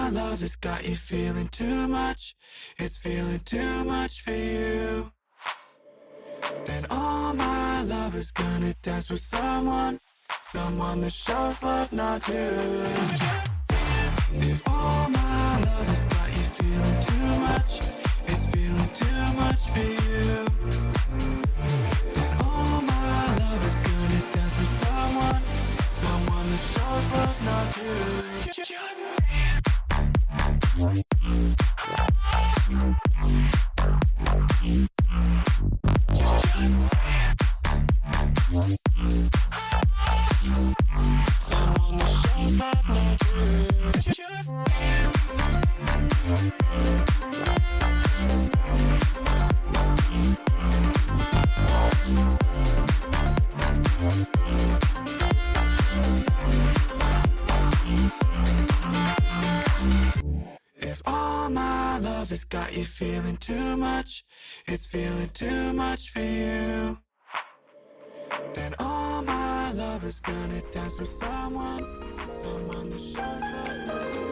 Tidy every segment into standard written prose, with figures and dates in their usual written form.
my love has got you feeling too much, it's feeling too much for you, then all my love is gonna dance with someone that shows love not to. If all my love has got you feeling too much, it's feeling too much for you, then all my love is gonna dance with someone that shows love not to. If all my love has got you feeling too much, it's feeling too much for you, then all my love is gonna dance with someone that shows love not to.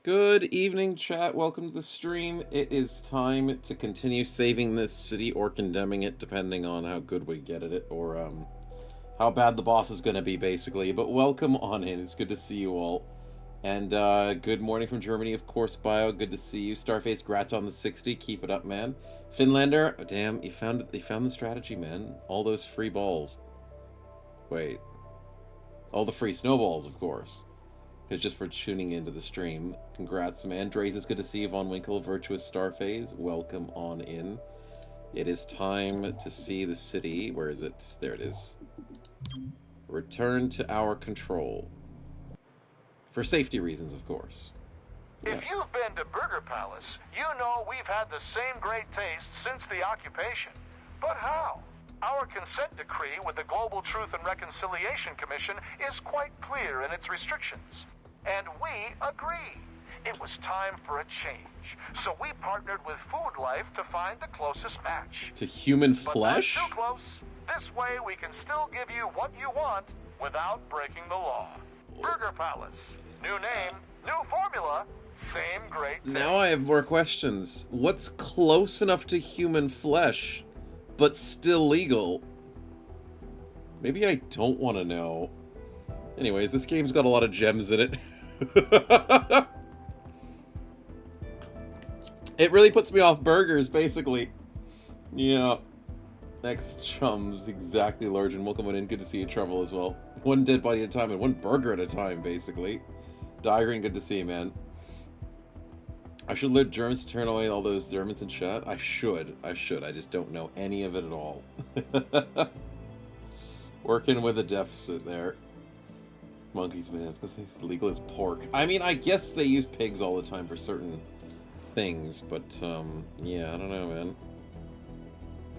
Good evening, chat. Welcome to the stream. It is time to continue saving this city or condemning it, depending on how good we get at it, or how bad the boss is going to be, basically. But welcome on in. It's good to see you all. And good morning from Germany, of course, Bio. Good to see you. Starface, grats on the 60. Keep it up, man. Finlander, oh, damn, you found the strategy, man. All those free balls. Wait. All the free snowballs, of course. Because just for tuning into the stream. Congrats, man. Draze, it's good to see you. Von Winkle, Virtuous Starface, welcome on in. It is time to see the city. Where is it? There it is. Return to our control. For safety reasons, of course. If you've been to Burger Palace, you know we've had the same great taste since the occupation. But how? Our consent decree with the Global Truth and Reconciliation Commission is quite clear in its restrictions. And we agree. It was time for a change. So we partnered with Food Life to find the closest match. To human flesh? But not too close. This way we can still give you what you want without breaking the law. Burger Palace. New name, new formula, same great taste. Now I have more questions. What's close enough to human flesh, but still legal? Maybe I don't want to know. Anyways, this game's got a lot of gems in it. It really puts me off burgers, basically. Yeah. Next chums, exactly, large and welcome on in. Good to see you, Trouble, as well. One dead body at a time and one burger at a time, basically. Diagram, good to see you, man. I should learn Germans to turn away all those Germans in chat. I should. I just don't know any of it at all. Working with a deficit there. Monkeys, man. I was gonna say it's legal as pork. I mean, I guess they use pigs all the time for certain things, but, yeah, I don't know, man.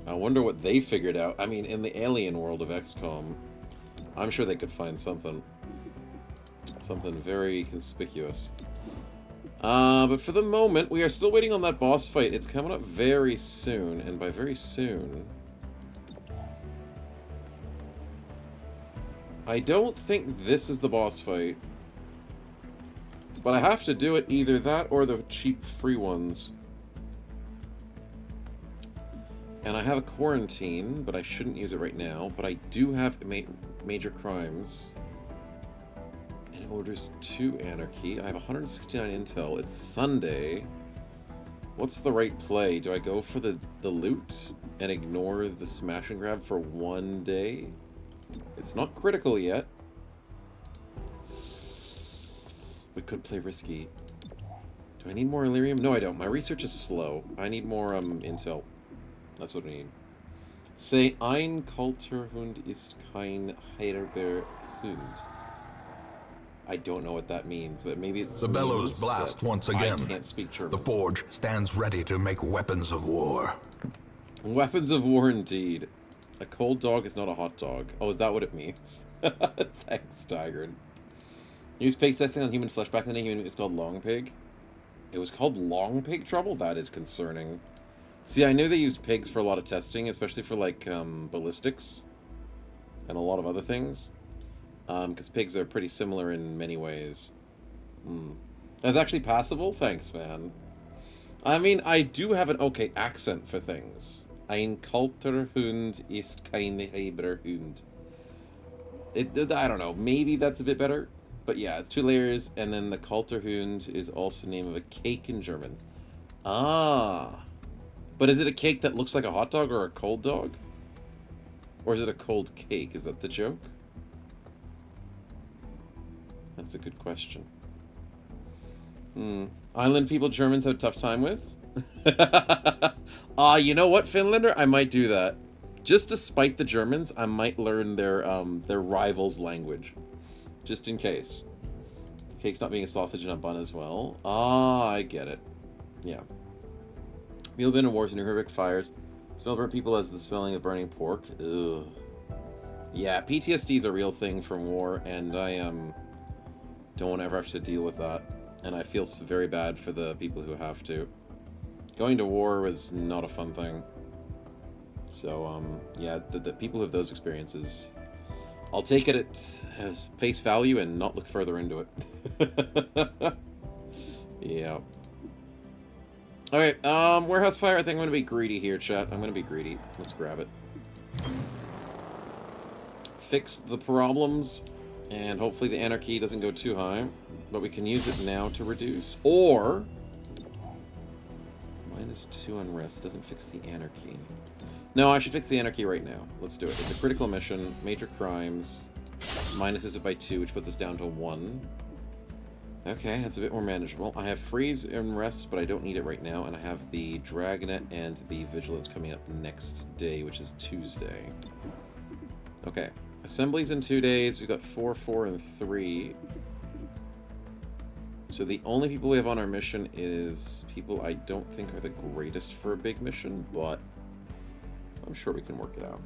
I wonder what they figured out. I mean, in the alien world of XCOM, I'm sure they could find something. Something very conspicuous. But for the moment, we are still waiting on that boss fight. It's coming up very soon, and by very soon... I don't think this is the boss fight. But I have to do it either that or the cheap free ones. And I have a quarantine, but I shouldn't use it right now. But I do have major crimes. And orders to anarchy. I have 169 intel. It's Sunday. What's the right play? Do I go for the loot and ignore the smash and grab for one day? It's not critical yet. We could play risky. Do I need more Illyrium? No, I don't. My research is slow. I need more intel. That's what we need. Say, ein Kulturhund ist kein halber Hund. I don't know what that means, but maybe it's... The bellows blast once again. I can't speak German. The forge stands ready to make weapons of war. Weapons of war, indeed. A cold dog is not a hot dog. Oh, is that what it means? Thanks, Tigern. Use pig testing on human flesh. Back in the day, it was called long pig. It was called long pig trouble? That is concerning. See, I knew they used pigs for a lot of testing, especially for, like, ballistics. And a lot of other things. Because pigs are pretty similar in many ways. That's actually passable? Thanks, man. I mean, I do have an okay accent for things. Ein kalter Hund ist kein halber Hund. I don't know, maybe that's a bit better. But yeah, it's 2 layers, and then the kalter Hund is also the name of a cake in German. Ah. But is it a cake that looks like a hot dog or a cold dog? Or is it a cold cake? Is that the joke? That's a good question. Island people Germans have a tough time with? You know what, Finlander? I might do that. Just to spite the Germans, I might learn their rivals' language. Just in case. Cake's not being a sausage and a bun as well. I get it. Yeah. Meal bin and wars and horrific fires. Smell burnt people as the smelling of burning pork. Ugh. Yeah, PTSD is a real thing from war, and I don't want to ever have to deal with that. And I feel very bad for the people who have to. Going to war was not a fun thing. So, yeah, the people who have those experiences, I'll take it as face value and not look further into it. Yeah. Okay, warehouse fire. I think I'm gonna be greedy here, chat. I'm gonna be greedy. Let's grab it. Fix the problems, and hopefully the anarchy doesn't go too high. But we can use it now to reduce. Or... -2 unrest doesn't fix the anarchy. No, I should fix the anarchy right now. Let's do it. It's a critical mission. Major crimes. Minuses it by 2, which puts us down to 1. Okay, that's a bit more manageable. I have freeze and rest, but I don't need it right now. And I have the dragnet and the vigilance coming up next day, which is Tuesday. Okay. Assemblies in 2 days. We've got 4, 4, and 3. So the only people we have on our mission is people I don't think are the greatest for a big mission, but I'm sure we can work it out.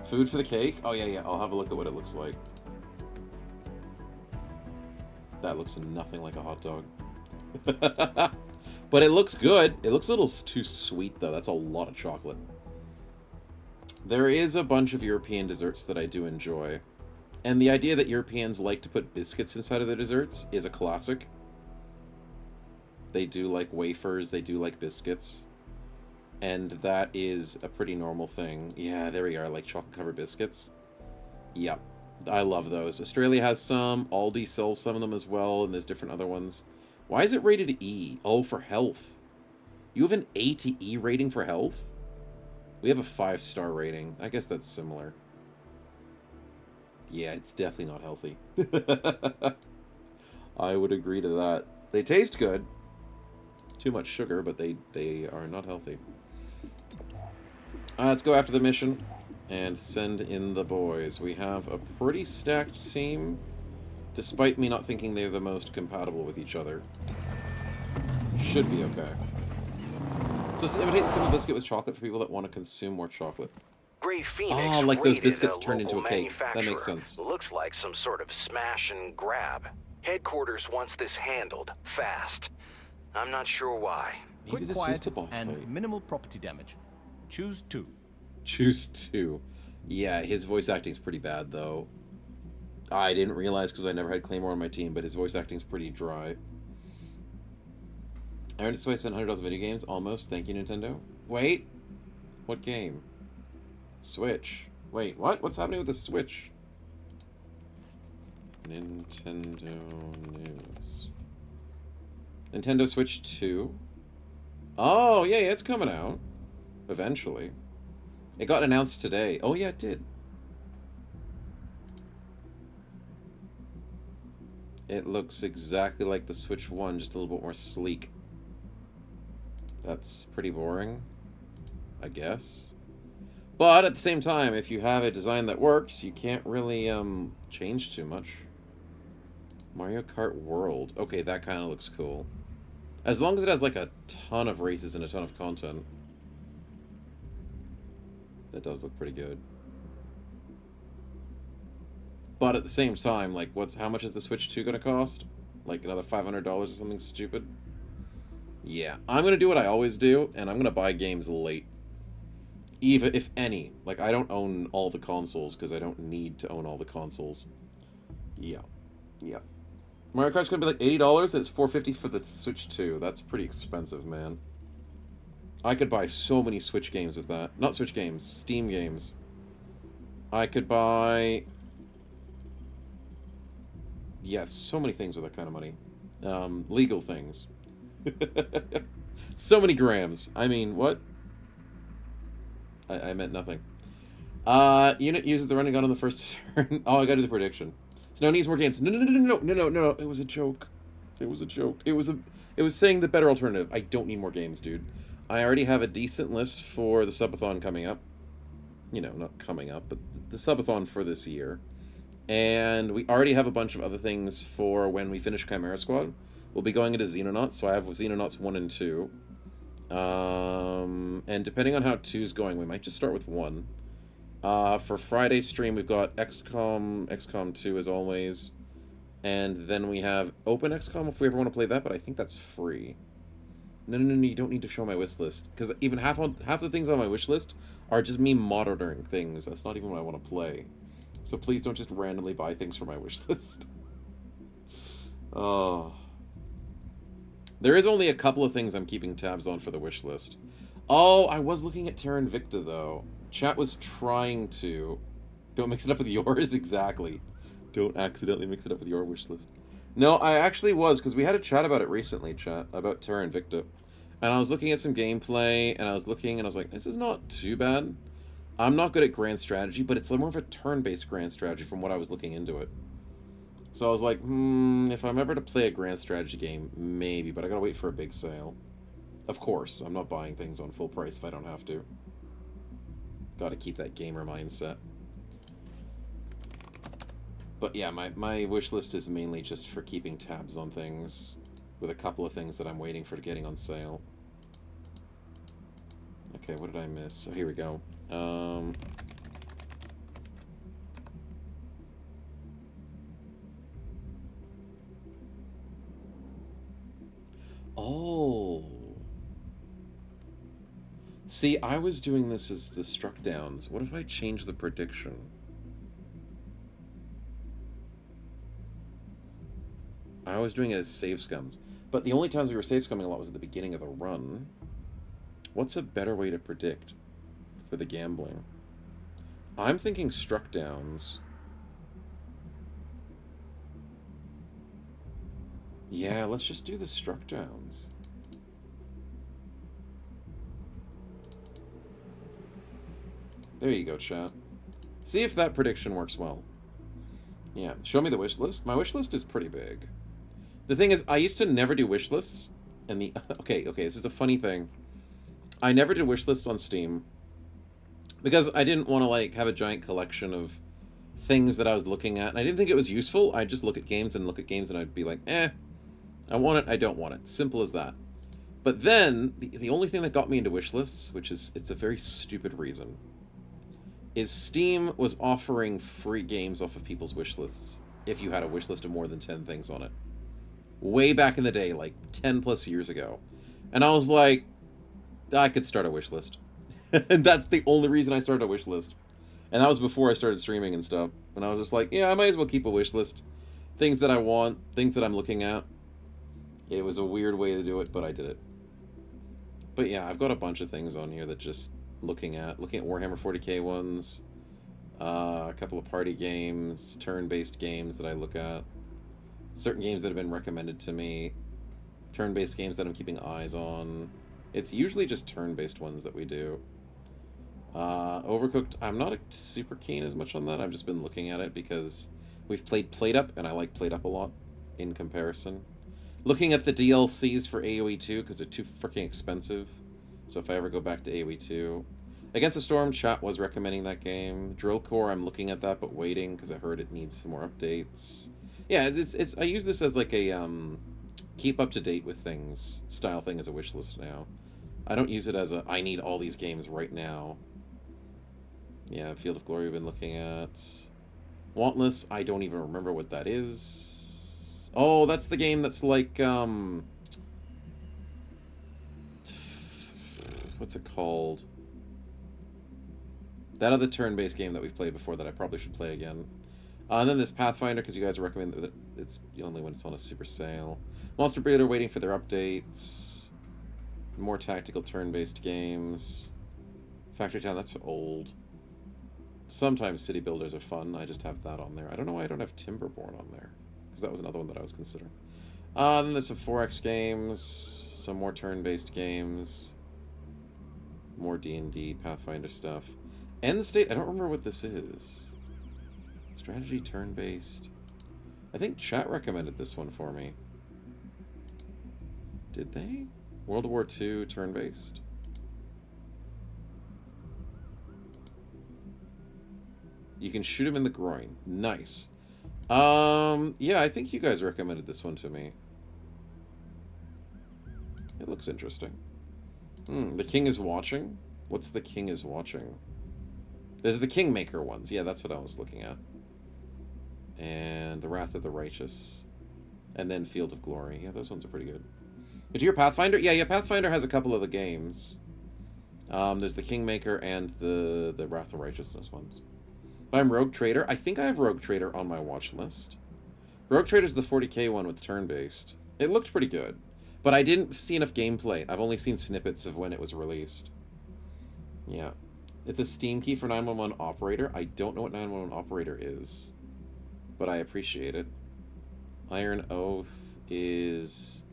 Food for the cake? Oh, yeah, I'll have a look at what it looks like. That looks nothing like a hot dog. But it looks good. It looks a little too sweet, though. That's a lot of chocolate. There is a bunch of European desserts that I do enjoy. And the idea that Europeans like to put biscuits inside of their desserts is a classic. They do like wafers, they do like biscuits. And that is a pretty normal thing. Yeah, there we are, like chocolate-covered biscuits. Yep, I love those. Australia has some, Aldi sells some of them as well, and there's different other ones. Why is it rated E? Oh, for health. You have an A to E rating for health? We have a 5-star rating. I guess that's similar. Yeah, it's definitely not healthy. I would agree to that. They taste good. Too much sugar, but they are not healthy. Let's go after the mission and send in the boys. We have a pretty stacked team, despite me not thinking they're the most compatible with each other. Should be okay. So to imitate the simple biscuit with chocolate for people that want to consume more chocolate. Gray Phoenix like those raided biscuits a turned into a local cake. That makes manufacturer. sense. Looks like some sort of smash and grab. Headquarters wants this handled fast. I'm not sure why. Maybe Quick, this quiet, is the boss and fight. minimal property damage. Choose 2. Choose 2. Yeah, his voice acting's pretty bad, though. I didn't realize because I never had Claymore on my team, but his voice acting's pretty dry. I earned a spend $100 video games, almost. Thank you, Nintendo. Wait. What game? Switch. Wait, what? What's happening with the Switch? Nintendo news. Nintendo Switch 2? Oh, yeah, it's coming out. Eventually. It got announced today. Oh, yeah, it did. It looks exactly like the Switch 1, just a little bit more sleek. That's pretty boring, I guess. But at the same time, if you have a design that works, you can't really change too much. Mario Kart World. Okay, that kind of looks cool. As long as it has like a ton of races and a ton of content. That does look pretty good. But at the same time, like, how much is the Switch 2 gonna cost? Like another $500 or something stupid? Yeah, I'm gonna do what I always do, and I'm gonna buy games late. Even if any. Like, I don't own all the consoles because I don't need to own all the consoles. Yeah. Mario Kart's gonna be like $80 and it's $450 for the Switch 2. That's pretty expensive, man. I could buy so many Switch games with that. Not Switch games, Steam games. I could buy... Yes, so many things with that kind of money. Legal things. So many grams. I mean, what? I meant nothing. Unit uses the running gun on the first turn. Oh, I gotta do the prediction. So no, needs more games. No. It was a joke. It was a joke. It was saying the better alternative. I don't need more games, dude. I already have a decent list for the subathon coming up. You know, not coming up, but the subathon for this year. And we already have a bunch of other things for when we finish Chimera Squad. We'll be going into Xenonauts, so I have Xenonauts 1 and 2. And depending on how 2's going, we might just start with 1. For Friday's stream, we've got XCOM 2 as always. And then we have Open XCOM if we ever want to play that, but I think that's free. No, you don't need to show my wish list. Because even half the things on my wish list are just me monitoring things. That's not even what I want to play. So please don't just randomly buy things for my wish list. Oh. There is only a couple of things I'm keeping tabs on for the wish list. Oh, I was looking at Terra Invicta, though. Chat was trying to. Don't mix it up with yours, exactly. Don't accidentally mix it up with your wish list. No, I actually was, because we had a chat about it recently, chat, about Terra Invicta. And I was looking at some gameplay, and I was looking, and I was like, this is not too bad. I'm not good at grand strategy, but it's more of a turn-based grand strategy from what I was looking into it. So I was like, if I'm ever to play a grand strategy game, maybe, but I gotta wait for a big sale. Of course, I'm not buying things on full price if I don't have to. Gotta keep that gamer mindset. But yeah, my wish list is mainly just for keeping tabs on things, with a couple of things that I'm waiting for getting on sale. Okay, what did I miss? Oh, here we go. Oh. See, I was doing this as the struck downs. What if I change the prediction? I was doing it as save scums. But the only times we were save scumming a lot was at the beginning of the run. What's a better way to predict for the gambling? I'm thinking struck downs. Yeah, let's just do the struck downs. There you go, chat. See if that prediction works well. Yeah, show me the wish list. My wish list is pretty big. The thing is, I used to never do wish lists, and the... Okay, this is a funny thing. I never did wish lists on Steam, because I didn't want to, like, have a giant collection of things that I was looking at, and I didn't think it was useful. I'd just look at games, and I'd be like, I want it, I don't want it. Simple as that. But then, the only thing that got me into wish lists, which is, it's a very stupid reason, is Steam was offering free games off of people's wish lists if you had a wish list of more than 10 things on it. Way back in the day, like 10 plus years ago. And I was like, I could start a wish list. And that's the only reason I started a wish list. And that was before I started streaming and stuff. And I was just like, yeah, I might as well keep a wish list. Things that I want, things that I'm looking at. It was a weird way to do it, but I did it. But yeah, I've got a bunch of things on here that just looking at Warhammer 40k ones, a couple of party games, turn-based games that I look at, certain games that have been recommended to me, turn-based games that I'm keeping eyes on. It's usually just turn-based ones that we do. Overcooked, I'm not super keen as much on that. I've just been looking at it because we've played PlateUp, and I like PlateUp a lot in comparison. Looking at the DLCs for AoE 2 because they're too freaking expensive. So if I ever go back to AoE 2. Against the Storm, chat was recommending that game. Drill Core, I'm looking at that but waiting because I heard it needs some more updates. Yeah, it's I use this as like a keep up to date with things style thing as a wish list now. I don't use it as a I need all these games right now. Yeah, Field of Glory we've been looking at. Wantless, I don't even remember what that is. Oh, that's the game that's like, what's it called? That other turn-based game that we've played before that I probably should play again. And then there's Pathfinder, because you guys recommend that it's only when it's on a super sale. Monster Breeder waiting for their updates. More tactical turn-based games. Factory Town, that's old. Sometimes City Builders are fun. I just have that on there. I don't know why I don't have Timberborn on there, because that was another one that I was considering. Then there's some 4X games, some more turn-based games, more D&D, Pathfinder stuff. End State, I don't remember what this is. Strategy turn-based. I think chat recommended this one for me. Did they? World War II turn-based. You can shoot him in the groin. Nice. Yeah, I think you guys recommended this one to me. It looks interesting. The King is Watching? What's The King is Watching? There's the Kingmaker ones. Yeah, that's what I was looking at. And The Wrath of the Righteous. And then Field of Glory. Yeah, those ones are pretty good. Did you hear Pathfinder? Yeah, Pathfinder has a couple of the games. There's the Kingmaker and the Wrath of Righteousness ones. I'm Rogue Trader. I think I have Rogue Trader on my watch list. Rogue Trader's the 40k one with turn-based. It looked pretty good. But I didn't see enough gameplay. I've only seen snippets of when it was released. Yeah. It's a Steam key for 911 operator. I don't know what 911 operator is, but I appreciate it. Iron Oath is...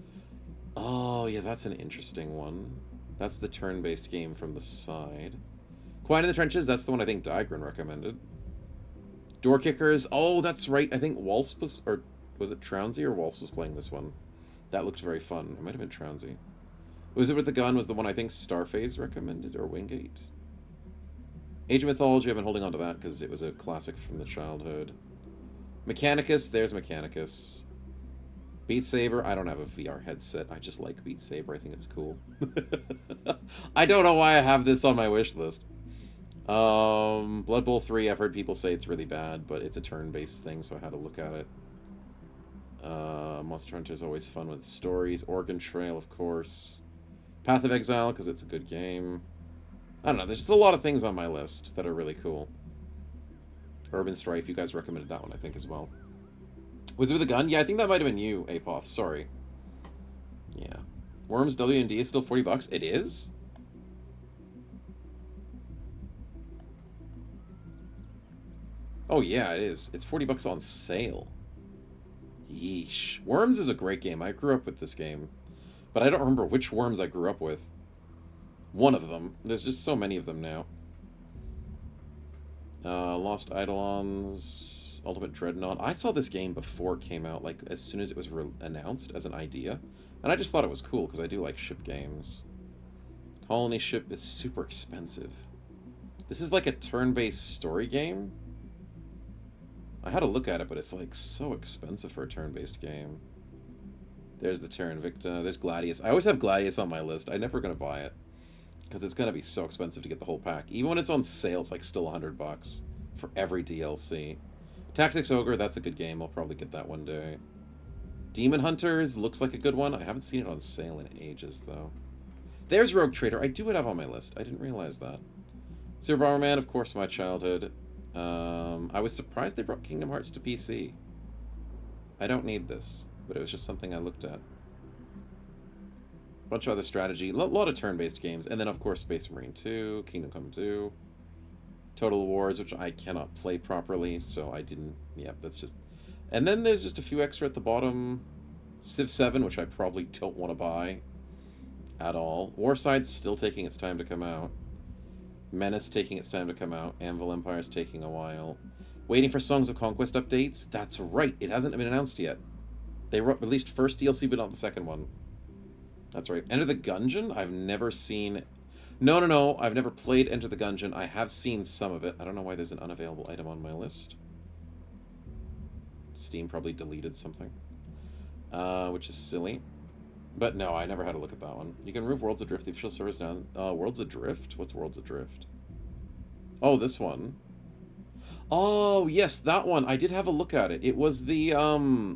Oh, yeah, that's an interesting one. That's the turn-based game from the side. Quiet in the Trenches, that's the one I think Digran recommended. Door Kickers, oh, that's right. I think Waltz was... Or was it Trounsey or Waltz was playing this one? That looked very fun. It might have been Trounsey. Was It With the Gun was the one I think Starface recommended, or Wingate. Age of Mythology, I've been holding on to that because it was a classic from the childhood. Mechanicus, there's Mechanicus. Beat Saber, I don't have a VR headset. I just like Beat Saber. I think it's cool. I don't know why I have this on my wish list. Blood Bowl 3, I've heard people say it's really bad, but it's a turn-based thing, so I had to look at it. Monster Hunter is always fun with stories. Oregon Trail, of course. Path of Exile, because it's a good game. I don't know, there's just a lot of things on my list that are really cool. Urban Strife, you guys recommended that one, I think, as well. Was It With a Gun? Yeah, I think that might have been you, Apoth. Sorry. Yeah. Worms W&D is still 40 bucks? It is? Oh, yeah, it is. It's 40 bucks on sale. Yeesh. Worms is a great game. I grew up with this game. But I don't remember which Worms I grew up with. One of them. There's just so many of them now. Lost Eidolons, Ultimate Dreadnought. I saw this game before it came out, like, as soon as it was announced as an idea. And I just thought it was cool, because I do like ship games. Colony Ship is super expensive. This is like a turn-based story game. I had a look at it, but it's, like, so expensive for a turn-based game. There's the Terra Invicta. There's Gladius. I always have Gladius on my list. I'm never going to buy it. Because it's going to be so expensive to get the whole pack. Even when it's on sale, it's like still 100 bucks for every DLC. Tactics Ogre, that's a good game. I'll probably get that one day. Demon Hunters looks like a good one. I haven't seen it on sale in ages, though. There's Rogue Trader. I do have on my list. I didn't realize that. Super Bomberman, of course, my childhood. I was surprised they brought Kingdom Hearts to PC. I don't need this, but it was just something I looked at. Bunch of other strategy, a lot of turn-based games, and then of course Space Marine 2, Kingdom Come 2, Total Wars, which I cannot play properly, so I didn't. Yeah, that's just. And then there's just a few extra at the bottom. Civ 7, which I probably don't want to buy at all. Warside's still taking its time to come out. Menace taking its time to come out. Anvil Empire's taking a while. Waiting for Songs of Conquest updates. That's right, it hasn't been announced yet. They released first DLC, but not the second one. That's right. Enter the Gungeon? I've never seen... No. I've never played Enter the Gungeon. I have seen some of it. I don't know why there's an unavailable item on my list. Steam probably deleted something. Which is silly. But no, I never had a look at that one. You can remove Worlds Adrift. The official service now... Worlds Adrift? What's Worlds Adrift? Oh, this one. Oh, yes, that one. I did have a look at it. It was the,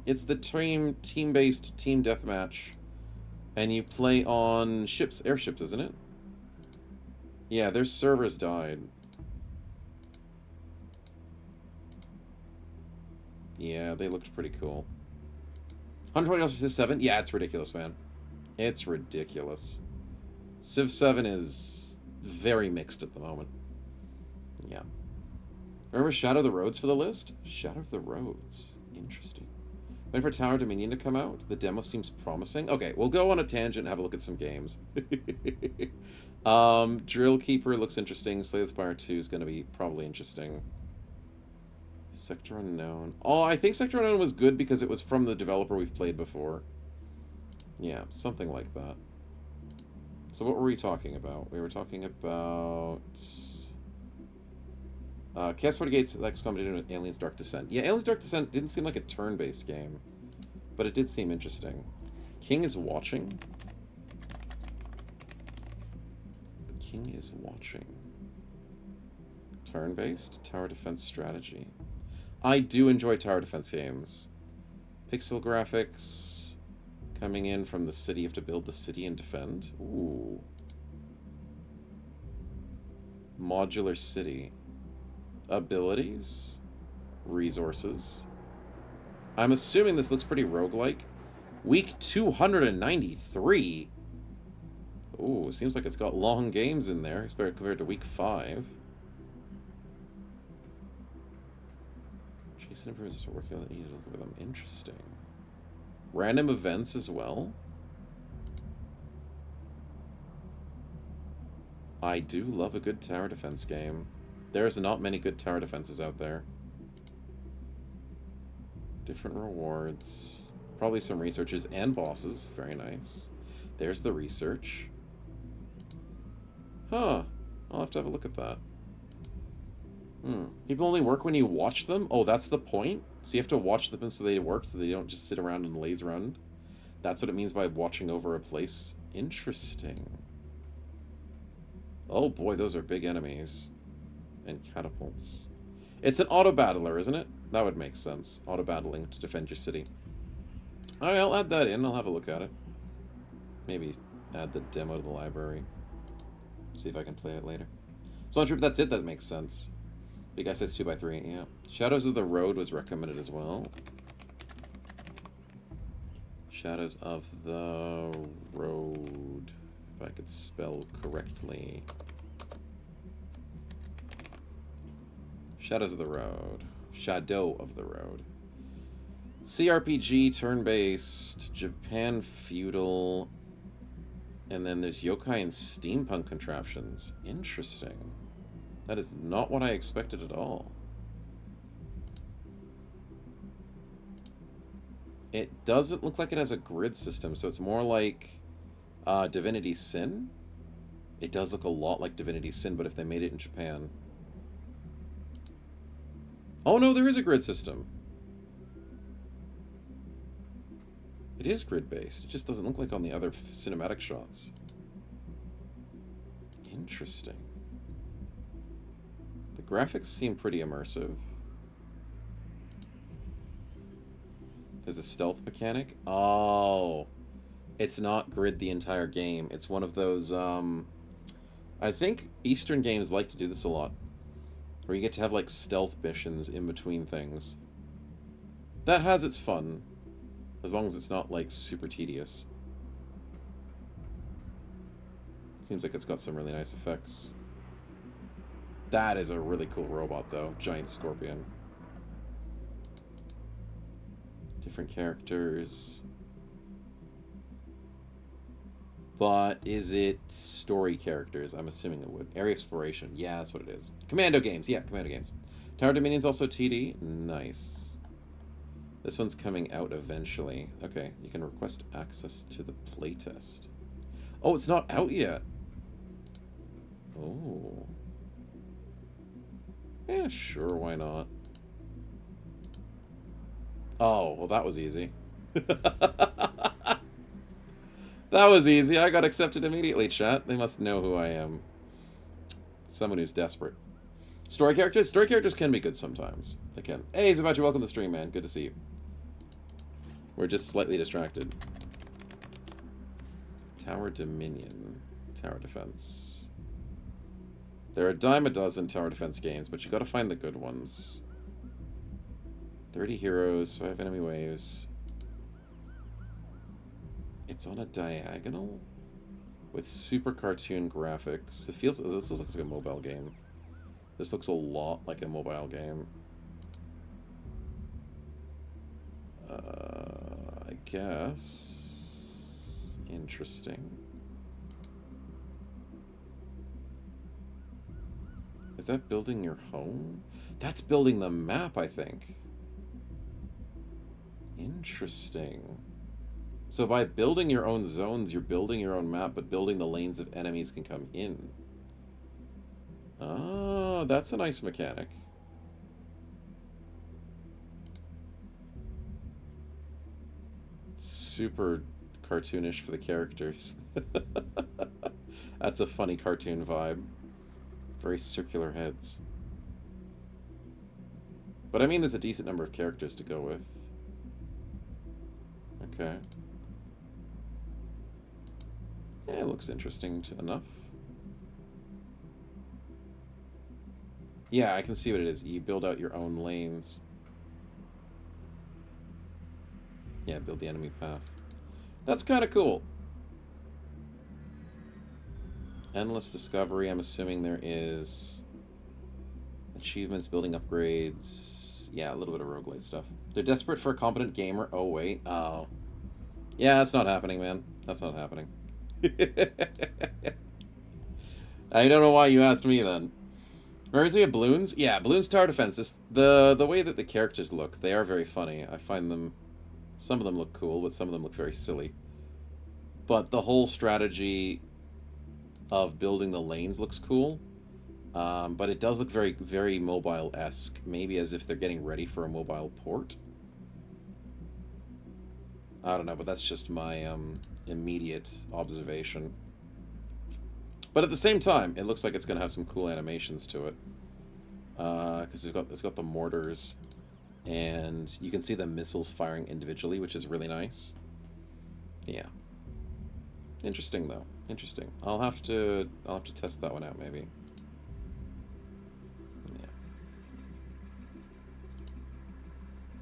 It's the team-based team deathmatch. And you play on ships, airships, isn't it? Yeah, their servers died. Yeah, they looked pretty cool. $120 for Civ 7? Yeah, it's ridiculous, man. It's ridiculous. Civ 7 is very mixed at the moment. Yeah. Remember Shadow of the Roads for the list? Shadow of the Roads. Interesting. Waiting for Tower Dominion to come out. The demo seems promising. Okay, we'll go on a tangent and have a look at some games. Drill Keeper looks interesting. Slay the Spire 2 is going to be probably interesting. Sector Unknown. Oh, I think Sector Unknown was good because it was from the developer we've played before. Yeah, something like that. So what were we talking about? We were talking about... Chaos 48's XCOM did with Aliens Dark Descent. Yeah, Aliens Dark Descent didn't seem like a turn-based game, but it did seem interesting. King is watching. The King is watching. Turn-based? Tower defense strategy. I do enjoy tower defense games. Pixel graphics. Coming in from the city. You have to build the city and defend. Ooh. Modular city. Abilities. Resources. I'm assuming this looks pretty roguelike. Week 293. Ooh, seems like it's got long games in there compared to week 5. Jason improvements are working on that. You need to look over them. Interesting. Random events as well. I do love a good tower defense game. There's not many good tower defenses out there. Different rewards. Probably some researches and bosses. Very nice. There's the research. Huh. I'll have to have a look at that. People only work when you watch them? Oh, that's the point? So you have to watch them so they work, so they don't just sit around and laze around? That's what it means by watching over a place? Interesting. Oh boy, those are big enemies. And catapults. It's an auto-battler, isn't it? That would make sense. Auto-battling to defend your city. Alright, I'll add that in. I'll have a look at it. Maybe add the demo to the library. See if I can play it later. So on trip, that's it. That makes sense. Big guy says 2x3. Yeah. Shadows of the Road was recommended as well. Shadows of the Road. If I could spell correctly. Shadows of the Road. Shadow of the Road. CRPG, turn-based, Japan feudal, and then there's yokai and steampunk contraptions. Interesting. That is not what I expected at all. It doesn't look like it has a grid system, so it's more like Divinity Sin. It does look a lot like Divinity Sin, but if they made it in Japan. Oh no, there is a grid system. It is grid-based. It just doesn't look like on the other cinematic shots. Interesting. The graphics seem pretty immersive. There's a stealth mechanic. Oh. It's not grid the entire game. It's one of those, I think Eastern games like to do this a lot. Where you get to have, like, stealth missions in between things. That has its fun. As long as it's not, like, super tedious. Seems like it's got some really nice effects. That is a really cool robot, though. Giant scorpion. Different characters. But is it story characters? I'm assuming it would. Area exploration. Yeah, that's what it is. Commando games. Yeah, commando games. Tower Dominion's also TD. Nice. This one's coming out eventually. Okay, you can request access to the playtest. Oh, it's not out yet. Oh. Yeah, sure, why not? Oh, well, that was easy. That was easy. I got accepted immediately, chat. They must know who I am. Someone who's desperate. Story characters? Story characters can be good sometimes. They can. Hey, Zabachi, welcome to the stream, man. Good to see you. We're just slightly distracted. Tower Dominion. Tower Defense. There are a dime a dozen tower defense games, but you gotta find the good ones. 30 heroes, 5 enemy waves. It's on a diagonal? With super cartoon graphics. It feels... This looks like a mobile game. This looks a lot like a mobile game. I guess... Interesting. Is that building your home? That's building the map, I think. Interesting. So by building your own zones, you're building your own map, but building the lanes of enemies can come in. Oh, that's a nice mechanic. Super cartoonish for the characters. That's a funny cartoon vibe. Very circular heads. But I mean, there's a decent number of characters to go with. Okay. Yeah, it looks interesting enough. Yeah, I can see what it is. You build out your own lanes. Yeah, build the enemy path. That's kind of cool. Endless discovery. I'm assuming there is achievements, building upgrades. Yeah, a little bit of roguelite stuff. They're desperate for a competent gamer. Oh, wait. Oh. Yeah, that's not happening, man. That's not happening. I don't know why you asked me then. Reminds me of Bloons? Yeah, Bloons Tower Defense. The way that the characters look, they are very funny. I find them... Some of them look cool, but some of them look very silly. But the whole strategy of building the lanes looks cool. But it does look very, very mobile-esque. Maybe as if they're getting ready for a mobile port. I don't know, but that's just my immediate observation. But at the same time, it looks like it's going to have some cool animations to it. Because it's got the mortars, and you can see the missiles firing individually, which is really nice. Yeah. Interesting, though. Interesting. I'll have to test that one out, maybe.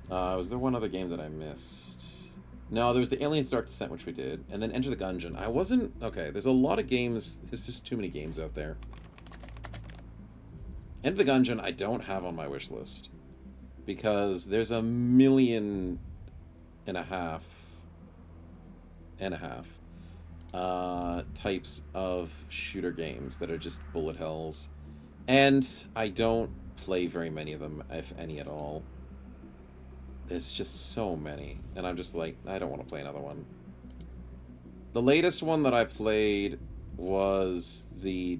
Yeah. Was there one other game that I missed? No, there was the Aliens Dark Descent, which we did, and then Enter the Gungeon. I wasn't... Okay, there's a lot of games. There's just too many games out there. Enter the Gungeon I don't have on my wish list. Because there's 1.5 million types of shooter games that are just bullet hells. And I don't play very many of them, if any at all. There's just so many, and I'm just like, I don't want to play another one. The latest one that I played was the...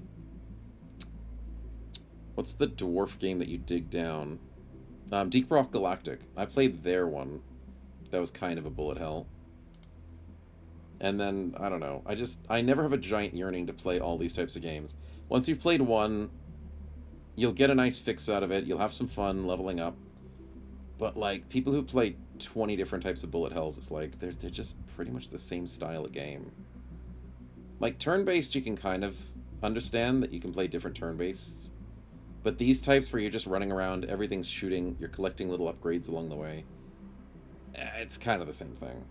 What's the dwarf game that you dig down? Deep Rock Galactic. I played their one. That was kind of a bullet hell. And then, I don't know. I never have a giant yearning to play all these types of games. Once you've played one, you'll get a nice fix out of it. You'll have some fun leveling up. But, like, people who play 20 different types of bullet hells, it's like, they're just pretty much the same style of game. Like, turn-based, you can kind of understand that you can play different turn-based. But these types where you're just running around, everything's shooting, you're collecting little upgrades along the way, it's kind of the same thing.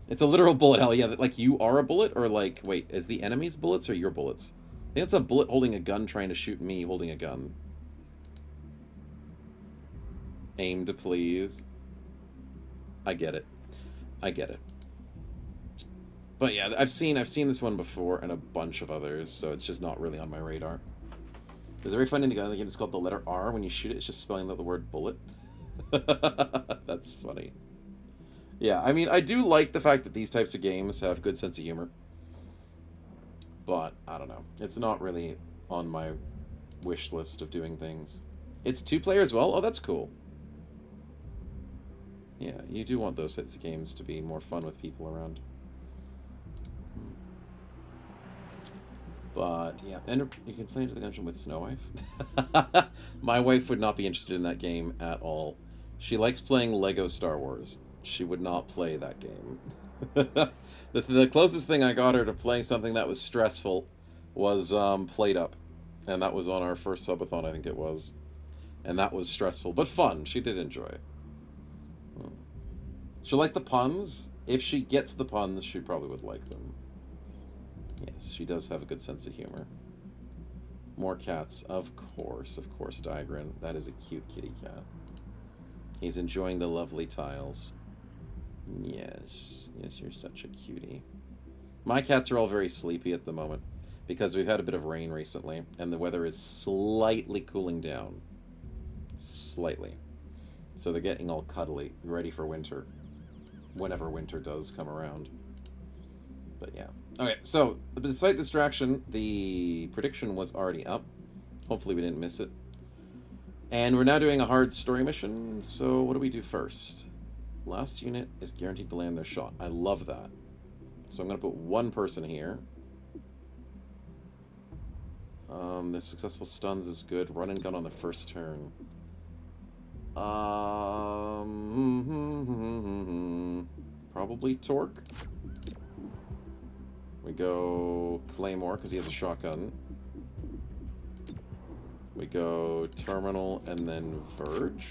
It's a literal bullet hell, yeah, like, you are a bullet, or like, wait, is the enemy's bullets or your bullets? I think it's a bullet holding a gun trying to shoot me holding a gun. Aim to please. I get it. I get it. But yeah, I've seen this one before and a bunch of others, so it's just not really on my radar. There's a very funny thing in the game. It's called the letter R. When you shoot it, it's just spelling out the word bullet. That's funny. Yeah, I mean, I do like the fact that these types of games have good sense of humor. But, I don't know. It's not really on my wish list of doing things. It's 2-player as well? Oh, that's cool. Yeah, you do want those sets of games to be more fun with people around. But, yeah, and you can play Enter the Gungeon with Snow Wife. My wife would not be interested in that game at all. She likes playing Lego Star Wars. She would not play that game. The closest thing I got her to playing something that was stressful was Plate Up. And that was on our first subathon, I think it was. And that was stressful, but fun. She did enjoy it. She'll like the puns. If she gets the puns, she probably would like them. Yes, she does have a good sense of humor. More cats. Of course, Digran. That is a cute kitty cat. He's enjoying the lovely tiles. Yes, you're such a cutie. My cats are all very sleepy at the moment because we've had a bit of rain recently and the weather is slightly cooling down. Slightly. So they're getting all cuddly, ready for winter. Whenever winter does come around. But yeah. Okay, so, despite distraction, the prediction was already up. Hopefully we didn't miss it. And we're now doing a hard story mission, so what do we do first? Last unit is guaranteed to land their shot. I love that. So I'm going to put one person here. The successful stuns is good. Run and gun on the first turn. Probably Torque. We go Claymore, because he has a shotgun. We go Terminal, and then Verge.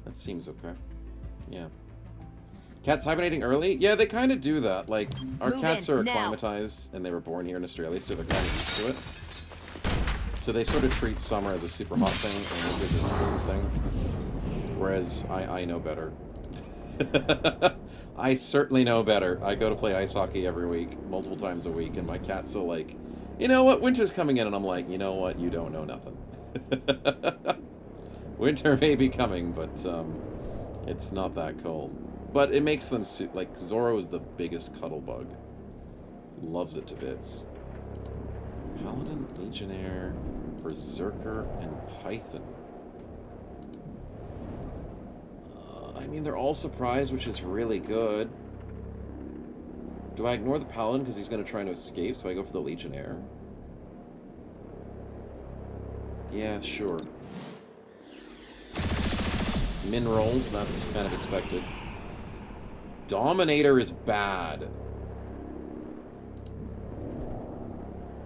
That seems okay. Yeah. Cats hibernating early? Yeah, they kind of do that. Like, our Move cats in, are now. acclimatized, and they were born here in Australia, so they're kind of used to it. So they sort of treat summer as a super hot thing, and winter as a cool thing. Whereas I know better. I certainly know better. I go to play ice hockey every week, multiple times a week, and my cats are like, you know what, winter's coming in, and I'm like, you know what, you don't know nothing. Winter may be coming, but it's not that cold. But it makes them like Zoro is the biggest cuddle bug. Loves it to bits. Paladin, Legionnaire, Berserker, and Python. I mean, they're all surprised, which is really good. Do I ignore the Paladin because he's going to try to escape, so I go for the Legionnaire? Yeah, sure. Min rolled, that's kind of expected. Dominator is bad.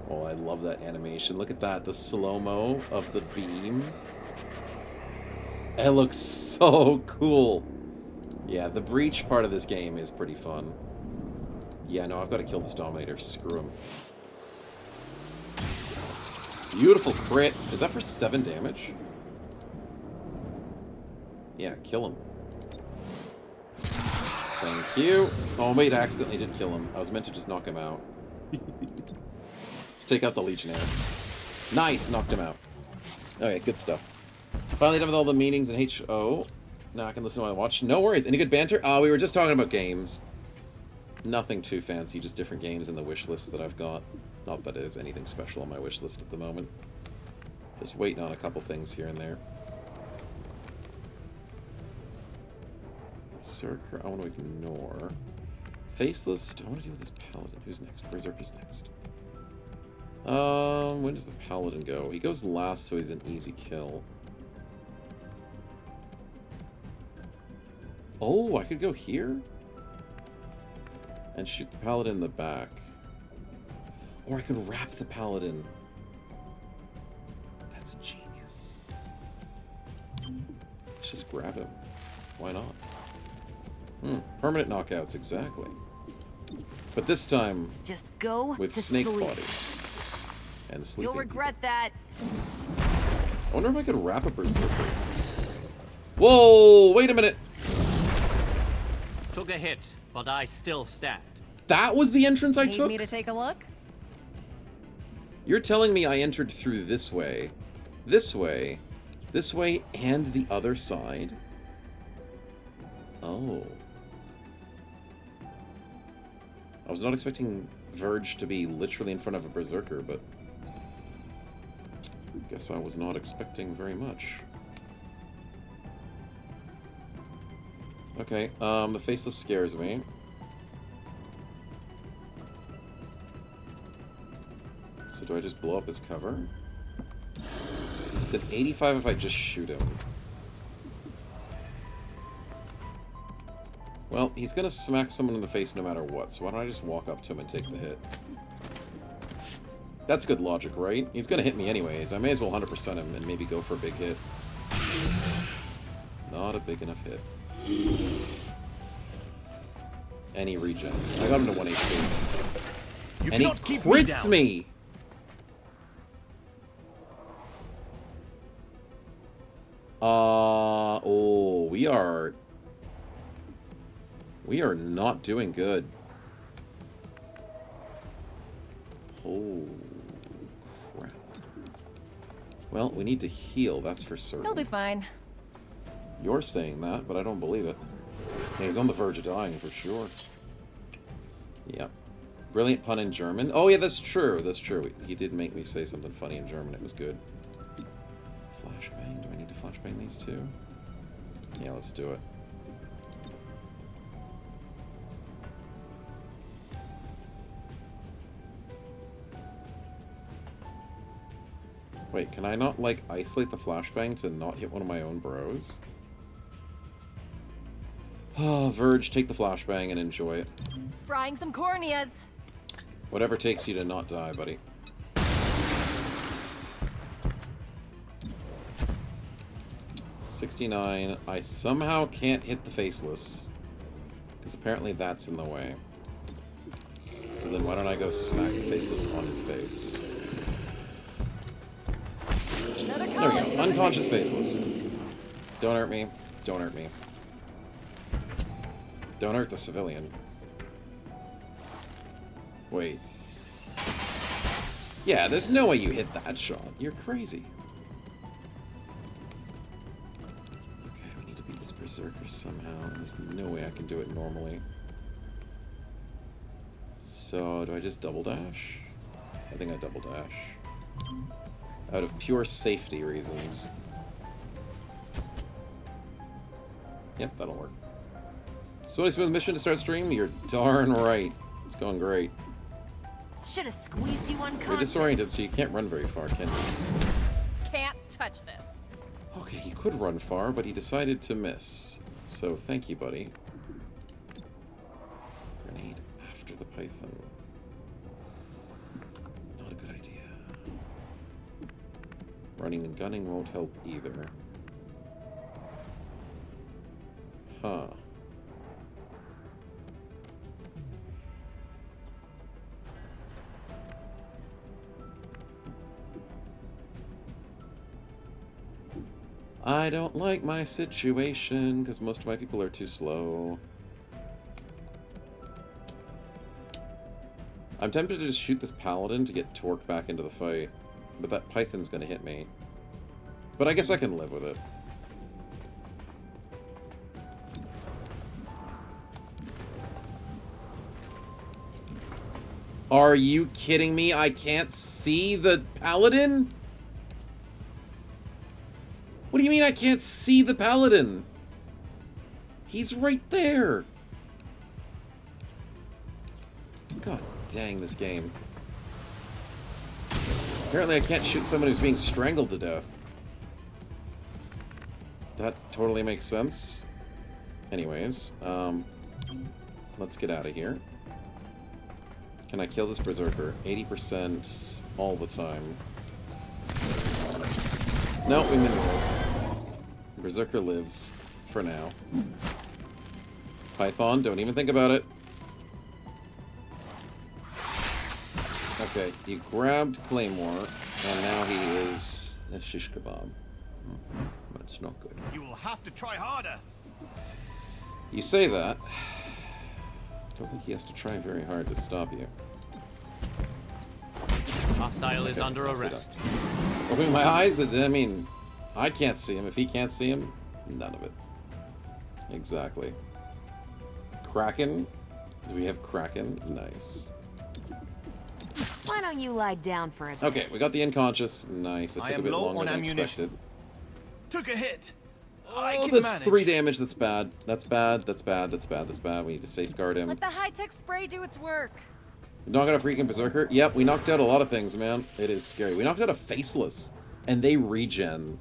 Oh, I love that animation. Look at that, the slow-mo of the beam. It looks so cool. Yeah, the breach part of this game is pretty fun. Yeah, no, I've got to kill this Dominator. Screw him. Beautiful crit. Is that for 7 damage? Yeah, kill him. Thank you. Oh, wait, I accidentally did kill him. I was meant to just knock him out. Let's take out the Legionnaire. Nice, knocked him out. Okay, good stuff. Finally done with all the meetings in HO. Now I can listen while I watch. No worries. Any good banter? We were just talking about games. Nothing too fancy, just different games in the wish list that I've got. Not that there's anything special on my wish list at the moment. Just waiting on a couple things here and there. Berserker, I want to ignore. Faceless, do I want to deal with this Paladin? Who's next? Berserker's next. When does the Paladin go? He goes last, so he's an easy kill. Oh, I could go here? And shoot the Paladin in the back. Or I could wrap the Paladin. That's genius. Let's just grab him. Why not? Permanent knockouts, exactly. But this time, Just go with to snake sleep. body. And sleeping. You'll regret that. I wonder if I could wrap a Berserker. Whoa, wait a minute. Took a hit, but I still stand. That was the entrance I Need took? me to take a look? You're telling me I entered through this way, this way, and the other side? Oh. I was not expecting Verge to be literally in front of a Berserker, but I guess I was not expecting very much. Okay, the Faceless scares me. So do I just blow up his cover? It's an 85 if I just shoot him. Well, he's gonna smack someone in the face no matter what, so why don't I just walk up to him and take the hit? That's good logic, right? He's gonna hit me anyways. I may as well 100% him and maybe go for a big hit. Not a big enough hit. And he regens. I got him to 1 HP. You And he cannot keep crits down. me! Oh, we are not doing good. Oh, crap. Well, we need to heal, that's for certain. He'll be fine. You're saying that, but I don't believe it. Yeah, he's on the verge of dying for sure. Yep. Brilliant pun in German. Oh yeah, that's true. That's true. He did make me say something funny in German. It was good. Flashbang. Do I need to flashbang these two? Yeah, let's do it. Wait, can I not, like, isolate the flashbang to not hit one of my own bros? Oh, Verge, take the flashbang and enjoy it. Frying some corneas. Whatever takes you to not die, buddy. $69. I somehow can't hit the Faceless. Because apparently that's in the way. So then why don't I go smack Faceless on his face? Another There we colony. go. Unconscious Faceless. Don't hurt me. Don't hurt me. Don't hurt the civilian. Wait. Yeah, there's no way you hit that shot. You're crazy. Okay, we need to beat this Berserker somehow. There's no way I can do it normally. So, do I just double dash? I think I double dash. Out of pure safety reasons. Yep, that'll work. Sweaty Smooth mission to start stream? You're darn right. It's going great. Should have squeezed you unconscious. You're disoriented, so you can't run very far, can you? Can't touch this. Okay, he could run far, but he decided to miss. So, thank you, buddy. Grenade after the Python. Not a good idea. Running and gunning won't help either. Huh. I don't like my situation, because most of my people are too slow. I'm tempted to just shoot this paladin to get torque back into the fight, but that python's gonna hit me. But I guess I can live with it. Are you kidding me? I can't see the paladin? What do you mean I can't see the paladin? He's right there. God dang this game. Apparently I can't shoot someone who's being strangled to death. That totally makes sense. Anyways, let's get out of here. Can I kill this Berserker? 80% all the time. No, we min-rolled. Berserker lives. For now. Python, don't even think about it. Okay, you grabbed Claymore, and now he is a shish kebab. But it's not good. You will have to try harder. You say that. I don't think he has to try very hard to stop you. Hostile is Okay, under pass it arrest. Opening my eyes, I mean, I can't see him. If he can't see him, none of it. Exactly. Kraken? Do we have Kraken? Nice. Why don't you lie down for a bit? Okay, we got the unconscious. Nice. That I took a am bit low longer on than ammunition. expected. Took a hit. I Oh, can that's manage. 3 damage. That's bad. That's bad. That's bad. That's bad. That's bad. We need to safeguard him. Let the high-tech spray do its work. Knock out a freaking Berserker? Yep, we knocked out a lot of things, man. It is scary. We knocked out a Faceless, and they regen.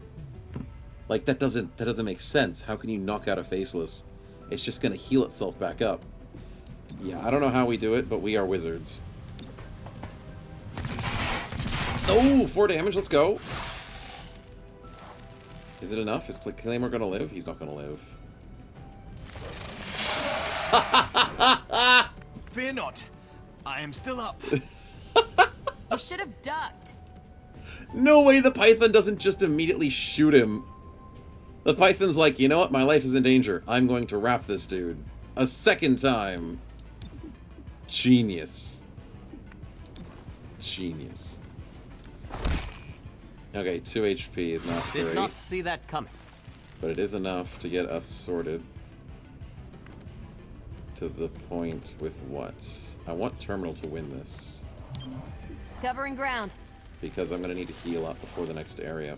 Like, that doesn't make sense. How can you knock out a Faceless? It's just gonna heal itself back up. Yeah, I don't know how we do it, but we are wizards. Oh, 4 damage, let's go. Is it enough? Is Claymore gonna live? He's not gonna live. Fear not. I am still up. You should have ducked. No way the Python doesn't just immediately shoot him. The Python's like, you know what? My life is in danger. I'm going to wrap this dude. A second time. Genius. Genius. Okay, 2 HP is not Did great, not see that coming. but it is enough to get us sorted. To the point with what? I want Terminal to win this, Covering ground. because I'm going to need to heal up before the next area.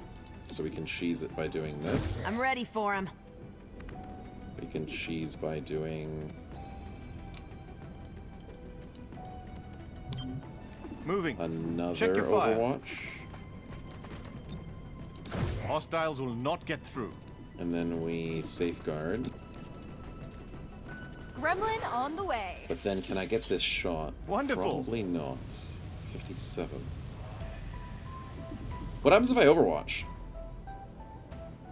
So we can cheese it by doing this. I'm ready for him. We can cheese by doing... Moving. another Check your fire. Overwatch. Hostiles will not get through. And then we safeguard. Gremlin on the way. But then can I get this shot? Wonderful. Probably not. 57. What happens if I Overwatch?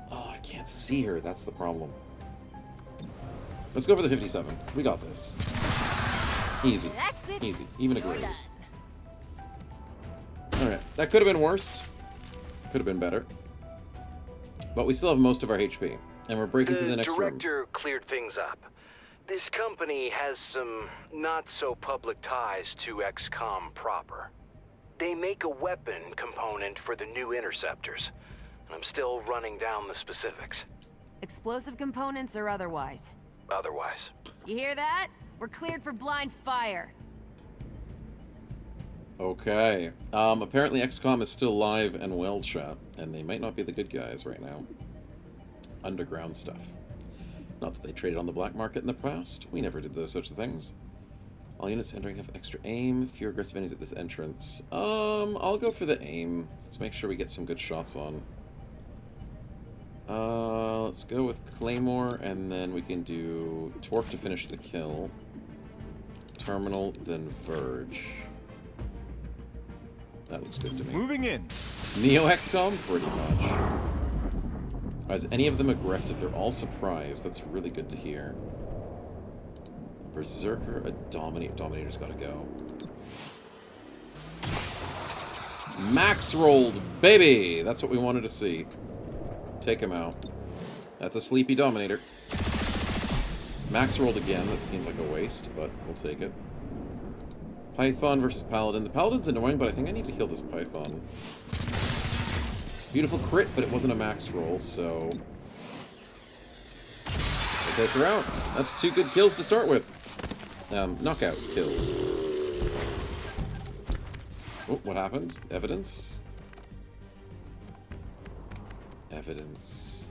Oh, I can't see her. That's the problem. Let's go for the 57. We got this. Easy. That's it. Easy. Even a You're graze. Alright. That could have been worse. Could have been better. But we still have most of our HP. And we're breaking through the next room. The director cleared things up. This company has some not-so-public ties to XCOM proper. They make a weapon component for the new interceptors. And I'm still running down the specifics. Explosive components or otherwise? Otherwise. You hear that? We're cleared for blind fire. Okay. Apparently XCOM is still live and well, chat. And they might not be the good guys right now. Underground stuff. Not that they traded on the black market in the past. We never did those such things. All units entering have extra aim. Fewer aggressive enemies at this entrance. I'll go for the aim. Let's make sure we get some good shots on. Let's go with Claymore, and then we can do Torque to finish the kill. Terminal, then Verge. That looks good to me. Moving in. Neo XCOM? Pretty much. Is any of them aggressive? They're all surprised. That's really good to hear. Berserker, a Dominator's gotta go. Max rolled, baby! That's what we wanted to see. Take him out. That's a sleepy Dominator. Max rolled again. That seems like a waste, but we'll take it. Python versus Paladin. The Paladin's annoying, but I think I need to kill this Python. Beautiful crit, but it wasn't a max roll, so... we'll take her out. That's 2 good kills to start with. Knockout kills. Oh, what happened? Evidence? Evidence.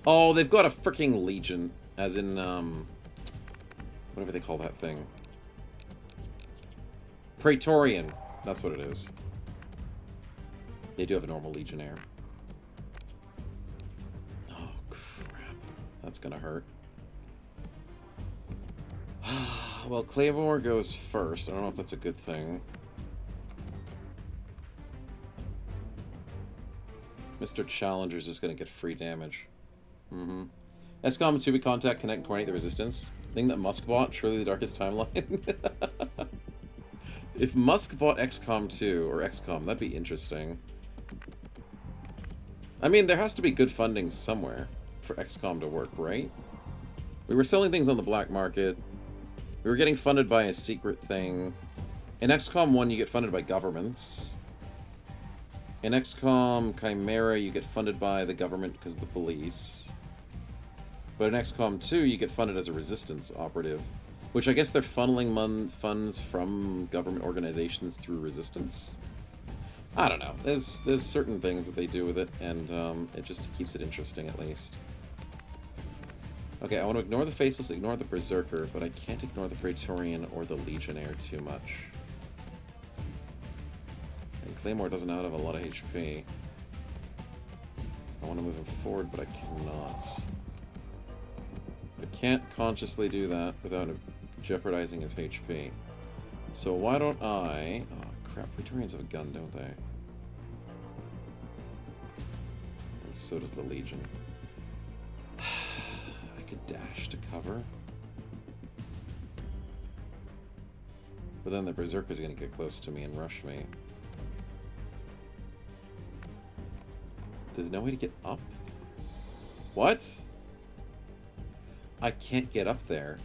Oh, they've got a freaking Legion. As in, whatever they call that thing. Praetorian. That's what it is. They do have a normal Legionnaire. Oh, crap. That's gonna hurt. Well, Claymore goes first. I don't know if that's a good thing. Mr. Challenger's just gonna get free damage. Mm-hmm. XCOM 2 contact, connect, and coordinate the resistance. Thing that Musk bought, surely the darkest timeline. If Musk bought XCOM 2, or XCOM, that'd be interesting. I mean, there has to be good funding somewhere for XCOM to work, right? We were selling things on the black market. We were getting funded by a secret thing. In XCOM 1, you get funded by governments. In XCOM Chimera, you get funded by the government because of the police. But in XCOM 2, you get funded as a resistance operative. Which I guess they're funneling funds from government organizations through resistance. I don't know. There's certain things that they do with it, and it just keeps it interesting at least. Okay, I want to ignore the Faceless, ignore the Berserker, but I can't ignore the Praetorian or the Legionnaire too much. And Claymore doesn't have a lot of HP. I want to move him forward, but I cannot. I can't consciously do that without jeopardizing his HP. So why don't I... oh crap, Praetorians have a gun, don't they? And so does the Legion. I could dash to cover. But then the Berserker's gonna get close to me and rush me. There's no way to get up? What? I can't get up there.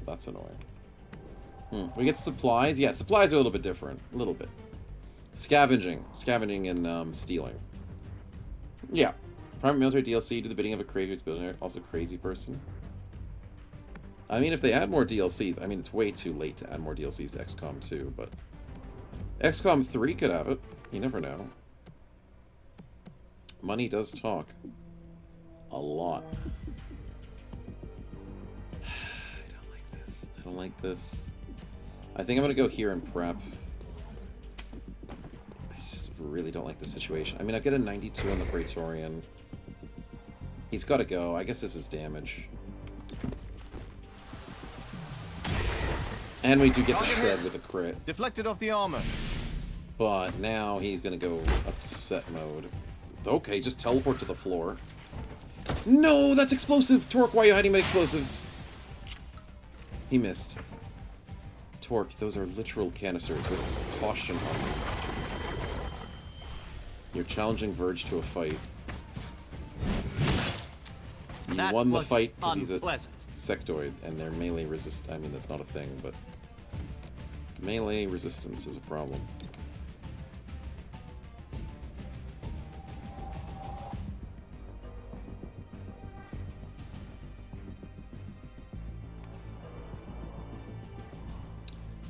That's annoying. We get supplies. Yeah, supplies are a little bit different. A little bit. Scavenging. Scavenging and stealing. Yeah. Private military DLC, do the bidding of a creator who's building it. Also crazy person. I mean, if they add more DLCs, I mean, it's way too late to add more DLCs to XCOM 2, but... XCOM 3 could have it. You never know. Money does talk. A lot. I don't like this. I think I'm gonna go here and prep. I just really don't like the situation. I mean, I get a 92 on the Praetorian. He's gotta go. I guess this is damage. And we do get the shred with a crit. Deflected off the armor. But now he's gonna go upset mode. Okay, just teleport to the floor. No, that's explosive! Torque, why are you hiding my explosives? He missed. Torque, those are literal canisters with caution on them. You're challenging Verge to a fight. You That won the was fight because he's a unpleasant. sectoid, and they're melee resist. I mean, that's not a thing, but melee resistance is a problem.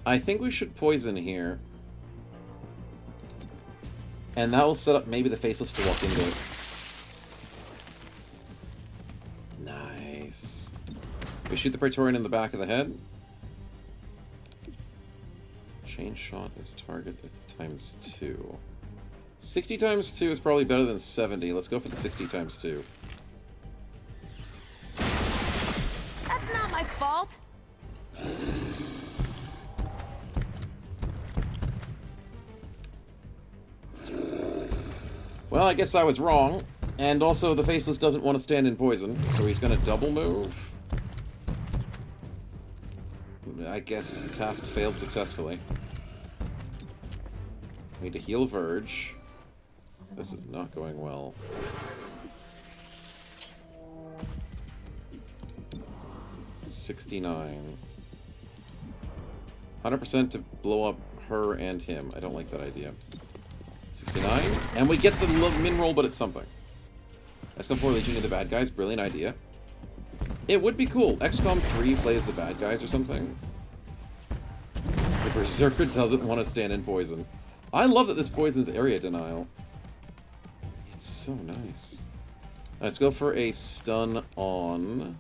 I think we should poison here. And that will set up maybe the Faceless to walk into it. Nice. We shoot the Praetorian in the back of the head. Chain shot is target times 2. 60 times 2 is probably better than 70. Let's go for the 60 times 2. That's not my fault. Well, I guess I was wrong. And also, the Faceless doesn't want to stand in poison, so he's going to double move. I guess task failed successfully. We need to heal Verge. This is not going well. $69. 100% to blow up her and him. I don't like that idea. 69. And we get the min roll, but it's something. XCOM 4 Legion of the bad guys. Brilliant idea. It would be cool. XCOM 3 plays the bad guys or something. The Berserker doesn't want to stand in poison. I love that this poison's area denial. It's so nice. Let's go for a stun on...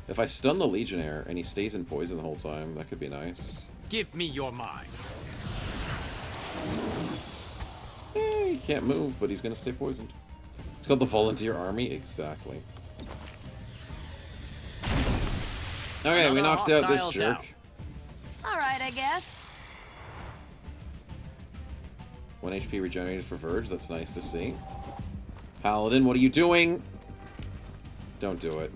If I stun the Legionnaire and he stays in poison the whole time, that could be nice. Give me your mind. He can't move, but he's gonna stay poisoned. It's called the Volunteer Army. Exactly. Okay, we knocked out this jerk. Alright, I guess. 1 HP regenerated for Verge. That's nice to see. Paladin, what are you doing? Don't do it.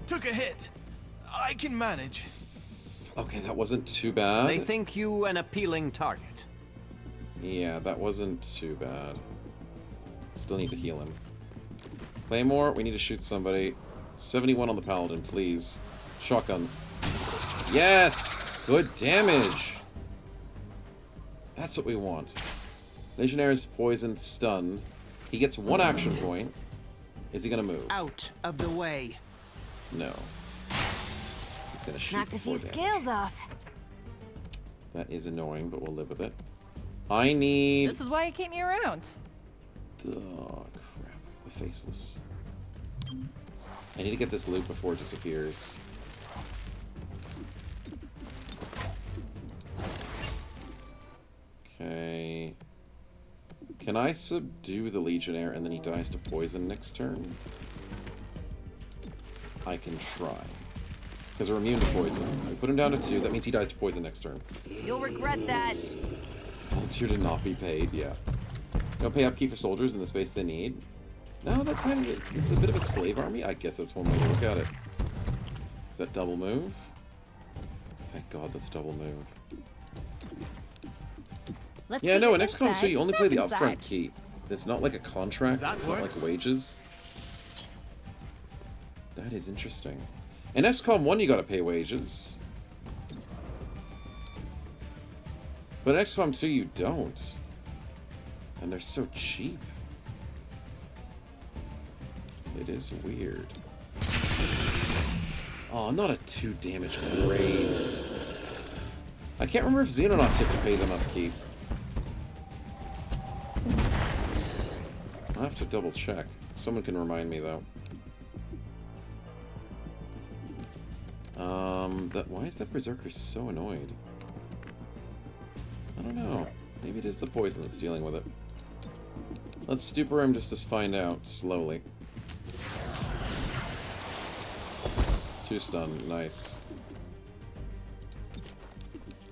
Took a hit. I can manage. Okay, that wasn't too bad. They think you an appealing target. Yeah, that wasn't too bad. Still need to heal him. Claymore, we need to shoot somebody. 71 on the Paladin, please. Shotgun. Yes! Good damage! That's what we want. Legionnaire's poisoned, stunned. He gets 1 action point. Is he gonna move? Out of the way. No. He's gonna shoot Knocked a few for damage. scales off. That is annoying, but we'll live with it. I need... This is why you keep me around. Oh, crap. The Faceless. I need to get this loot before it disappears. Okay. Can I subdue the Legionnaire and then he dies to poison next turn? I can try. Because we're immune to poison. We put him down to 2, that means he dies to poison next turn. You'll regret that. Volunteer to not be paid, yeah. Don't pay upkeep for soldiers in the space they need. No, that kind of... It's a bit of a slave army? I guess that's one way to look at it. Is that double move? Thank God that's double move. Let's Yeah, get no, your in XCOM 2 you only play the insides. upfront keep. It's not like a contract, That it's not like works. wages. That is interesting. In XCOM 1 you gotta pay wages. But in XCOM 2 you don't. And they're so cheap. It is weird. Oh, not a 2 damage raise. I can't remember if Xenonauts have to pay them upkeep. I'll have to double check. Someone can remind me though. Why is that Berserker so annoyed? I don't know. Maybe it is the poison that's dealing with it. Let's stupor him just to find out slowly. 2 stun, nice.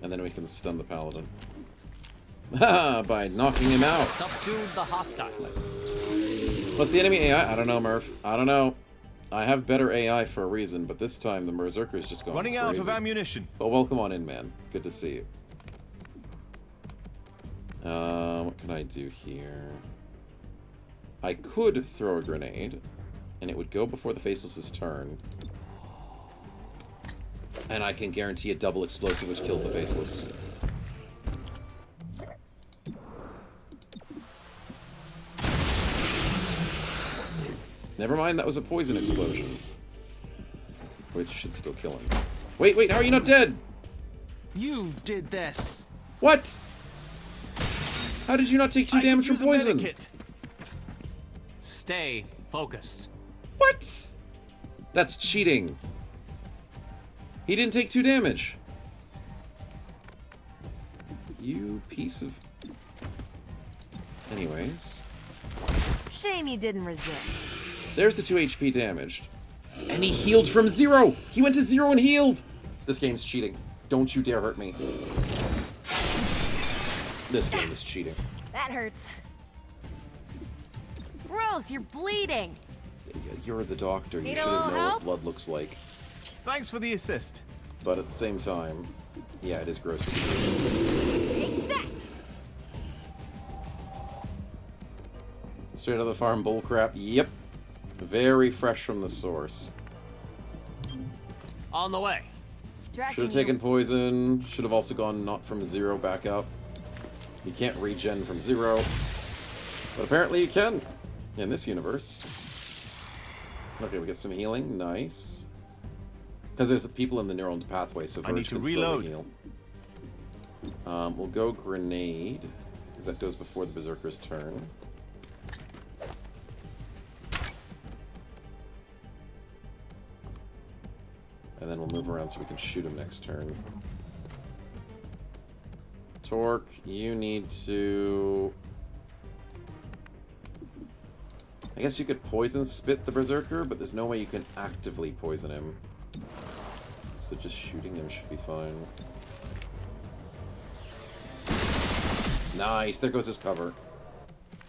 And then we can stun the Paladin. By knocking him out. Subdued the hostile. What's the enemy AI? I don't know, Murph. I don't know. I have better AI for a reason, but this time the Berserker's just going Running crazy. out of ammunition. But welcome on in, man. Good to see you. What can I do here? I could throw a grenade, and it would go before the Faceless's turn. And I can guarantee a double explosive which kills the Faceless. Never mind, that was a poison explosion. Which should still kill him. Wait, how are you not dead? You did this. What? How did you not take 2 damage from I could use a poison? medikit. Stay focused. What? That's cheating. He didn't take 2 damage. You piece of... Anyways. Shame you didn't resist. There's the 2 HP damaged. And he healed from 0! He went to 0 and healed! This game's cheating. Don't you dare hurt me. This game is cheating. That hurts. Gross, you're bleeding. You're the doctor. You Need should a little know what help? blood looks like. Thanks for the assist. But at the same time, yeah, it is gross that you Take that. Straight out of the farm bullcrap. Yep. Very fresh from the source. On the way. Tracking Should have taken poison. Should have also gone not from 0 back up. You can't regen from 0. But apparently you can. In this universe. Okay, we get some healing. Nice. Because there's people in the neural pathway, so I need Verge to can slowly reload. heal. We'll go grenade. Because that goes before the Berserker's turn. And then we'll move around so we can shoot him next turn. Torque, you need to... I guess you could poison spit the Berserker, but there's no way you can actively poison him. So just shooting him should be fine. Nice, there goes his cover.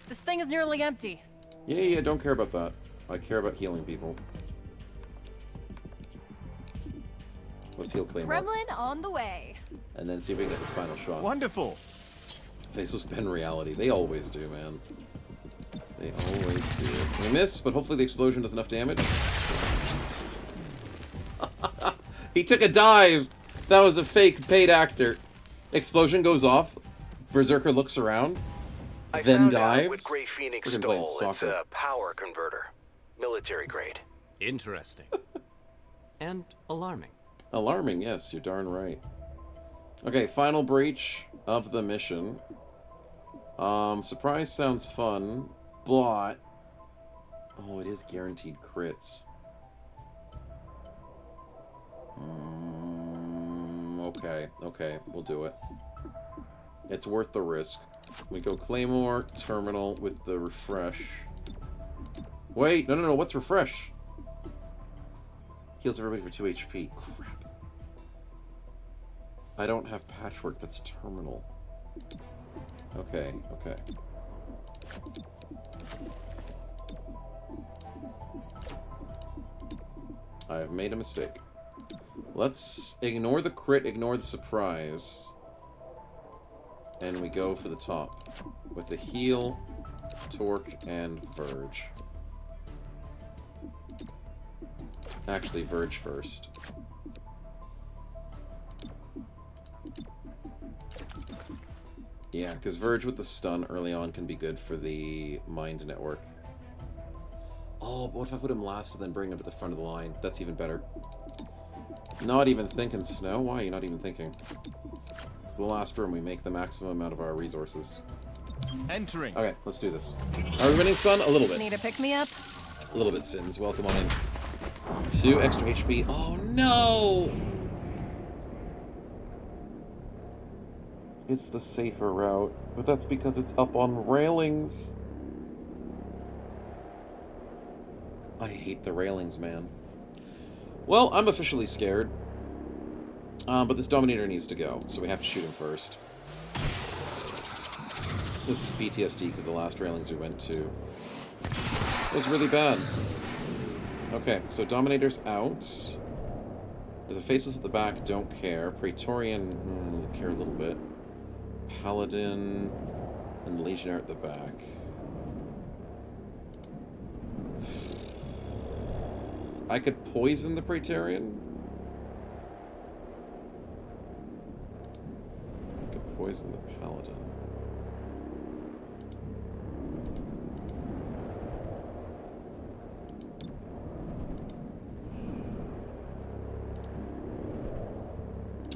This thing is nearly empty. Yeah, don't care about that. I care about healing people. Let's heal Claymore. Gremlin on the way. And then see if we can get this final shot. Wonderful. Faceless bend reality. They always do, man. They always do. We miss, but hopefully the explosion does enough damage. He took a dive! That was a fake paid actor. Explosion goes off. Berserker looks around. I Then found dives. out what Grey Phoenix Freaking playing stole. It's soccer. a power converter. Military grade. Interesting. And alarming. Alarming, yes, you're darn right. Okay, final breach of the mission. Surprise sounds fun, but... Oh, it is guaranteed crits. Okay, we'll do it. It's worth the risk. We go Claymore, Terminal with the refresh. Wait, no, what's refresh? Heals everybody for 2 HP. Crap. I don't have Patchwork, that's Terminal. Okay. I have made a mistake. Let's ignore the crit, ignore the surprise. And we go for the top. With the heal, Torque, and Verge. Actually, Verge first. Yeah, because Verge with the stun early on can be good for the Mind Network. Oh, but what if I put him last and then bring him to the front of the line? That's even better. Not even thinking, Snow. Why are you not even thinking? It's the last room. We make the maximum amount of our resources. Entering. Okay, let's do this. Are we winning, son? A little bit. Need a pick-me-up? A little bit, Sins. Welcome on in. 2 extra HP. Oh, no! It's the safer route, but that's because it's up on railings. I hate the railings, man. Well, I'm officially scared. But this Dominator needs to go, so we have to shoot him first. This is PTSD because the last railings we went to was really bad. Okay, so Dominator's out. There's a Faceless at the back, don't care. Praetorian, care a little bit. Paladin and Legionnaire at the back. I could poison the Praetorian. I could poison the Paladin.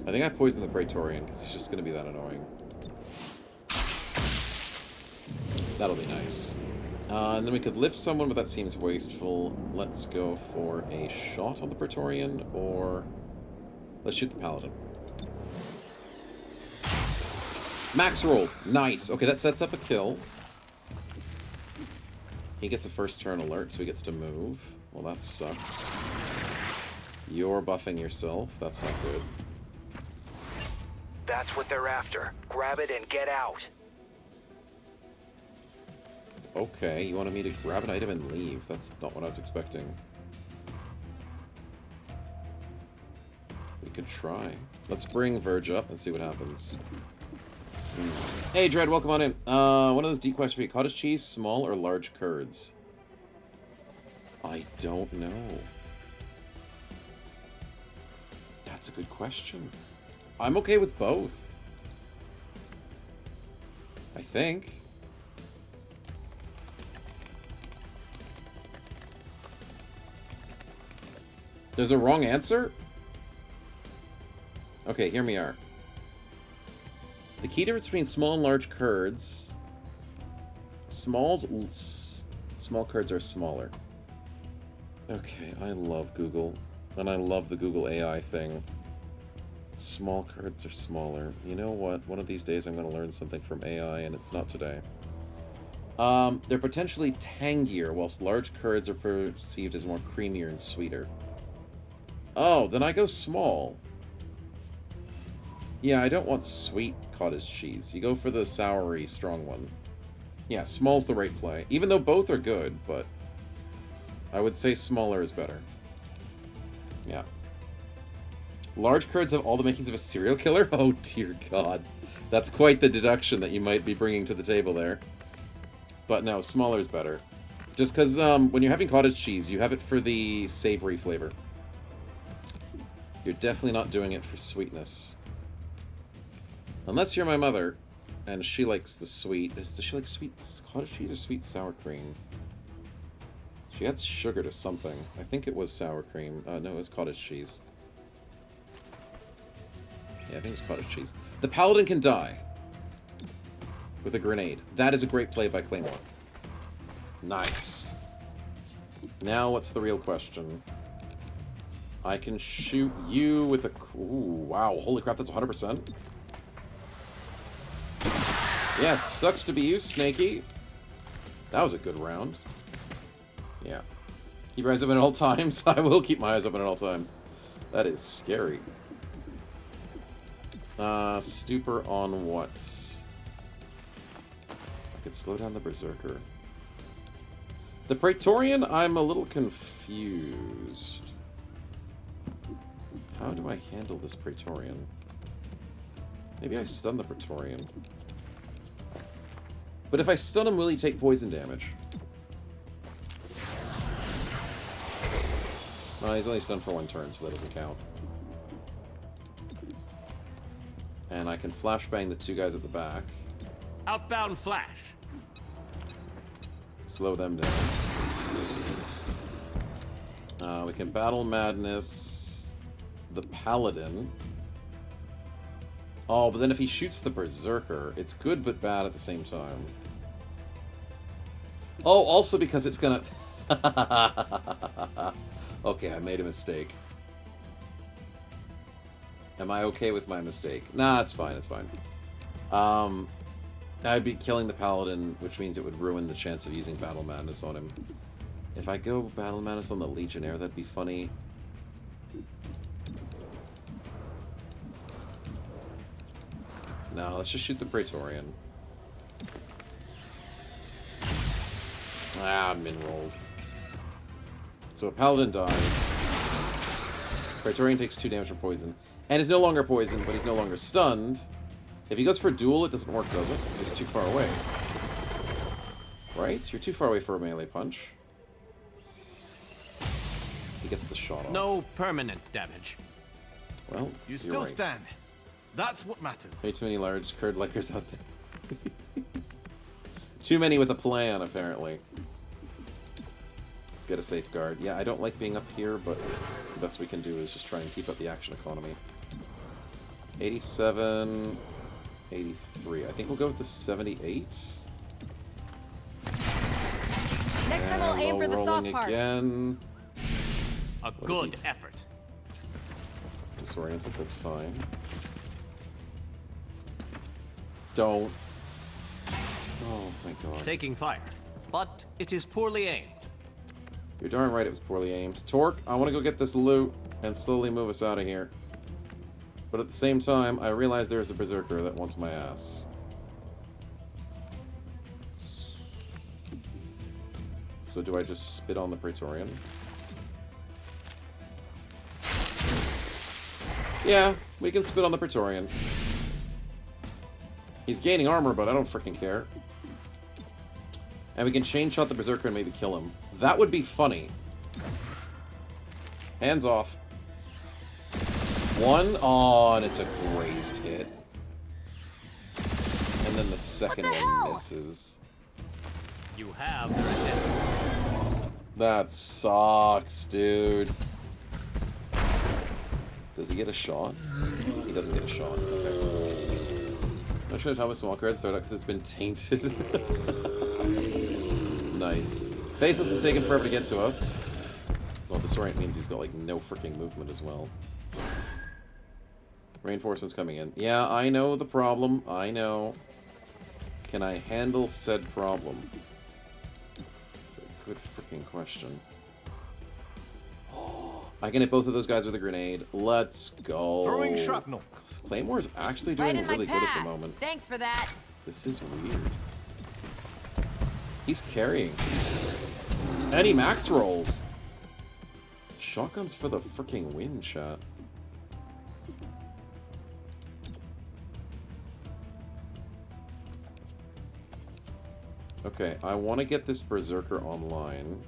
I think I poisoned the Praetorian because he's just going to be that annoying. That'll be nice. And then we could lift someone, but that seems wasteful. Let's go for a shot on the Praetorian, or let's shoot the Paladin. Max rolled. Nice. Okay, that sets up a kill. He gets a first turn alert, so he gets to move. Well, that sucks. You're buffing yourself. That's not good. That's what they're after. Grab it and get out. Okay, you wanted me to grab an item and leave. That's not what I was expecting. We could try. Let's bring Verge up and see what happens. Hey, Dread, welcome on in. One of those deep questions for you. Cottage cheese, small or large curds? I don't know. That's a good question. I'm okay with both. I think. There's a wrong answer? Okay, hear me out. The key difference between small and large curds. Small curds are smaller. Okay, I love Google. And I love the Google AI thing. Small curds are smaller. You know what? One of these days I'm going to learn something from AI, and it's not today. They're potentially tangier, whilst large curds are perceived as more creamier and sweeter. Oh, then I go small. Yeah, I don't want sweet cottage cheese. You go for the soury, strong one. Yeah, small's the right play. Even though both are good, but I would say smaller is better. Yeah. Large curds have all the makings of a serial killer? Oh, dear God. That's quite the deduction that you might be bringing to the table there. But no, smaller is better. Just because when you're having cottage cheese, you have it for the savory flavor. You're definitely not doing it for sweetness. Unless you're my mother, and she likes the sweet. Does she like sweet cottage cheese or sweet sour cream? She adds sugar to something. I think it was sour cream. No, it was cottage cheese. Yeah, I think it was cottage cheese. The Paladin can die with a grenade. That is a great play by Claymore. Nice. Now, what's the real question? I can shoot you with a... Ooh, wow. Holy crap, that's 100%. Yes, sucks to be you, Snaky. That was a good round. Yeah. Keep your eyes open at all times. I will keep my eyes open at all times. That is scary. Stupor on what? I could slow down the Berserker. The Praetorian, I'm a little confused. How do I handle this Praetorian? Maybe I stun the Praetorian. But if I stun him, will he take poison damage? No, he's only stunned for one turn, so that doesn't count. And I can flashbang the two guys at the back. Outbound flash. Slow them down. We can Battle Madness the Paladin. Oh, but then if he shoots the Berserker, it's good but bad at the same time. Oh, also because it's gonna... Okay, I made a mistake. Am I okay with my mistake? Nah, it's fine, it's fine. I'd be killing the Paladin, which means it would ruin the chance of using Battle Madness on him. If I go Battle Madness on the Legionnaire, that'd be funny. No, let's just shoot the Praetorian. Ah, min rolled. So a paladin dies. Praetorian takes 2 damage from poison. And is no longer poisoned, but he's no longer stunned. If he goes for a duel, it doesn't work, does it? Because he's too far away. Right? You're too far away for a melee punch. He gets the shot off. No permanent damage. Well, You you're still right. stand. That's what matters. Way too many large curd likers out there. Too many with a plan, apparently. Let's get a safeguard. Yeah, I don't like being up here, but it's the best we can do is just try and keep up the action economy. 87, 83. I think we'll go with the 78. Next time I'll aim for the soft rolling parts. again. A good effort. Disoriented, that's fine. Don't. Oh my god. Taking fire. But it is poorly aimed. You're darn right it was poorly aimed. Torque, I want to go get this loot and slowly move us out of here. But at the same time, I realize there's a berserker that wants my ass. So do I just spit on the Praetorian? Yeah, we can spit on the Praetorian. He's gaining armor, but I don't freaking care. And we can chain shot the berserker and maybe kill him. That would be funny. Hands off. One. Oh, and it's a grazed hit. And then the second one misses. You have their attention. That sucks, dude. Does he get a shot? He doesn't get a shot. Okay. I should have Thomas Small cards throw it out because it's been tainted. Nice. Faceless is taking forever to get to us. Well, Disorient means he's got, like, no freaking movement as well. Reinforcements coming in. Yeah, I know the problem. I know. Can I handle said problem? It's a good freaking question. I can hit both of those guys with a grenade. Let's go. Throwing shrapnel. Claymore's actually Right doing in my really good at path. the moment. Thanks for that. This is weird. He's carrying. And he max rolls. Shotguns for the freaking win, chat. Okay, I want to get this berserker online.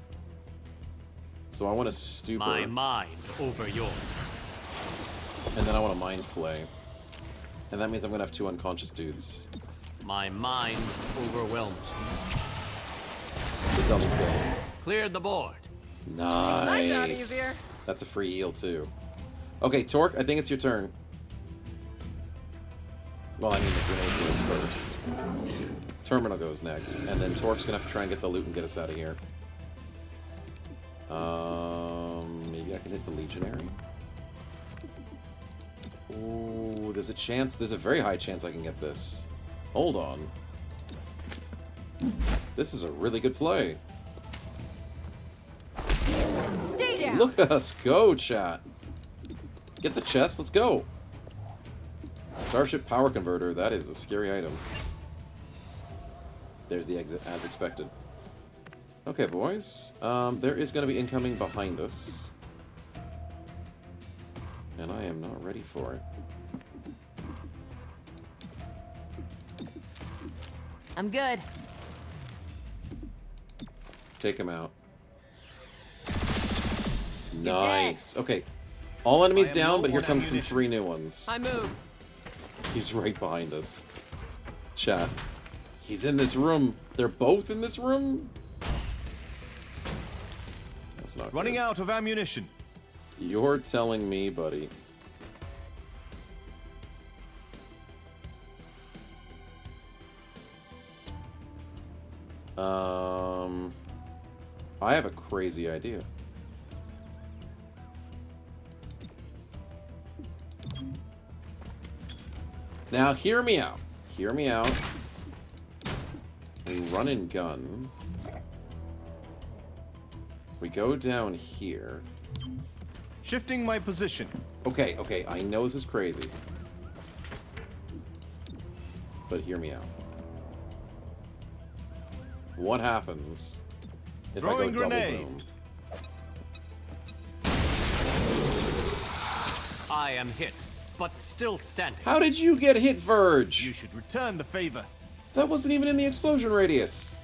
So I want to stupor. My mind over yours. And then I want to mind flay. And that means I'm going to have 2 unconscious dudes. My mind overwhelmed. The double kill. Cleared the board. Nice. job easier. That's a free heal too. Okay, Torque, I think it's your turn. Well, I mean the grenade goes first. Terminal goes next, and then Torque's gonna have to try and get the loot and get us out of here. Maybe I can hit the Legionary. Ooh, there's a chance. There's a very high chance I can get this. Hold on. This is a really good play. Stay down. Look at us go, chat. Get the chest, let's go. Starship Power Converter, that is a scary item. There's the exit, as expected. Okay, boys. There is going to be incoming behind us. And I am not ready for it. I'm good. Take him out. You're Nice. Okay. All enemies I am down, low but here on comes some ammunition. 3 new ones. I move. He's right behind us. Chat. He's in this room. They're both in this room? That's not Running good. out of ammunition. You're telling me, buddy. I have a crazy idea. Now, hear me out. Hear me out. We run and gun. We go down here. Shifting my position. Okay, okay, I know this is crazy. But hear me out. What happens If I go Throwing double grenade. boom. I am hit, but still standing. How did you get hit, Verge? You should return the favor. That wasn't even in the explosion radius.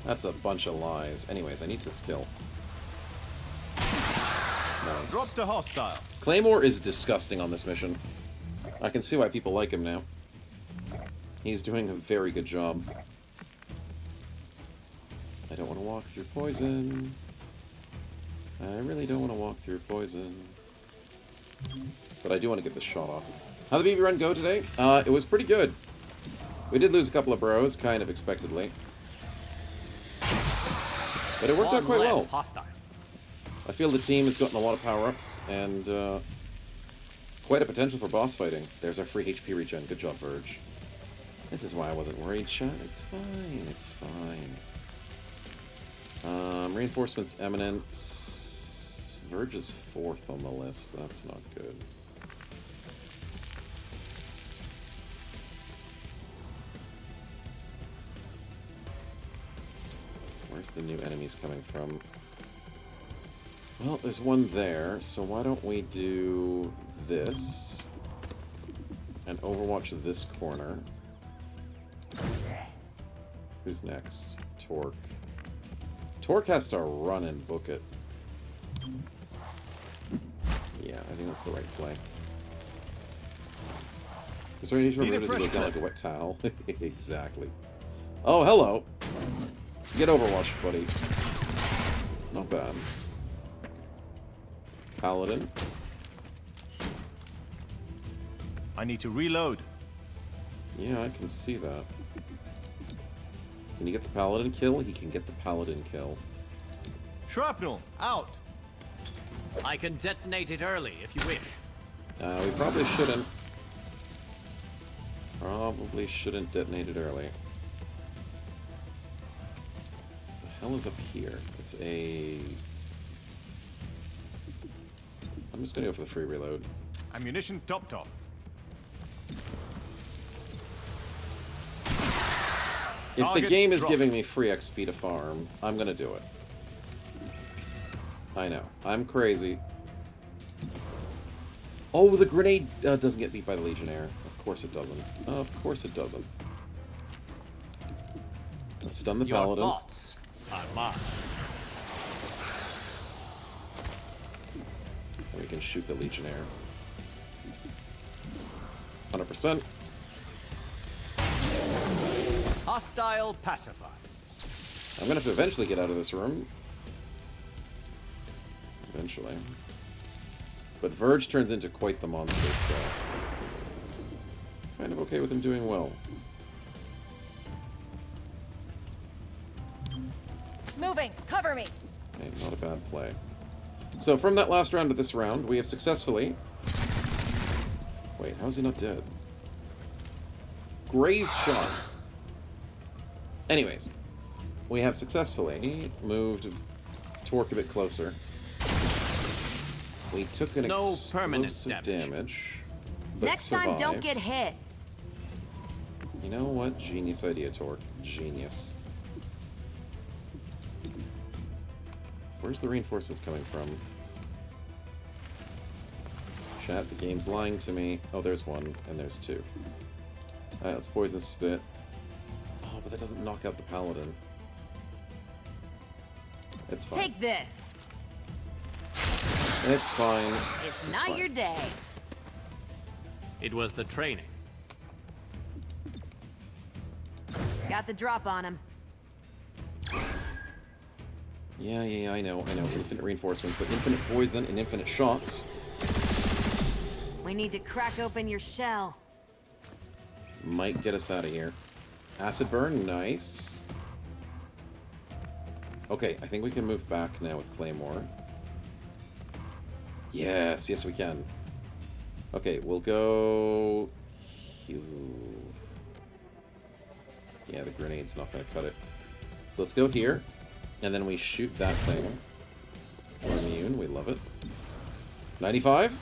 That's a bunch of lies. Anyways, I need this kill. Nice. Drop to hostile. Claymore is disgusting on this mission. I can see why people like him now. He's doing a very good job. I don't want to walk through poison. I really don't want to walk through poison. But I do want to get this shot off. How'd the BB run go today? It was pretty good. We did lose a couple of bros, kind of expectedly. But it worked out quite well. Hostile. I feel the team has gotten a lot of power-ups, and quite a potential for boss fighting. There's our free HP regen. Good job, Verge. This is why I wasn't worried, chat. It's fine. It's fine. Reinforcements eminent. Verge is 4th on the list. That's not good. Where's the new enemies coming from? Well, there's one there, so why don't we do this and overwatch this corner. Who's next? Torque. Torque has to run and book it. Yeah, I think that's the right play. Is there any reason to go down like a wet towel? Exactly. Oh, hello. Get overwatched, buddy. Not bad. Paladin. I need to reload. Yeah, I can see that. Can you get the Paladin kill? He can get the Paladin kill. Shrapnel, out. I can detonate it early if you wish. We probably shouldn't. Probably shouldn't detonate it early. The hell is up here? It's a... I'm just gonna go for the free reload. Ammunition topped off. If the Target game is dropped. giving me free XP to farm, I'm gonna do it. I know. I'm crazy. Oh, the grenade doesn't get beat by the Legionnaire. Of course it doesn't. Of course it doesn't. Let's stun the Your Paladin. thoughts are mine. And we can shoot the Legionnaire. 100%. Nice. Hostile pacified. I'm gonna have to eventually get out of this room. Eventually. But Verge turns into quite the monster, so... kind of okay with him doing well. Moving. Cover me. Okay, not a bad play. So from that last round to this round, we have successfully... Wait, how is he not dead? Grazed shot. Anyways, we have successfully moved Torque a bit closer. We took an No permanent explosive damage. damage, but Next time, don't survived. get hit. You know what? Genius idea, Torque. Genius. Where's the reinforcements coming from? Chat, the game's lying to me. Oh, there's one, and there's two. Alright, let's poison spit. Oh, but that doesn't knock out the Paladin. It's fine. Take this. It's fine. It's not fine. your day. It was the training. Got the drop on him. Yeah, I know. Infinite reinforcements, but infinite poison and infinite shots. We need to crack open your shell. Might get us out of here. Acid burn, nice. Okay, I think we can move back now with Claymore. Yes, we can. Okay, we'll go... Yeah, the grenade's not going to cut it. So let's go here, and then we shoot that thing. We're immune, we love it. 95?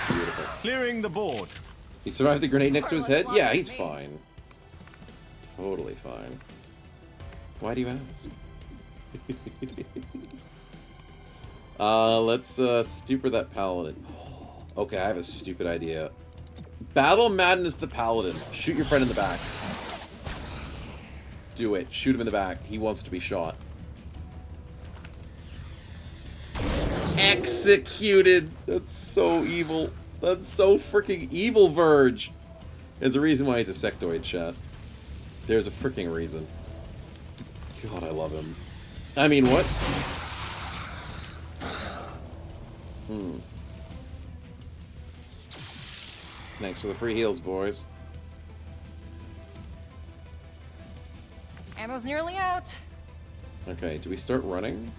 Beautiful. Clearing the board. He survived the grenade next to his head? Yeah, he's fine. Totally fine. Why do you ask? Let's stupor that paladin. Okay, I have a stupid idea. Battle Madness the paladin. Shoot your friend in the back. Do it. Shoot him in the back. He wants to be shot. Executed! That's so evil. That's so freaking evil, Verge. There's a reason why he's a sectoid, chat. There's a freaking reason. God, I love him. I mean, what? Thanks for the free heals, boys. Ammo's nearly out. Okay, do we start running?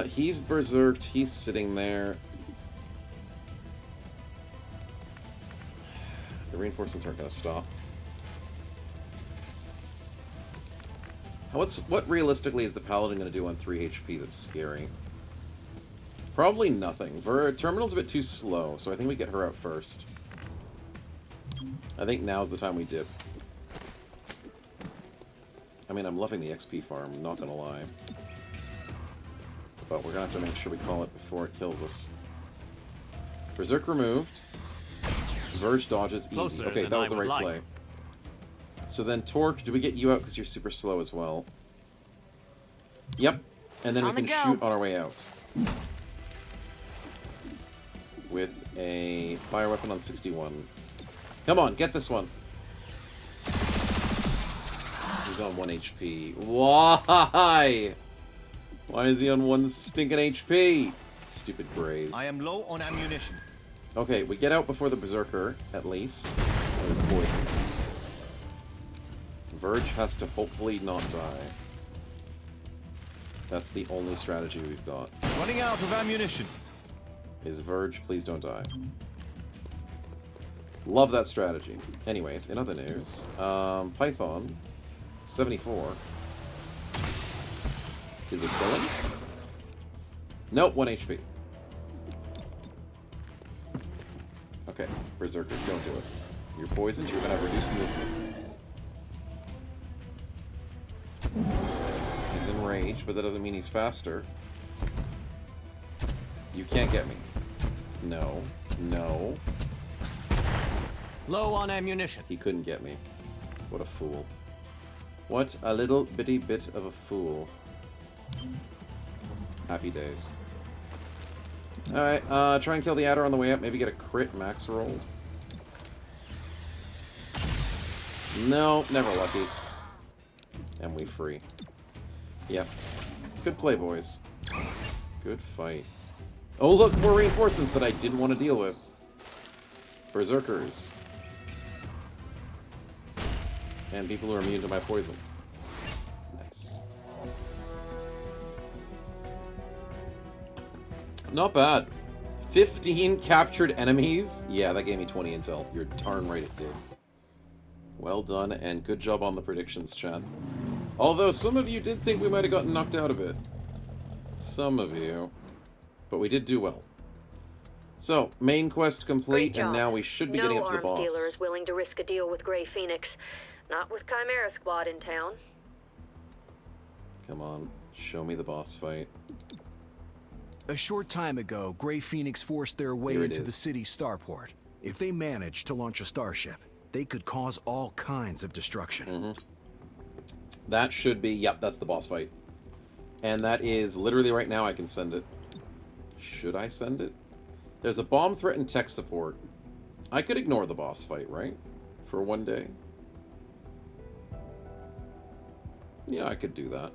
He's berserked. He's sitting there. The reinforcements aren't gonna stop. What realistically is the paladin gonna do on 3 HP that's scary? Probably nothing. Terminal's a bit too slow, so I think we get her out first. I think now's the time we dip. I mean, I'm loving the XP farm, not gonna lie. But we're gonna have to make sure we call it before it kills us. Berserk removed. Verge dodges easy. Closer Okay, than that was I the would right like. play. So then, Torque, do we get you out because you're super slow as well? Yep. And then we On the can go. shoot on our way out. With a fire weapon on 61. Come on, get this one. He's on 1 HP. Why? Why is he on 1 stinking HP? Stupid Graze. I am low on ammunition. Okay, we get out before the Berserker, at least. That was poisoned. Verge has to hopefully not die. That's the only strategy we've got. Running out of ammunition. Is Verge, please don't die. Love that strategy. Anyways, in other news, Python, 74. Did we kill him? Nope, 1 HP. Okay, Berserker, don't do it. You're poisoned, you're gonna have reduced movement. He's enraged, but that doesn't mean he's faster. You can't get me. No. No. Low on ammunition. He couldn't get me. What a fool. What a little bitty bit of a fool. Happy days. Alright, try and kill the adder on the way up. Maybe get a crit max rolled. No, never lucky. And we free. Yep. Good play, boys. Good fight. Oh, look, more reinforcements that I didn't want to deal with. Berserkers. And people who are immune to my poison. Nice. Not bad. 15 captured enemies? Yeah, that gave me 20 intel. You're darn right it did. Well done, and good job on the predictions, chat. Although some of you did think we might have gotten knocked out a bit. Some of you. But we did do well. So, main quest complete, and now we should be getting up to the boss. No arms dealer is willing to risk a deal with Grey Phoenix. Not with Chimera squad in town. Come on, show me the boss fight. A short time ago, Grey Phoenix forced their way Here it into the is. city's starport. If they managed to launch a starship, they could cause all kinds of destruction. That should be, yep, that's the boss fight. And that is, literally right now I can send it. Should I send it? There's a bomb threat and tech support. I could ignore the boss fight, right? For 1 day. Yeah, I could do that.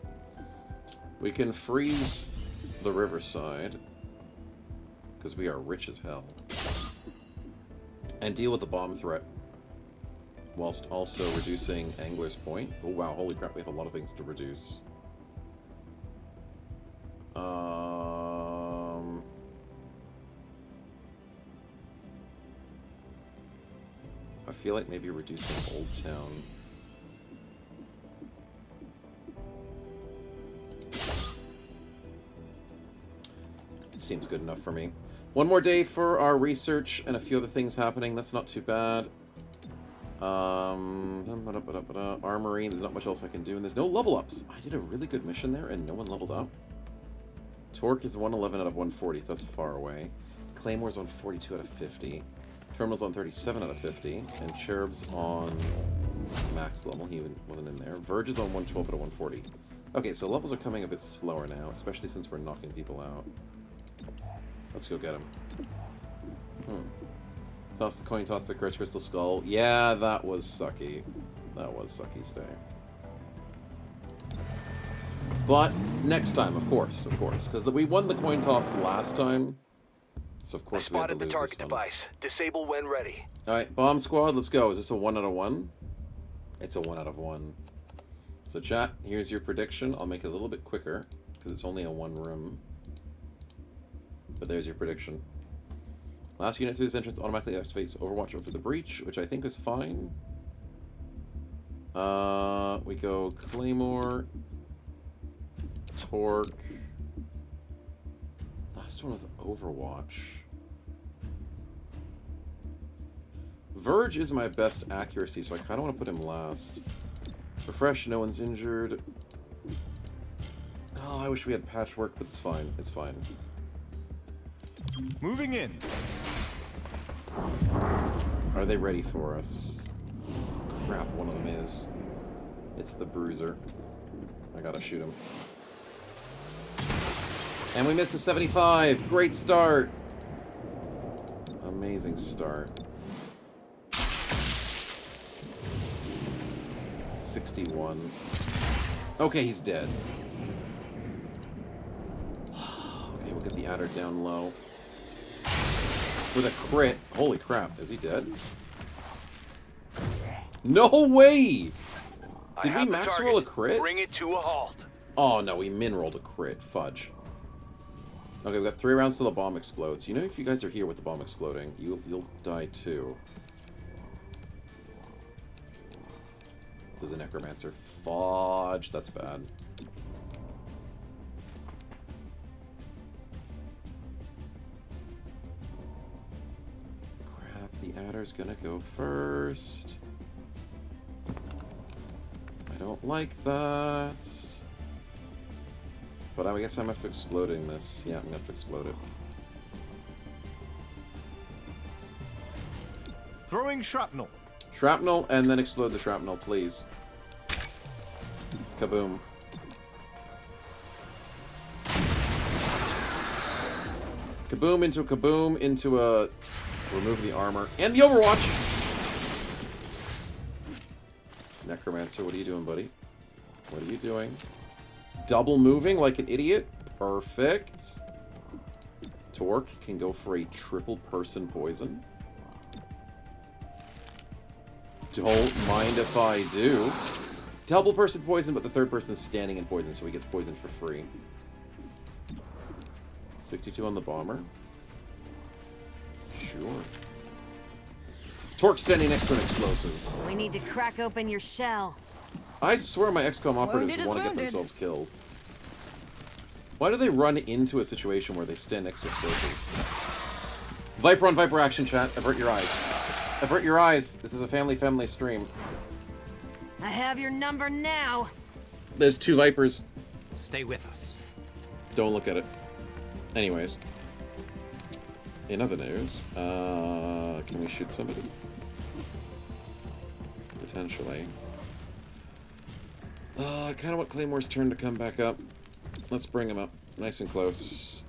We can freeze the riverside. Because we are rich as hell. And deal with the bomb threat. Whilst also reducing Angler's Point. Oh wow, holy crap, we have a lot of things to reduce. I feel like maybe reducing Old Town. Seems good enough for me. 1 more day for our research and a few other things happening. That's not too bad. Armory, there's not much else I can do, and there's no level ups. I did a really good mission there, and no one leveled up. Torque is 111 out of 140, so that's far away. Claymore's on 42 out of 50. Terminal's on 37 out of 50, and Cherub's on max level. He wasn't in there. Verge is on 112 out of 140. Okay, so levels are coming a bit slower now, especially since we're knocking people out. Let's go get him. Toss the coin, toss the cursed crystal skull. Yeah, that was sucky. That was sucky today. But next time, of course, because we won the coin toss last time, so of course we had to lose this one. I spotted the target device. Disable when ready. All right, bomb squad, let's go. Is this a 1 out of 1? It's a 1 out of 1. So chat, here's your prediction. I'll make it a little bit quicker because it's only a 1 room. But there's your prediction. Last unit through this entrance automatically activates Overwatch over the breach, which I think is fine. We go Claymore, Torque. Last one with Overwatch. Verge is my best accuracy, so I kind of want to put him last. Refresh, no one's injured. Oh, I wish we had patchwork, but it's fine. It's fine. Moving in. Are they ready for us? Crap, one of them is. It's the Bruiser. I gotta shoot him. And we missed the 75! Great start! Amazing start. 61. Okay, he's dead. Okay, we'll get the adder down low. With a crit. Holy crap, is he dead? No way! Did we max roll a crit? Bring it to a halt. Oh no, we min rolled a crit. Fudge. Okay, we've got 3 rounds till the bomb explodes. You know, if you guys are here with the bomb exploding, you'll die too. There's a necromancer. Fudge, that's bad. Crap, the adder's gonna go first. I don't like that. But I guess I'm gonna have to exploding this. Yeah, I'm gonna have to explode it. Throwing shrapnel. Shrapnel, and then explode the shrapnel, please. Kaboom. Kaboom into a kaboom into a... Remove the armor. And the Overwatch! Necromancer, what are you doing, buddy? What are you doing? Double moving like an idiot. Perfect. Torque can go for a triple person poison. Don't mind if I do. Double person poison, but the third person's standing in poison, so he gets poisoned for free. 62 on the bomber. Sure. Torque standing next to an explosive. We need to crack open your shell. I swear my XCOM operatives want to get themselves killed. Why do they run into a situation where they stand next to explosives? Viper on Viper action, chat. Avert your eyes. Avert your eyes. This is a family stream. I have your number now. There's 2 Vipers. Stay with us. Don't look at it. Anyways. In other news, can we shoot somebody? Potentially. I kind of want Claymore's turn to come back up. Let's bring him up. Nice and close.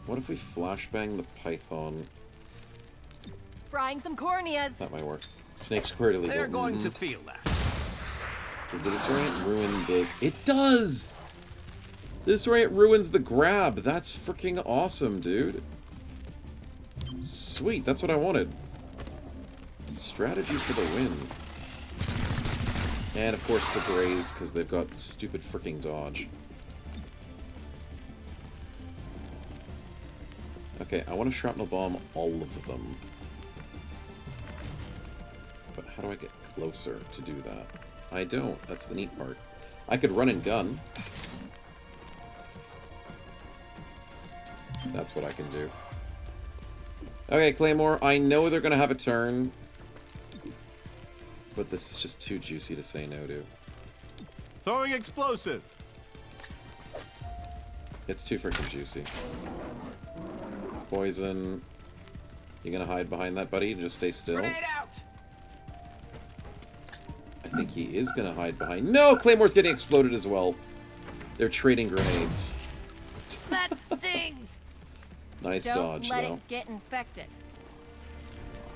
What if we flashbang the Python? Frying some corneas. That might work. Snake squared illegal. They're going to feel that. Does the Disorient ruin the... It does! The Disorient ruins the grab. That's freaking awesome, dude. Sweet, that's what I wanted. Strategy for the win. And of course the Greys, because they've got stupid freaking dodge. Okay, I want to shrapnel bomb all of them. But how do I get closer to do that? I don't. That's the neat part. I could run and gun. That's what I can do. Okay, Claymore, I know they're gonna have a turn. But this is just too juicy to say no to. Throwing explosive. It's too freaking juicy. Poison. You gonna hide behind that, buddy? Just stay still. Grenade out. I think he is gonna hide behind. No! Claymore's getting exploded as well. They're trading grenades. That stings! Nice Don't dodge, let though. it get infected.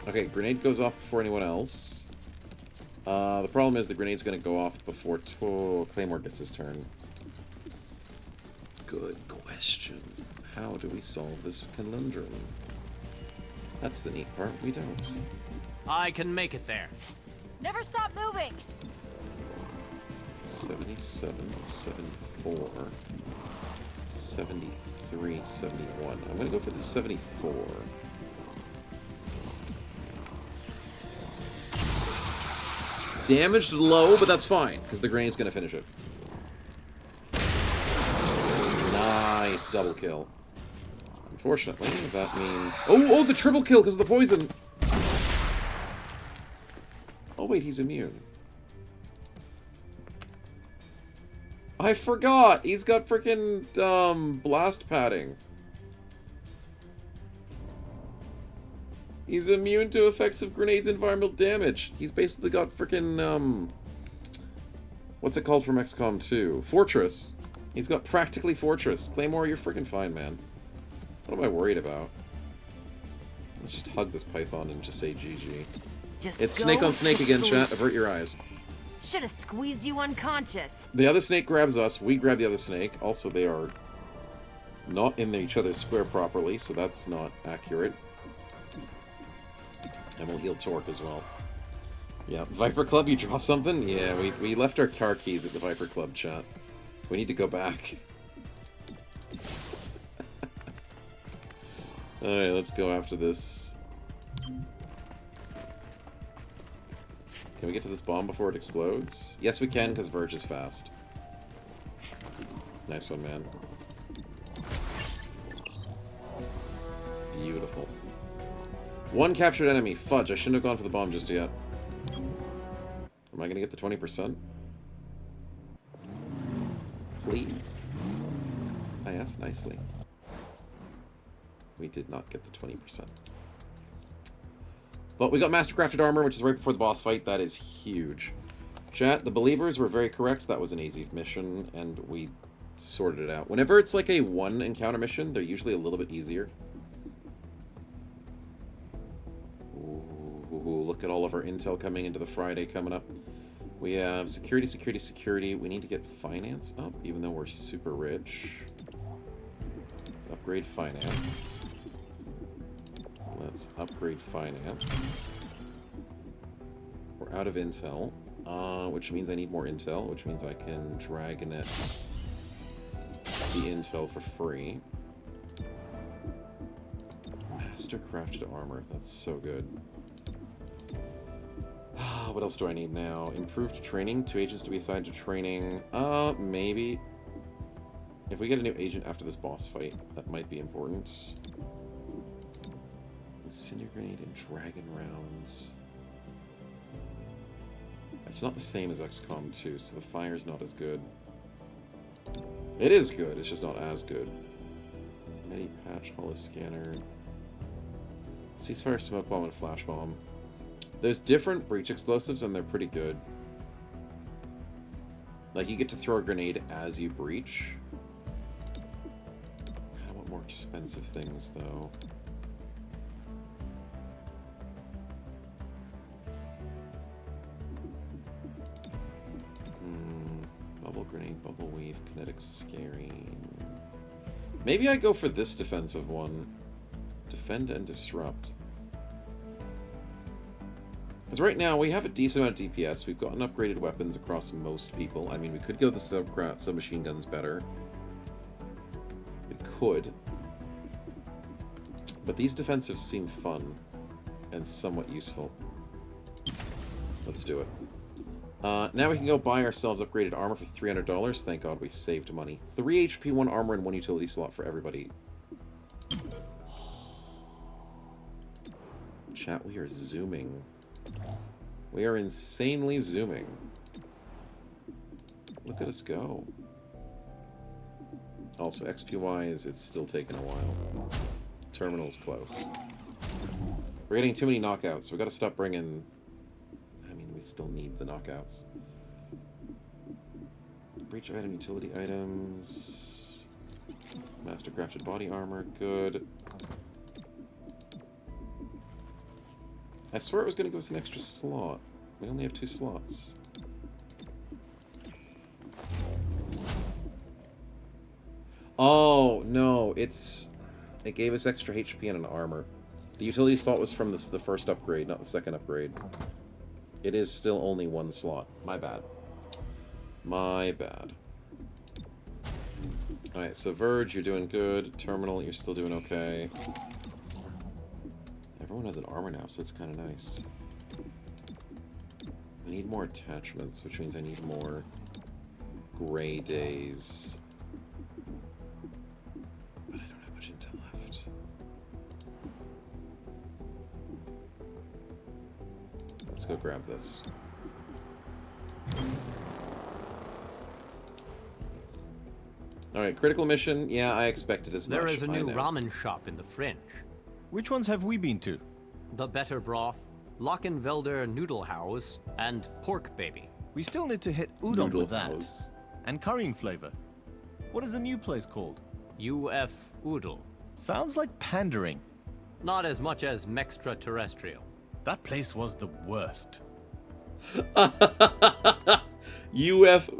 Okay, grenade goes off before anyone else. The problem is the grenade's gonna go off before Claymore gets his turn. Good question. How do we solve this conundrum? That's the neat part. We don't. I can make it there. Never stop moving. 77, 74, 73, 71. I'm gonna go for the 74. Damaged low, but that's fine, because the grenade's gonna finish it. Nice double kill. Unfortunately, that means... Oh, the triple kill because of the poison! Oh, wait, he's immune. I forgot! He's got freaking, blast padding. He's immune to effects of grenades and environmental damage. He's basically got freaking, what's it called from XCOM 2? Fortress. He's got practically Fortress. Claymore, you're freaking fine, man. What am I worried about? Let's just hug this python and just say GG. It's snake on snake again, chat. Avert your eyes. Should have squeezed you unconscious. The other snake grabs us. We grab the other snake. Also, they are not in each other's square properly, so that's not accurate. And we'll heal Torque as well. Yeah, Viper Club, you dropped something? Yeah, we left our car keys at the Viper Club, chat. We need to go back. Alright, let's go after this. Can we get to this bomb before it explodes? Yes, we can, because Verge is fast. Nice one, man. Beautiful. One captured enemy. Fudge, I shouldn't have gone for the bomb just yet. Am I going to get the 20%? Please? I asked nicely. We did not get the 20%. But we got Mastercrafted Armor, which is right before the boss fight. That is huge. Chat, the believers were very correct. That was an easy mission, and we sorted it out. Whenever it's like a one encounter mission, they're usually a little bit easier. Ooh, look at all of our intel coming into the Friday coming up. We have security, security, security. We need to get finance up, even though we're super rich. Let's upgrade finance. Let's upgrade finance. We're out of intel, which means I need more intel, which means I can dragnet the intel for free. Mastercrafted armor, that's so good. What else do I need now? Improved training. 2 agents to be assigned to training. Maybe. If we get a new agent after this boss fight, that might be important. Incendiary grenade and dragon rounds. It's not the same as XCOM 2, so the fire's not as good. It is good, it's just not as good. Medi patch, holo scanner. Ceasefire, smoke bomb, and flash bomb. There's different breach explosives, and they're pretty good. Like, you get to throw a grenade as you breach. I want more expensive things, though. Bubble grenade, bubble weave, kinetic scaring. Maybe I go for this defensive one. Defend and disrupt. Because right now, we have a decent amount of DPS. We've gotten upgraded weapons across most people. I mean, we could go the submachine guns better. We could. But these defensives seem fun and somewhat useful. Let's do it. Now we can go buy ourselves upgraded armor for $300. Thank God we saved money. 3 HP, 1 armor, and 1 utility slot for everybody. Chat, we are zooming. We are insanely zooming. Look at us go. Also, XP-wise, it's still taking a while. Terminal's close. We're getting too many knockouts. We gotta stop bringing... I mean, we still need the knockouts. Breach item, utility items... Master crafted body armor, good. I swear it was gonna give us an extra slot. We only have 2 slots. Oh, no, it gave us extra HP and an armor. The utility slot was from the first upgrade, not the second upgrade. It is still only 1 slot. My bad. My bad. Alright, so Verge, you're doing good. Terminal, you're still doing okay. Everyone has an armor now, so it's kind of nice. I need more attachments, which means I need more gray days. But I don't have much intel left. Let's go grab this. Alright, critical mission. Yeah, I expected as much. There is a new ramen shop in the Fringe. Which ones have we been to? The Better Broth, Lockenvelder Noodle House, and Pork Baby. We still need to hit udon Noodle with that. House. And currying flavor. What is the new place called? UF Oodle. Sounds like pandering. Not as much as Mextraterrestrial. That place was the worst. UF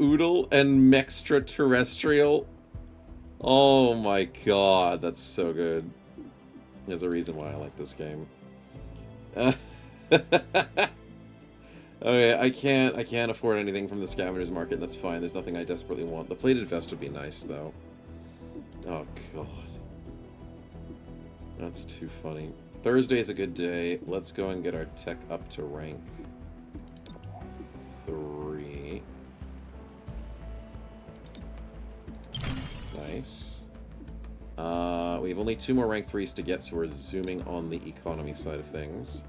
Oodle and Mextraterrestrial. Oh my god, that's so good. There's a reason why I like this game. Okay, I can't afford anything from the scavenger's market. That's fine. There's nothing I desperately want. The plated vest would be nice, though. Oh god, that's too funny. Thursday is a good day. Let's go and get our tech up to rank 3. Nice. We have only 2 more rank 3s to get, so we're zooming on the economy side of things.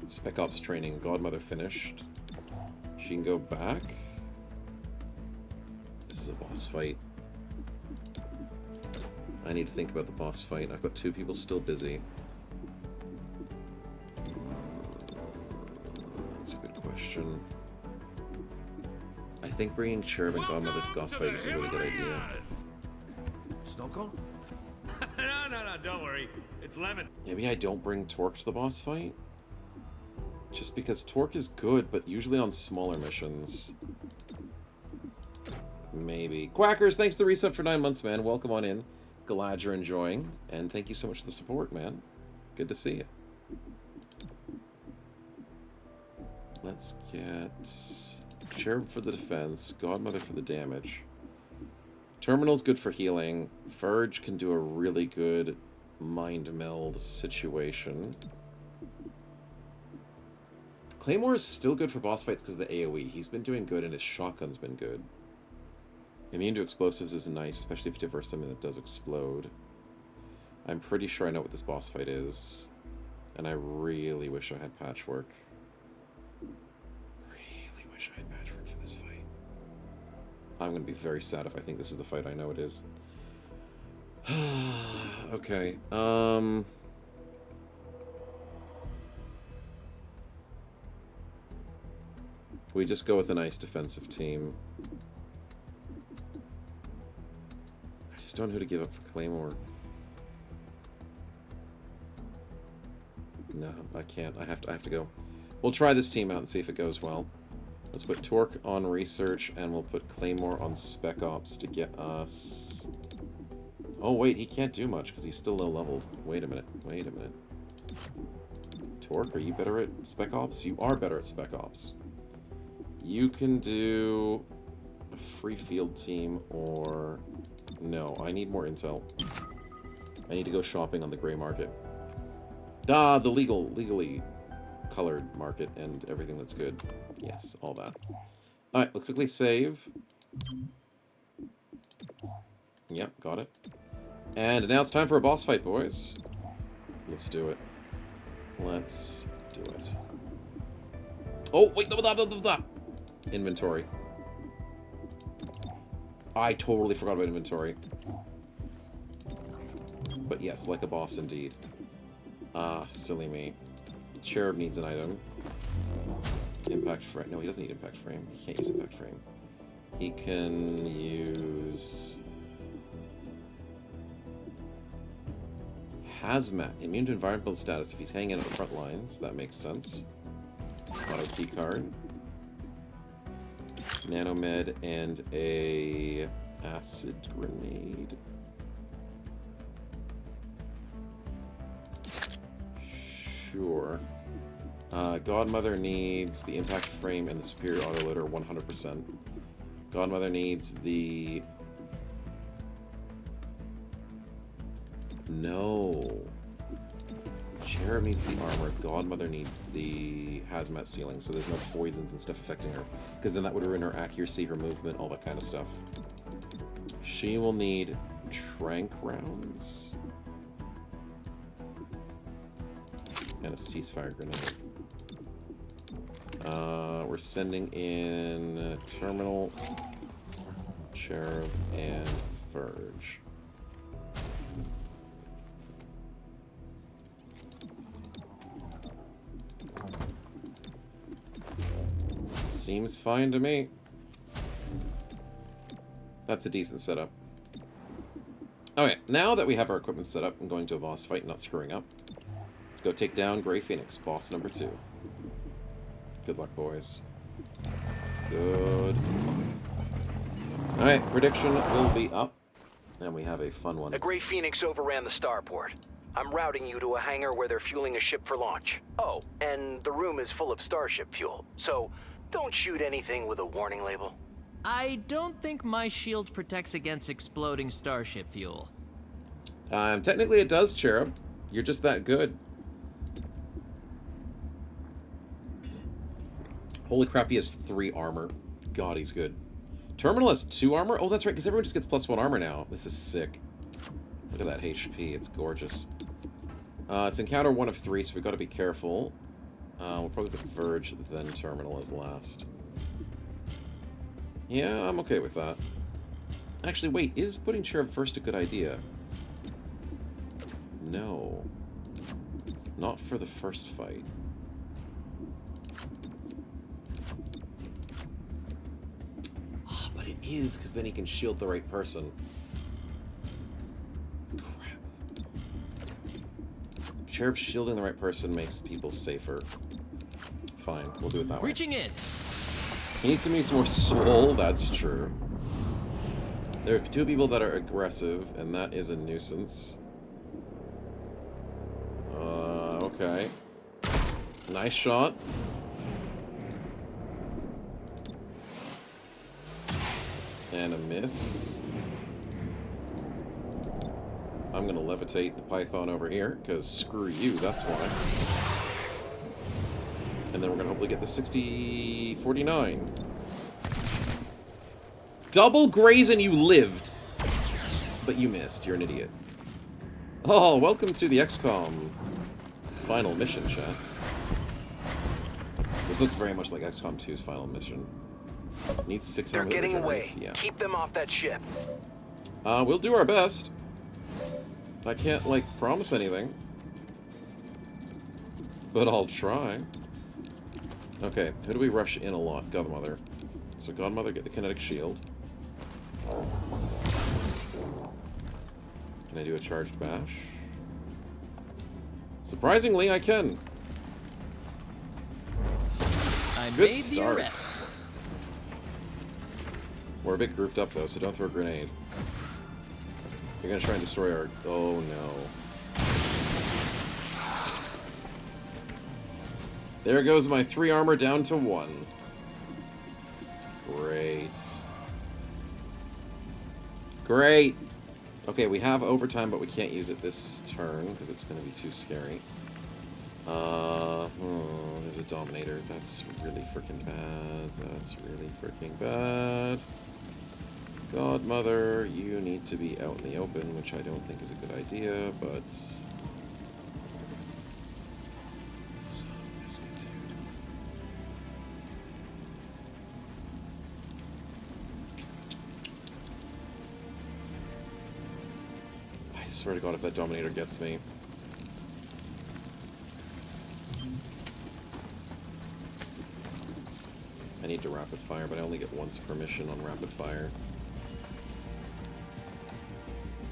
Spec Ops training. Godmother finished. She can go back. This is a boss fight. I need to think about the boss fight. I've got 2 people still busy. That's a good question. I think bringing Cherub and Godmother to boss fight is a really good idea. Snoko? No, don't worry. It's Lemon. Maybe I don't bring Torque to the boss fight? Just because Torque is good, but usually on smaller missions. Maybe. Quackers, thanks for the resub for 9 months, man. Welcome on in. Glad you're enjoying. And thank you so much for the support, man. Good to see you. Let's get Cherub for the defense, Godmother for the damage. Terminal's good for healing. Verge can do a really good mind meld situation. Claymore is still good for boss fights because of the AoE. He's been doing good and his shotgun's been good. Immune to explosives is nice, especially if you diverse something that does explode. I'm pretty sure I know what this boss fight is. And I really wish I had patchwork. Really wish I had patchwork for this fight. I'm going to be very sad if I think this is the fight I know it is. Okay, we just go with a nice defensive team. I just don't know who to give up for Claymore. No, I can't. I have to go. We'll try this team out and see if it goes well. Let's put Torque on research, and we'll put Claymore on Spec Ops to get us... Oh, wait, he can't do much because he's still low-leveled. Wait a minute. Wait a minute. Torque, are you better at Spec Ops? You are better at Spec Ops. You can do a free field team, or... No, I need more intel. I need to go shopping on the gray market. Ah, the legally colored market and everything that's good. Yes, all that. Alright, we'll quickly save. Yep, got it. And now it's time for a boss fight, boys. Let's do it. Let's do it. Oh, wait, blah, blah, blah, blah. Inventory. I totally forgot about inventory. But yes, like a boss indeed. Ah, silly me. Cherub needs an item. Impact frame. No, he doesn't need impact frame. He can't use impact frame. He can use... Hazmat. Immune to environmental status if he's hanging out the front lines. That makes sense. Auto key card. Nanomed and a acid grenade. Sure. Godmother needs the impact frame and the superior autoloader 100%. Godmother needs the... No. Cherub needs the armor. Godmother needs the hazmat ceiling, so there's no poisons and stuff affecting her. Because then that would ruin her accuracy, her movement, all that kind of stuff. She will need trank rounds. And a ceasefire grenade. We're sending in Terminal, Cherub, and Verge. Seems fine to me. That's a decent setup. Okay, now that we have our equipment set up and going to a boss fight and not screwing up, let's go take down Grey Phoenix, boss number 2. Good luck, boys. Good luck. Alright, prediction will be up. And we have a fun one. A Grey Phoenix overran the starport. I'm routing you to a hangar where they're fueling a ship for launch. Oh, and the room is full of starship fuel, so don't shoot anything with a warning label. I don't think my shield protects against exploding starship fuel. Technically it does, Cherub. You're just that good. Holy crap, he has 3 armor. God, he's good. Terminal has 2 armor? Oh, that's right, because everyone just gets +1 armor now. This is sick. Look at that HP, it's gorgeous. It's encounter 1 of 3, so we've got to be careful. We'll probably put Verge, then Terminal as last. Yeah, I'm okay with that. Actually, wait, is putting Cherub first a good idea? No. Not for the first fight. Oh, but it is, because then he can shield the right person. Crap. Cherub shielding the right person makes people safer. Fine, we'll do it that way. Reaching in. He needs to use more soul, that's true. There are 2 people that are aggressive, and that is a nuisance. Okay. Nice shot. And a miss. I'm gonna levitate the Python over here, because screw you, that's why. And then we're gonna hopefully get the 49. Double graze and you lived! But you missed, you're an idiot. Oh, welcome to the XCOM final mission, chat. This looks very much like XCOM 2's final mission. Needs 600. They're getting away. Yeah. Keep them off that ship. We'll do our best. I can't, like, promise anything. But I'll try. Okay, who do we rush in a lot? Godmother. So Godmother, get the kinetic shield. Can I do a charged bash? Surprisingly, I can. I Good made start. the arrest. We're a bit grouped up, though, so don't throw a grenade. You're gonna try and destroy our... Oh, no. There goes my 3 armor down to 1. Great. Great! Okay, we have overtime, but we can't use it this turn, because it's gonna be too scary. There's a Dominator. That's really freaking bad. That's really freaking bad. Godmother, you need to be out in the open, which I don't think is a good idea, but... I swear to God, if that Dominator gets me. I need to rapid fire, but I only get once per mission on rapid fire.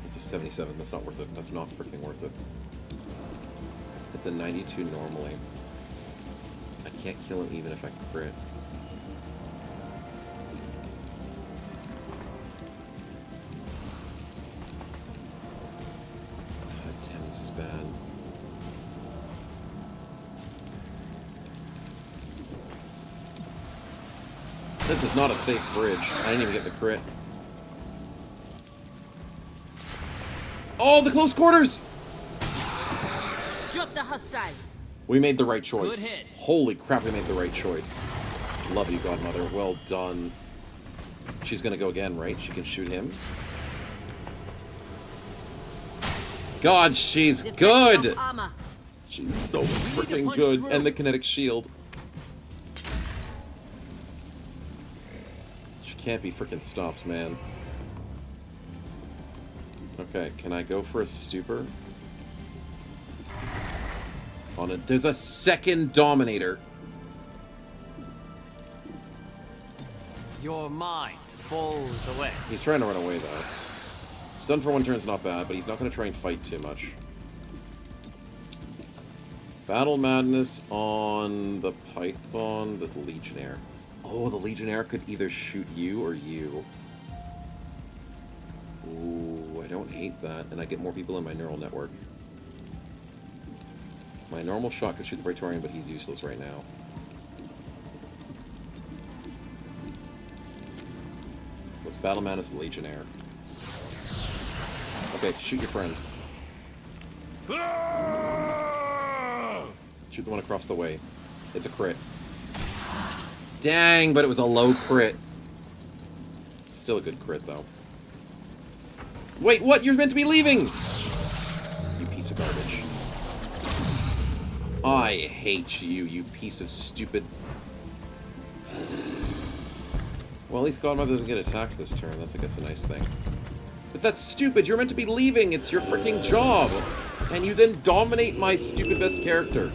It's a 77. That's not worth it. That's not freaking worth it. It's a 92 normally. I can't kill him even if I crit. God damn, this is bad. This is not a safe bridge. I didn't even get the crit. Oh, the close quarters! Drop the hostile. We made the right choice. Good hit. Holy crap, we made the right choice. Love you, Godmother. Well done. She's gonna go again, right? She can shoot him. God, she's good! She's so freaking good. And the kinetic shield. She can't be freaking stopped, man. Okay, can I go for a stupor? On it. There's a second Dominator. Your mind falls away. He's trying to run away, though. Stun for one turn's not bad, but he's not going to try and fight too much. Battle Madness on the Python, the Legionnaire. Oh, the Legionnaire could either shoot you or you. Ooh, I don't hate that, and I get more people in my neural network. My normal shot could shoot the Praetorian, but he's useless right now. Let's Battle Madness the Legionnaire. Okay, shoot your friend. Shoot the one across the way. It's a crit. Dang, but it was a low crit. Still a good crit, though. Wait, what? You're meant to be leaving! You piece of garbage. I hate you, you piece of stupid... Well, at least Godmother doesn't get attacked this turn. That's, I guess, a nice thing. But that's stupid. You're meant to be leaving. It's your freaking job. And you then dominate my stupid best character.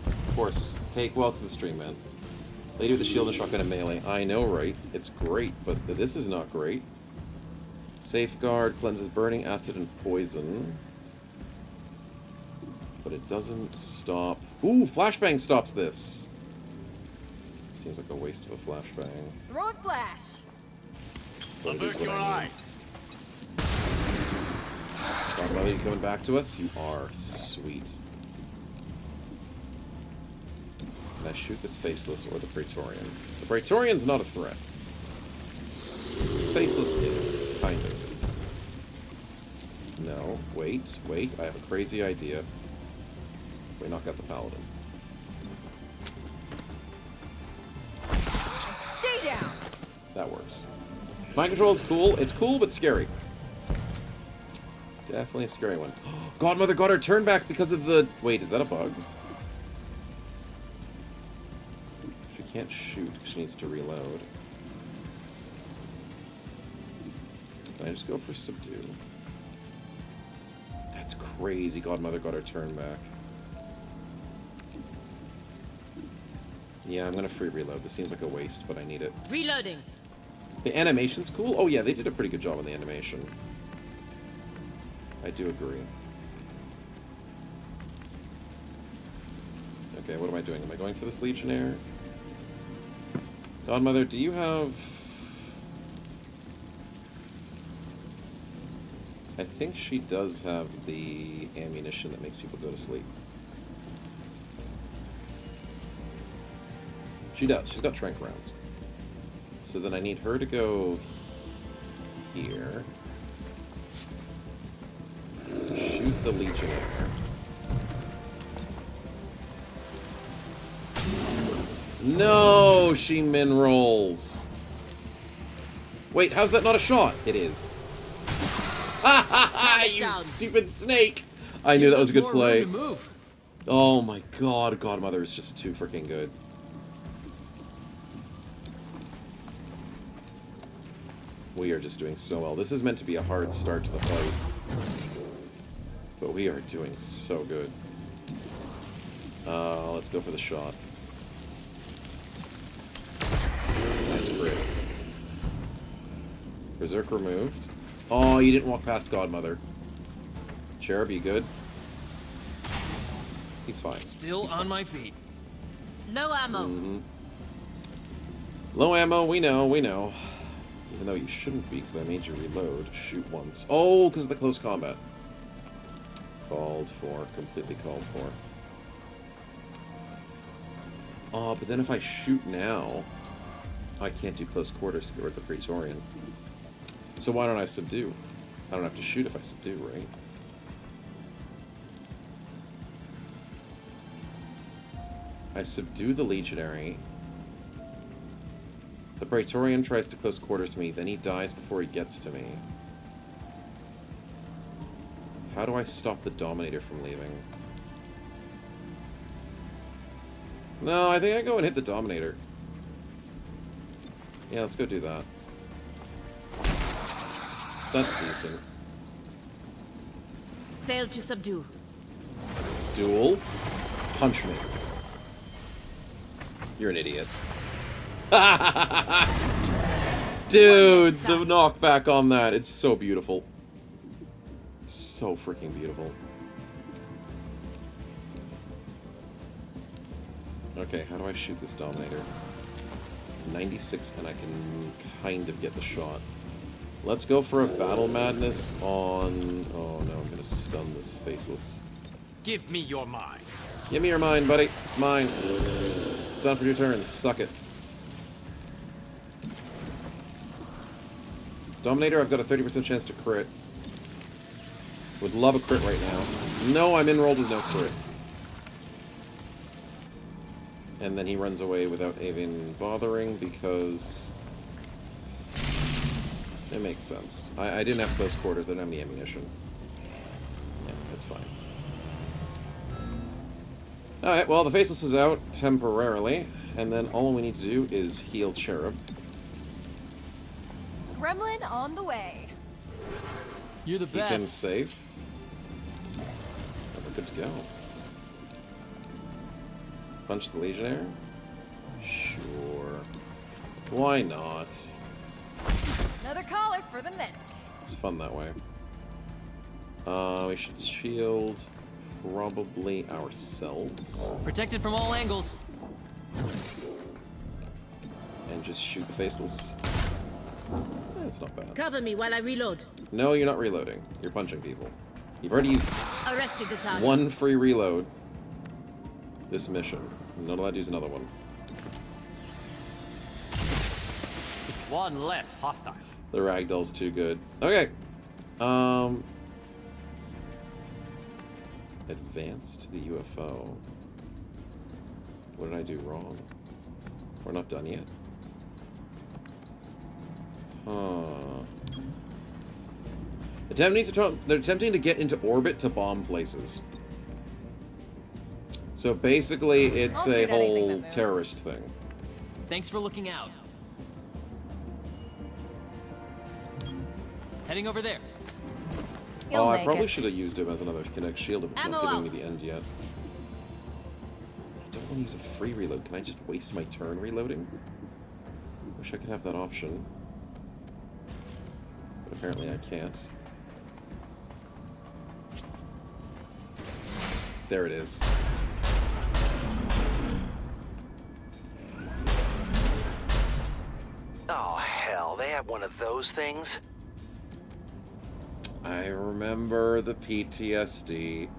Of course. Cake, welcome to the stream, man. Lady with the shield and shotgun and melee. I know, right? It's great, but this is not great. Safeguard cleanses burning, acid, and poison. But it doesn't stop... Ooh, flashbang stops this. Seems like a waste of a flashbang. Throw a flash. But it is what I need. Godmother, you coming back to us? You are. Sweet. Can I shoot this Faceless or the Praetorian? The Praetorian's not a threat. Faceless is, kind of. No, wait. I have a crazy idea. We knock out the Paladin. Stay down. That works. Mind control is cool. It's cool, but scary. Definitely a scary one. Godmother got her turn back because of the... Wait, is that a bug? She can't shoot because she needs to reload. Can I just go for subdue? That's crazy. Godmother got her turn back. Yeah, I'm gonna free reload. This seems like a waste, but I need it. Reloading. The animation's cool. Oh yeah, they did a pretty good job on the animation. I do agree. Okay, what am I doing? Am I going for this Legionnaire? Godmother, do you have... I think she does have the ammunition that makes people go to sleep. She does. She's got tranq rounds. So then I need her to go here. Shoot the Legionnaire. No, she min rolls. Wait, how's that not a shot? It is. Ha ha ha! You stupid snake! I knew that was a good play. Oh my god, Godmother is just too freaking good. We are just doing so well. This is meant to be a hard start to the fight. But we are doing so good. Let's go for the shot. Nice crit. Berserk removed. Oh, you didn't walk past Godmother. Cherub, you good? He's fine. Still He's on fine. my feet. Low ammo. Low ammo, we know, we know. Even though you shouldn't be, because I made you reload. Shoot once. Oh, because of the close combat. Called for. Completely called for. Oh, but then if I shoot now, I can't do close quarters to get rid of the Praetorian. So why don't I subdue? I don't have to shoot if I subdue, right? I subdue the Legionary. The Praetorian tries to close quarters to me, then he dies before he gets to me. How do I stop the Dominator from leaving? No, I think I go and hit the Dominator. Yeah, let's go do that. That's decent. Failed to subdue. Duel. Punch me. You're an idiot. Dude, the knockback on that, it's so beautiful. So freaking beautiful. Okay, how do I shoot this Dominator? 96 and I can kind of get the shot. Let's go for a Battle Madness on... Oh no, I'm gonna stun this Faceless. Give me your mind. Give me your mind, buddy. It's mine. Stun for 2 turns. Suck it. Dominator, I've got a 30% chance to crit. Would love a crit right now. No, I'm enrolled with no crit. And then he runs away without even bothering because... It makes sense. I didn't have close quarters, I didn't have any ammunition. Yeah, that's fine. Alright, well, the Faceless is out temporarily, and then all we need to do is heal Cherub. Gremlin on the way. You're the Keep him best. safe. And we're good to go. Punch the Legionnaire? Sure. Why not? Another collar for the medic. It's fun that way. We should shield probably ourselves. Protected from all angles. And just shoot the Faceless. That's not bad. Cover me while I reload. No, you're not reloading. You're punching people. You've already used Arrested the target. 1 free reload this mission. I'm not allowed to use another one. One less hostile. The ragdoll's too good. Okay. Advance to the UFO. What did I do wrong? We're not done yet. They're attempting to get into orbit to bomb places. So basically, it's I'll a shoot anything that whole moves. terrorist thing. Thanks for looking out. Heading over there. You'll I make probably it. should have used him as another Connect Shield if it's not Ammo giving me out. the end yet. I don't want to use a free reload. Can I just waste my turn reloading? Wish I could have that option. But apparently I can't. There it is. Oh, hell, they have one of those things? I remember the PTSD.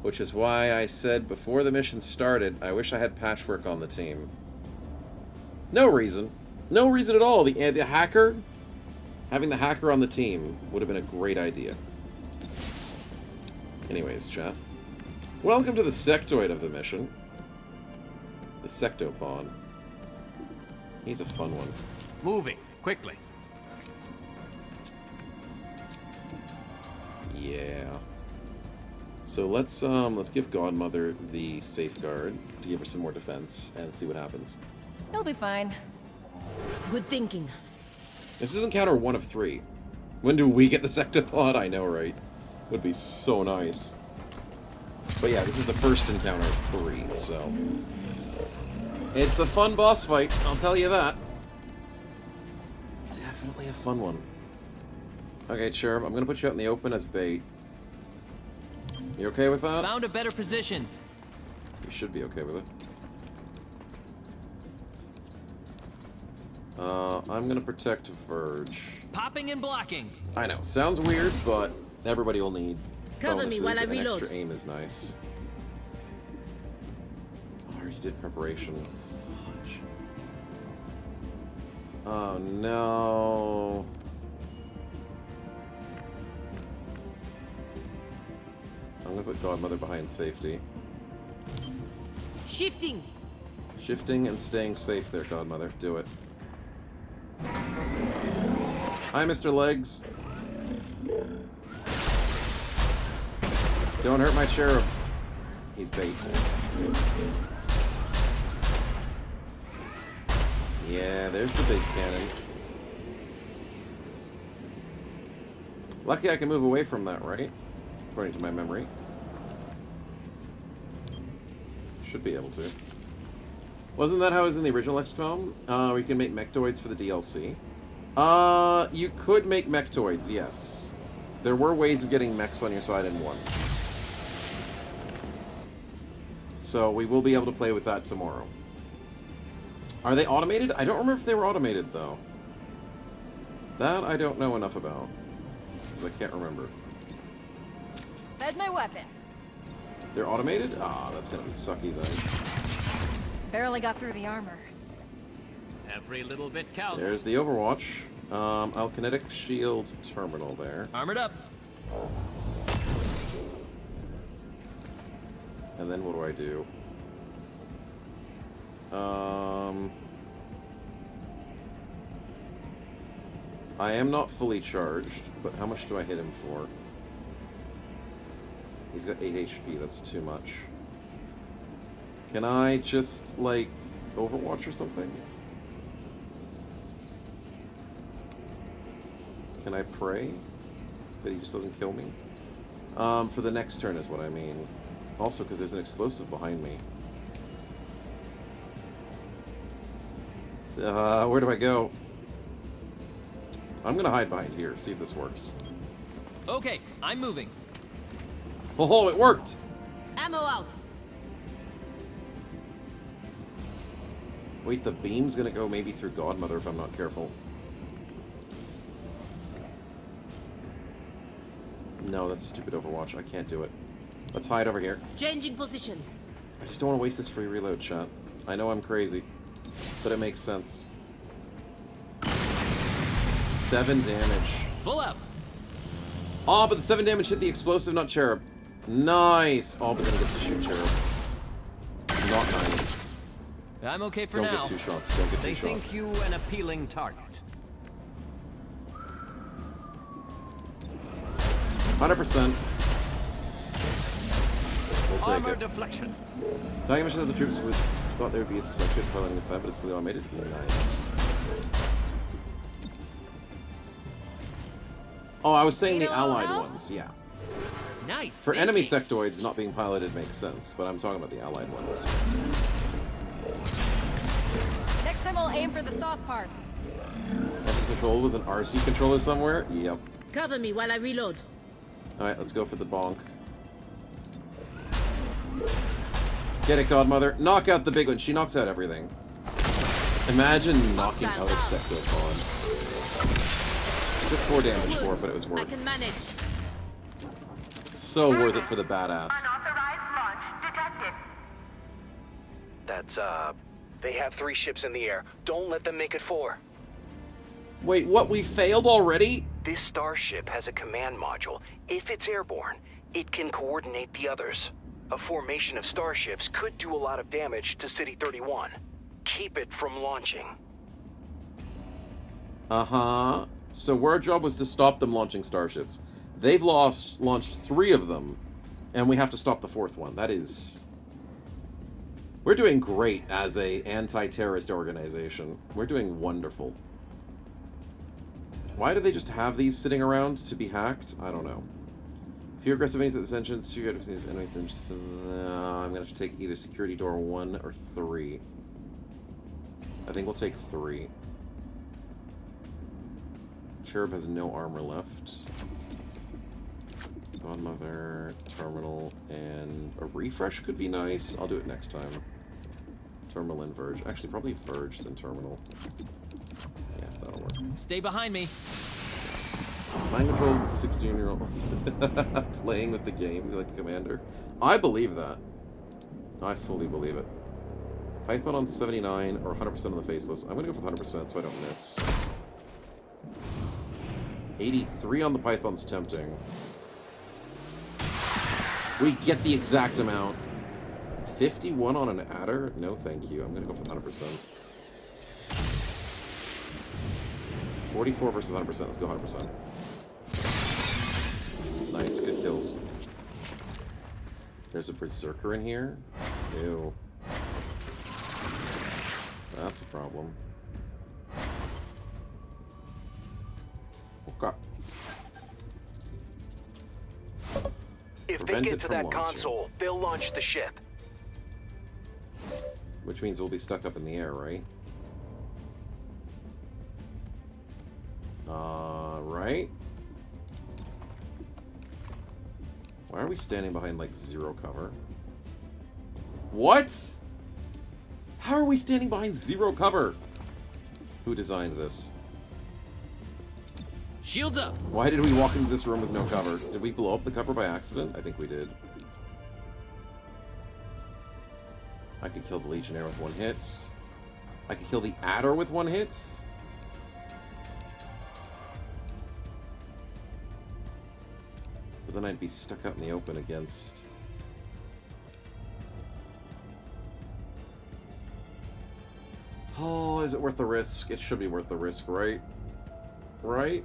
Which is why I said before the mission started, I wish I had Patchwork on the team. No reason. No reason at all. The hacker, having the hacker on the team would have been a great idea. Anyways, chat. Welcome to the sectoid of the mission. The sectopod. He's a fun one. Moving quickly. Yeah. So let's give Godmother the safeguard to give her some more defense and see what happens. He'll be fine. Good thinking. This is encounter 1 of 3. When do we get the sectopod? I know, right? Would be so nice. But yeah, this is the first encounter of 3, so... It's a fun boss fight, I'll tell you that. Definitely a fun one. Okay, Cherub, I'm gonna put you out in the open as bait. You okay with that? Found a better position. You should be okay with it. I'm gonna protect Verge. Popping and blocking. I know, sounds weird, but everybody will need Cover me bonuses, while I and reload. extra aim is nice. Oh, I already did preparation. Fudge. Oh no. I'm gonna put Godmother behind safety. Shifting. Shifting and staying safe there, Godmother. Do it. Hi, Mr. Legs. Don't hurt my cherub. He's bait. Yeah, there's the big cannon. Lucky I can move away from that, right? According to my memory. Should be able to. Wasn't that how it was in the original XCOM? Where you can make mechtoids for the DLC? You could make mechtoids, yes. There were ways of getting mechs on your side in 1. So we will be able to play with that tomorrow. Are they automated? I don't remember if they were automated, though. That I don't know enough about. Because I can't remember. Fed my weapon. They're automated? Ah, that's gonna be sucky then. Barely got through the armor. Every little bit counts. There's the Overwatch. I'll kinetic shield terminal there. Armored up. And then what do I do? I am not fully charged, but how much do I hit him for? He's got 8 HP, that's too much. Can I just, like, Overwatch or something? Can I pray that he just doesn't kill me? For the next turn is what I mean. Also, because there's an explosive behind me. Where do I go? I'm gonna hide behind here, see if this works. Okay, I'm moving. Oh, it worked! Ammo out. Wait, the beam's gonna go maybe through Godmother if I'm not careful. No, that's stupid Overwatch. I can't do it. Let's hide over here. Changing position. I just don't want to waste this free reload, chat. I know I'm crazy, but it makes sense. 7 damage. Full up. Oh, but the 7 damage hit the explosive, not Cherub. Nice! Oh, but then he gets to shoot Cherub. Not nice. I'm okay for Don't now. get 2 shots. Don't get 2 They shots. think you an appealing target. 100%. We'll take Armor it. deflection. Talking about the troops would thought there would be a section piloting the side, but it's fully automated. Nice. Oh, I was saying the allied ones, yeah. Nice. For enemy sectoids, not being piloted makes sense, but I'm talking about the allied ones. Next time I'll aim for the soft parts. That's controlled with an RC controller somewhere? Yep. Cover me while I reload. Alright, let's go for the bonk. Get it, Godmother. Knock out the big one. She knocks out everything. Imagine knocking out a sectopod. Took 4 damage for it, but it was I worth can manage. So worth it for the badass. Unauthorized launch detected. That's, they have 3 ships in the air. Don't let them make it 4. Wait, what? We failed already? This starship has a command module. If it's airborne, it can coordinate the others. A formation of starships could do a lot of damage to City 31. Keep it from launching. Uh-huh. So our job was to stop them launching starships. They've launched 3 of them, and we have to stop the 4th one. That is... We're doing great as a anti-terrorist organization. We're doing wonderful. Why do they just have these sitting around to be hacked? I don't know. Few aggressive enemies at this entrance, few aggressive enemies at this entrance. I'm gonna have to take either security door 1 or 3. I think we'll take 3. Cherub has no armor left. Godmother, terminal, and a refresh could be nice. I'll do it next time. Terminal and Verge. Actually, probably Verge than terminal. Yeah, that'll work. Stay behind me. Mind controlled 16-year-old playing with the game like a commander. I believe that. I fully believe it. Python on 79 or 100% on the faceless. I'm gonna go for 100% so I don't miss. 83 on the Python's tempting. We get the exact amount. 51 on an adder? No, thank you. I'm gonna go for 100%. 44 versus 100%. Let's go 100%. Nice, good kills. There's a berserker in here. Ew. That's a problem. Okay. If they get to that console, they'll launch the ship. Which means we'll be stuck up in the air, right? Right? Why are we standing behind, like, 0 cover? What? How are we standing behind 0 cover? Who designed this? Shields up! Why did we walk into this room with no cover? Did we blow up the cover by accident? I think we did. I could kill the Legionnaire with 1 hit. I could kill the Adder with 1 hit. But then I'd be stuck out in the open against... Oh, is it worth the risk? It should be worth the risk, right? Right?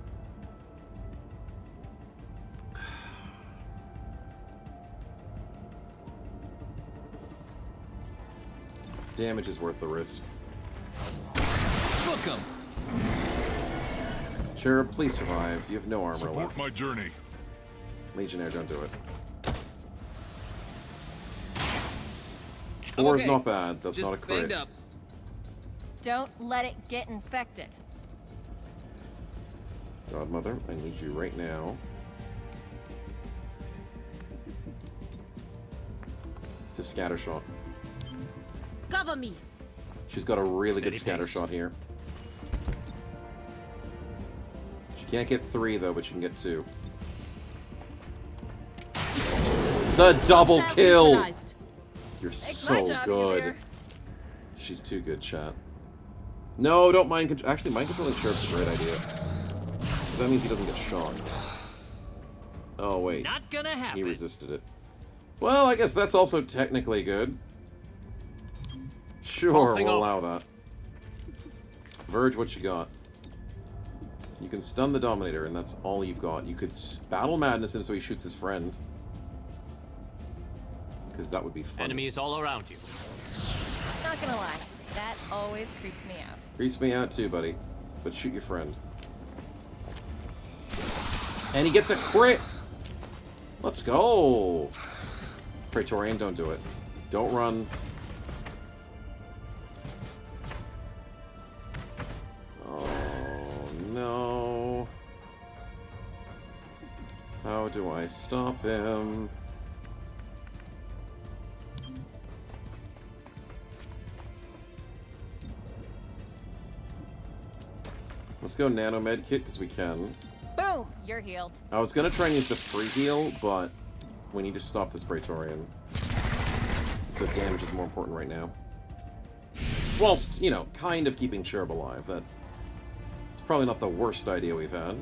Damage is worth the risk. Book 'em. Cherub, please survive. You have no armor Support left. my journey. Legionnaire, don't do it. 4 is not bad. That's Just not a crit. banged up. Don't let it get infected. Godmother, I need you right now to scattershot. Cover me. She's got a really good Steady pace. scattershot here. She can't get 3 though, but she can get 2. The double kill! You're Makes my so job good. easier. She's too good, chat. No, don't mind control. Actually, mind controlling Cherub's a great idea. Because that means he doesn't get shot. Oh, wait. Not gonna happen. He resisted it. Well, I guess that's also technically good. Sure, Pulsing we'll over. allow that. Verge, what you got? You can stun the Dominator, and that's all you've got. You could battle Madness him so he shoots his friend. Because that would be fun. Enemies all around you. Not gonna lie, that always creeps me out. Creeps me out too, buddy. But shoot your friend. And he gets a crit! Let's go! Praetorian, don't do it. Don't run. Oh, no. How do I stop him? Let's go nano med kit because we can. Boom! You're healed. I was gonna try and use the free heal, but we need to stop this Praetorian. So damage is more important right now. Whilst, you know, kind of keeping Cherub alive. It's probably not the worst idea we've had.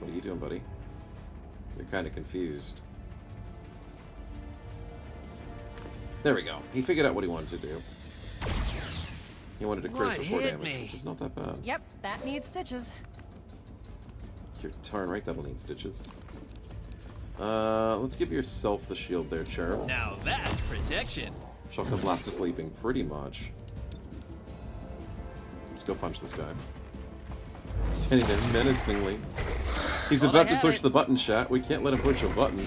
What are you doing, buddy? You're kind of confused. There we go. He figured out what he wanted to do. He wanted to crit for 4 damage, which is not that bad. Yep, that needs stitches. You're darn right that'll need stitches. Let's give yourself the shield there, Cherub. Now that's protection. Shotgun blast to sleeping, pretty much. Let's go punch this guy. Standing there menacingly. He's about to push the button, chat. We can't let him push a button.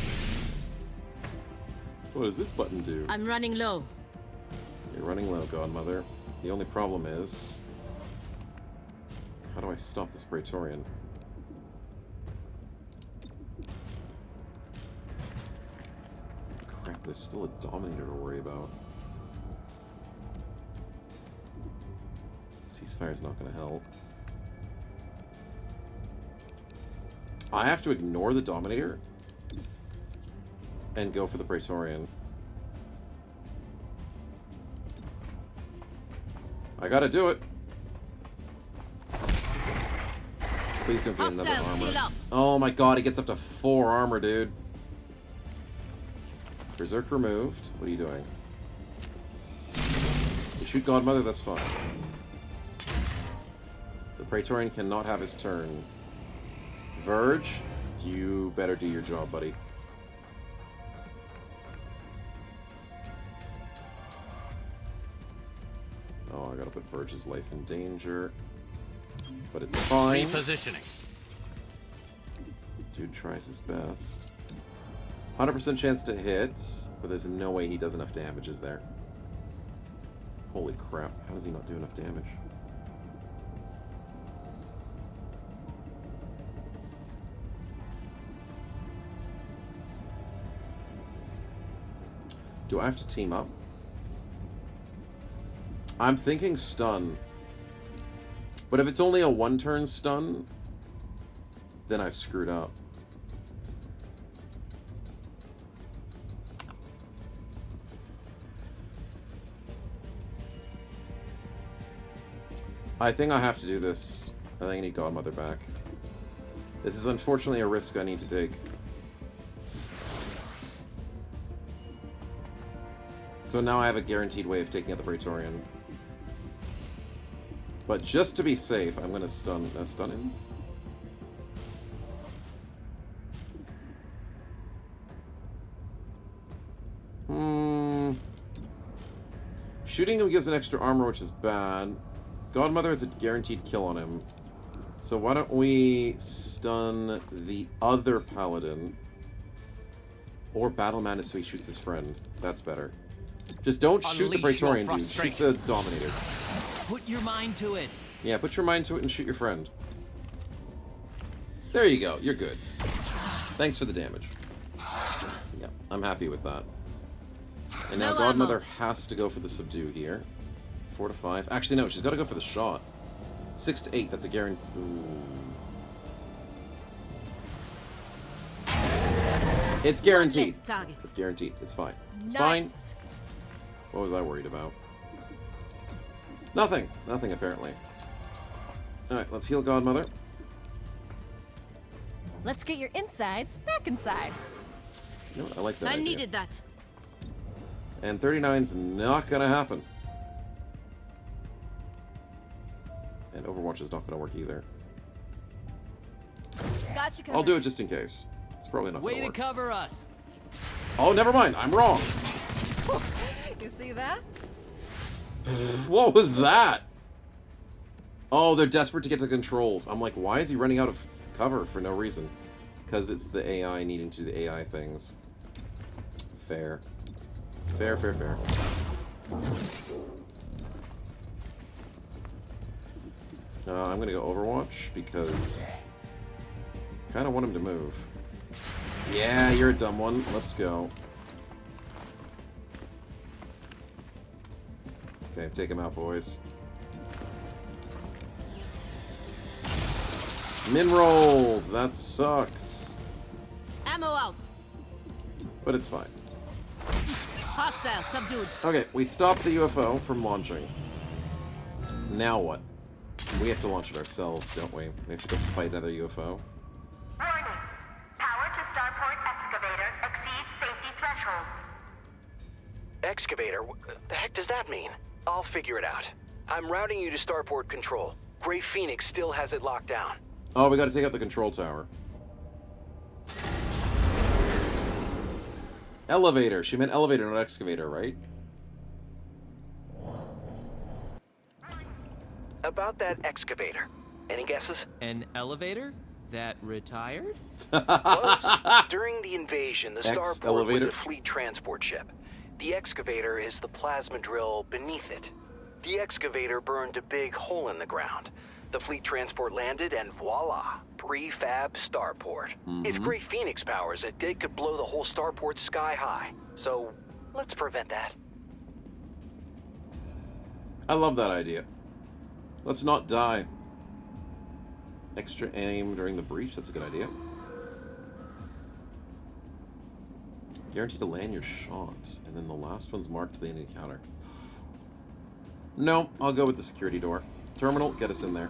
What does this button do? I'm running low. You're running low, Godmother. The only problem is... how do I stop this Praetorian? Crap, there's still a Dominator to worry about. Ceasefire's not gonna help. I have to ignore the Dominator and go for the Praetorian. I gotta do it. Please don't get another armor. Oh my god, he gets up to 4 armor, dude. Berserk removed. What are you doing? You shoot Godmother, that's fine. The Praetorian cannot have his turn. Verge, you better do your job, buddy. Oh, I gotta put Verge's life in danger. But it's fine. Repositioning. Dude tries his best. 100% chance to hit, but there's no way he does enough damage, is there? Holy crap, how does he not do enough damage? Do I have to team up? I'm thinking stun. But if it's only a 1-turn stun, then I've screwed up. I think I have to do this. I think I need Godmother back. This is unfortunately a risk I need to take. So now I have a guaranteed way of taking out the Praetorian. But just to be safe, I'm gonna stun him. Shooting him gives an extra armor, which is bad. Godmother has a guaranteed kill on him. So why don't we stun the other paladin? Or Battle Madness so he shoots his friend. That's better. Just don't shoot the Praetorian, dude. Shoot the Dominator. Put your mind to it. Yeah, put your mind to it and shoot your friend. There you go. You're good. Thanks for the damage. Yeah, I'm happy with that. And now Godmother has to go for the subdue here. 4 to 5. Actually, no, she's got to go for the shot. 6 to 8. That's a guarantee. It's guaranteed. It's guaranteed. It's fine. It's fine. What was I worried about? Nothing. Nothing, apparently. Alright, let's heal Godmother. Let's get your insides back inside. You know what? I like that I idea. needed that. And 39's not gonna happen. And Overwatch is not gonna work either. Got you I'll do it just in case. It's probably not gonna work. Way to cover us. Oh, never mind. I'm wrong. You see that? What was that? Oh, they're desperate to get to controls. I'm like, why is he running out of cover for no reason? Because it's the AI needing to do the AI things. Fair. Fair, fair, fair. I'm going to go Overwatch because I kind of want him to move. Yeah, you're a dumb one. Let's go. Okay, take him out, boys. Min rolled. That sucks. Ammo out. But it's fine. Hostile subdued. Okay, we stopped the UFO from launching. Now what? We have to launch it ourselves, don't we? We have to go fight another UFO. Warning. Power to starport excavator exceeds safety thresholds. Excavator? What the heck does that mean? I'll figure it out. I'm routing you to starport control. Gray Phoenix still has it locked down. Oh, we gotta take out the control tower. Elevator. She meant elevator, not excavator, right? About that excavator. Any guesses? An elevator that retired? Close. During the invasion, the starport was X-elevator? a fleet transport ship. The excavator is the plasma drill beneath it. The excavator burned a big hole in the ground. The fleet transport landed, and voila, prefab starport. If Grey Phoenix powers it, they could blow the whole starport sky high. So, let's prevent that. I love that idea. Let's not die. Extra aim during the breach, that's a good idea. Guaranteed to land your shot, and then the last one's marked to the end of the counter. No, I'll go with the security door. Terminal, get us in there.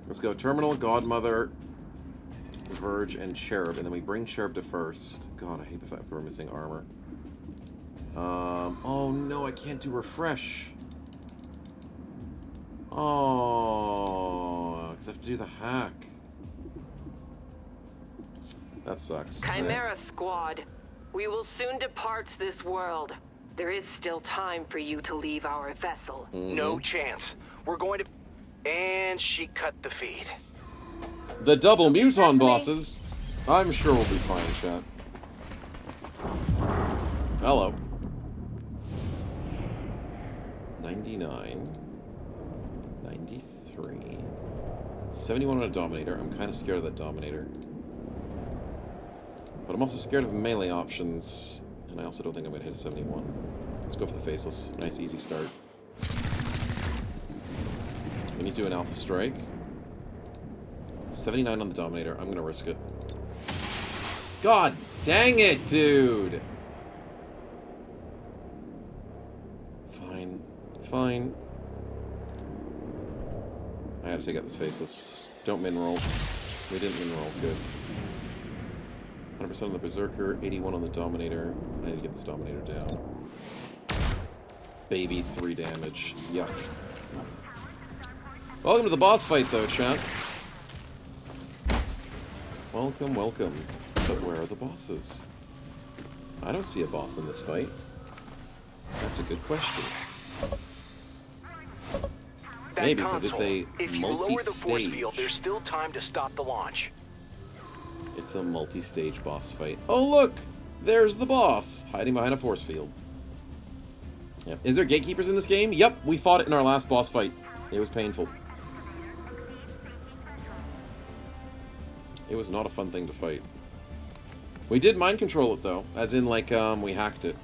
Let's go Terminal, Godmother, Verge, and Cherub, and then we bring Cherub to first. God, I hate the fact we're missing armor. Oh no, I can't do refresh. Oh, because I have to do the hack. That sucks. Chimera Squad, we will soon depart this world. There is still time for you to leave our vessel. No chance. We're going to... And she cut the feed. The double muton bosses. I'm sure we'll be fine, chat. Hello. 99. 93. 71 on a Dominator. I'm kind of scared of that Dominator. But I'm also scared of melee options. And I also don't think I'm going to hit a 71. Let's go for the Faceless. Nice, easy start. We need to do an Alpha Strike. 79 on the Dominator. I'm going to risk it. God dang it, dude! Fine. Fine. I gotta take out this Faceless. Don't min-roll. We didn't min-roll. Good. 100% on the Berserker, 81 on the Dominator. I need to get this Dominator down. Baby, 3 damage. Yuck. Welcome to the boss fight, though, chat. Welcome, welcome. But where are the bosses? I don't see a boss in this fight. That's a good question. Maybe, because it's a if you lower the force multi-stage. field, there's still time to stop the launch. It's a multi-stage boss fight. Oh, look! There's the boss, hiding behind a force field. Yep. Is there gatekeepers in this game? Yep, we fought it in our last boss fight. It was painful. It was not a fun thing to fight. We did mind control it, though. As in, like, we hacked it.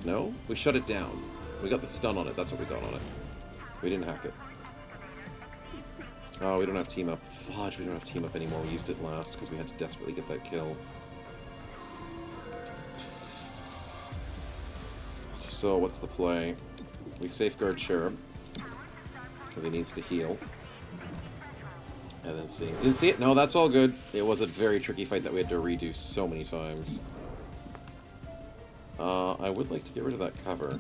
No? We shut it down. We got the stun on it. That's what we got on it. We didn't hack it. Oh, we don't have team up. Fudge, we don't have team up anymore. We used it last because we had to desperately get that kill. So, what's the play? We safeguard Cherub because he needs to heal. And then see. Didn't see it? No, that's all good. It was a very tricky fight that we had to redo so many times. I would like to get rid of that cover.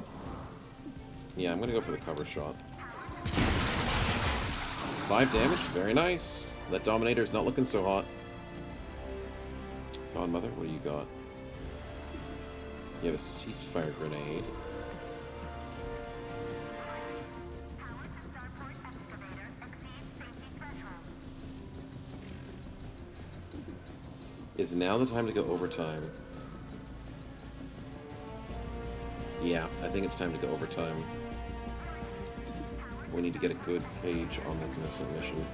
Yeah, I'm gonna go for the cover shot. 5 damage, very nice. That Dominator's not looking so hot. Godmother, what do you got? You have a ceasefire grenade. Is now the time to go overtime? Yeah, I think it's time to go overtime. We need to get a good page on this mission.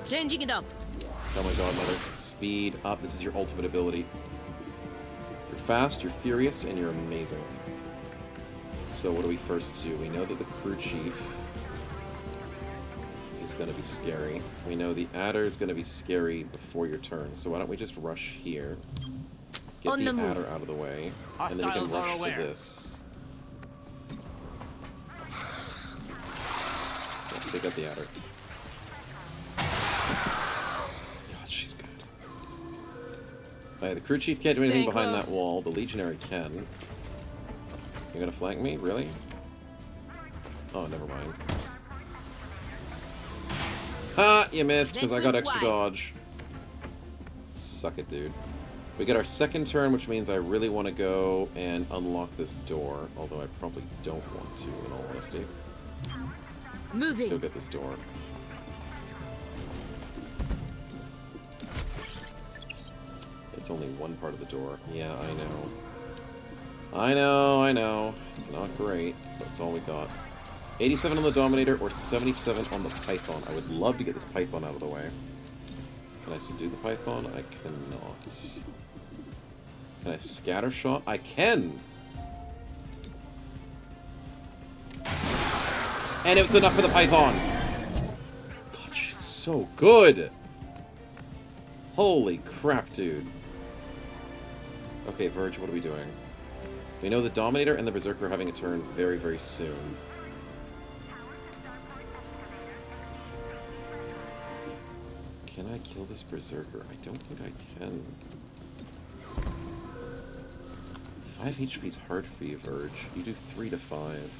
Changing it up. Oh my god, Mother. Speed up. This is your ultimate ability. You're fast, you're furious, and you're amazing. So what do we first do? We know that the crew chief is going to be scary. We know the adder is going to be scary before your turn. So why don't we just rush here? Get On the the adder move. out of the way. And then we can Hostiles are rush for aware. this. Yeah, take out the adder. God, she's good. Alright, the crew chief can't do anything Stay behind close. that wall. The legionary can. You're gonna flank me? Really? Oh, never mind. Ha! You missed because I got extra dodge. Suck it, dude. We get our second turn, which means I really want to go and unlock this door. Although I probably don't want to, in all honesty. Let's go get this door. It's only one part of the door. Yeah, I know. I know. It's not great, but it's all we got. 87 on the Dominator or 77 on the Python. I would love to get this Python out of the way. Can I subdue the Python? I cannot. Can I scatter shot? I can! And it was enough for the Python! God, she's so good! Holy crap, dude. Okay, Verge, what are we doing? We know the Dominator and the Berserker are having a turn very, very soon. Can I kill this Berserker? I don't think I can. 5 HP is hard for you, Verge. You do 3 to 5.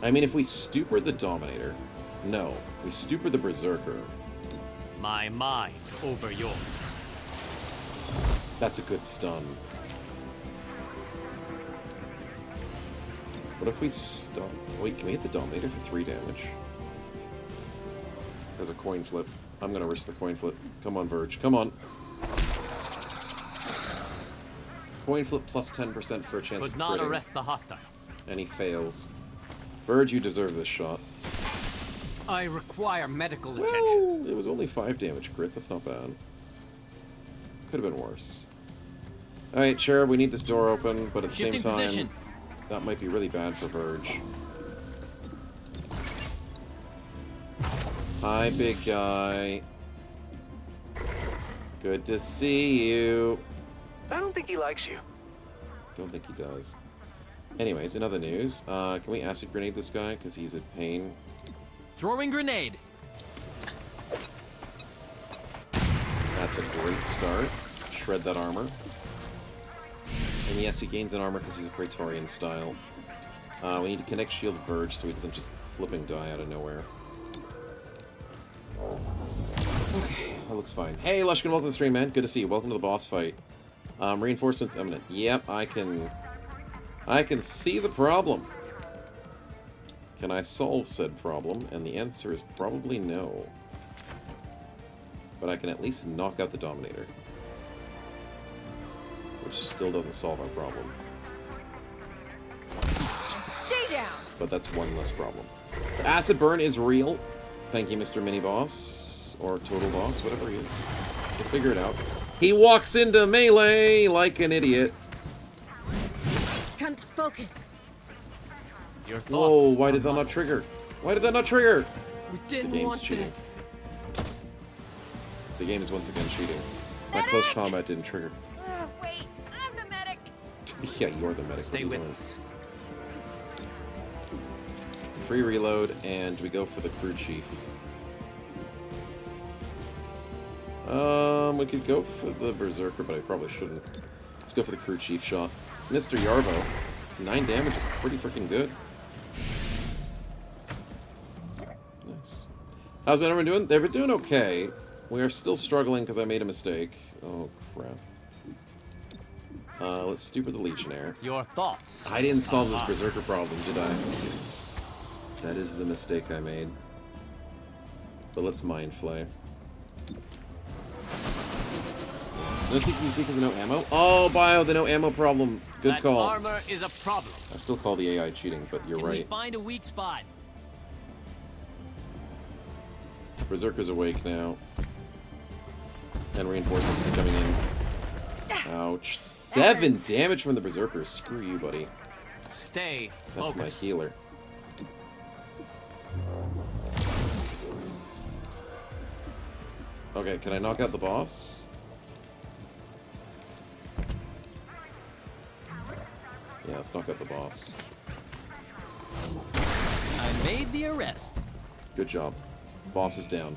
I mean, if we stupor the Dominator... No, we stupor the Berserker. My mind over yours. That's a good stun. What if we stun... Wait, can we hit the Dominator for 3 damage? There's a coin flip. I'm gonna risk the coin flip. Come on, Verge. Come on. Coin flip plus 10% for a chance of Could not critting. arrest the hostile. And he fails. Verge, you deserve this shot. I require medical Well, attention. it was only 5 damage crit. That's not bad. Could have been worse. Alright, sure, we need this door open, but at the Shifting same time, position. that might be really bad for Verge. Hi, big guy. Good to see you. I don't think he likes you. Don't think he does. Anyways, in other news, can we acid grenade this guy? Because he's a pain. Throwing grenade. That's a great start. Shred that armor. And yes, he gains an armor because he's a Praetorian style. We need to connect shield Verge so he doesn't just flipping die out of nowhere. Okay, that looks fine. Hey, Lushkin, welcome to the stream, man. Good to see you. Welcome to the boss fight. Reinforcements imminent. Yep, I can see the problem. Can I solve said problem? And the answer is probably no. But I can at least knock out the Dominator. Which still doesn't solve our problem. Stay down! But that's one less problem. The acid burn is real. Thank you, Mr. Mini-Boss. Or Total Boss, whatever he is. We'll figure it out. He walks into melee like an idiot. Can't focus. Your thoughts. Whoa, why did that not trigger? Why did that not trigger? We The didn't game's want cheating. this. The game is once again cheating. My close combat didn't trigger. Wait, I'm the medic. Yeah, you're the medic. Stay What are you with doing? us. Free reload, and we go for the crew chief. We could go for the Berserker, but I probably shouldn't. Let's go for the crew chief shot. Mr. Yarvo. 9 damage is pretty freaking good. Nice. How's everyone doing? They've been doing okay. We are still struggling because I made a mistake. Oh, crap. Let's stupor the Legionnaire. Your thoughts. I didn't solve this Berserker problem, did I? That is the mistake I made. But let's Mind Flay. No CQC because of no ammo? Oh, Bio, the no ammo problem. Good That call. armor is a problem. I still call the AI cheating, but you're Can we right. find a weak spot? Berserker's awake now. And reinforcements are coming in. Ouch. 7 damage from the Berserker. Screw you, buddy. Stay That's focused. my healer. Okay, can I knock out the boss? Yeah, let's knock out the boss. I made the arrest. Good job. Boss is down.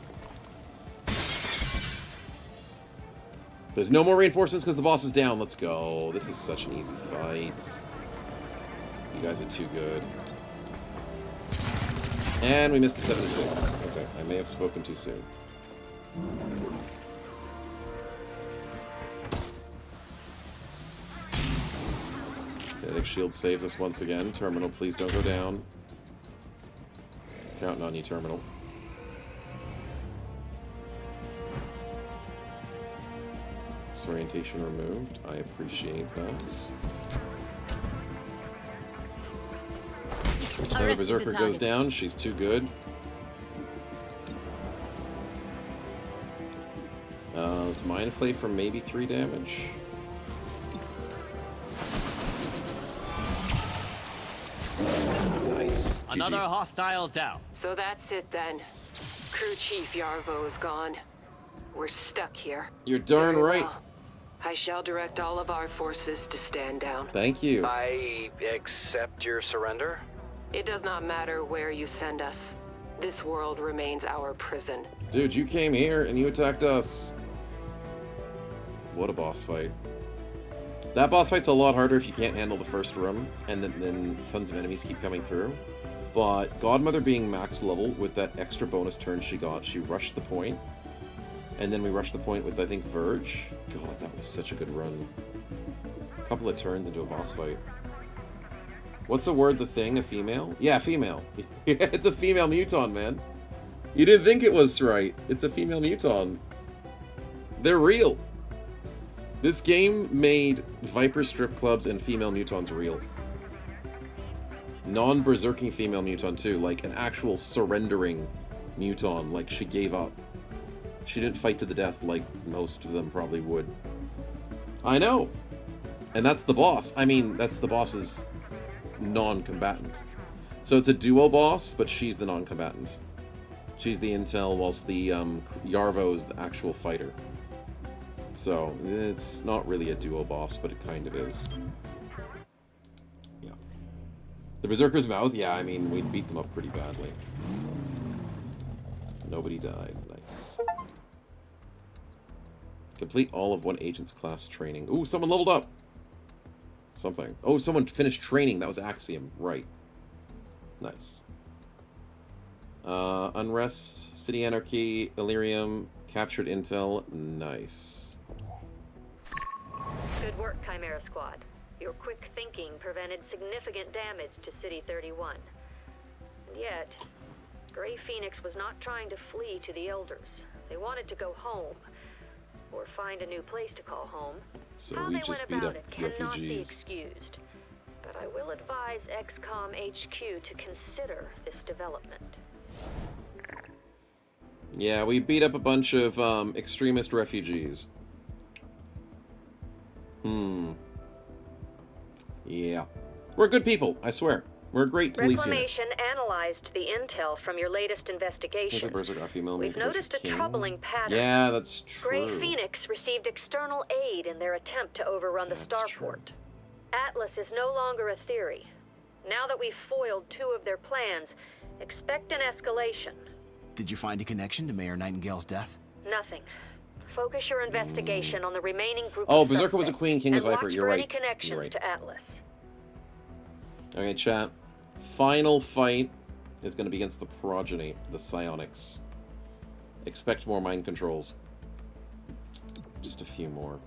There's no more reinforcements because the boss is down. Let's go. This is such an easy fight. You guys are too good. And we missed a 76. Okay, I may have spoken too soon. Kinetic shield saves us once again. Terminal, please don't go down. Counting on you, Terminal. Disorientation removed. I appreciate that. Another Berserker goes down. She's too good. Let's Mind Flay for maybe 3 damage. Nice. Another GG. hostile down. So that's it then. Crew Chief Yarvo is gone. We're stuck here. You're darn Very right. well. I shall direct all of our forces to stand down. Thank you. I accept your surrender. It does not matter where you send us. This world remains our prison. Dude, you came here and you attacked us. What a boss fight. That boss fight's a lot harder if you can't handle the first room, and then tons of enemies keep coming through. But Godmother being max level with that extra bonus turn she got, she rushed the point. And then we rushed the point with, I think, Verge. God, that was such a good run. A couple of turns into a boss fight. What's the word, the thing? A female? Yeah, female. It's a female muton, man. You didn't think it was right. It's a female muton. They're real. This game made Viper strip clubs and female mutons real. Non-berserking female muton too, like an actual surrendering muton, like she gave up. She didn't fight to the death like most of them probably would. I know! And that's the boss. I mean, that's the boss's non-combatant. So it's a duo boss, but she's the non-combatant. She's the intel, whilst the Yarvo's the actual fighter. So, it's not really a duo boss, but it kind of is. Yeah. The Berserker's Mouth, yeah, I mean, we beat them up pretty badly. Nobody died. Nice. Complete all of one agent's class training. Ooh, someone leveled up! Something. Oh, someone finished training. That was Axiom. Right. Nice. Unrest, City Anarchy, Illyrium, captured intel. Nice. Good work, Chimera Squad. Your quick thinking prevented significant damage to City 31. And yet, Grey Phoenix was not trying to flee to the Elders. They wanted to go home, or find a new place to call home. So How we they just went beat about up it cannot be refugees. excused. But I will advise XCOM HQ to consider this development. Yeah, we beat up a bunch of extremist refugees. Yeah. We're good people, I swear. We're a great police unit. Reclamation analyzed the intel from your latest investigation. We've noticed a troubling pattern. Yeah, that's true. Grey Phoenix received external aid in their attempt to overrun the starport. Atlas is no longer a theory. Now that we've foiled 2 of their plans, expect an escalation. Did you find a connection to Mayor Nightingale's death? Nothing. Focus your investigation on the remaining group Oh, of Berserker was a suspects, queen, King was and Viper. watch You're for right. any connections You're right. to Atlas. Okay, chat. Final fight is going to be against the Progeny, the Psionics. Expect more mind controls. Just a few more.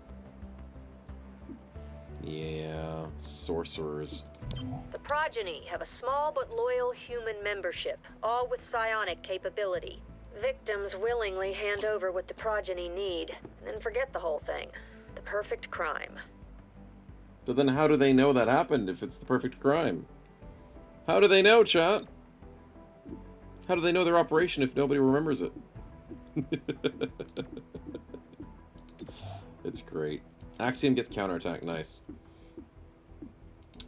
Yeah, sorcerers. The Progeny have a small but loyal human membership, all with psionic capability. Victims willingly hand over what the Progeny need, and then forget the whole thing. The perfect crime. But then how do they know that happened if it's the perfect crime? How do they know, chat? How do they know their operation if nobody remembers it? It's great. Axiom gets counterattack, nice.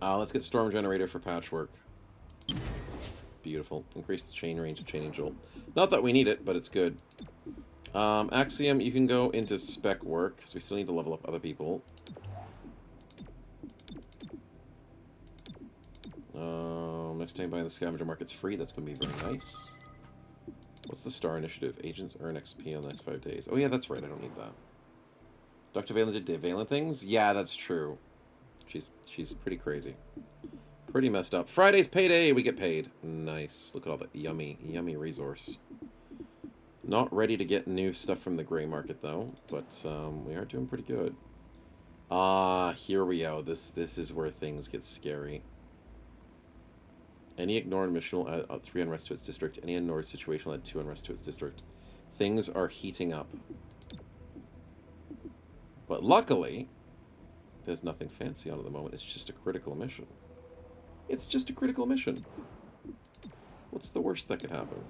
Let's get Storm Generator for patchwork. Beautiful. Increase the chain range of Chaining Jolt. Not that we need it, but it's good. Axiom, you can go into spec work, because we still need to level up other people. Next time buying the scavenger market's free. That's going to be very nice. What's the star initiative? Agents earn XP on the next 5 days. Oh yeah, that's right. I don't need that. Dr. Valen did Valen things? Yeah, that's true. She's pretty crazy. Pretty messed up. Friday's payday. We get paid. Nice. Look at all that yummy, yummy resource. Not ready to get new stuff from the gray market, though. But we are doing pretty good. Ah, here we go. This is where things get scary. Any ignored mission will add 3 unrest to its district. Any ignored situation will add 2 unrest to its district. Things are heating up. But luckily, there's nothing fancy on at the moment. It's just a critical mission. It's just a critical mission. What's the worst that could happen?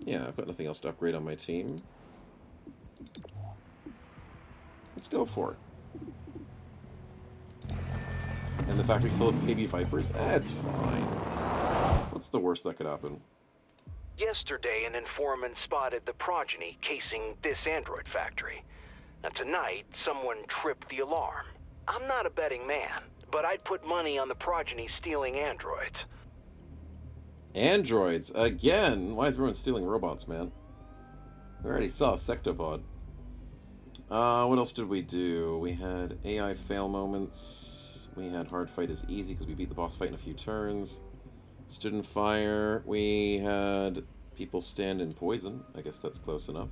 Yeah, I've got nothing else to upgrade on my team. Let's go for it. And the factory full of baby vipers? That's fine. What's the worst that could happen? Yesterday, an informant spotted the progeny casing this android factory. Now tonight, someone tripped the alarm. I'm not a betting man, but I'd put money on the progeny stealing androids. Androids? Again? Why is everyone stealing robots, man? We already saw a sectopod. What else did we do? We had AI fail moments. We had hard fight is easy because we beat the boss fight in a few turns. Stood in fire. We had people stand in poison. I guess that's close enough.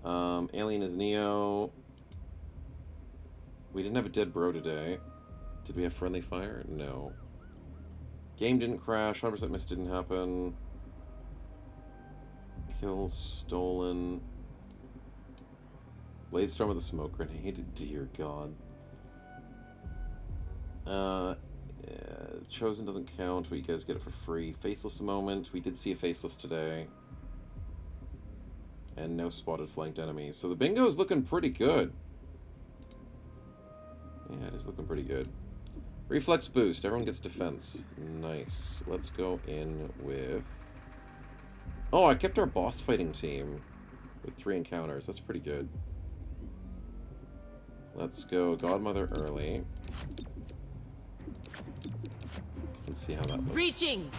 Alien is Neo. We didn't have a dead bro today. Did we have friendly fire? No. Game didn't crash. 100% miss didn't happen. Kills stolen. Bladestorm with a smoke grenade. Dear God. Chosen doesn't count, but you guys get it for free. Faceless moment. We did see a faceless today. And no spotted flanked enemies. So the bingo is looking pretty good. Yeah, it is looking pretty good. Reflex boost. Everyone gets defense. Nice. Let's go in with... Oh, I kept our boss fighting team with 3 encounters. That's pretty good. Let's go Godmother early. Let's see how that looks. Reaching.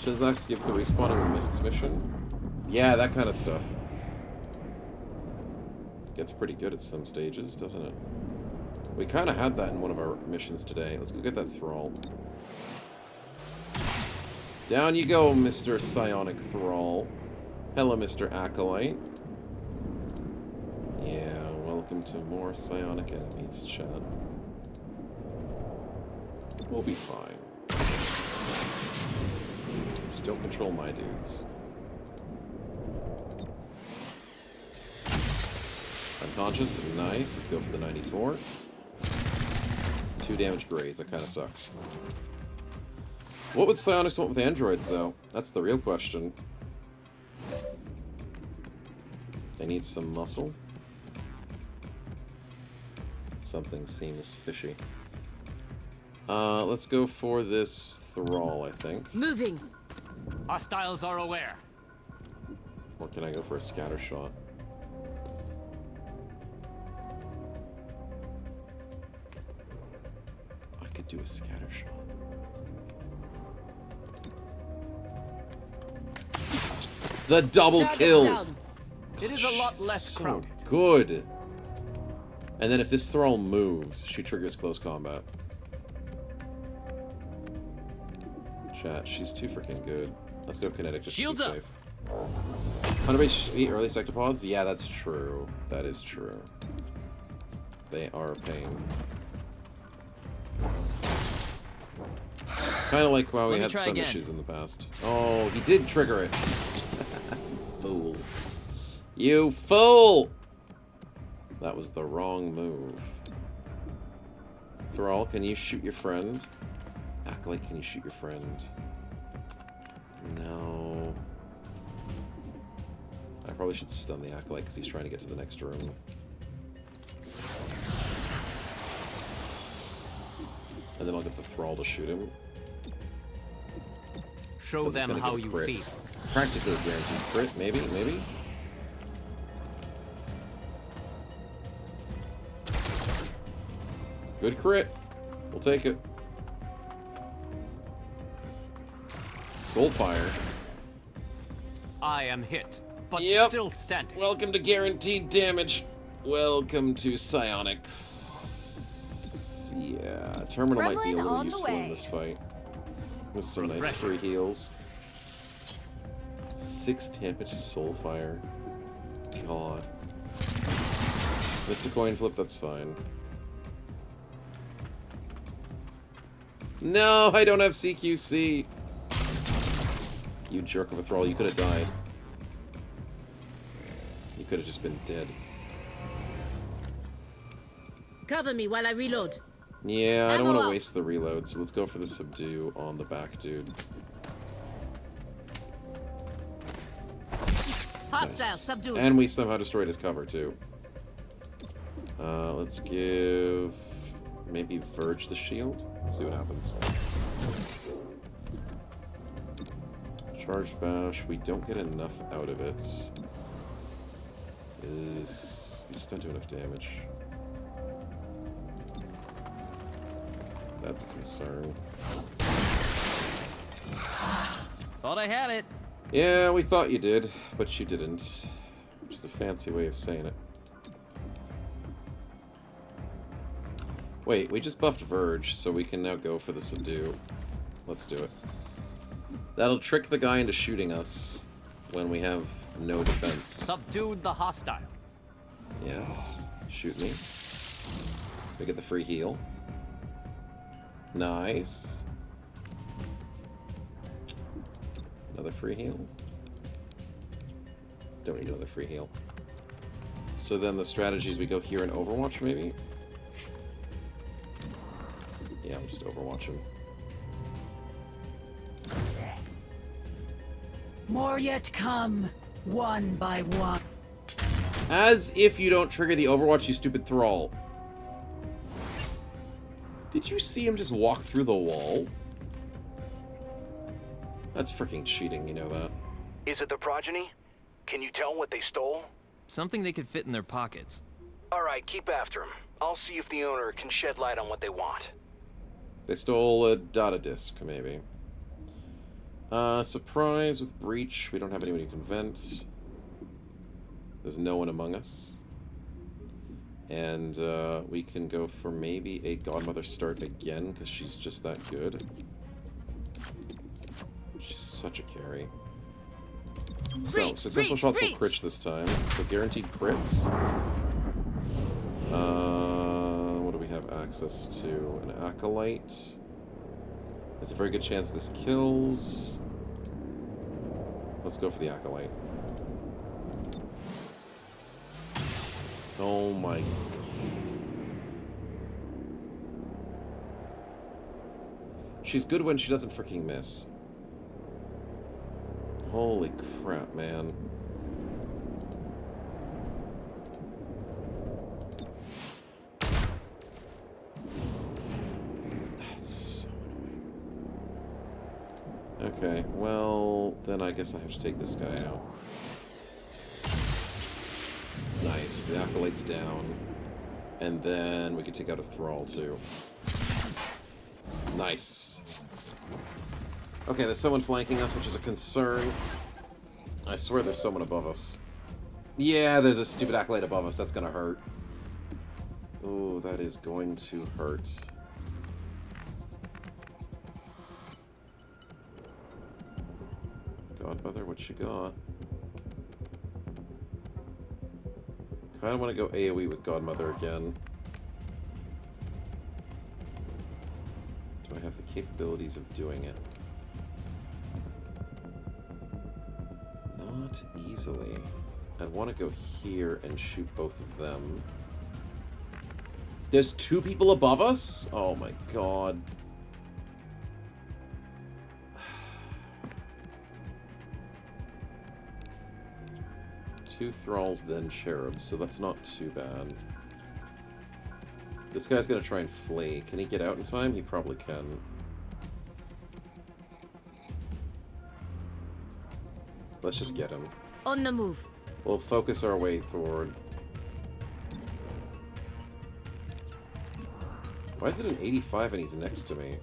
Shizak's give the respawning its mission. Yeah, that kind of stuff. Gets pretty good at some stages, doesn't it? We kind of had that in one of our missions today. Let's go get that Thrall. Down you go, Mr. Psionic Thrall. Hello, Mr. Acolyte. Yeah, welcome to more psionic enemies, chat. We'll be fine. Just don't control my dudes. Unconscious, nice. Let's go for the 94. 2 damage grays, that kind of sucks. What would psionics want with androids, though? That's the real question. They need some muscle. Something seems fishy. Let's go for this Thrall, I think. Moving. Hostiles are aware. Or can I go for a scatter shot? I could do a scatter shot. The double kill! It is a lot less crowded. Good. And then if this Thrall moves, she triggers close combat. Chat, she's too freaking good. Let's go kinetic just Shields to be up. safe. 100 HP early sectopods? Yeah, that's true. That is true. They are a pain. Kind of like when we had some issues in the past. Oh, he did trigger it. Fool. You fool! That was the wrong move. Thrall, can you shoot your friend? Acolyte, can you shoot your friend? No. I probably should stun the Acolyte because he's trying to get to the next room. And then I'll get the Thrall to shoot him. Show them how you feel. Practically guaranteed crit, maybe, maybe? Good crit. We'll take it. Soulfire. I am hit, but still standing. Welcome to guaranteed damage. Welcome to psionics. Yeah, Terminal might be a little useful in this fight. With some nice free heals. 6 damage Soulfire. God. Missed a coin flip, that's fine. No, I don't have CQC. You jerk of a thrall, you could have died. You could have just been dead. Cover me while I reload. Yeah, I don't Ammo want to out. waste the reload, so let's go for the subdue on the back, dude. Hostile, Nice. subdued. And we somehow destroyed his cover, too. Let's give... maybe Verge the shield? See what happens. Charge bash, we don't get enough out of it. We just don't do enough damage. That's a concern. Thought I had it. Yeah, we thought you did, but you didn't. Which is a fancy way of saying it. Wait, we just buffed Verge, so we can now go for the subdue. Let's do it. That'll trick the guy into shooting us when we have no defense. Subdued the hostile. Yes. Shoot me. We get the free heal. Nice. Another free heal. Don't need another free heal. So then the strategy is we go here in Overwatch, maybe? Yeah, we'll just Overwatch him. More yet come, one by one. As if you don't trigger the Overwatch, you stupid thrall. Did you see him just walk through the wall? That's freaking cheating, you know that. Is it the progeny? Can you tell what they stole? Something they could fit in their pockets. Alright, keep after them. I'll see if the owner can shed light on what they want. They stole a data disk, maybe. Surprise with Breach. We don't have anyone who can vent. There's no one among us. And we can go for maybe a Godmother start again, because she's just that good. She's such a carry. So, successful shots will crit this time. So guaranteed crits. What do we have access to? An Acolyte. There's a very good chance this kills. Let's go for the Acolyte. Oh my god. She's good when she doesn't freaking miss. Holy crap, man. That's so annoying. Okay, well, then I guess I have to take this guy out. Nice, the Acolyte's down. And then we can take out a Thrall, too. Nice. Okay, there's someone flanking us, which is a concern. I swear there's someone above us. Yeah, there's a stupid Acolyte above us. That's gonna hurt. Oh, that is going to hurt. Godmother, what you got? Kinda wanna go AoE with Godmother again. Do I have the capabilities of doing it? Not easily. I'd want to go here and shoot both of them. There's two people above us? Oh my god. Two Thralls, then Cherubs, so that's not too bad. This guy's gonna try and flee. Can he get out in time? He probably can. Let's just get him. On the move. We'll focus our way forward. Why is it an 85 and he's next to me?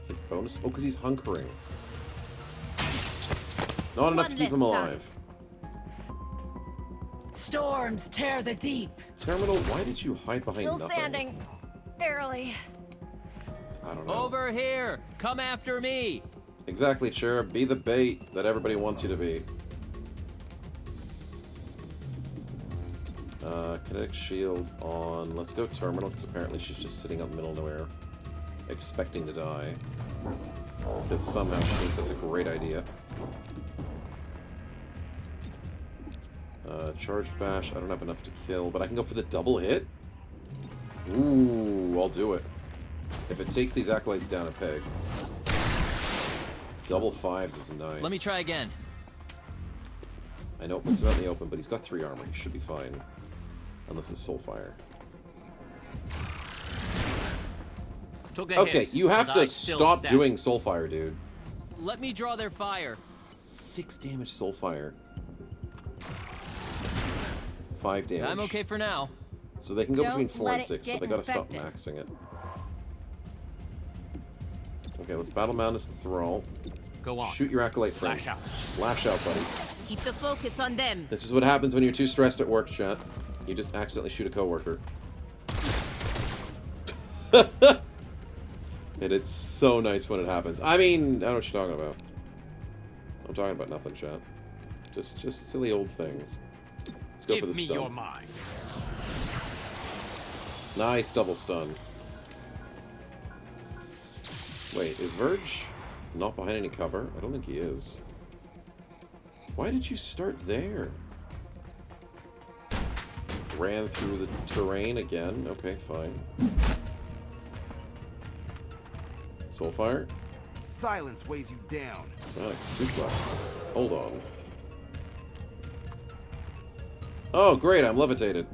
His bonus? Oh, because he's hunkering. Not enough to keep him alive. Storms tear the deep. Terminal, why did you hide behind Still nothing? standing. Barely. I don't know. Over here! Come after me! Exactly, Cherub. Be the bait that everybody wants you to be. Kinetic shield on... Let's go terminal, because apparently she's just sitting up middle of nowhere, expecting to die. Because somehow she thinks that's a great idea. Charged bash, I don't have enough to kill, but I can go for the double hit? Ooh, I'll do it. If it takes these acolytes down a peg. Double fives is nice. Let me try again. I know it puts him out in the open, but he's got 3 armor. He should be fine. Unless it's Soulfire. Okay, you have to stop doing Soulfire, dude. Let me draw their fire. 6 damage Soulfire. 5 damage. I'm okay for now. So they can go between 4 and 6, but they gotta stop maxing it. Okay, let's battle mount as the thrall. Go on. Shoot your acolyte friend. Lash out, buddy. Keep the focus on them. This is what happens when you're too stressed at work, chat. You just accidentally shoot a coworker. And it's so nice when it happens. I mean, I know what you're talking about. I'm talking about nothing, chat. Just silly old things. Let's go for the stun. Give me your mind. Nice double stun. Wait, is Verge not behind any cover? I don't think he is. Why did you start there? Ran through the terrain again. Okay, fine. Soulfire? Silence weighs you down. Sonic suplex. Hold on. Oh, great, I'm levitated.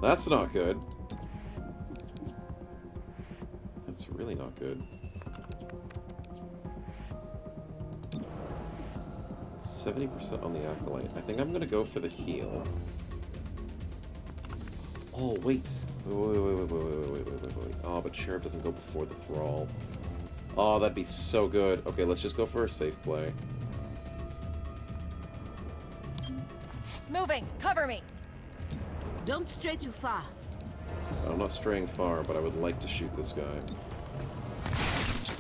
That's not good. That's really not good. 70% on the Acolyte. I think I'm gonna go for the heal. Oh, wait. Wait. Oh, but Cherub doesn't go before the Thrall. Oh, that'd be so good. Okay, let's just go for a safe play. Moving! Cover me! Don't stray too far. I'm not straying far, but I would like to shoot this guy.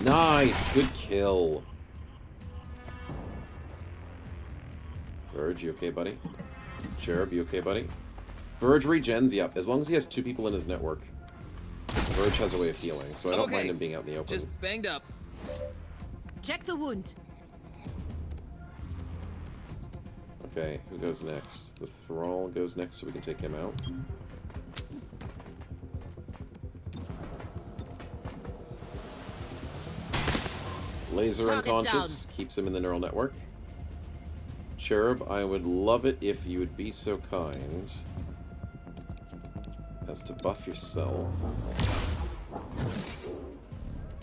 Nice! Good kill. Verge, you okay, buddy? Cherub, you okay, buddy? Verge regens, yep. As long as he has 2 people in his network. Verge has a way of healing, so I don't mind him being out in the open. Just banged up. Check the wound. Okay, who goes next? The Thrall goes next so we can take him out. Laser unconscious, keeps him in the neural network. Cherub, I would love it if you would be so kind as to buff yourself.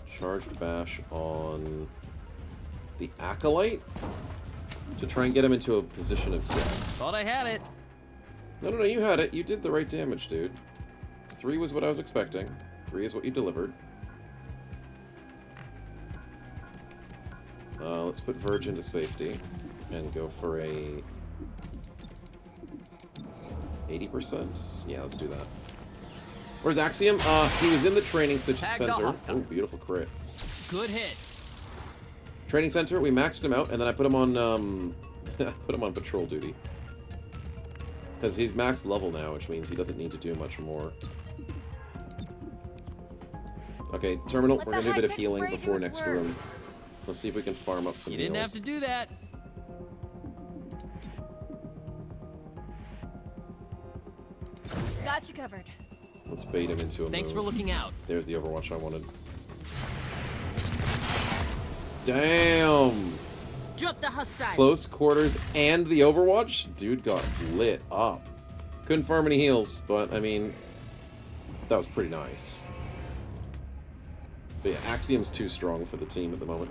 Charged bash on the Acolyte to try and get him into a position of death. Thought I had it. No, you had it. You did the right damage, dude. 3 was what I was expecting. 3 is what you delivered. Let's put Verge into safety and go for a 80%. Yeah, let's do that. Where's Axiom? He was in the training center. Oh, beautiful crit. Good hit. Training center. We maxed him out, and then I put him on put him on patrol duty because he's max level now, which means he doesn't need to do much more. Okay, terminal. We're gonna do a bit of healing before next room. Let's see if we can farm up some. You didn't have to do that. Got you covered. Let's bait him into a move. Thanks for looking out. There's the Overwatch I wanted. Damn! Drop the hostile. Close quarters and the Overwatch? Dude got lit up. Couldn't farm any heals, but I mean, that was pretty nice. But yeah, Axiom's too strong for the team at the moment.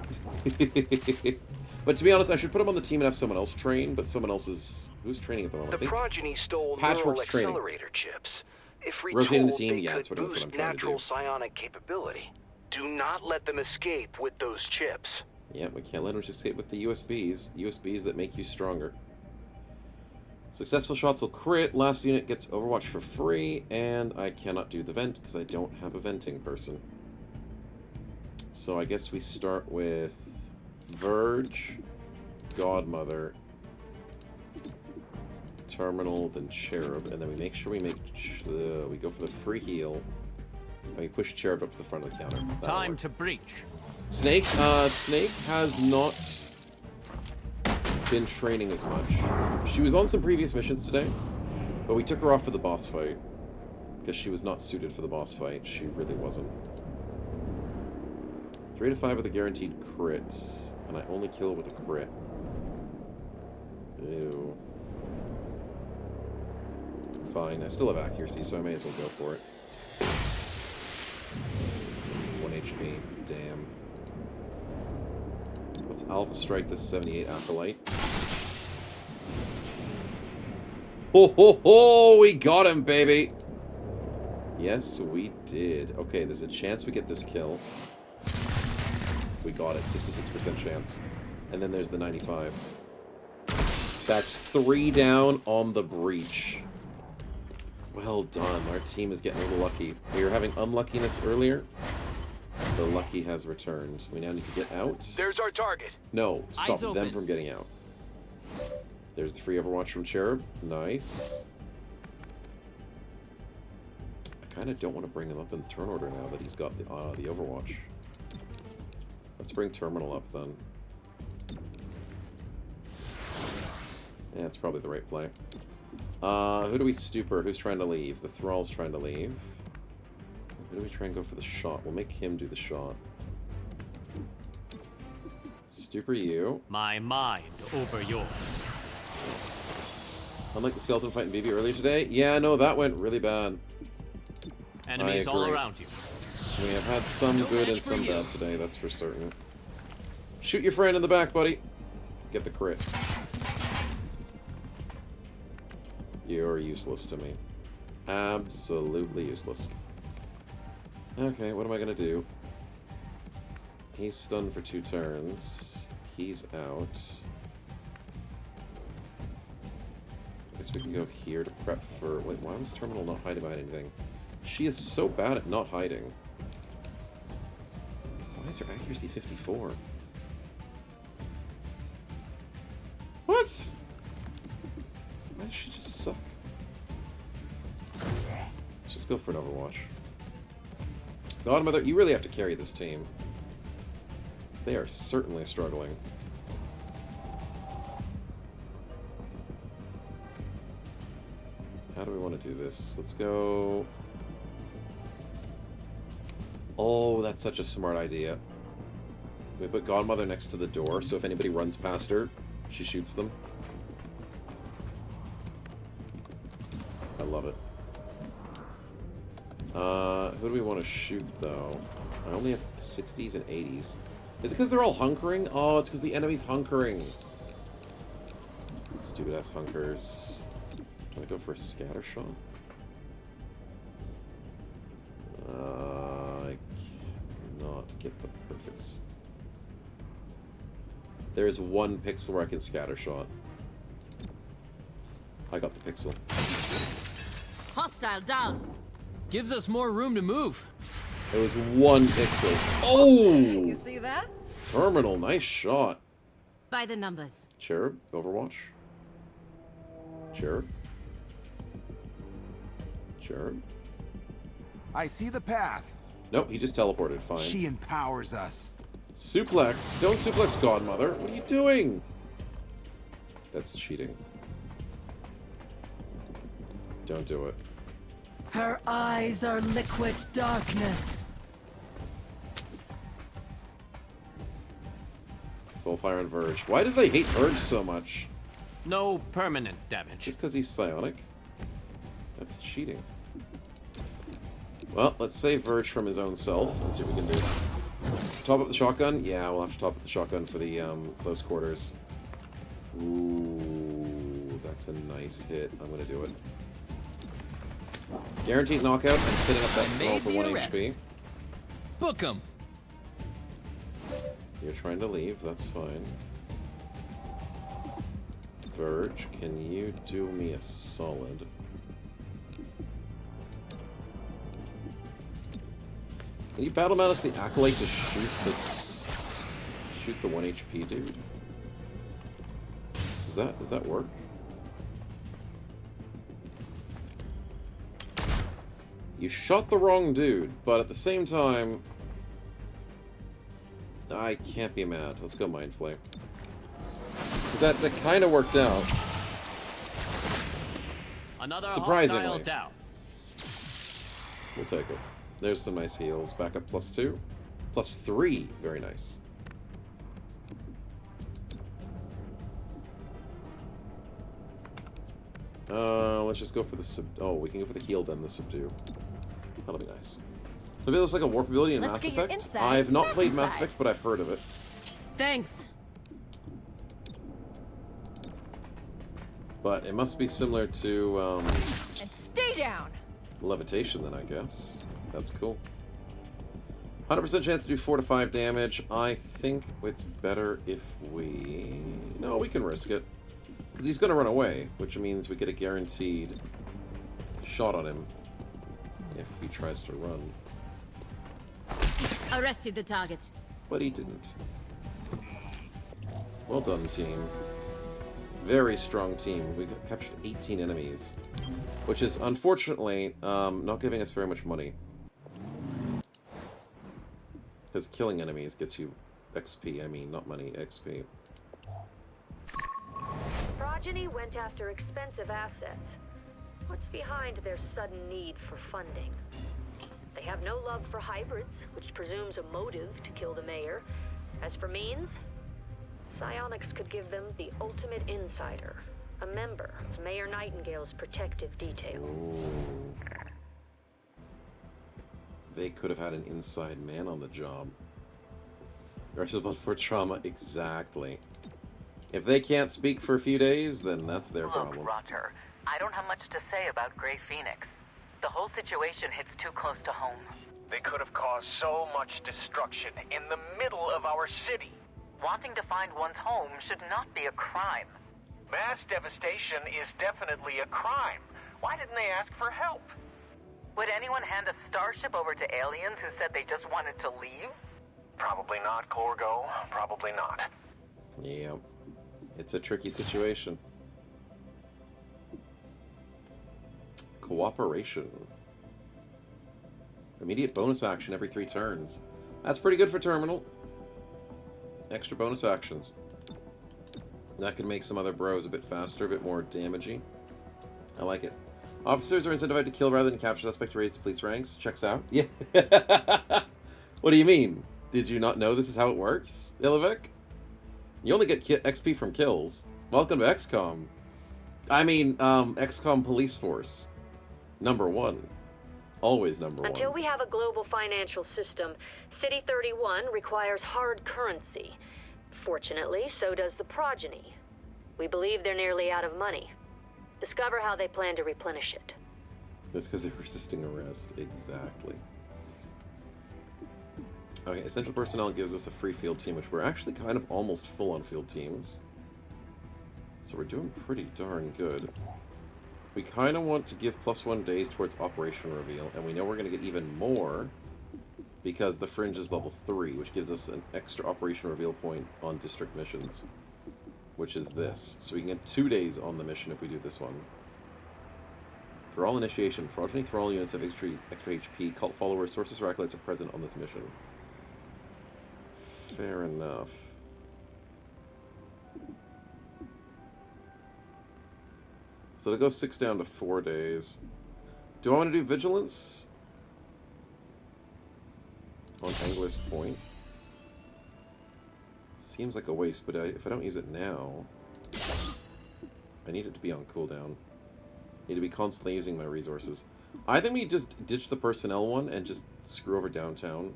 But to be honest, I should put him on the team and have someone else train, but someone else is... Who's training at the moment? The progeny stole neural accelerator chips. If rotating the retooled, team, they yeah, could that's what I'm boost trying to natural do. psionic capability. Do not let them escape with those chips. Yeah, we can't let them escape with the USBs. USBs that make you stronger. Successful shots will crit. Last unit gets Overwatch for free, and I cannot do the vent because I don't have a venting person. So I guess we start with Verge, Godmother, Terminal, then Cherub, and then we make sure we make we go for the free heal, and we push Cherub up to the front of the counter. Time to breach. Snake, Snake has not been training as much. She was on some previous missions today, but we took her off for the boss fight because she was not suited for the boss fight. She really wasn't. 3 to 5 with a guaranteed crit, and I only kill with a crit. Ew. Fine, I still have accuracy, so I may as well go for it. 1 HP, damn. Let's Alpha Strike this 78 Acolyte. Ho ho ho! We got him, baby! Yes, we did. Okay, there's a chance we get this kill. We got it, 66% chance. And then there's the 95. That's 3 down on the breach. Well done. Our team is getting a little lucky. We were having unluckiness earlier. The lucky has returned. We now need to get out. There's our target. No, stop them from getting out. There's the free Overwatch from Cherub. Nice. I kind of don't want to bring him up in the turn order now that he's got the Overwatch. Let's bring Terminal up then. Yeah, it's probably the right play. Who do we stupor? Who's trying to leave? The Thrall's trying to leave. Who do we try and go for the shot? We'll make him do the shot. Stupor you. My mind over yours. Unlike the skeleton fight in BB earlier today? Yeah, no, that went really bad. Enemies all around you. We have had some good and some bad today, that's for certain. Shoot your friend in the back, buddy. Get the crit. You're useless to me. Absolutely useless. Okay, what am I gonna do? He's stunned for 2 turns. He's out. I guess we can go here to prep for... Wait, why was Terminal not hiding behind anything? She is so bad at not hiding. Why is her accuracy 54? What? Why does she just suck? Let's just go for an Overwatch. Godmother, you really have to carry this team. They are certainly struggling. How do we want to do this? Let's go... Oh, that's such a smart idea. We put Godmother next to the door, so if anybody runs past her, she shoots them. I love it. Who do we want to shoot, though? I only have 60s and 80s. Is it because they're all hunkering? Oh, it's because the enemy's hunkering. Stupid-ass hunkers. Do I go for a scatter shot? I cannot get the perfect... There's 1 pixel where I can scatter shot. I got the pixel. Hostile down. Gives us more room to move. It was 1 pixel. Oh! You see that? Terminal, nice shot. By the numbers. Cherub, Overwatch. Cherub. Cherub. I see the path. Nope, he just teleported, fine. She empowers us. Suplex. Don't suplex Godmother. What are you doing? That's cheating. Don't do it. Her eyes are liquid darkness. Soulfire and Verge. Why do they hate Verge so much? No permanent damage. Just because he's psionic? That's cheating. Well, let's save Verge from his own self. Let's see what we can do. Top up the shotgun? Yeah, we'll have to top up the shotgun for the close quarters. Ooh, that's a nice hit. I'm gonna do it. Guaranteed knockout and setting up that roll to 1 HP. Book him. You're trying to leave, that's fine. Verge, can you do me a solid? Can you battle mount us the Acolyte to shoot this... shoot the 1 HP dude? Does that work? You shot the wrong dude, but at the same time, I can't be mad. Let's go Mind Flame. That kind of worked out. Another surprisingly. hostile down. We'll take it. There's some nice heals. Back up +2. +3. Very nice. Let's just go for the oh, we can go for the heal then the subdue. That'll be nice. Maybe it looks like a warp ability in Mass Effect. I've not played Mass Effect, but I've heard of it. Thanks. But it must be similar to And stay down. levitation then, I guess. That's cool. 100% chance to do 4 to 5 damage. I think it's better if we... No, we can risk it. Because he's going to run away, which means we get a guaranteed shot on him if he tries to run. Arrested the target. But he didn't. Well done, team. Very strong team. We captured 18 enemies. Which is, unfortunately, not giving us very much money. Because killing enemies gets you XP. I mean, not money, XP. Progeny went after expensive assets. What's behind their sudden need for funding? They have no love for hybrids, which presumes a motive to kill the mayor. As for means, psionics could give them the ultimate insider, a member of Mayor Nightingale's protective detail. Ooh. They could have had an inside man on the job. Responsible for trauma, exactly. If they can't speak for a few days, then that's their problem. Look, Roger, I don't have much to say about Grey Phoenix. The whole situation hits too close to home. They could have caused so much destruction in the middle of our city. Wanting to find one's home should not be a crime. Mass devastation is definitely a crime. Why didn't they ask for help? Would anyone hand a starship over to aliens who said they just wanted to leave? Probably not, Corgo. Probably not. Yeah. It's a tricky situation. Cooperation. Immediate bonus action every 3 turns. That's pretty good for Terminal. Extra bonus actions. That can make some other bros a bit faster, a bit more damaging. I like it. Officers are incentivized to kill rather than capture suspect to raise the police ranks. Checks out. Yeah. What do you mean? Did you not know this is how it works, Ilivik? You only get XP from kills. Welcome to XCOM. I mean, XCOM Police Force. #1. Always #1. Until we have a global financial system, City 31 requires hard currency. Fortunately, so does the Progeny. We believe they're nearly out of money. Discover how they plan to replenish it. That's because they're resisting arrest. Exactly. Okay, Essential Personnel gives us a free field team, which we're actually kind of almost full on field teams. So we're doing pretty darn good. We kind of want to give +1 days towards Operation Reveal, and we know we're going to get even more because the Fringe is level 3, which gives us an extra Operation Reveal point on district missions, which is this. So we can get 2 days on the mission if we do this one. Thrall Initiation. Progeny Thrall units have extra HP. Cult followers, sources, or acolytes are present on this mission. Fair enough. So to go 6 down to 4 days. Do I want to do Vigilance? On Angler's Point? Seems like a waste, but if I don't use it now... I need it to be on cooldown. I need to be constantly using my resources. I think we just ditch the personnel one and just screw over downtown.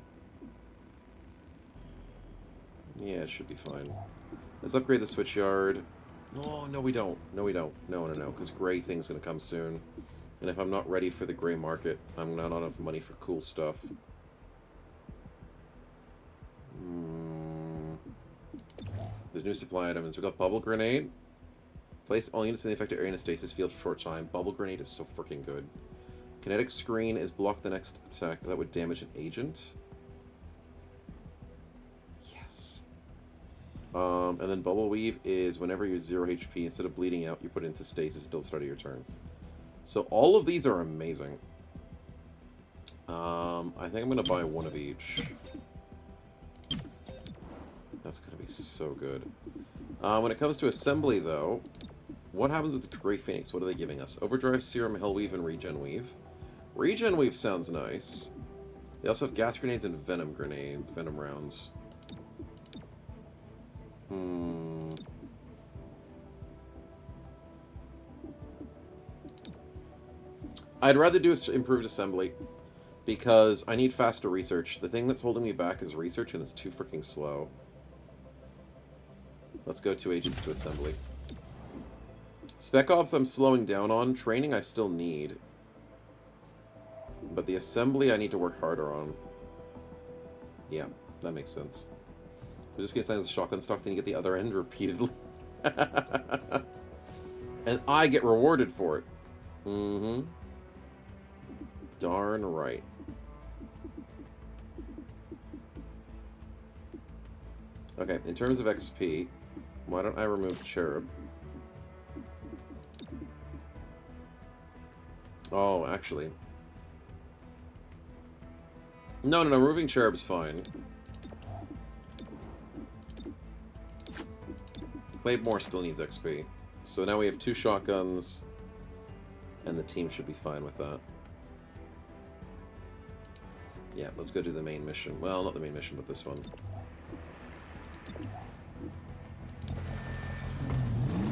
Yeah, it should be fine. Let's upgrade the switchyard. Oh, no we don't. No we don't. No, because Grey thing's going to come soon. And if I'm not ready for the Grey market, I'm not enough money for cool stuff. There's new supply items. We got Bubble Grenade. Place all units in the affected area in a stasis field for a short time. Bubble Grenade is so freaking good. Kinetic Screen is block the next attack. That would damage an agent. Yes. And then Bubble Weave is whenever you're 0 HP, instead of bleeding out, you put it into stasis until the start of your turn. So all of these are amazing. I think I'm gonna buy one of each. That's gonna be so good. When it comes to assembly, though, what happens with the Grey Phoenix? What are they giving us? Overdrive, Serum, Hellweave, and Regen Weave. Regen Weave sounds nice. They also have gas grenades and venom grenades, venom rounds. I'd rather do improved assembly because I need faster research. The thing that's holding me back is research, and it's too freaking slow. Let's go 2 agents to assembly. Spec Ops I'm slowing down on. Training I still need. But the assembly I need to work harder on. Yeah, that makes sense. We're just gonna find the shotgun stock, then you get the other end repeatedly. And I get rewarded for it. Mm-hmm. Darn right. Okay, in terms of XP, why don't I remove Cherub? Oh, actually. No, removing Cherub's fine. Claymore still needs XP. So now we have 2 shotguns, and the team should be fine with that. Yeah, let's go do the main mission. Well, not the main mission, but this one.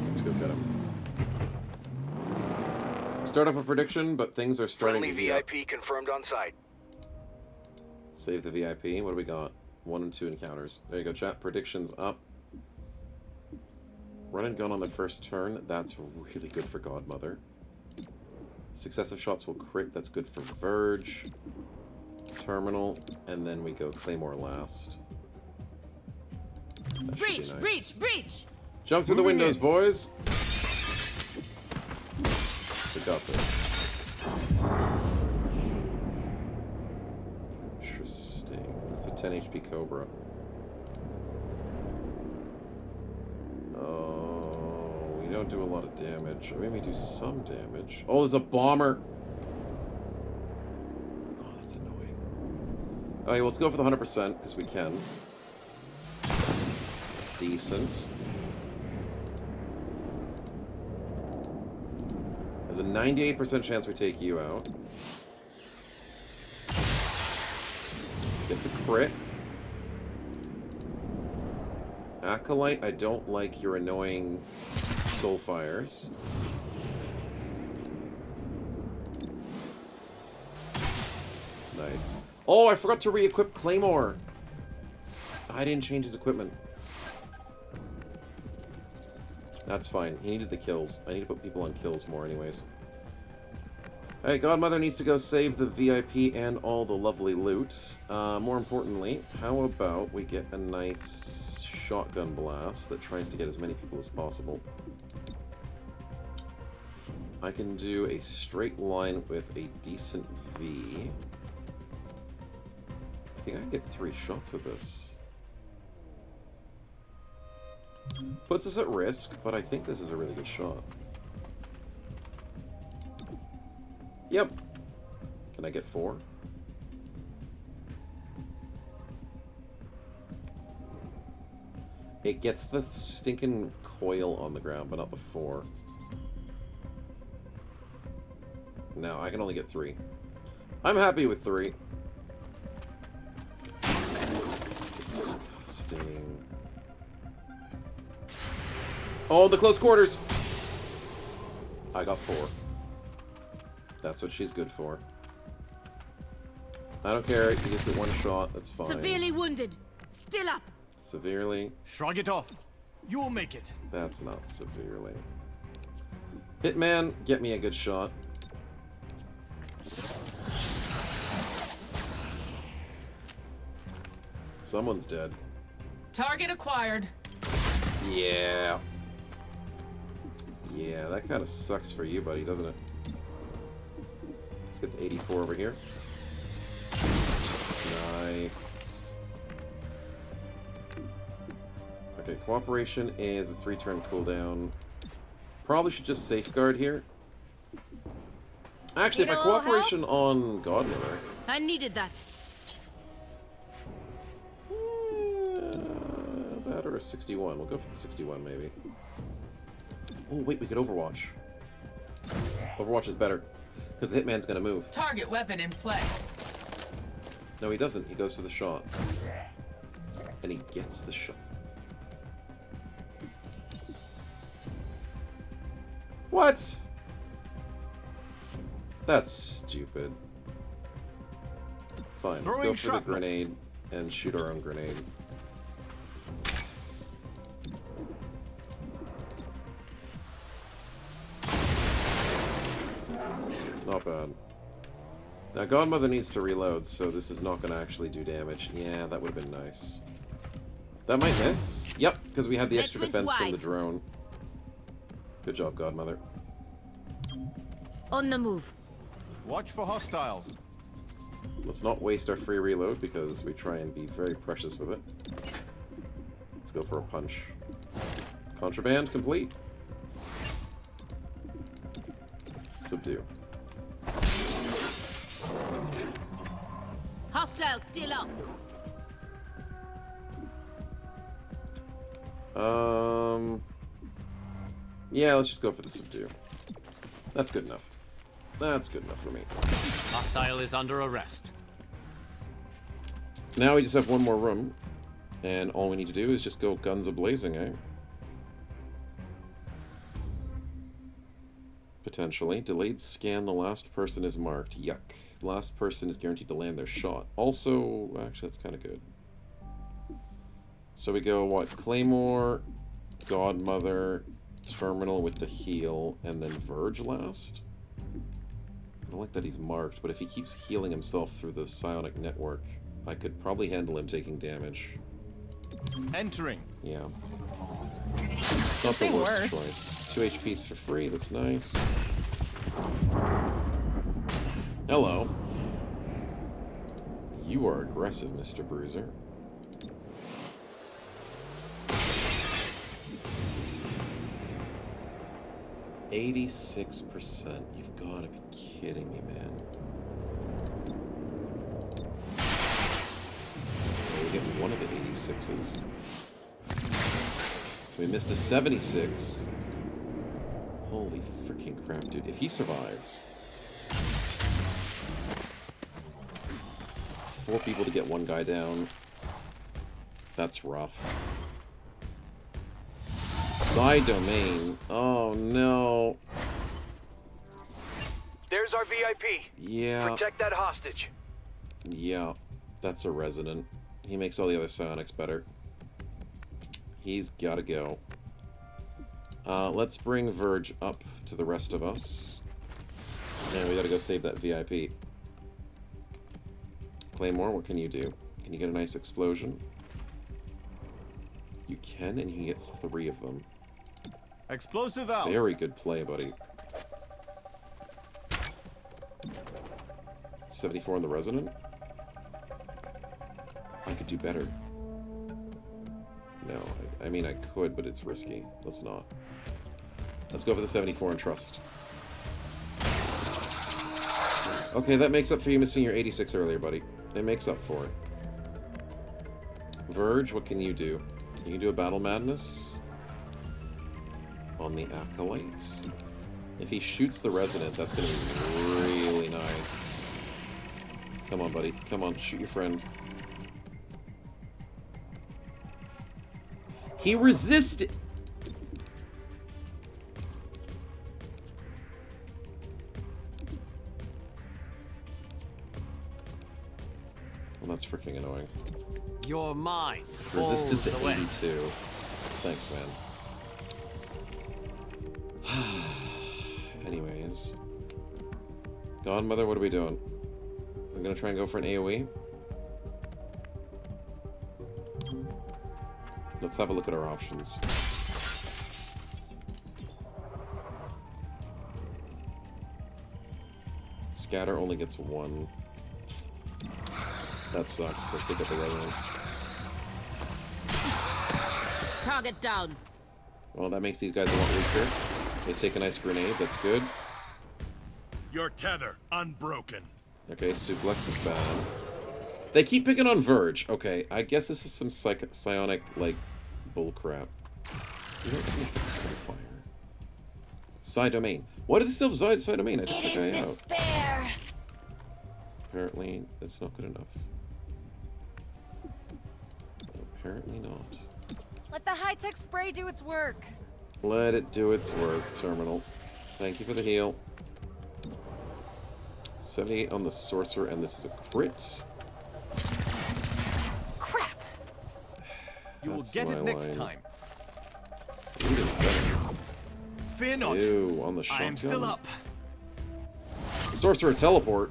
Let's go get him. Start up a prediction, but things are starting Friendly to heat up. VIP confirmed on site. Save the VIP. What do we got? 1 and 2 encounters. There you go, chat. Predictions up. Run and gun on the first turn. That's really good for Godmother. Successive shots will crit. That's good for Verge. Terminal. And then we go Claymore last. That should be nice. Breach! Jump through the windows, boys! We got this. Interesting. That's a 10 HP Cobra. Oh, we don't do a lot of damage. Or maybe do some damage. Oh, there's a bomber! Oh, that's annoying. Okay, well, let's go for the 100%, because we can. Decent. There's a 98% chance we take you out. Get the crit. Acolyte, I don't like your annoying soul fires. Nice. Oh, I forgot to re-equip Claymore. I didn't change his equipment. That's fine. He needed the kills. I need to put people on kills more anyways. Alright, Godmother needs to go save the VIP and all the lovely loot. More importantly, how about we get a nice shotgun blast that tries to get as many people as possible. I can do a straight line with a decent V. I think I can get 3 shots with this. Puts us at risk, but I think this is a really good shot. Yep. Can I get 4? It gets the stinking coil on the ground, but not the 4. No, I can only get 3. I'm happy with 3. Disgusting. Oh, the close quarters! I got 4. That's what she's good for. I don't care. You just get 1 shot. That's fine. Severely wounded. Still up. Severely. Shrug it off. You'll make it. That's not severely. Hitman, get me a good shot. Someone's dead. Target acquired. Yeah. Yeah, that kind of sucks for you, buddy, doesn't it? Let's get the 84 over here. Nice. Okay, cooperation is a 3-turn cooldown. Probably should just safeguard here. Actually, if I cooperation on Godmother, I needed that. That or a 61. We'll go for the 61, maybe. Oh, wait, we could Overwatch. Overwatch is better, because the Hitman's gonna move. Target weapon in play. No, he doesn't. He goes for the shot. And he gets the shot. What? That's stupid. Fine, let's go for the grenade and shoot our own grenade. Not bad. Now, Godmother needs to reload, so this is not going to actually do damage. Yeah, that would have been nice. That might miss. Yep, because we had the extra defense from the drone. Good job, Godmother. On the move. Watch for hostiles. Let's not waste our free reload because we try and be very precious with it. Let's go for a punch. Contraband complete. Subdue. Hostile still up. Yeah, let's just go for the subdue. That's good enough. That's good enough for me. Hostile is under arrest. Now we just have one more room, and all we need to do is just go guns a-blazing, eh? Potentially. Delayed scan, the last person is marked. Yuck. Last person is guaranteed to land their shot. Also, actually, that's kind of good. So we go, what? Claymore, Godmother, Terminal with the heal, and then Verge last? I don't like that he's marked, but if he keeps healing himself through the psionic network, I could probably handle him taking damage. Entering. Yeah. Not the worst choice. 2 HPs for free, that's nice. Hello. You are aggressive, Mr. Bruiser. %86%. You've got to be kidding me, man. We get one of the 86s. We missed a 76. Holy freaking crap, dude. If he survives... 4 people to get one guy down. That's rough. Side domain. Oh no. There's our VIP. Yeah. Protect that hostage. Yeah. That's a resident. He makes all the other psionics better. He's gotta go. Let's bring Verge up to the rest of us. And we gotta go save that VIP. Claymore, what can you do? Can you get a nice explosion? You can, and you can get 3 of them. Explosive out. Very good play, buddy. 74 on the resident? I could do better. No, I mean I could, but it's risky. Let's not. Let's go for the 74 and trust. Okay, that makes up for you missing your 86 earlier, buddy. It makes up for it. Verge, what can you do? You can do a Battle Madness on the Acolyte. If he shoots the resident, that's going to be really nice. Come on, buddy. Come on, shoot your friend. He resisted! Well, that's freaking annoying. You're mine. Resisted the Balls away. 82. Thanks, man. Anyways. Godmother, what are we doing? I'm gonna try and go for an AoE. Let's have a look at our options. Scatter only gets 1. That sucks. Let's take up the other one. Target down. Well, that makes these guys a lot weaker. They take a nice grenade. That's good. Your tether unbroken. Okay, suplex is bad. They keep picking on Verge. Okay, I guess this is some psionic, like, bullcrap. You know, it doesn't fit Soulfire. Side domain. Why do they still have side domain? I took the guy out. Despair. Apparently, it's not good enough. Apparently not. Let the high-tech spray do its work. Let it do its work, Terminal. Thank you for the heal. 78 on the Sorcerer, and this is a crit. Crap! You will That's get my it next line. time. Even better. Fear not. Ew, on the I shotgun. am still up. Sorcerer teleport.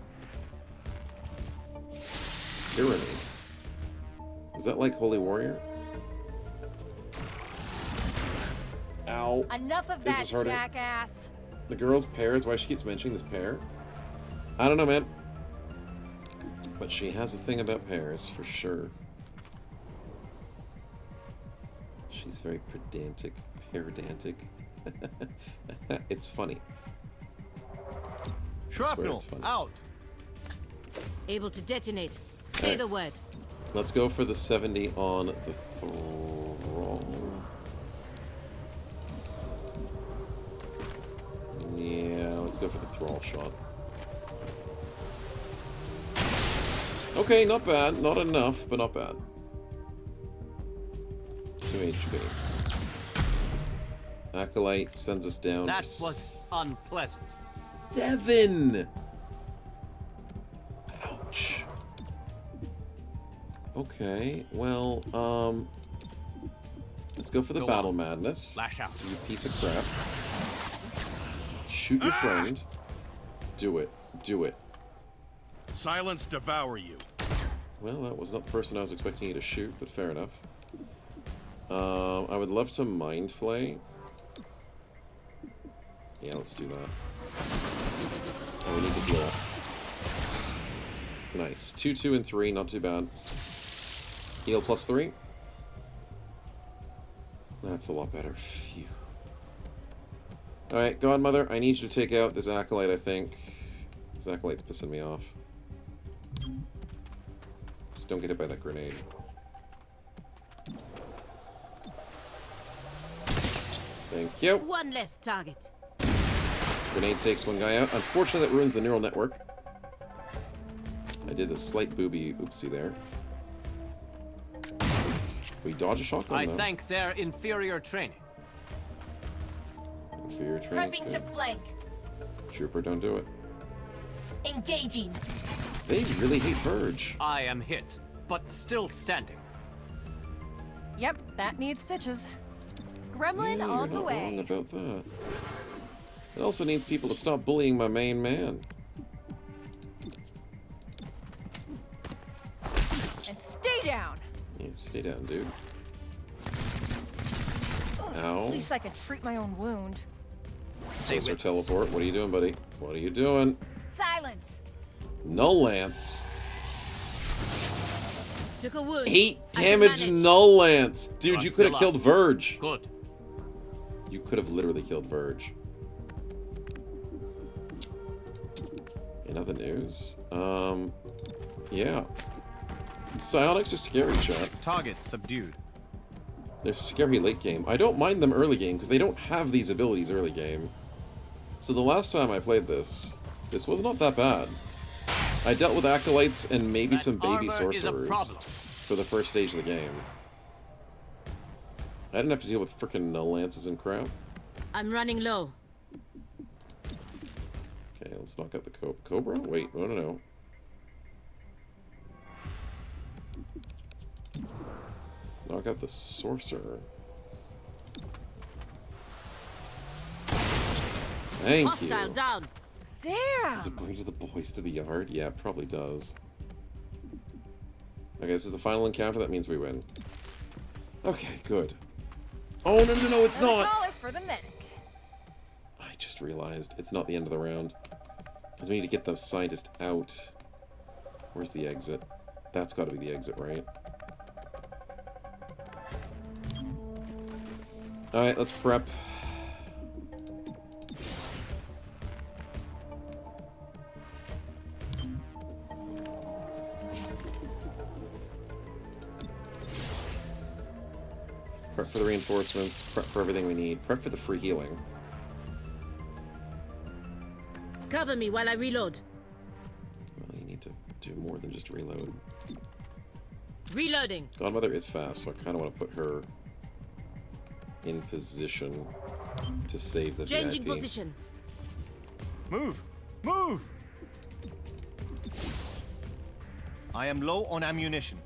Tyranny. Is that like Holy Warrior? Ow. Enough of This that, is hurting. jackass. The girl's pears. Why she keeps mentioning this pear? I don't know, man. But she has a thing about pears, for sure. She's very pedantic. Pedantic. It's funny. Shrapnel, it's funny. out. Able to detonate. Say Alright. the word. Let's go for the 70 on the thrall. Yeah, let's go for the thrall shot. Okay, not bad. Not enough, but not bad. 2 HP. Acolyte sends us down. That to was unpleasant. 7! Ouch. Okay, well, let's go for the Go Battle on. Madness. Lash out. You piece of crap. Shoot your friend. Do it. Do it. Silence devour you. Well, that was not the person I was expecting you to shoot, but fair enough. I would love to Mind Flay. Yeah, let's do that. Oh, we need to heal up. Nice. 2, 2, and 3, not too bad. Heal plus 3. That's a lot better. Phew. Alright, Godmother, I need you to take out this Acolyte, I think. This Acolyte's pissing me off. Just don't get hit by that grenade. Thank you. One less target. Grenade takes one guy out. Unfortunately, that ruins the neural network. I did a slight booby oopsie there. We dodge a shotgun, I though. thank their inferior training. Inferior training's Prepping to good. flank. Trooper, don't do it. Engaging. They really hate Verge. I am hit, but still standing. Yep, that needs stitches. Gremlin Yeah, on you're the not way. wrong about that. It also needs people to stop bullying my main man. And stay down. Yeah, stay down, dude. Ugh, Ow. At least I can treat my own wound. Sorcerer teleport. What are you doing, buddy? What are you doing? Silence. Null Lance. Took a wound. 8 I can damage manage. Null Lance. Dude, You're you could have still killed up. Verge. Good. You could have literally killed Verge. In other news, yeah. Psionics are scary, chat. Target subdued. They're scary late game. I don't mind them early game, because they don't have these abilities early game. So the last time I played this was not that bad. I dealt with Acolytes and maybe some baby sorcerers for the first stage of the game. I didn't have to deal with frickin' Null Lances and crap. I'm running low. Okay, let's knock out the Cobra? Wait, no. Knock out the Sorcerer. Thank Hostile you. down. Damn. Does it bring the boys to the yard? Yeah, it probably does. Okay, this is the final encounter. That means we win. Okay, good. Oh, no, it's Another not! caller for the medic. I just realized it's not the end of the round. Because we need to get those scientists out. Where's the exit? That's got to be the exit, right? Alright, let's prep. Prep for the reinforcements, prep for everything we need, prep for the free healing. Cover me while I reload. Well, you need to do more than just reload. Reloading. Godmother is fast, so I kind of want to put her in position to save the Changing VIP. position. Move! Move! I am low on ammunition.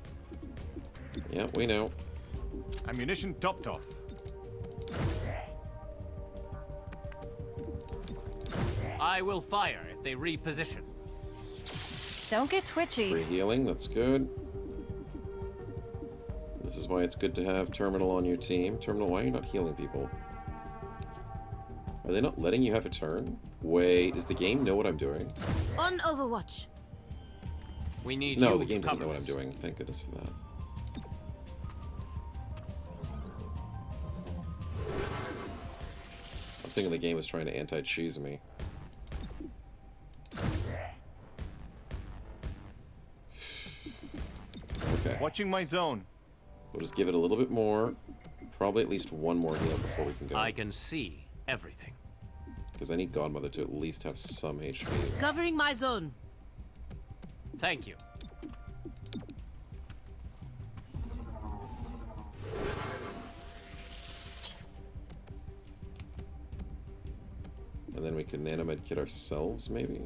Yeah, we know. Ammunition topped off. I will fire if they reposition. Don't get twitchy. Free healing, that's good. This is why it's good to have Terminal on your team. Terminal, why are you not healing people? Are they not letting you have a turn? Wait, does the game know what I'm doing? On Overwatch. We need No, you the game to doesn't cover know what I'm us. doing. Thank goodness for that. I was thinking the game was trying to anti-cheese me. Okay. Watching my zone. We'll just give it a little bit more. Probably at least one more heal before we can go. I can see everything. Because I need Godmother to at least have some HP. Covering my zone. Thank you. And then we can nanomed kit ourselves, maybe?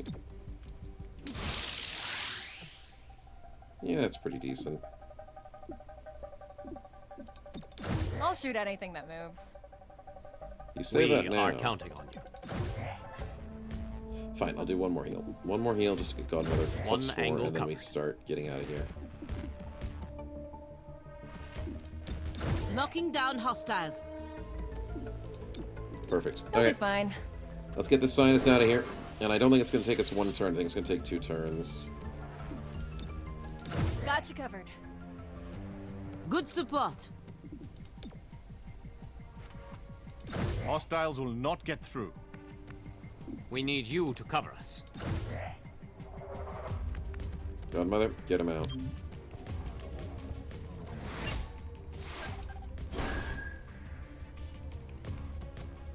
Yeah, that's pretty decent. I'll shoot anything that moves. You say that now. We are counting on you. Fine, I'll do one more heal. One more heal just to get Godmother plus One 4, angle and then we covered. start getting out of here. Knocking down hostiles. Perfect. That'll Okay, be fine. let's get this scientist out of here. And I don't think it's going to take us one turn. I think it's going to take 2 turns. Got you covered. Good support. Hostiles will not get through. We need you to cover us. Godmother, get him out.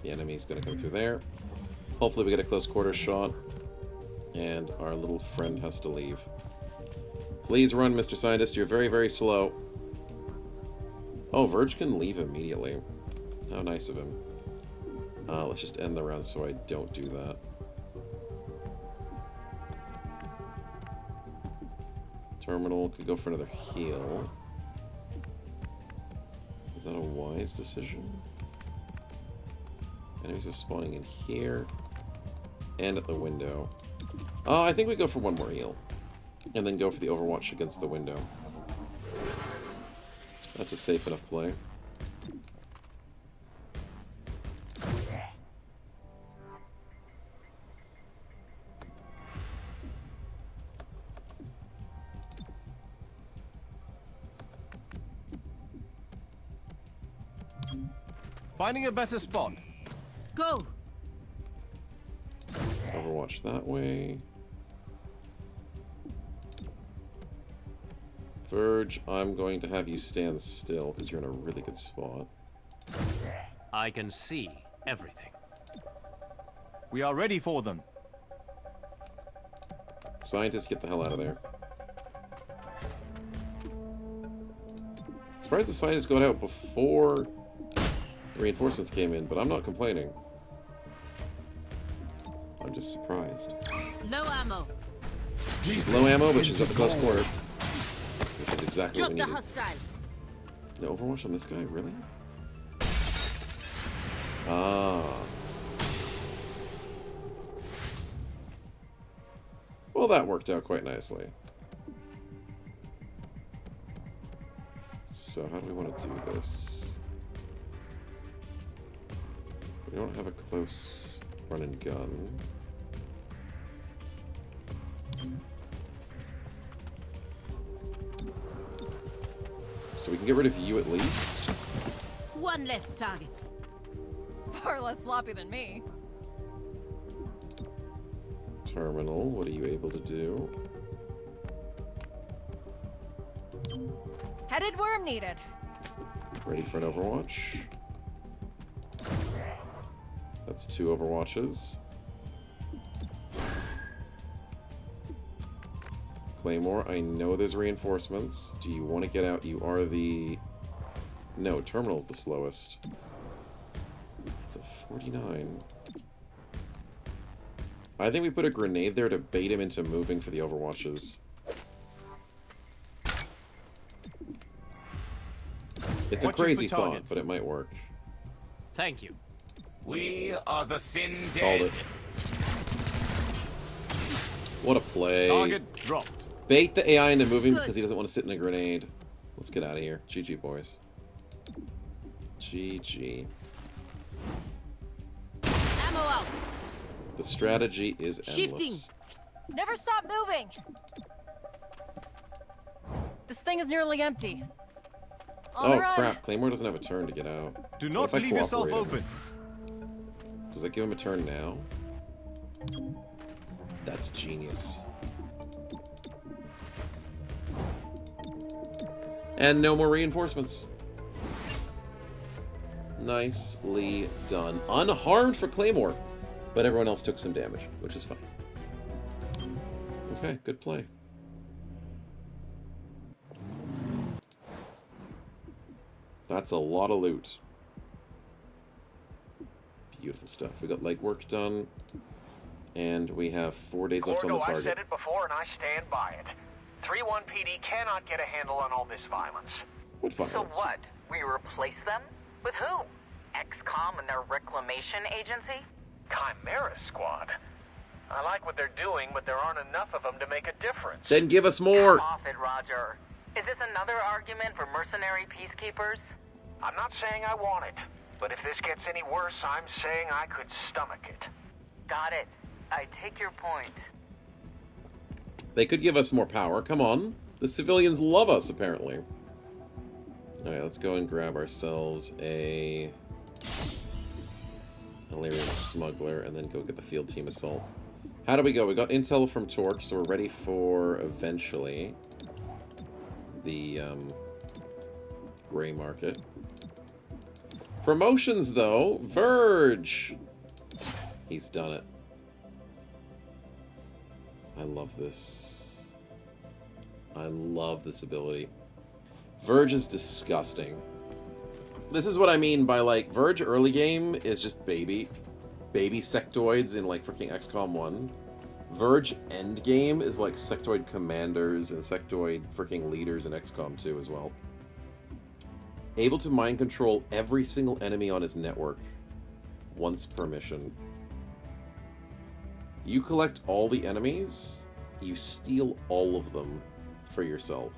The enemy's going to come through there. Hopefully we get a close quarter shot. And our little friend has to leave. Please run, Mr. Scientist. You're very, very slow. Oh, Verge can leave immediately. How nice of him. Let's just end the round so I don't do that. Terminal could go for another heal. Is that a wise decision? Enemies are spawning in here. And at the window. I think we go for one more heal. And then go for the Overwatch against the window. That's a safe enough play. Finding a better spot. Go. Overwatch that way. Verge, I'm going to have you stand still because you're in a really good spot. I can see everything. We are ready for them. Scientists, get the hell out of there. Surprised the scientists got out before the reinforcements came in, but I'm not complaining. I'm just surprised. Low ammo. She's low ammo, but she's at the close quarter. Which is exactly Drop what we the needed. hostile. No Overwatch on this guy, really? Ah. Well, that worked out quite nicely. So how do we want to do this? We don't have a close run and gun. So we can get rid of you at least. One less target. Far less sloppy than me. Terminal, what are you able to do? Headed worm needed. Ready for an Overwatch. That's 2 Overwatches. Claymore, I know there's reinforcements. Do you want to get out? You are the... No, Terminal's the slowest. It's a 49. I think we put a grenade there to bait him into moving for the Overwatches. It's a crazy thought, but it might work. Thank you. We are the thin Called dead. it. What a play. Target dropped. Bait the AI into moving because he doesn't want to sit in a grenade. Let's get out of here. GG, boys. GG. Ammo out. The strategy is endless. Shifting. Never stop moving. This thing is nearly empty. On the Oh run. crap, Claymore doesn't have a turn to get out. Do What not if I leave yourself cooperate? open. Does that give him a turn now? That's genius. And no more reinforcements. Nicely done. Unharmed for Claymore. But everyone else took some damage, which is fine. Okay, good play. That's a lot of loot. Beautiful stuff. We got legwork done. And we have 4 days left on the Gorgo, I target. said it before and I stand by it. 3-1 PD cannot get a handle on all this violence. What So violence? what? We replace them? With who? XCOM and their reclamation agency? Chimera Squad. I like what they're doing, but there aren't enough of them to make a difference. Then give us more. Come off it, Roger. Is this another argument for mercenary peacekeepers? I'm not saying I want it, but if this gets any worse, I'm saying I could stomach it. Got it. I take your point. They could give us more power. Come on. The civilians love us, apparently. Alright, let's go and grab ourselves a Illyrian Smuggler and then go get the field team assault. How do we go? We got intel from Torque, so we're ready for, eventually, the gray market. Promotions, though. Verge! He's done it. I love this. I love this ability. Verge is disgusting. This is what I mean by, like, Verge early game is just baby sectoids in, like, freaking XCOM 1. Verge end game is, like, sectoid commanders and sectoid freaking leaders in XCOM 2 as well. Able to mind control every single enemy on his network once per mission. You collect all the enemies, you steal all of them for yourself.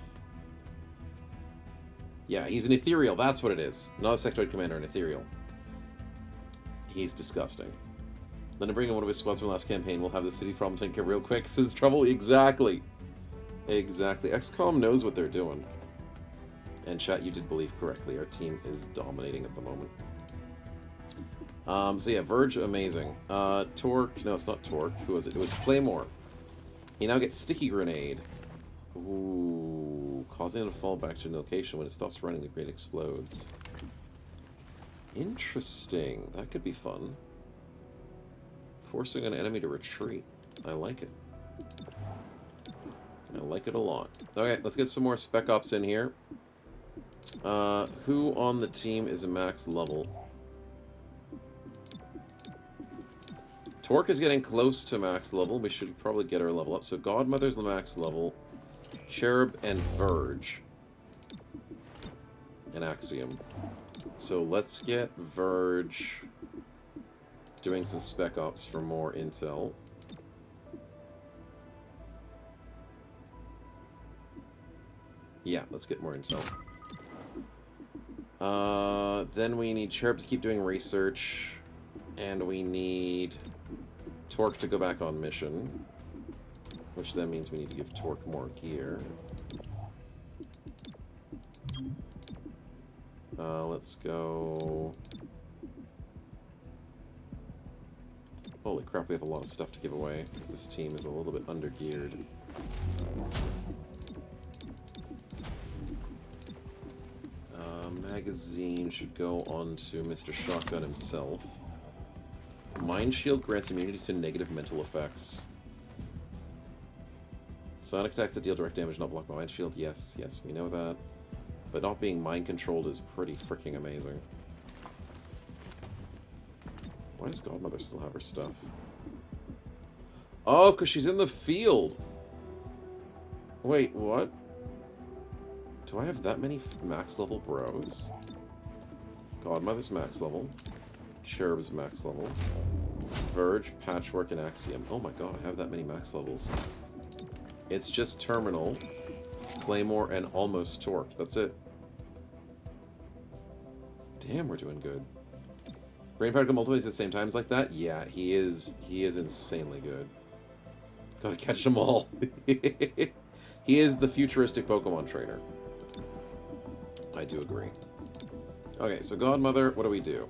Yeah, he's an ethereal, that's what it is. Not a sectoid commander, an ethereal. He's disgusting. Then to bring in one of his squads from last campaign, we'll have the city problem taken care of real quick. Says Trouble, exactly. Exactly. XCOM knows what they're doing. And chat, you did believe correctly. Our team is dominating at the moment. So yeah, Verge, amazing. Torque, no, it's not Torque. Who was it? It was Claymore. He now gets Sticky Grenade. Ooh, causing it to fall back to an location. When it stops running, the grenade explodes. Interesting. That could be fun. Forcing an enemy to retreat. I like it. I like it a lot. Okay, let's get some more Spec Ops in here. Who on the team is a max level? Torque is getting close to max level. We should probably get our level up. So Godmother's the max level. Cherub and Verge. And Axiom. So let's get Verge doing some Spec Ops for more intel. Yeah, let's get more intel. Then we need Cherub to keep doing research. And we need Torque to go back on mission. Which then means we need to give Torque more gear. Let's go... Holy crap, we have a lot of stuff to give away, because this team is a little bit under-geared. magazine should go on to Mr. Shotgun himself. Mind Shield grants immunity to negative mental effects. Sonic attacks that deal direct damage not blocked by Mind Shield. Yes, yes, we know that. But not being mind controlled is pretty freaking amazing. Why does Godmother still have her stuff? Oh, because she's in the field. Wait, what? Do I have that many max level bros? Godmother's max level. Cherub's max level. Verge, Patchwork, and Axiom. Oh my god, I have that many max levels. It's just Terminal, Claymore, and almost Torque. That's it. Damn, we're doing good. Brain Particle multiplies at the same times like that? Yeah, he is insanely good. Gotta catch them all. He is the futuristic Pokemon trainer. I do agree. Okay, so Godmother, what do we do?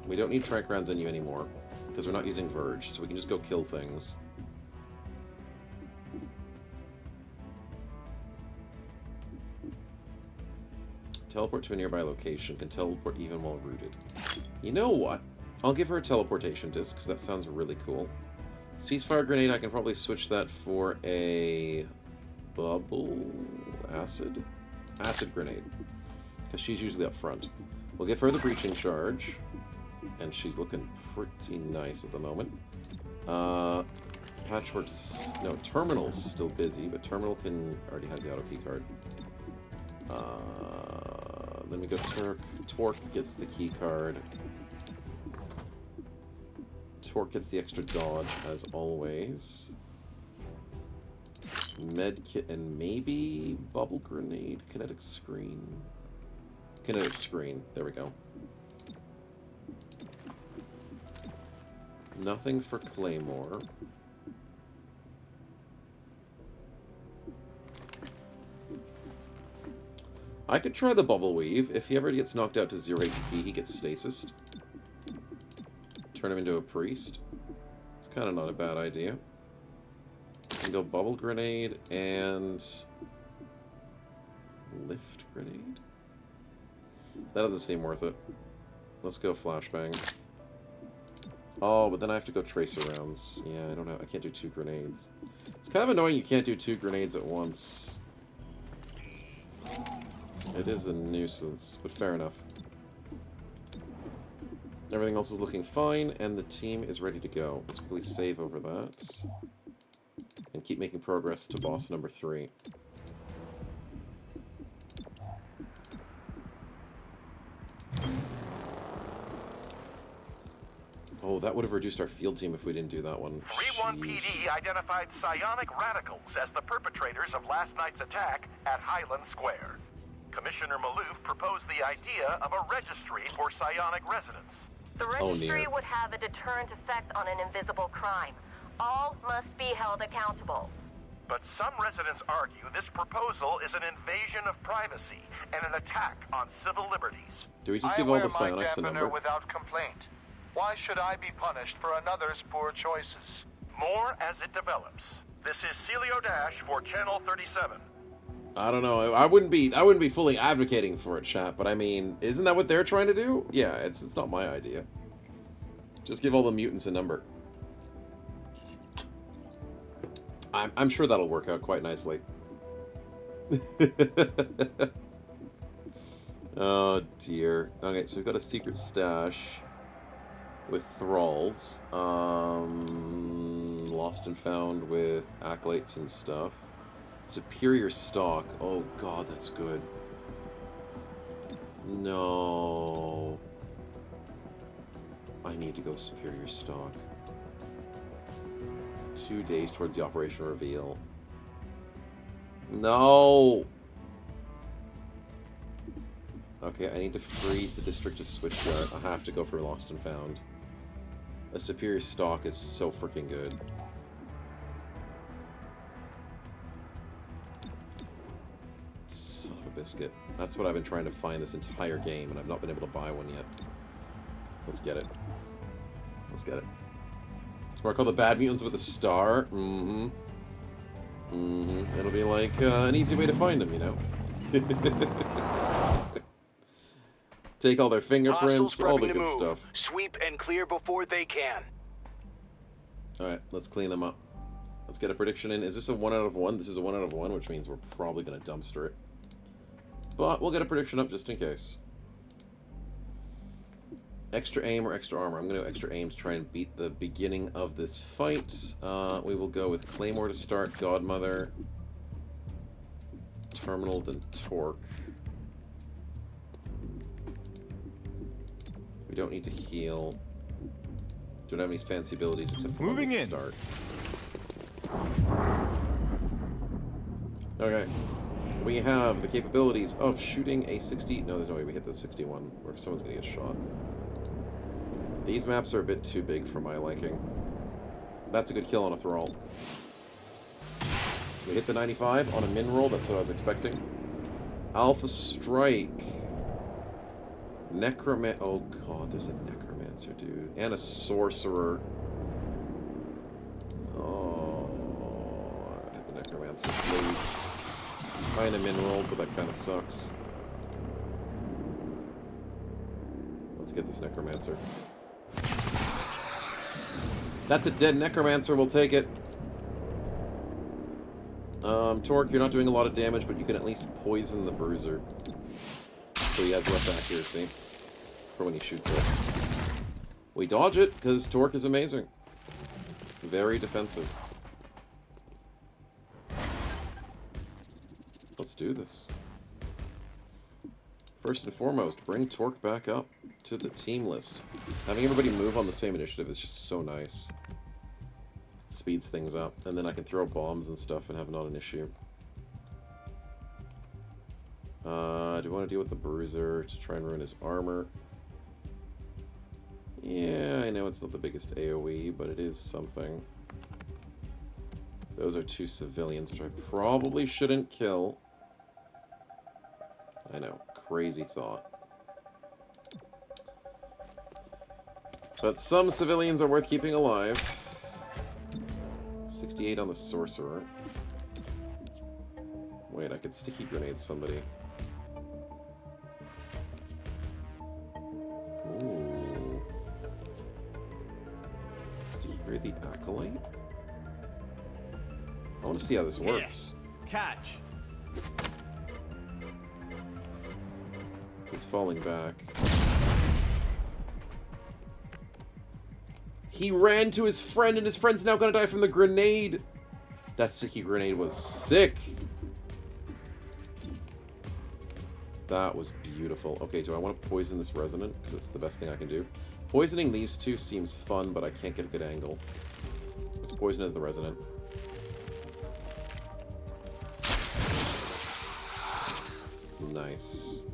We don't need Trank Rounds in you anymore, because we're not using Verge, so we can just go kill things. Teleport to a nearby location. Can teleport even while rooted. You know what? I'll give her a teleportation disc, because that sounds really cool. Ceasefire Grenade, I can probably switch that for a... Bubble... Acid? Acid Grenade. Because she's usually up front. We'll give her the Breaching Charge. And she's looking pretty nice at the moment. Patchwork's... No, Terminal's still busy, but Terminal can... already has the auto key card. Then we go Torque gets the key card. Torque gets the extra dodge, as always. Medkit and maybe Bubble Grenade, Kinetic Screen. Kinetic Screen, there we go. Nothing for Claymore. I could try the Bubble Weave. If he ever gets knocked out to 0 HP, he gets Stasis. Turn him into a Priest. It's kind of not a bad idea. And go Bubble Grenade and... Lift Grenade? That doesn't seem worth it. Let's go Flashbang. Oh, but then I have to go Tracer Rounds. Yeah, I can't do 2 grenades. It's kind of annoying you can't do 2 grenades at once. It is a nuisance, but fair enough. Everything else is looking fine, and the team is ready to go. Let's quickly save over that. And keep making progress to boss number 3. Oh, that would have reduced our field team if we didn't do that one. 3-1 PD identified psionic radicals as the perpetrators of last night's attack at Highland Square. Commissioner Maloof proposed the idea of a registry for psionic residents. The registry would have a deterrent effect on an invisible crime. All must be held accountable. But some residents argue this proposal is an invasion of privacy and an attack on civil liberties. Do we just give all the psionics a number? Without complaint. Why should I be punished for another's poor choices? More as it develops. This is Celio Dash for Channel 37. I don't know. I wouldn't be fully advocating for it, chat, but I mean, isn't that what they're trying to do? Yeah, it's not my idea. Just give all the mutants a number. I'm sure that'll work out quite nicely. Oh dear. Okay, so we've got a secret stash with thralls. Lost and found with acolytes and stuff. Superior stock. Oh god, that's good. No. I need to go superior stock. 2 days towards the operation reveal. No. Okay, I need to freeze the District of Switchguard. I have to go for Lost and Found. A superior stock is so freaking good. Son of a biscuit. That's what I've been trying to find this entire game, and I've not been able to buy one yet. Let's get it. Let's get it. Smart called the Bad Mutants with a star. Mm-hmm. Mm-hmm. It'll be like an easy way to find them, you know? Take all their Hostiles fingerprints, all the prepping to good move. stuff. Sweep and clear before they can. Alright, let's clean them up. Let's get a prediction in. Is this a 1 out of 1? This is a 1 out of 1, which means we're probably going to dumpster it. But we'll get a prediction up just in case. Extra aim or extra armor? I'm going to go extra aim to try and beat the beginning of this fight. We will go with Claymore to start, Godmother, Terminal, then Torque. We don't need to heal. Don't have any fancy abilities except for moving in. Start. Okay. We have the capabilities of shooting a 60... No, there's no way we hit the 61, or someone's going to get shot. These maps are a bit too big for my liking. That's a good kill on a thrall. We hit the 95 on a min roll. That's what I was expecting. Alpha Strike. Oh god, there's a Necromancer, dude. And a Sorcerer. Oh, hit the Necromancer, please. Kind of min rolled, but that kind of sucks. Let's get this Necromancer. That's a dead Necromancer, we'll take it. Torque, you're not doing a lot of damage, but you can at least poison the Bruiser. So he has less accuracy for when he shoots us. We dodge it, because Torque is amazing. Very defensive. Let's do this. First and foremost, bring Torque back up to the team list. Having everybody move on the same initiative is just so nice. Speeds things up, and then I can throw bombs and stuff and have not an issue. Do we want to deal with the Bruiser to try and ruin his armor? Yeah, I know it's not the biggest AoE, but it is something. Those are 2 civilians, which I probably shouldn't kill. I know, crazy thought. But some civilians are worth keeping alive. 68 on the Sorcerer. Wait, I could sticky grenade somebody. Ooh. Sticky grenade the Acolyte? I want to see how this works. Catch. He's falling back. He ran to his friend, and his friend's now gonna die from the grenade. That sticky grenade was sick. That was beautiful. Okay, do I want to poison this Resonant? Because it's the best thing I can do. Poisoning these two seems fun, but I can't get a good angle. Let's poison as the Resonant. Nice.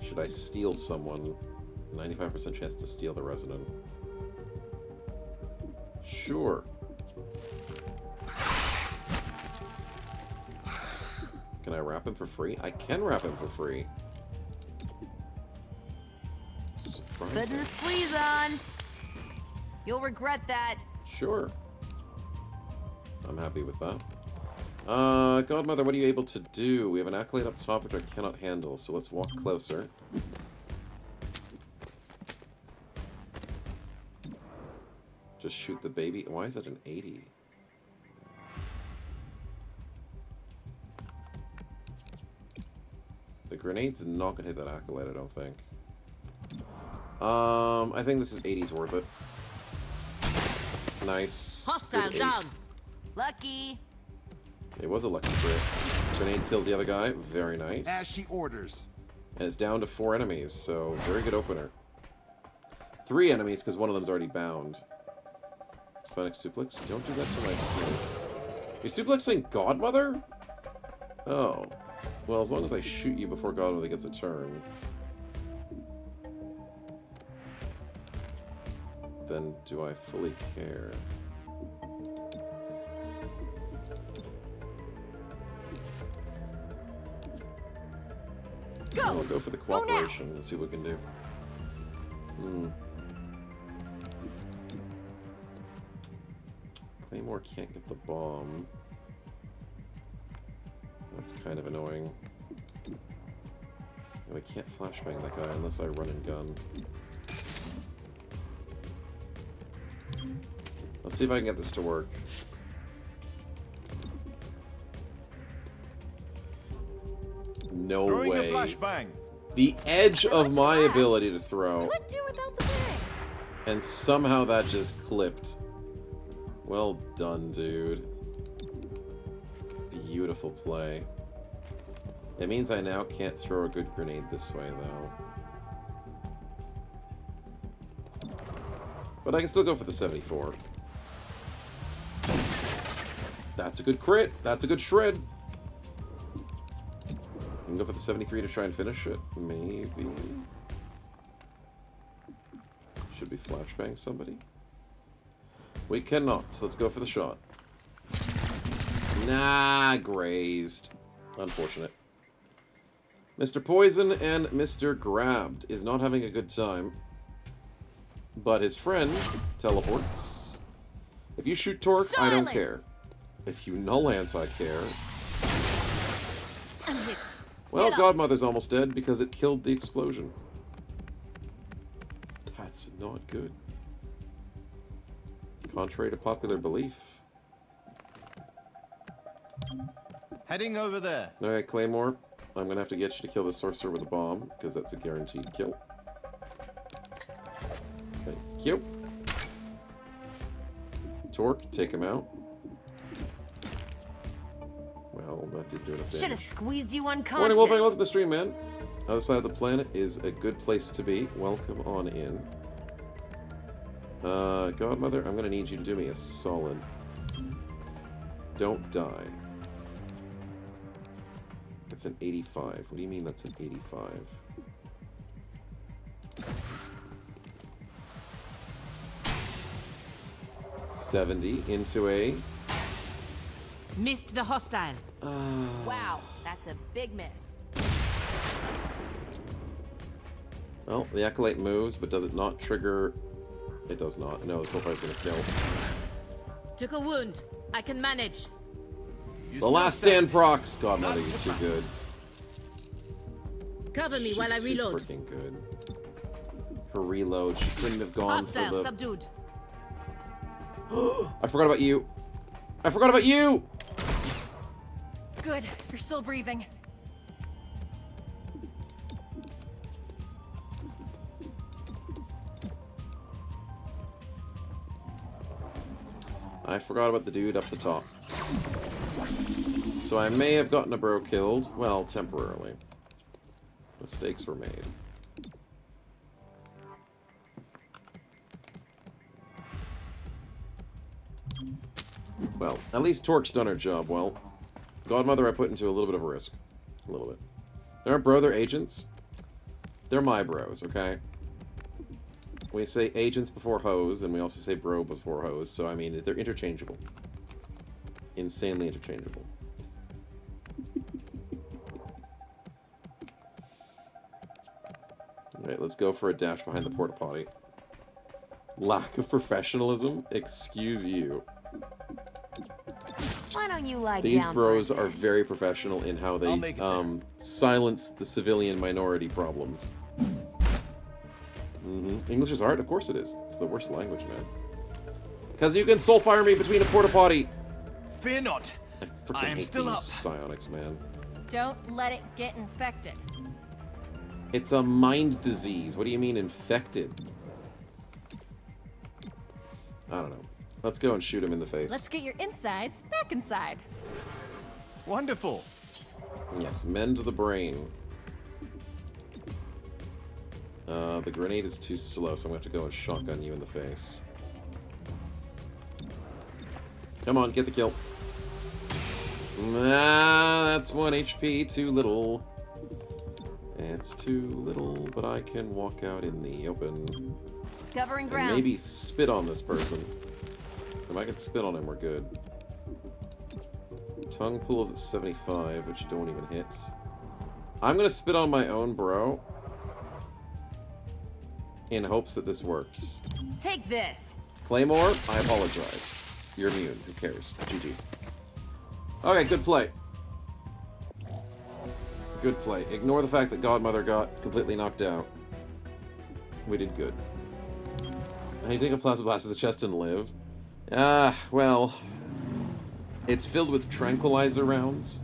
Should I steal someone? 95% chance to steal the Resonant. Sure. Can I wrap him for free? I can wrap him for free. Surprising. Putting the squeeze on. You'll regret that. Sure. I'm happy with that. Godmother, what are you able to do? We have an Acolyte up top, which I cannot handle, so let's walk closer. Just shoot the baby. Why is that an 80? The grenade's not gonna hit that Acolyte, I don't think. I think this is 80's worth it. Nice. Hostile Good down. 8. Lucky. It was a lucky crit. Grenade kills the other guy. Very nice. As she orders. And it's down to 4 enemies, so very good opener. 3 enemies, because one of them's already bound. Sonic suplex? Don't do that to my snake. You're suplexing Godmother? Oh. Well, as long as I shoot you before Godmother gets a turn. Then do I fully care? Go! I'll go for the cooperation and see what we can do. Claymore can't get the bomb. That's kind of annoying. Oh, I can't flashbang that guy unless I run and gun. Let's see if I can get this to work. No Throwing way. a flashbang. The edge of my ability to throw. Could do without the bang. And somehow that just clipped. Well done, dude. Beautiful play. It means I now can't throw a good grenade this way, though. But I can still go for the 74. That's a good crit. That's a good shred. I can go for the 73 to try and finish it. Maybe. Should we flashbang somebody? We cannot. So let's go for the shot. Nah, grazed. Unfortunate. Mr. Poison and Mr. Grabbed is not having a good time. But his friend teleports. If you shoot Torque, I don't care. If you null lance, I care. Well, Godmother's almost dead because it killed the explosion. That's not good. Contrary to popular belief. Heading over there. Alright, Claymore. I'm gonna have to get you to kill the sorcerer with a bomb, because that's a guaranteed kill. Thank you. Torque, take him out. Well, that did do enough damage. Should have squeezed you unconscious. Morning, Wolfgang. Welcome to the stream, man. Other side of the planet is a good place to be. Welcome on in. Godmother, I'm gonna need you to do me a solid. Don't die. That's an 85. What do you mean that's an 85? $70 into a... Missed the hostile. Wow, that's a big miss. Well, the Acolyte moves, but does it not trigger... It does not. No, the Soulfire's gonna kill. Took a wound. I can manage. The Last Stand procs! Godmother, you're too good. Cover me while I reload. She's too freaking good. Her reload, she couldn't have gone Hostile for the... subdued. I forgot about you! I forgot about you! Good, you're still breathing. I forgot about the dude up the top. So I may have gotten a bro killed. Well, temporarily. Mistakes were made. Well, at least Torque's done her job well. Godmother I put into a little bit of a risk. A little bit. There aren't bro, they're agents. They're my bros, okay? We say agents before hoes, and we also say bro before hoes, so I mean, they're interchangeable. Insanely interchangeable. Alright, let's go for a dash behind the porta potty. Lack of professionalism? Excuse you. Why don't you lie These down bros for a are bit? very professional in how they silence the civilian minority problems. English is hard? Of course it is. It's the worst language, man. Because you can soulfire me between a porta potty. Fear not. I freaking hate still these up. psionics, man. Don't let it get infected. It's a mind disease. What do you mean infected? I don't know. Let's go and shoot him in the face. Let's get your insides back inside. Wonderful. Yes, mend the brain. The grenade is too slow, so I'm going to have to go and shotgun you in the face. Come on, get the kill. Nah, that's 1 HP, too little. It's too little, but I can walk out in the open. Covering And ground. maybe spit on this person. If I can spit on him, we're good. Tongue pool is at 75, which don't even hit. I'm gonna spit on my own bro. In hopes that this works. Take this. Claymore, I apologize. You're immune. Who cares? GG. Okay, good play. Good play. Ignore the fact that Godmother got completely knocked out. We did good. How you take a plasma blast to the chest and live? Well... It's filled with tranquilizer rounds.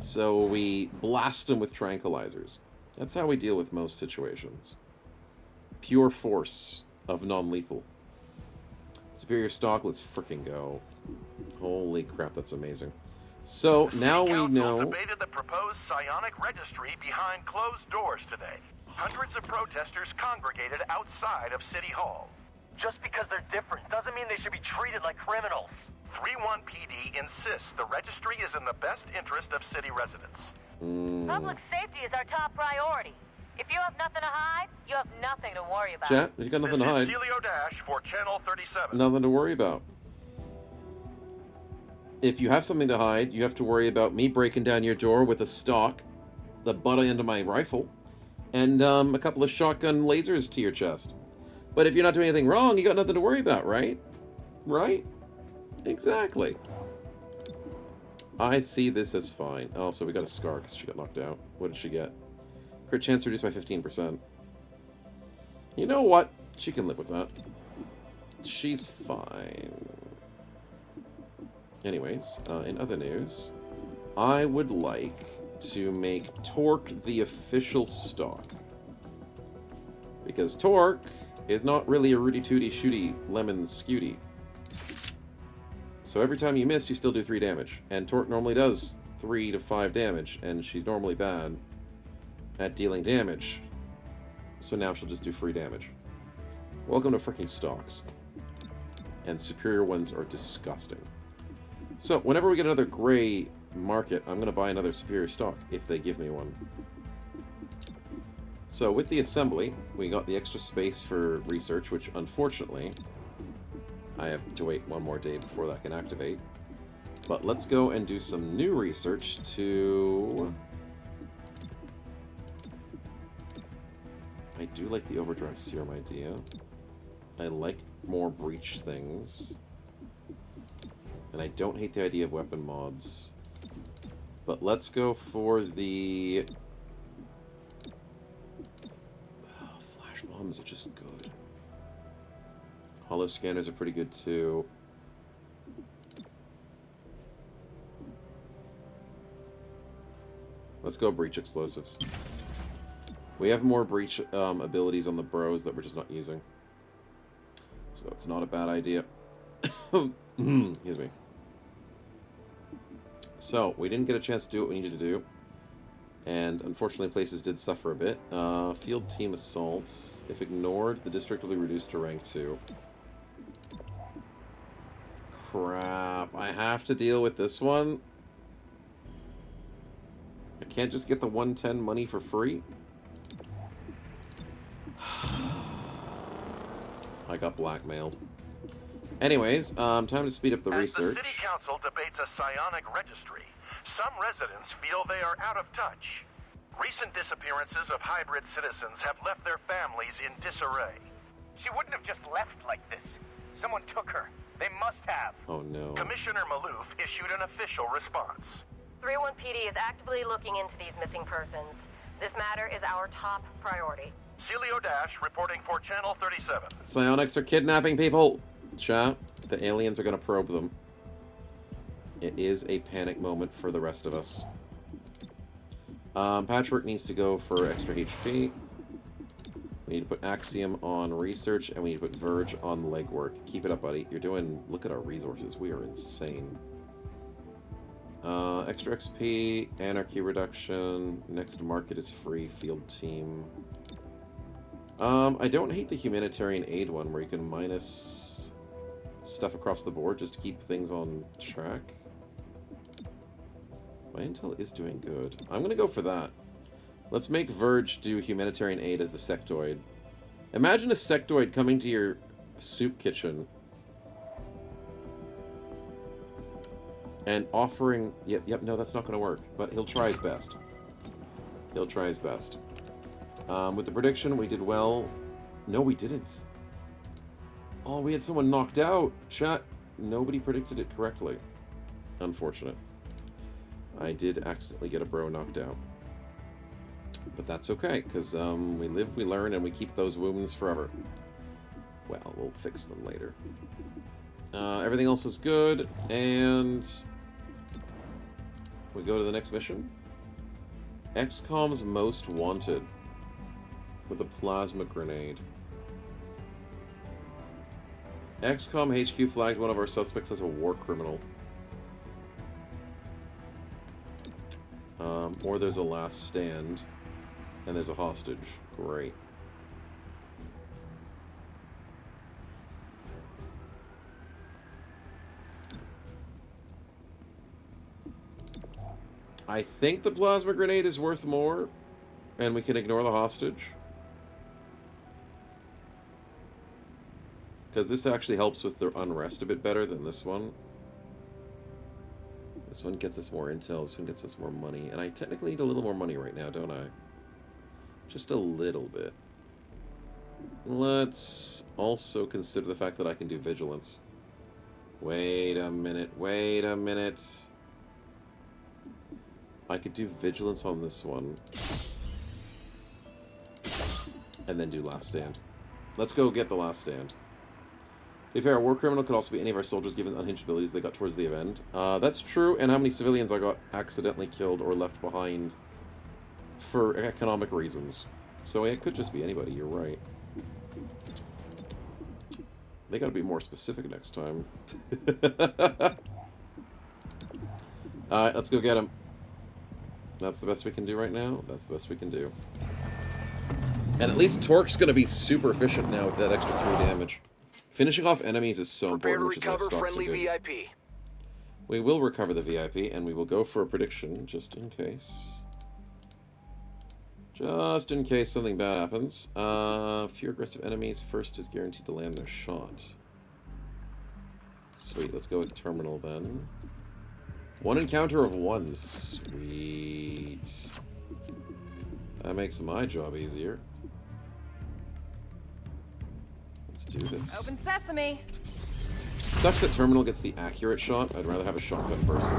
So we blast them with tranquilizers. That's how we deal with most situations. Pure force of non-lethal. Superior stock, let's frickin' go. Holy crap, that's amazing. So, now we know... debated the proposed psionic registry behind closed doors today. Hundreds of protesters congregated outside of City Hall. Just because they're different doesn't mean they should be treated like criminals. 3-1 PD insists the registry is in the best interest of city residents. Public safety is our top priority. If you have nothing to hide, you have nothing to worry about. Chat, you got nothing to hide. This is Celio Dash for Channel 37. Nothing to worry about. If you have something to hide, you have to worry about me breaking down your door with a stock, the butt end of my rifle, and a couple of shotgun lasers to your chest. But if you're not doing anything wrong, you got nothing to worry about, right? Right? Exactly. I see this as fine. Oh, so we got a scar because she got knocked out. What did she get? Crit chance reduced by 15%. You know what? She can live with that. She's fine. Anyways, in other news, I would like to make Torque the official stock. Because Torque is not really a rooty-tooty-shooty lemon scooty. So every time you miss, you still do 3 damage. And Torque normally does 3 to 5 damage, and she's normally bad at dealing damage. So now she'll just do free damage. Welcome to freaking stocks. And superior ones are disgusting. So, whenever we get another gray market, I'm going to buy another superior stock, if they give me one. So, with the assembly, we got the extra space for research, which, unfortunately, I have to wait one more day before that can activate. But let's go and do some new research to... I do like the overdrive serum idea. I like more breach things. And I don't hate the idea of weapon mods. But let's go for the... flash bombs are just good. Holo scanners are pretty good too. Let's go breach explosives. We have more breach abilities on the bros that we're just not using. So it's not a bad idea. Excuse me. So, we didn't get a chance to do what we needed to do. And, unfortunately, places did suffer a bit. Field team assault. If ignored, the district will be reduced to rank 2. Crap. I have to deal with this one. I can't just get the 110 money for free. I got blackmailed. Anyways, time to speed up the research. As the City Council debates a psionic registry, some residents feel they are out of touch. Recent disappearances of hybrid citizens have left their families in disarray. She wouldn't have just left like this. Someone took her. They must have. Oh no. Commissioner Maloof issued an official response. 3-1 PD is actively looking into these missing persons. This matter is our top priority. Celio Dash reporting for Channel 37. Psionics are kidnapping people. Chat, the aliens are going to probe them. It is a panic moment for the rest of us. Patchwork needs to go for extra HP. We need to put Axiom on research, and we need to put Verge on legwork. Keep it up, buddy. You're doing... Look at our resources. We are insane. Extra XP, anarchy reduction. Next market is free. Field team. I don't hate the humanitarian aid one, where you can minus... stuff across the board just to keep things on track. My intel is doing good. I'm gonna go for that. Let's make Verge do humanitarian aid as the sectoid. Imagine a sectoid coming to your soup kitchen and offering... Yep, no, that's not gonna work. But he'll try his best. He'll try his best. With the prediction, we did well. No, we didn't. Oh, we had someone knocked out. Chat. Nobody predicted it correctly. Unfortunate. I did accidentally get a bro knocked out. But that's okay, because we live, we learn, and we keep those wounds forever. Well, we'll fix them later. Everything else is good, and we go to the next mission. XCOM's Most Wanted with a plasma grenade. XCOM HQ flagged one of our suspects as a war criminal. Or there's a last stand, and there's a hostage. Great. I think the plasma grenade is worth more, and we can ignore the hostage. Because this actually helps with the unrest a bit better than this one. This one gets us more intel, this one gets us more money. And I technically need a little more money right now, don't I? Just a little bit. Let's also consider the fact that I can do vigilance. Wait a minute, wait a minute. I could do vigilance on this one. And then do last stand. Let's go get the last stand. To be fair, a war criminal could also be any of our soldiers given the unhinged abilities they got towards the event. That's true, and how many civilians I got accidentally killed or left behind for economic reasons. So it could just be anybody, you're right. They gotta be more specific next time. Alright, let's go get him. That's the best we can do right now. That's the best we can do. And at least Torque's gonna be super efficient now with that extra 3 damage. Finishing off enemies is so important, which is why stocks are good. VIP. We will recover the VIP, and we will go for a prediction, just in case. Just in case something bad happens. Few aggressive enemies, first is guaranteed to land their shot. Sweet, let's go with terminal then. 1 encounter of 1, sweet. That makes my job easier. Let's do this. Open sesame. Sucks that terminal gets the accurate shot. I'd rather have a shotgun person.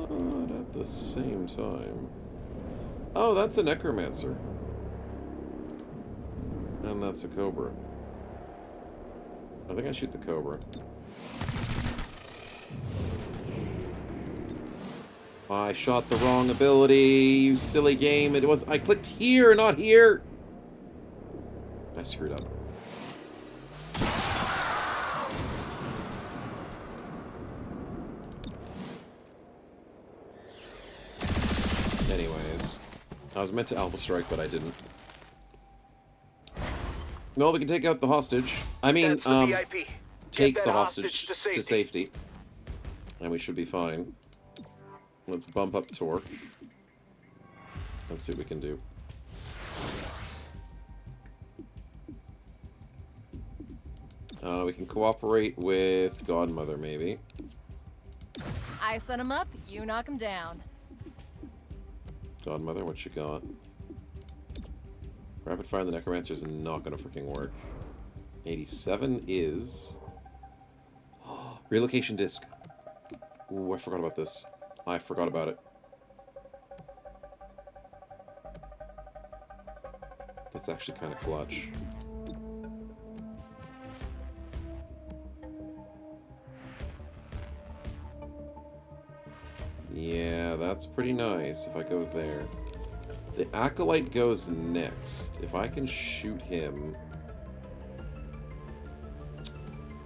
But at the same time... Oh, that's a necromancer. And that's a cobra. I think I shoot the cobra. I shot the wrong ability, you silly game. It was... I clicked here, not here! I screwed up. Anyways. I was meant to Alpha Strike, but I didn't. Well, we can take out the hostage. I mean, take the hostage to safety. And we should be fine. Let's bump up Torque. Let's see what we can do. We can cooperate with Godmother, maybe. I set him up, you knock him down. Godmother, what you got? Rapid fire on the Necromancer is not gonna freaking work. 87 is... Relocation disc. Ooh, I forgot about this. I forgot about it. That's actually kind of clutch. Yeah, that's pretty nice if I go there. The Acolyte goes next. If I can shoot him...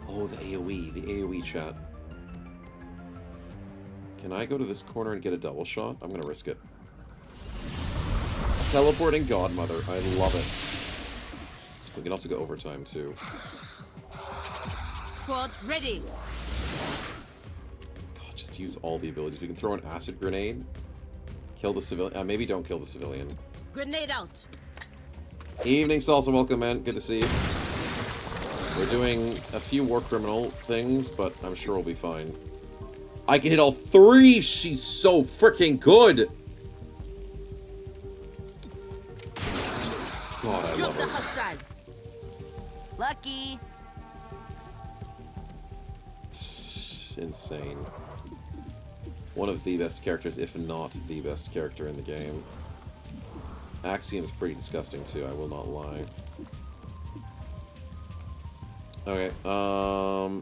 Oh, the AoE chat. Can I go to this corner and get a double shot? I'm gonna risk it. Teleporting Godmother, I love it. We can also go overtime too. Squad ready. God, just use all the abilities. We can throw an acid grenade. Kill the civilian. Maybe don't kill the civilian. Grenade out. Evening, Salsa. Welcome, man. Good to see you. We're doing a few war criminal things, but I'm sure we'll be fine. I can hit all 3! She's so freaking good! God, I love her. Lucky. It's insane. one of the best characters, if not the best character in the game. Axiom's pretty disgusting too, I will not lie. Okay,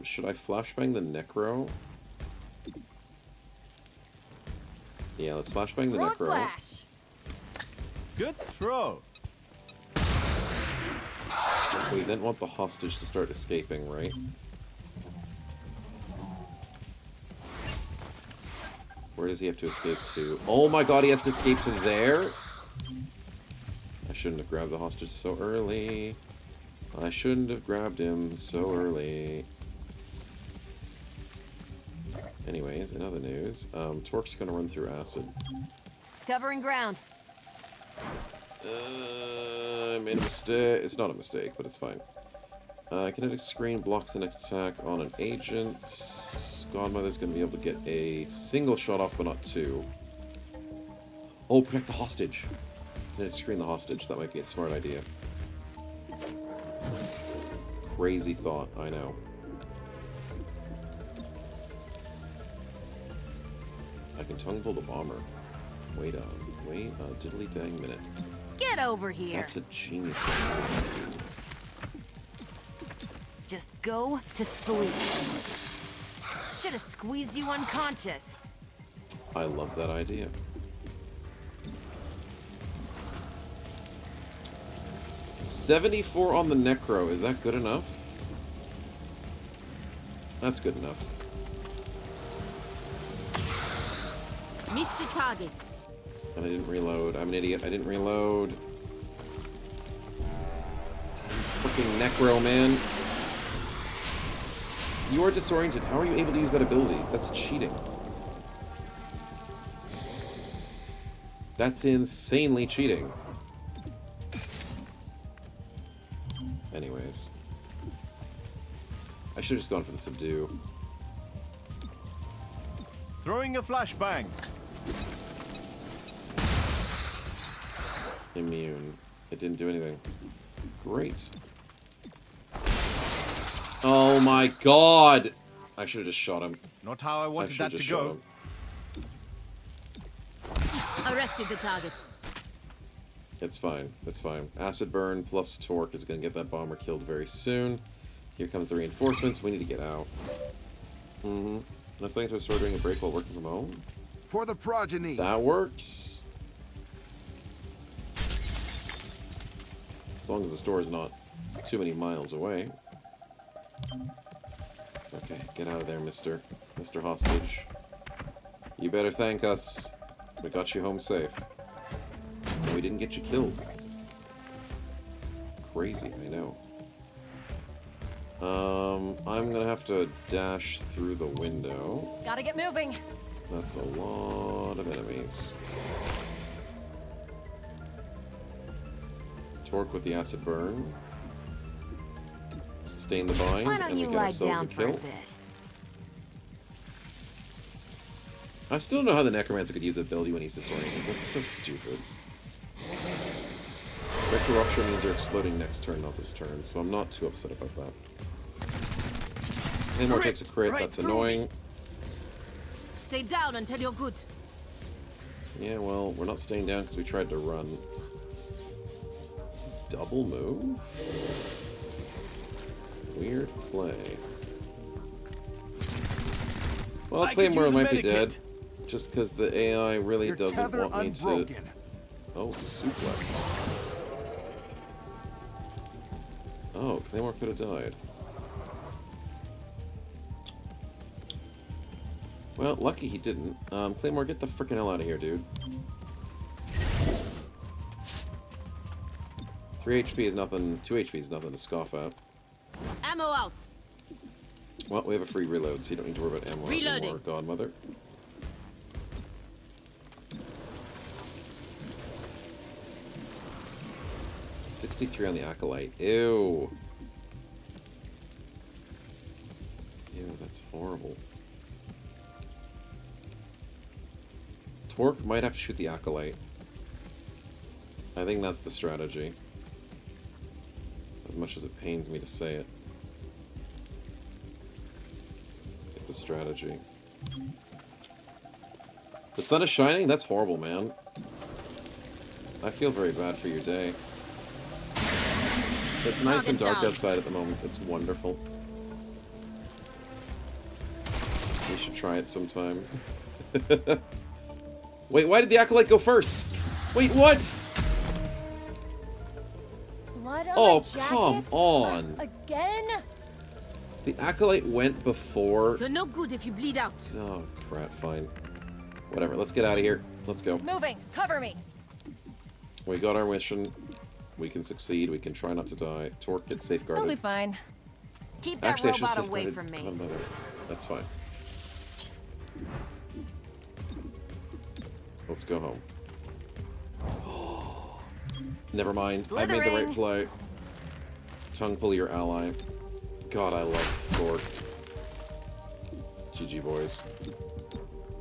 should I flashbang the Necro? Yeah, let's flashbang the Necro. Flash. Good throw. We didn't want the hostage to start escaping, right? Where does he have to escape to? Oh my god, he has to escape to there? I shouldn't have grabbed the hostage so early. I shouldn't have grabbed him so early. Anyways, in other news, Torque's gonna run through acid. Covering ground. I made a mistake. It's not a mistake, but it's fine. Kinetic screen blocks the next attack on an agent. Godmother's gonna be able to get a single shot off, but not two. Oh, protect the hostage. Kinetic screen the hostage. That might be a smart idea. Crazy thought, I know. I can tongue pull the bomber. Wait a diddly dang minute. Get over here. That's a genius. Just go to sleep. Should have squeezed you unconscious. I love that idea. $74 on the Necro. Is that good enough? That's good enough. Missed the target. And I didn't reload. I'm an idiot. I didn't reload. Freaking Necro, man. You are disoriented. How are you able to use that ability? That's cheating. That's insanely cheating. Anyways. I should have just gone for the subdue. Throwing a flashbang. Immune. It didn't do anything. Great. Oh my god! I should have just shot him. Not how I wanted that to go. Arrested the target. It's fine. It's fine. Acid burn plus torque is going to get that bomber killed very soon. Here comes the reinforcements. We need to get out. Mm-hmm. No second to a store during a break while working from home. For the progeny. That works. As long as the store is not too many miles away. Okay, get out of there, Mr. Hostage. You better thank us. We got you home safe. And we didn't get you killed. Crazy, I know. I'm gonna have to dash through the window. Gotta get moving. That's a lot of enemies. Torque with the acid burn. Sustain the bind, Why don't and we you get lie ourselves a down for a kill. bit? I still don't know how the Necromancer could use the ability when he's disoriented. That's so stupid. Spectral Rupture means you're exploding next turn, not this turn, so I'm not too upset about that. Claymore takes a crit, that's annoying. Stay down until you're good. Yeah, well, we're not staying down because we tried to run. Double move? Weird play. Well, Claymore might be dead. Just because the AI really doesn't want me to... Oh, suplex. Oh, Claymore could have died. Well, lucky he didn't. Claymore, get the frickin' hell out of here, dude. 3 HP is nothing, 2 HP is nothing to scoff at. Ammo out. Well, we have a free reload, so you don't need to worry about ammo anymore, Godmother. $63 on the Acolyte. Ew. Ew, that's horrible. Torque might have to shoot the Acolyte. I think that's the strategy. As much as it pains me to say it. It's a strategy. The sun is shining? That's horrible, man. I feel very bad for your day. It's nice and dark outside at the moment. It's wonderful. We should try it sometime. Wait, why did the Acolyte go first? Wait, what? Blood on Oh, my jacket? come on. Again? The Acolyte went before... You're no good if you bleed out. Oh, crap, fine. Whatever, let's get out of here. Let's go. Moving. Cover me. We got our mission. We can succeed. We can try not to die. Torque gets safeguarded. I'll be fine. Keep that Actually, I should robot have away safeguarded from me. Godmother. That's fine. Let's go home. Never mind. I made the right play. Tongue pull your ally. God, I love Torque. GG, boys.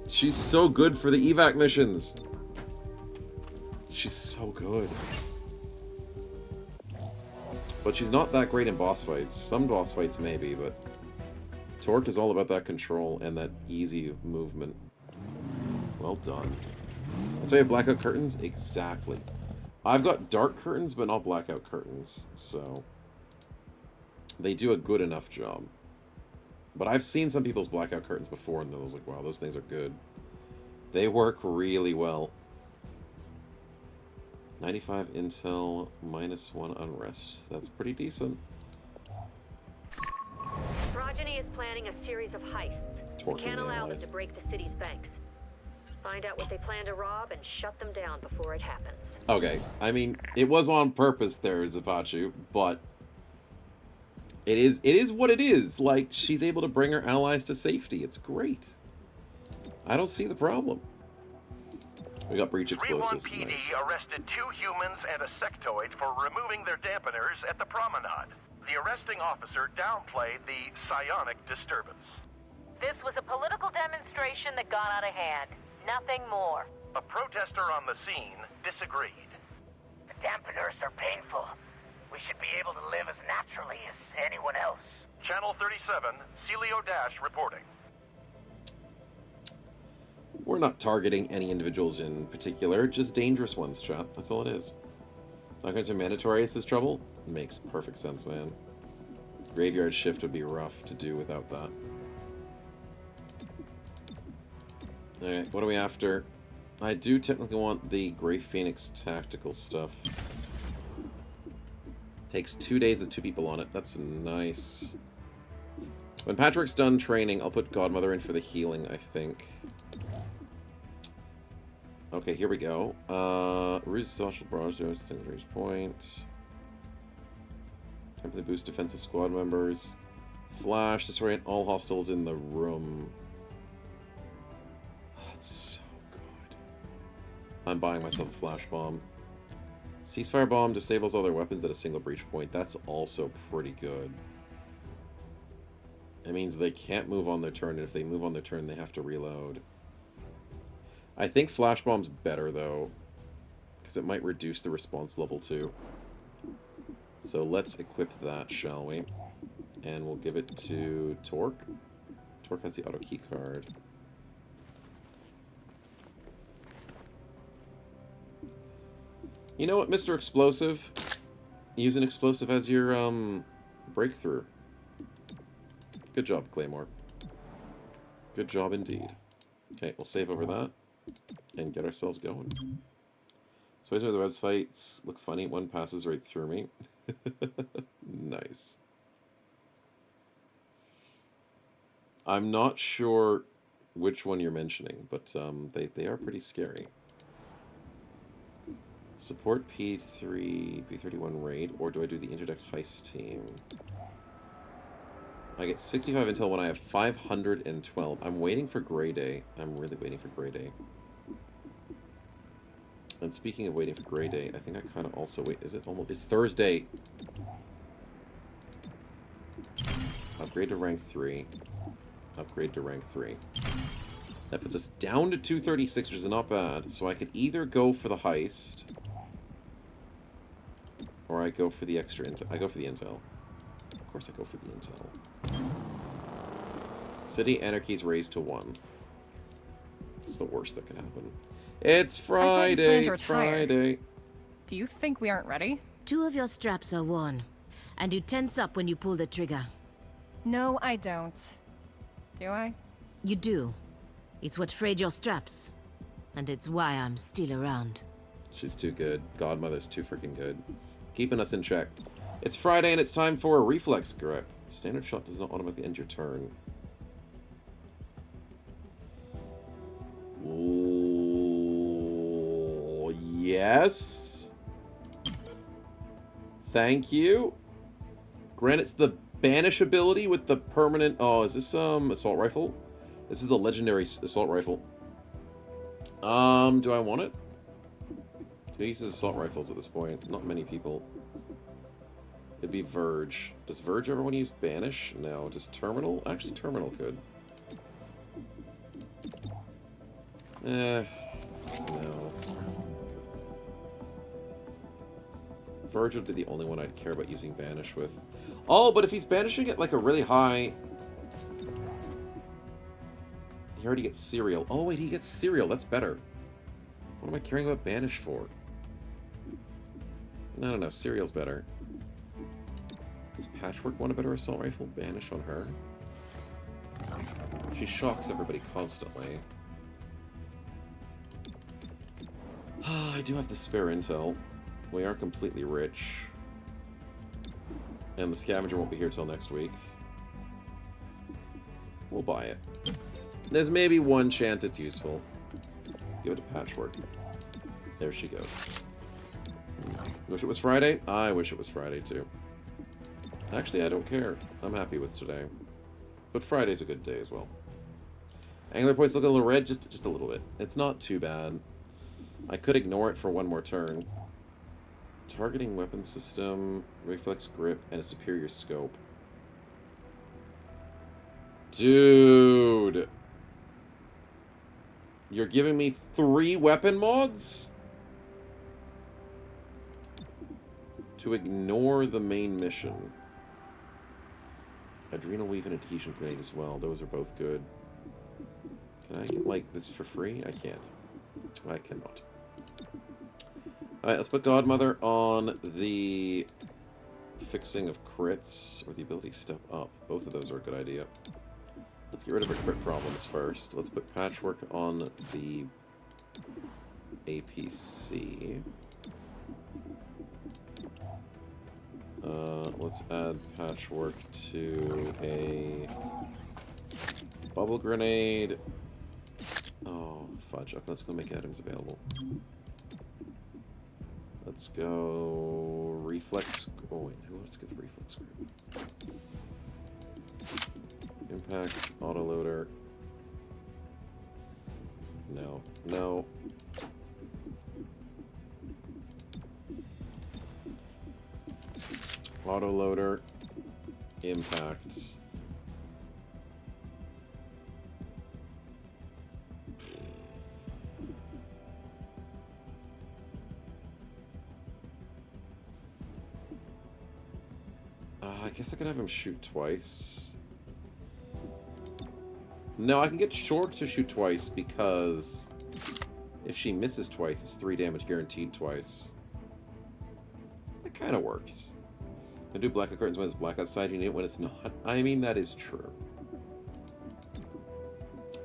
She's so good for the evac missions. She's so good. But she's not that great in boss fights. Some boss fights maybe, but Torque is all about that control and that easy movement. Well done. That's why you have blackout curtains? Exactly. I've got dark curtains, but not blackout curtains, so they do a good enough job. But I've seen some people's blackout curtains before, and I was like, wow, those things are good. They work really well. 95 intel, -1 unrest. That's pretty decent. Progeny is planning a series of heists. We can't allow them to break the city's banks. Find out what they plan to rob and shut them down before it happens. Okay, I mean, it was on purpose there, Zapachu, but it is what it is. Like, she's able to bring her allies to safety. It's great. I don't see the problem. We got breach explosives. 3-1 PD Nice. arrested 2 humans and a sectoid for removing their dampeners at the promenade. The arresting officer downplayed the psionic disturbance. This was a political demonstration that got out of hand. Nothing more. A protester on the scene disagreed. The dampeners are painful. We should be able to live as naturally as anyone else. Channel 37, Celio Dash reporting. We're not targeting any individuals in particular, just dangerous ones, chat. That's all it is. Not going to mandatory is this trouble? Makes perfect sense, man. Graveyard shift would be rough to do without that. Alright, what are we after? I do technically want the Grey Phoenix tactical stuff. Takes 2 days with 2 people on it. That's nice. When Patrick's done training, I'll put Godmother in for the healing, I think. Okay, here we go. Ruse social barrage, single range point. Temporarily boost defensive squad members. Flash, disorient all hostiles in the room. That's so good. I'm buying myself a flash bomb. Ceasefire bomb disables all their weapons at a single breach point. That's also pretty good. It means they can't move on their turn, and if they move on their turn, they have to reload. I think flash bomb's better though, because it might reduce the response level too. So let's equip that, shall we? And we'll give it to Torque. Torque has the auto key card. You know what, Mr. Explosive? Use an explosive as your breakthrough. Good job, Claymore. Good job indeed. Okay, we'll save over that and get ourselves going. So the websites look funny. One passes right through me. Nice. I'm not sure which one you're mentioning, but they are pretty scary. Support P3, P31 raid, or do I do the interdict heist team? I get 65 intel when I have 512. I'm waiting for Grey Day. I'm really waiting for Grey Day. And speaking of waiting for Grey Day, I think I kind of also wait. Is it almost? It's Thursday. Upgrade to rank 3. Upgrade to rank 3. That puts us down to 236, which is not bad. So I could either go for the heist, or I go for the extra intel. I go for the intel. Of course I go for the intel. City Anarchy's raised to 1. It's the worst that could happen. It's I thought you planned Friday. to It's retire. Friday. Do you think we aren't ready? 2 of your straps are worn, and you tense up when you pull the trigger. No, I don't. Do I? You do. It's what frayed your straps. And it's why I'm still around. She's too good. Godmother's too freaking good. Keeping us in check. It's Friday and it's time for a reflex grip. Standard shot does not automatically end your turn. Ooh, yes. Thank you. Grant it's the banish ability with the permanent... Oh, is this assault rifle? This is a legendary assault rifle. Do I want it? Who uses assault rifles at this point? Not many people. It'd be Verge. Does Verge ever want to use Banish? No. Does Terminal? Actually, Terminal could. No. Verge would be the only one I'd care about using Banish with. Oh, but if he's banishing it like a really high... He already gets Serial. Oh, wait, he gets Serial. That's better. What am I caring about Banish for? No, Serial's better. Does Patchwork want a better assault rifle? Banish on her. She shocks everybody constantly. I do have the spare intel. We are completely rich. And the scavenger won't be here till next week. We'll buy it. There's maybe one chance it's useful. Give it to Patchwork. There she goes. Wish it was Friday? I wish it was Friday too. Actually, I don't care. I'm happy with today. But Friday's a good day as well. Angular points look a little red, just a little bit. It's not too bad. I could ignore it for one more turn. Targeting weapon system, reflex grip, and a superior scope. Dude! You're giving me 3 weapon mods? To ignore the main mission. Adrenal Weave and Adhesion Grenade as well. Those are both good. Can I get, like, this for free? I can't. I cannot. Alright, let's put Godmother on the fixing of crits, or the ability step up. Both of those are a good idea. Let's get rid of our crit problems first. Let's put Patchwork on the APC. Let's add Patchwork to a bubble grenade. Oh, fudge. Okay, let's go make items available. Let's go reflex. Oh, wait, who wants to get reflex group? Impact, autoloader. No. No. Autoloader. Impact. I guess I could have him shoot twice. No, I can get Shork to shoot twice because if she misses twice, it's 3 damage guaranteed twice. That kind of works. I do blackout curtains when it's black outside, you need it when it's not. I mean, that is true.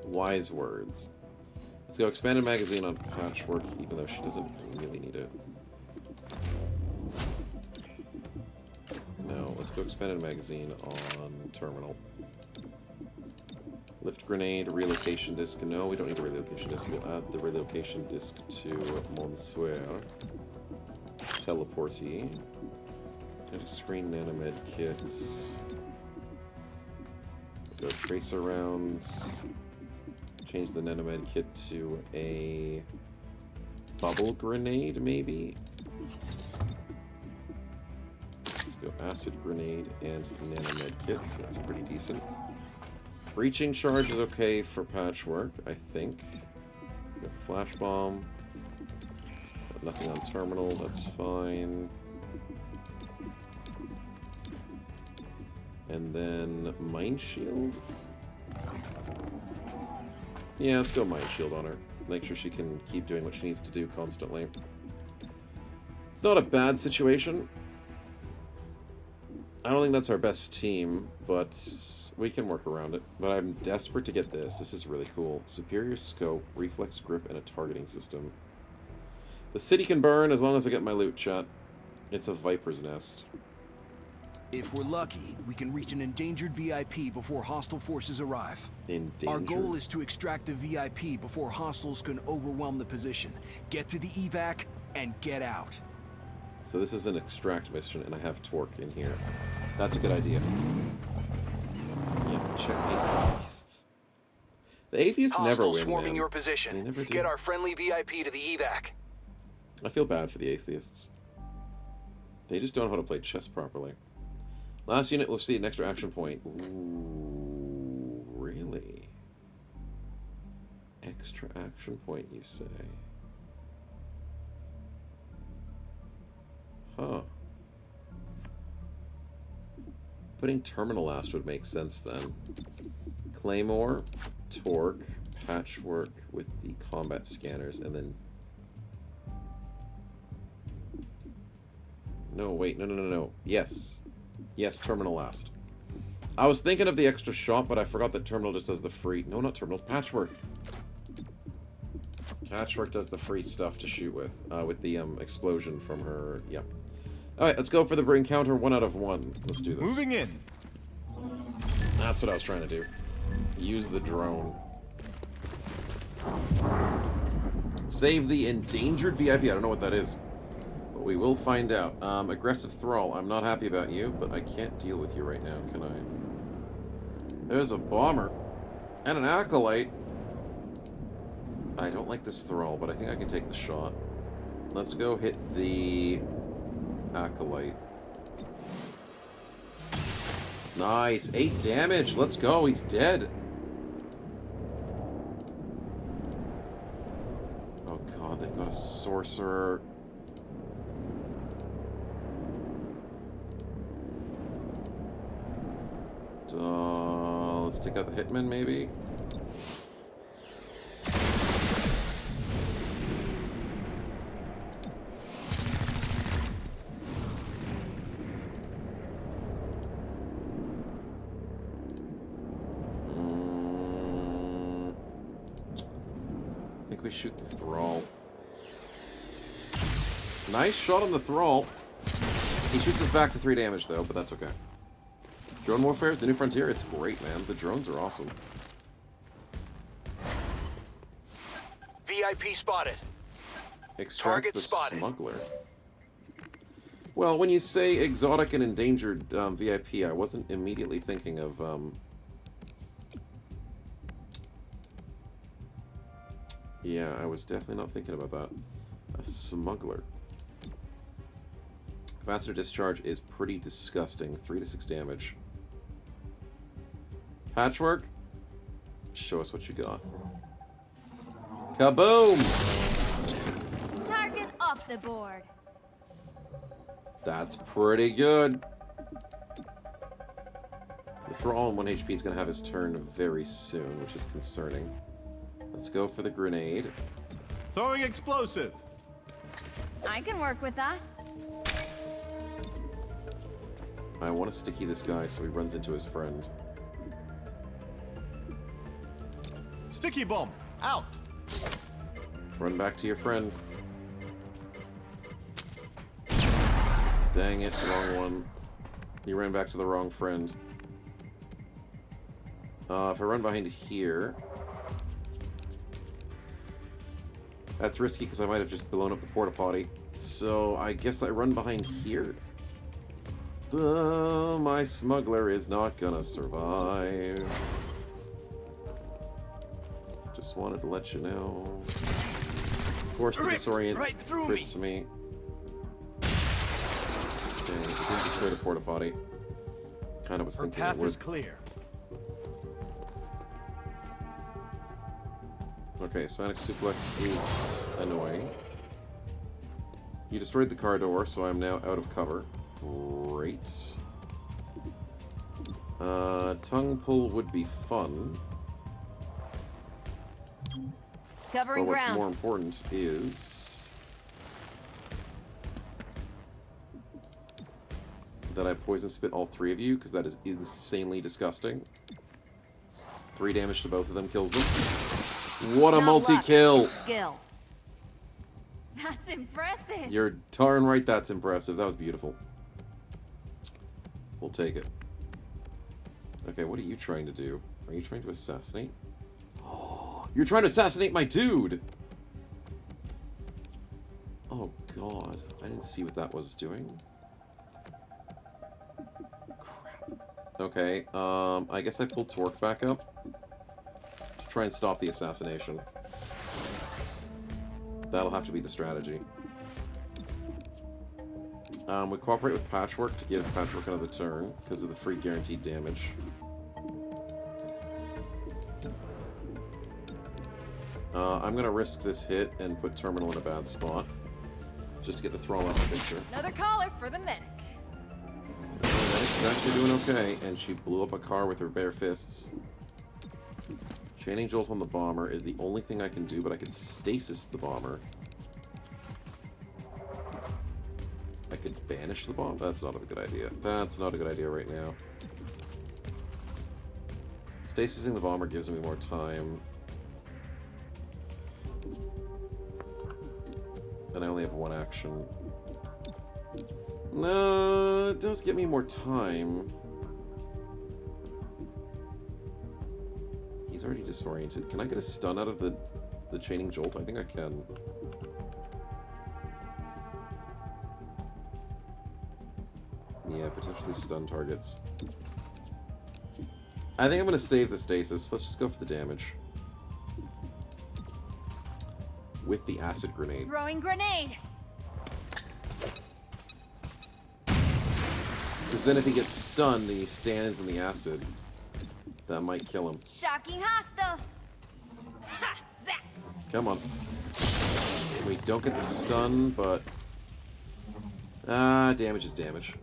Wise words. Let's go expanded magazine on Patchwork, even though she doesn't really need it. No, let's go expanded magazine on Terminal. Lift grenade, relocation disc. No, we don't need a relocation disc. We'll add the relocation disc to Monsieur. Teleportee. Screen nanomed kits. Go tracer rounds. Change the nanomed kit to a bubble grenade, maybe? Let's go acid grenade and nanomed kit. That's pretty decent. Breaching charge is okay for Patchwork, I think. Flash bomb. Got nothing on terminal, that's fine. And then Mind Shield. Yeah, let's go Mind Shield on her. Make sure she can keep doing what she needs to do constantly. It's not a bad situation. I don't think that's our best team, but we can work around it. But I'm desperate to get this. This is really cool. Superior scope, reflex grip, and a targeting system. The city can burn as long as I get my loot, chat. It's a Viper's Nest. If we're lucky, we can reach an endangered VIP before hostile forces arrive. Endangered? Our goal is to extract the VIP before hostiles can overwhelm the position. Get to the evac and get out. So this is an extract mission, and I have Torque in here. That's a good idea. Yeah, check atheists. The atheists never win, swarming man. your position. They never do. Get our friendly VIP to the evac. I feel bad for the atheists. They just don't know how to play chess properly. Last unit will see an extra action point. Ooh, really? Extra action point, you say? Huh. Putting terminal last would make sense then. Claymore, Torque, Patchwork with the combat scanners, and then... No, wait, no. Yes. Yes, terminal last. I was thinking of the extra shot, but I forgot that terminal just does the free... No, not terminal. Patchwork. Patchwork does the free stuff to shoot with the explosion from her... Yep. Alright, let's go for the encounter 1 out of 1. Let's do this. Moving in. That's what I was trying to do. Use the drone. Save the endangered VIP. I don't know what that is. But we will find out. Aggressive Thrall. I'm not happy about you, but I can't deal with you right now, can I? There's a bomber. And an acolyte. I don't like this Thrall, but I think I can take the shot. Let's go hit the acolyte. Nice. 8 damage. Let's go. He's dead. Oh god, they've got a sorcerer. Let's take out the hitman, maybe. I think we shoot the Thrall. Nice shot on the Thrall. He shoots us back for 3 damage, though, but that's okay. Drone Warfare is the new frontier. It's great, man. The drones are awesome. VIP spotted. Extract Target the spotted. smuggler. Well, when you say exotic and endangered VIP, I wasn't immediately thinking of... Yeah, I was definitely not thinking about that. A smuggler. Capacitor discharge is pretty disgusting. 3 to 6 damage. Patchwork? Show us what you got. Kaboom! Target off the board. That's pretty good. The Thrall on 1 HP is going to have his turn very soon, which is concerning. Let's go for the grenade. Throwing explosive. I can work with that. I want to sticky this guy so he runs into his friend. Sticky bomb. Out. Run back to your friend. Dang it, wrong one. You ran back to the wrong friend. If I run behind here... That's risky because I might have just blown up the porta potty. So I guess I run behind here. My smuggler is not gonna survive. Just wanted to let you know. Of course, the disorient crits me. Dang, it didn't destroy the porta potty. Kind of was thinking it would. Is clear. Okay, Sonic Suplex is annoying. You destroyed the car door, so I'm now out of cover. Great. Tongue pull would be fun. Covering but what's ground. more important is that I poison spit all 3 of you, because that is insanely disgusting. 3 damage to both of them kills them. What a multi-kill! Skill. That's impressive. You're darn right that's impressive. That was beautiful. We'll take it. Okay, what are you trying to do? Are you trying to assassinate? Oh, you're trying to assassinate my dude! Oh god, I didn't see what that was doing. Crap. Okay, I guess I pulled Torque back up to try and stop the assassination. That'll have to be the strategy. We cooperate with Patchwork to give Patchwork another turn because of the free guaranteed damage. I'm gonna risk this hit and put Terminal in a bad spot just to get the Thrall out of the picture. Another caller for the medic. Medic's actually doing okay, and she blew up a car with her bare fists. Chaining Jolt on the bomber is the only thing I can do, but I could stasis the bomber. I could banish the bomb? That's not a good idea. That's not a good idea right now. Stasising the bomber gives me more time. And I only have 1 action. No, it does give me more time. He's already disoriented. Can I get a stun out of the chaining jolt? I think I can. Yeah, potentially stun targets. I think I'm going to save the stasis. Let's just go for the damage. With the acid grenade. Throwing grenade. Because then if he gets stunned and he stands in the acid, that might kill him. Shocking hostile. Ha! Zap. Come on. We don't get the stun, but... damage is damage.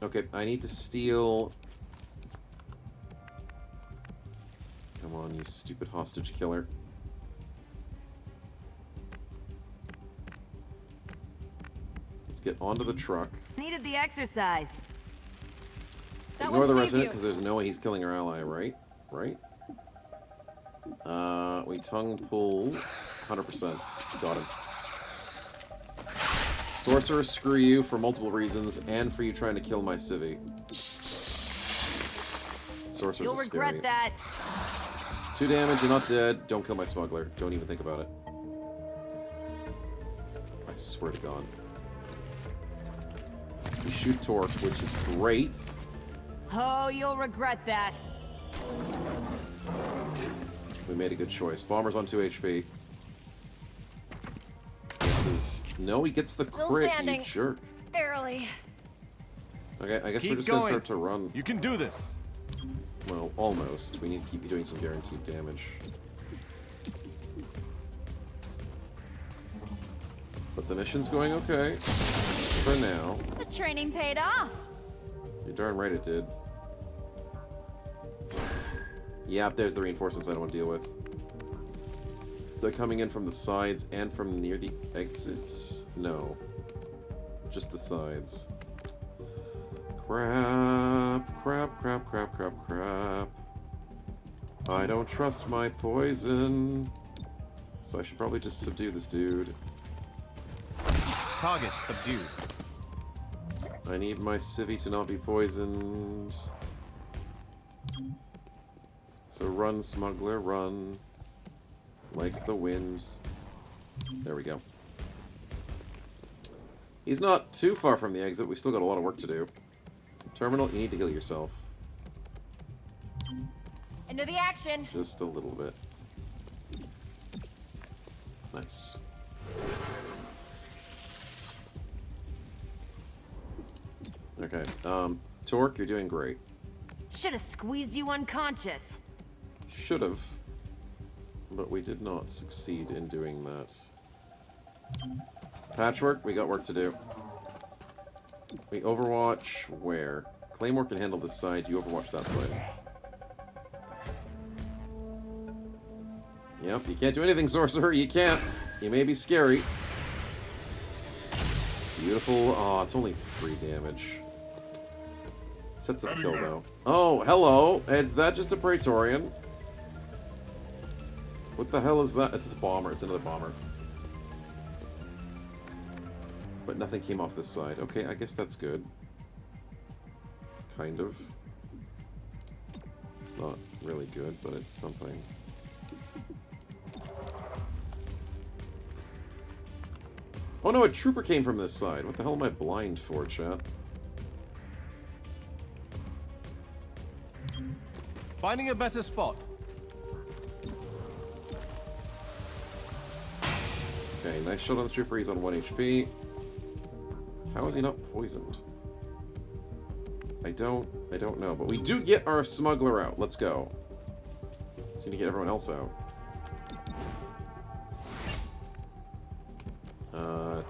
Okay, I need to steal... Come on, you stupid hostage killer. Let's get onto the truck. Needed the exercise. Ignore the resident, because there's no way he's killing our ally, right? Right? We tongue pull 100%. Got him. Sorcerer, screw you for multiple reasons, and for you trying to kill my civvy. Sorcerer's You'll regret that. 2 damage, you're not dead. Don't kill my smuggler. Don't even think about it. I swear to God. We shoot Torque, which is great. Oh, you'll regret that. We made a good choice. Bomber's on 2 HP. This is... No, he gets the Still crit, standing. you jerk. Barely. Okay, I guess Keep we're just going. gonna start to run. You can do this. Well, almost. We need to keep you doing some guaranteed damage. But the mission's going okay. For now. The training paid off. You're darn right it did. Yep, there's the reinforcements I don't want to deal with. They're coming in from the sides and from near the exit. No. Just the sides. Crap, crap, crap, crap, crap, crap. I don't trust my poison. So I should probably just subdue this dude. Target subdued. I need my civvy to not be poisoned. So run, smuggler, run. Like the wind. There we go. He's not too far from the exit. We still got a lot of work to do. Terminal, you need to heal yourself. Into the action. Just a little bit. Nice. Okay, Torque, you're doing great. Should have squeezed you unconscious. Should have. But we did not succeed in doing that. Patchwork, we got work to do. We overwatch where? Claymore can handle this side, you overwatch that side. Yep, you can't do anything, sorcerer. You can't. You may be scary. Beautiful. Oh, it's only 3 damage. Sets up kill, though. Oh, hello. Is that just a Praetorian? What the hell is that? It's a bomber. It's another bomber. But nothing came off this side. Okay, I guess that's good. Kind of. It's not really good, but it's something. Oh no, a trooper came from this side. What the hell am I blind for, chat? Finding a better spot. Okay, nice shot on the trooper. He's on 1 HP. How is he not poisoned? I don't know. But we do get our smuggler out. Let's go. So we need to get everyone else out.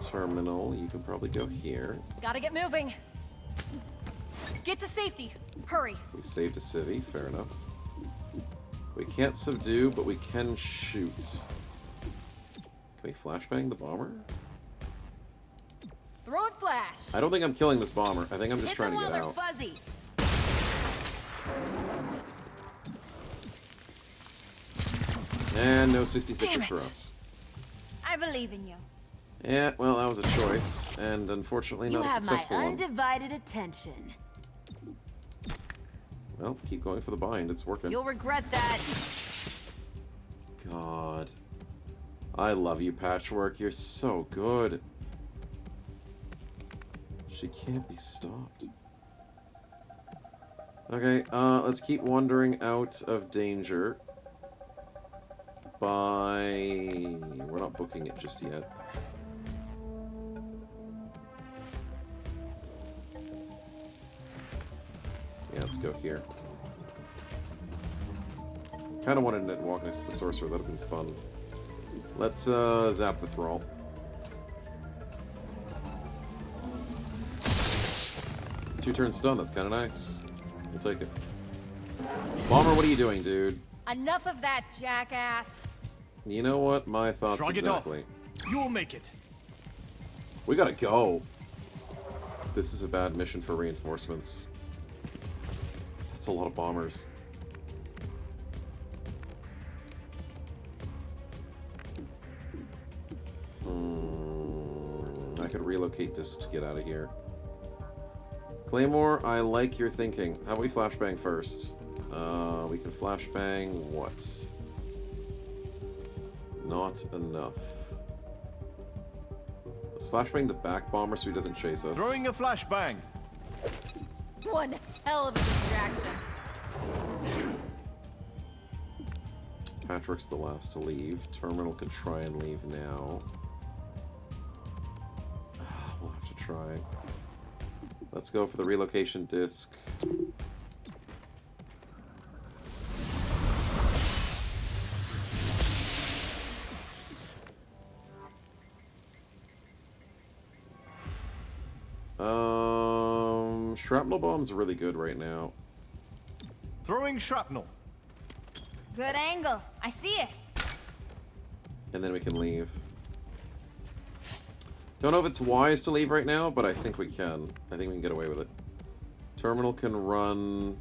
Terminal. You can probably go here. Gotta get moving. Get to safety. Hurry. We saved a civvy. Fair enough. We can't subdue, but we can shoot. Can we flashbang the bomber? Throw it flash. I don't think I'm killing this bomber. I think I'm just Hit trying them to while get out. they're fuzzy. And no 66s Damn for it. us. I believe in you. Yeah, well, that was a choice, and unfortunately You not a have my successful one. undivided attention. Well, keep going for the bind. It's working. You'll regret that. God. I love you, Patchwork. You're so good. She can't be stopped. Okay, let's keep wandering out of danger by... We're not booking it just yet. Yeah, let's go here. Kind of wanted to walk next to the sorcerer. That would have been fun. Let's zap the thrall. Two-turn stun. That's kind of nice. We'll take it. Bomber, what are you doing, dude? Enough of that, jackass. You know what? My thoughts Shrug exactly. it off. You'll make it. We gotta go. This is a bad mission for reinforcements. That's a lot of bombers. I could relocate just to get out of here. Claymore, I like your thinking. How about we flashbang first? We can flashbang what? Not enough. Let's flashbang the back bomber so he doesn't chase us. Throwing a flashbang. One hell of a distraction. Patrick's the last to leave. Terminal can try and leave now. We'll have to try. Let's go for the relocation disc. Shrapnel bomb's really good right now. Throwing shrapnel. Good angle. I see it. And then we can leave. Don't know if it's wise to leave right now, but I think we can. I think we can get away with it. Terminal can run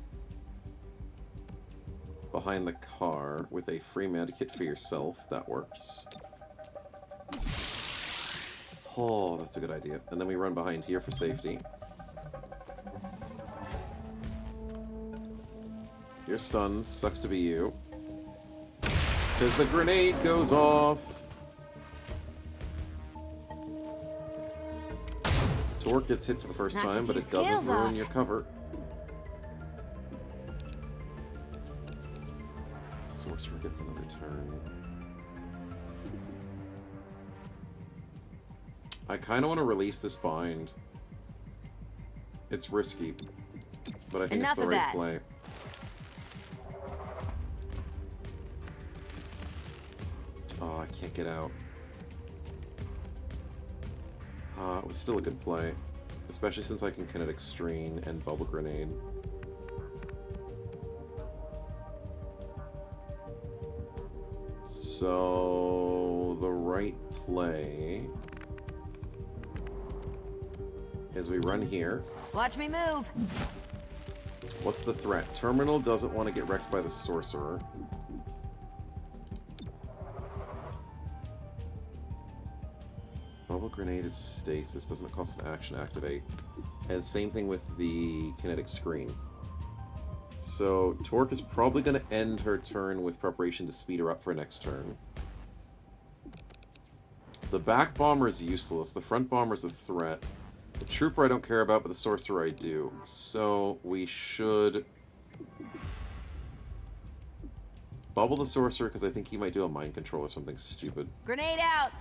behind the car with a free med kit for yourself. That works. Oh, that's a good idea. And then we run behind here for safety. You're stunned. Sucks to be you. Because the grenade goes off. Torque gets hit for the first time, but it doesn't ruin your cover. Sorcerer gets another turn. I kind of want to release this bind. It's risky, but I think it's the right play. Oh, I can't get out. It was still a good play, especially since I can kinetic screen and bubble grenade. So the right play is we run here. Watch me move. What's the threat? Terminal doesn't want to get wrecked by the sorcerer. Bubble grenade is stasis, doesn't cost an action to activate. And same thing with the kinetic screen. So Torque is probably going to end her turn with preparation to speed her up for next turn. The back bomber is useless. The front bomber is a threat. The trooper I don't care about, but the sorcerer I do. So we should bubble the sorcerer because I think he might do a mind control or something stupid. Grenade out.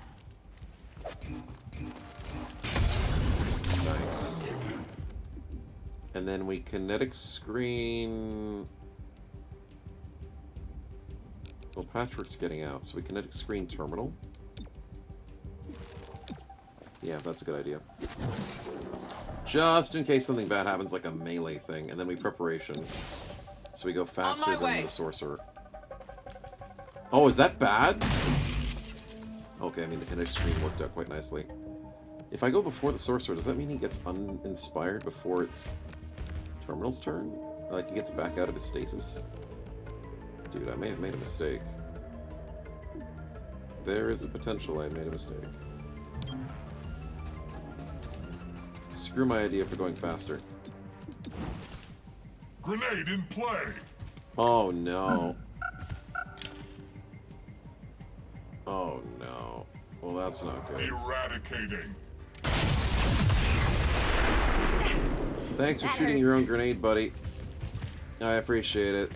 Nice. And then we kinetic screen. Well, Patchwork's getting out, so we kinetic screen terminal. Yeah, that's a good idea. Just in case something bad happens, like a melee thing, and then we preparation. So we go faster than the sorcerer. Oh, is that bad? Okay, I mean, the kinetic screen worked out quite nicely. If I go before the sorcerer, does that mean he gets uninspired before it's Terminal's turn? Like, he gets back out of his stasis? Dude, I may have made a mistake. There is a potential I made a mistake. Screw my idea for going faster. Grenade in play! Oh, no. Oh, no. Well, that's not good. Eradicating. Thanks for shooting your own grenade, buddy. I appreciate it.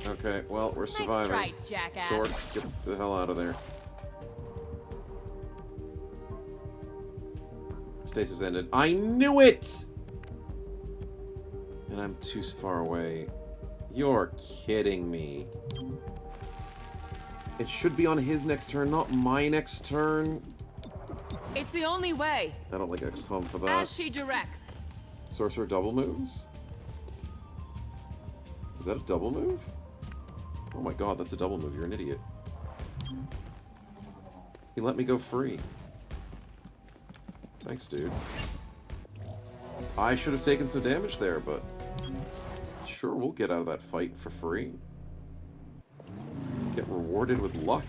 Okay, well, we're surviving. Nice try, jackass. Torque, get the hell out of there. Stasis ended. I knew it! And I'm too far away. You're kidding me. It should be on his next turn, not my next turn. It's the only way. I don't like XCOM for that. As she directs. Sorcerer double moves? Is that a double move? Oh my god, that's a double move. You're an idiot. He let me go free. Thanks, dude. I should have taken some damage there, but sure, we'll get out of that fight for free. Get rewarded with luck.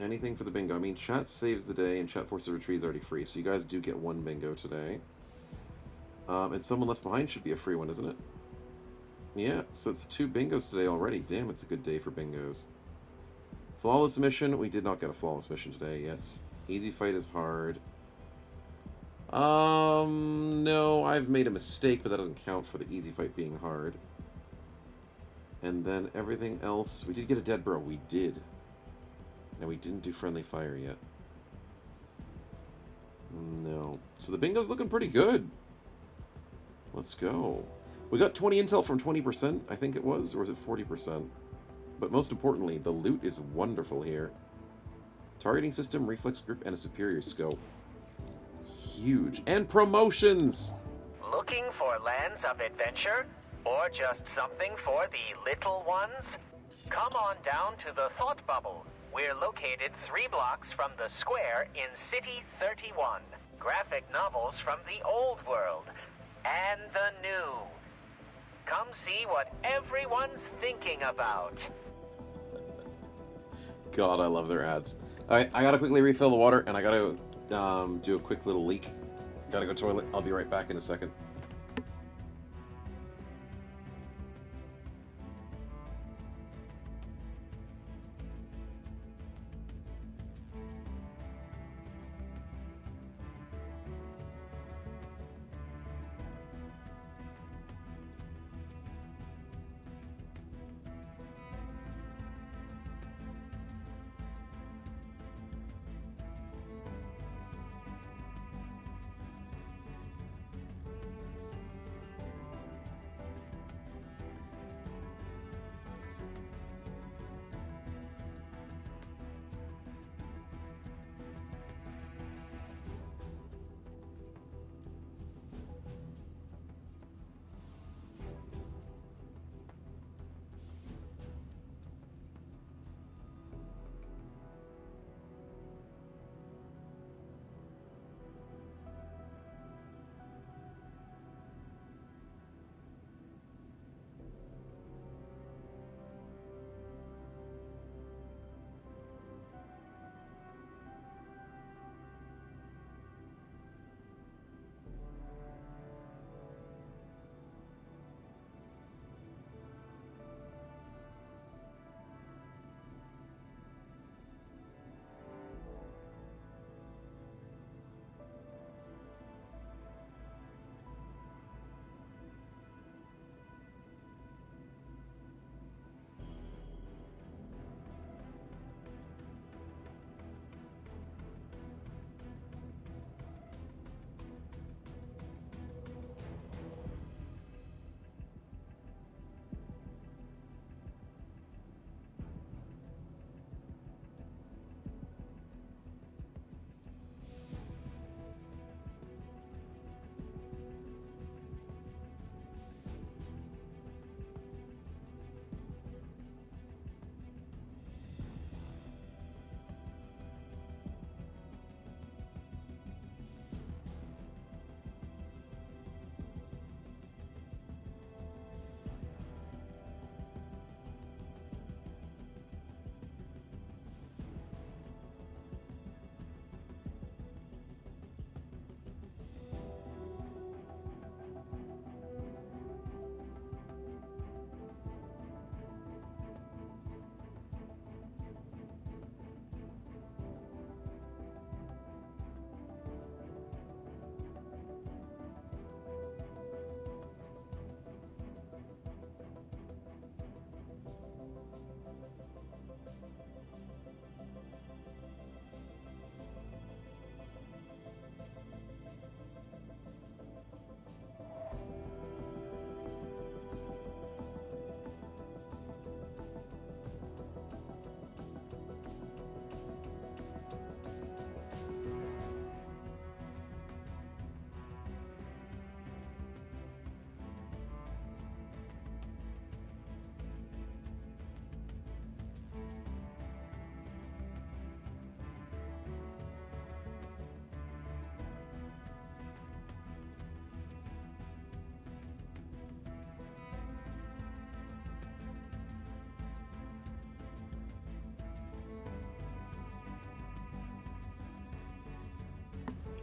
Anything for the bingo. I mean, chat saves the day and chat forces retreat is already free, so you guys do get one bingo today. And Someone Left Behind should be a free one, isn't it? Yeah, so it's 2 bingos today already. Damn, it's a good day for bingos. Flawless mission. We did not get a flawless mission today, yes. Easy fight is hard. No, I've made a mistake, but that doesn't count for the easy fight being hard. And then everything else. We did get a dead bro. We did. Now, we didn't do friendly fire yet. No. So the bingo's looking pretty good. Let's go. We got 20 intel from 20%, I think it was. Or was it 40%? But most importantly, the loot is wonderful here. Targeting system, reflex grip, and a superior scope. Huge. And promotions! Looking for lands of adventure? Or just something for the little ones? Come on down to the Thought Bubble. We're located 3 blocks from the square in City 31. Graphic novels from the old world and the new. Come see what everyone's thinking about. God, I love their ads. Alright, I gotta quickly refill the water, and I gotta do a quick little leak. Gotta go toilet. I'll be right back in a second.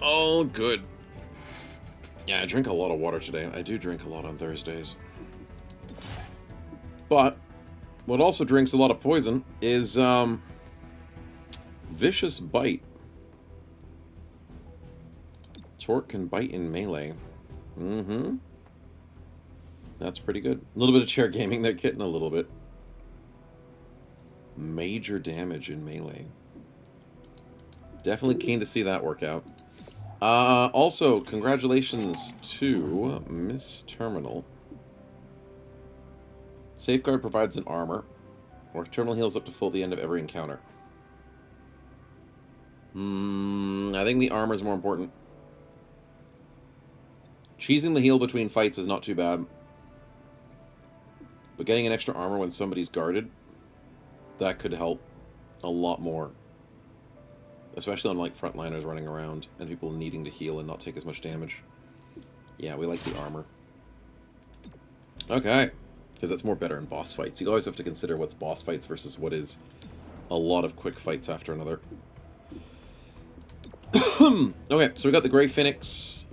Oh, good. Yeah, I drink a lot of water today. I do drink a lot on Thursdays. But what also drinks a lot of poison is Vicious Bite. Torque can bite in melee. Mm-hmm. That's pretty good. A little bit of chair gaming there, Kitten, a little bit. Major damage in melee. Definitely keen to see that work out. Also, congratulations to Miss Terminal. Safeguard provides an armor, or Terminal heals up to full at the end of every encounter. I think the armor is more important. Cheesing the heal between fights is not too bad. But getting an extra armor when somebody's guarded, that could help a lot more. Especially on, like, frontliners running around and people needing to heal and not take as much damage. Yeah, we like the armor. Okay. Because that's more better in boss fights. You always have to consider what's boss fights versus what is a lot of quick fights after another. Okay, so we got the Grey Phoenix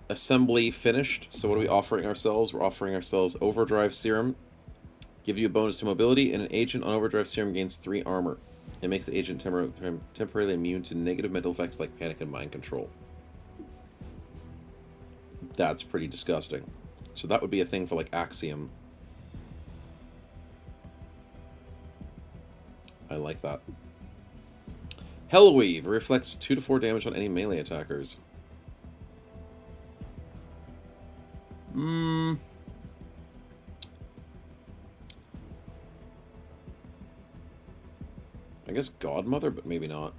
assembly finished. So what are we offering ourselves? We're offering ourselves Overdrive Serum. Give you a bonus to mobility, and an agent on Overdrive Serum gains 3 armor. It makes the agent temporarily immune to negative mental effects like panic and mind control. That's pretty disgusting. So that would be a thing for, like, Axiom. I like that. Hellweave reflects 2 to 4 damage on any melee attackers. I guess Godmother, but maybe not.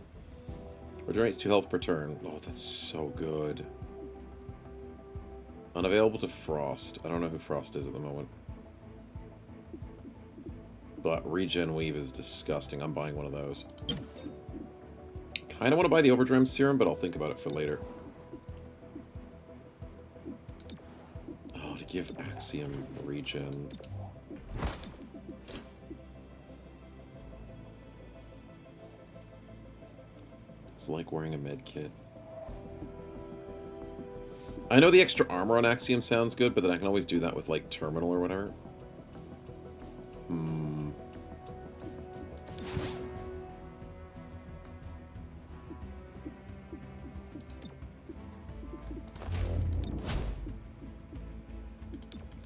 Regenerates 2 health per turn. Oh, that's so good. Unavailable to Frost. I don't know who Frost is at the moment. But Regen Weave is disgusting. I'm buying one of those. Kind of want to buy the Overdrive Serum, but I'll think about it for later. Oh, to give Axiom Regen. It's like wearing a med kit. I know the extra armor on Axiom sounds good, but then I can always do that with, like, Terminal or whatever.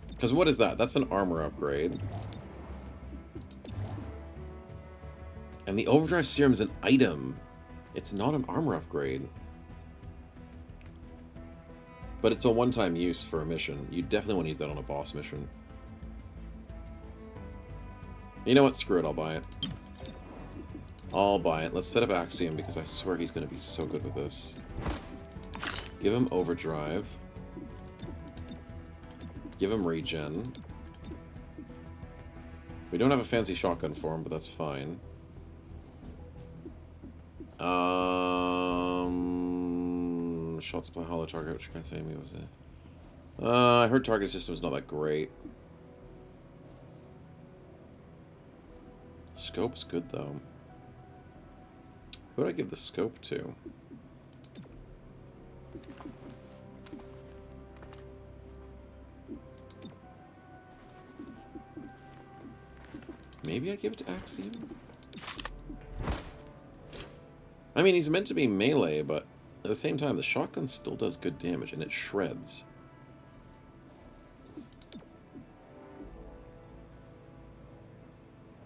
Because what is that? That's an armor upgrade. And the Overdrive Serum is an item. It's not an armor upgrade. But it's a one-time use for a mission. You definitely want to use that on a boss mission. You know what? Screw it. I'll buy it. I'll buy it. Let's set up Axiom because I swear he's going to be so good with this. Give him Overdrive. Give him Regen. We don't have a fancy shotgun for him, but that's fine. Shot supply hollow target, which can't say me was it. I heard target system is not that great. Scope's good though. Who do I give the scope to? Maybe I give it to Axiom? I mean, he's meant to be melee, but at the same time, the shotgun still does good damage, and it shreds.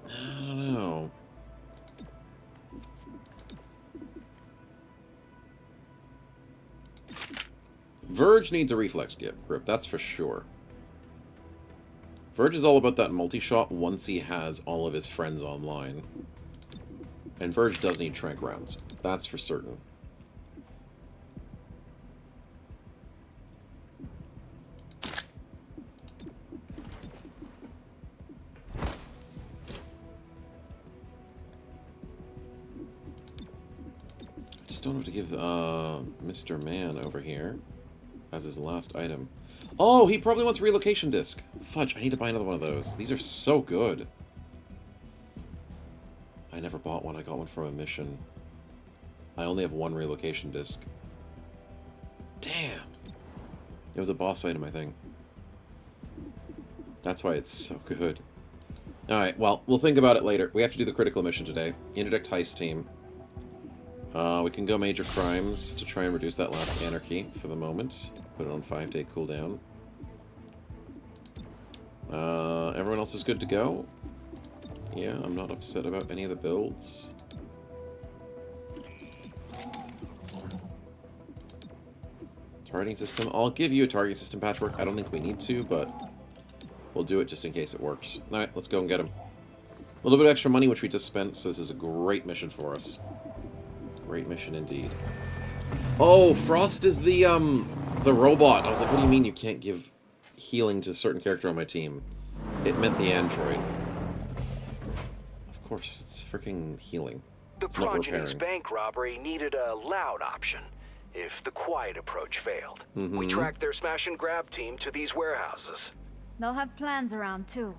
I don't know. Verge needs a reflex grip, that's for sure. Verge is all about that multi-shot once he has all of his friends online. And Verge does need trank rounds. That's for certain. I just don't know what to give Mr. Man over here as his last item. Oh, he probably wants relocation disc. Fudge, I need to buy another one of those. These are so good. I never bought one. I got one from a mission. I only have one relocation disc. Damn! It was a boss item, I think. That's why it's so good. Alright, well, we'll think about it later. We have to do the critical mission today. Interdict heist team. We can go major crimes to try and reduce that last anarchy for the moment. Put it on 5-day cooldown. Everyone else is good to go? Yeah, I'm not upset about any of the builds. Targeting system. I'll give you a targeting system patchwork. I don't think we need to, but we'll do it just in case it works. Alright, let's go and get him. A little bit of extra money, which we just spent, so this is a great mission for us. Great mission indeed. Oh, Frost is the robot. I was like, what do you mean you can't give healing to a certain character on my team? It meant the android. Of course, it's freaking healing. The It's not Progeny's repairing. bank robbery needed a loud option if the quiet approach failed. We tracked their smash and grab team to these warehouses. They'll have plans around too.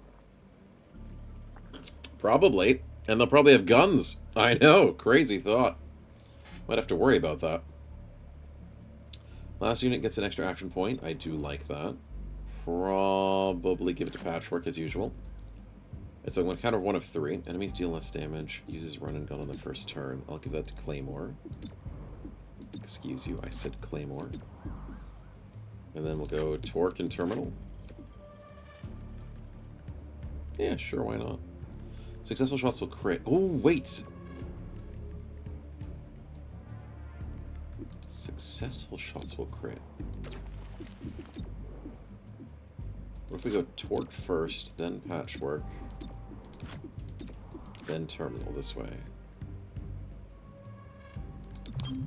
Probably. And they'll probably have guns. I know. Crazy thought. Might have to worry about that. Last unit gets an extra action point. I do like that. Probably give it to Patchwork as usual. It's a counter 1 of 3. Enemies deal less damage. Uses run and gun on the first turn. I'll give that to Claymore. Excuse you, I said Claymore. And then we'll go Torque and Terminal. Yeah, sure, why not? Successful shots will crit. Oh, wait! Successful shots will crit. What if we go Torque first, then Patchwork, then Terminal this way?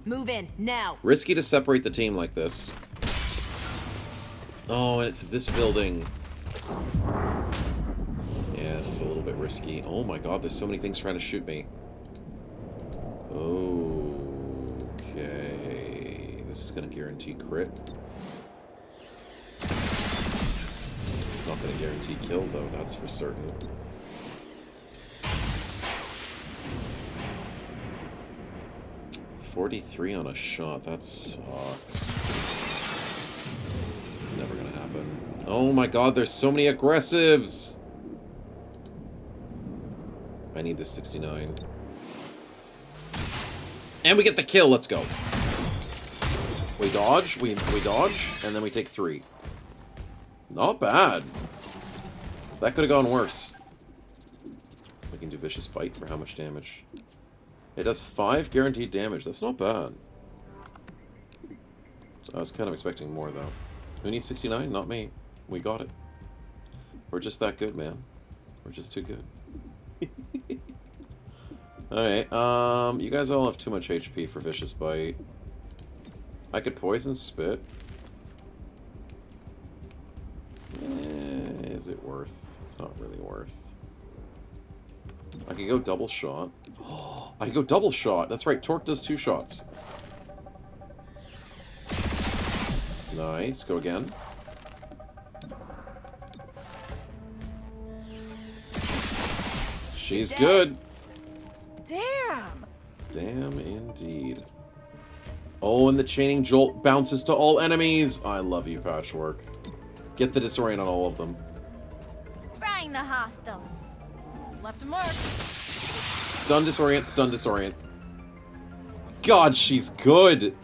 Move in, now! Risky to separate the team like this. Oh, and it's this building. Yeah, this is a little bit risky. Oh my god, there's so many things trying to shoot me. Okay. This is going to guarantee crit. It's not going to guarantee kill, though, that's for certain. $43 on a shot, that sucks. It's never gonna happen. Oh my god, there's so many aggressives! I need this 69. And we get the kill, let's go. We dodge, we dodge, and then we take 3. Not bad. That could have gone worse. We can do Vicious Bite for how much damage? It does 5 guaranteed damage. That's not bad. So I was kind of expecting more, though. Who needs 69? Not me. We got it. We're just that good, man. We're just too good. Alright, you guys all have too much HP for Vicious Bite. I could Poison Spit. Is it worth? It's not really worth. I could go Double Shot. I could go Double Shot. That's right, Torque does 2 shots. Nice. Go again. She's good. Damn. Damn indeed. Oh, and the Chaining Jolt bounces to all enemies. I love you, Patchwork. Get the Disorient on all of them. Frying the hostile. Left a mark. Stun, Disorient, stun, Disorient. God, she's good.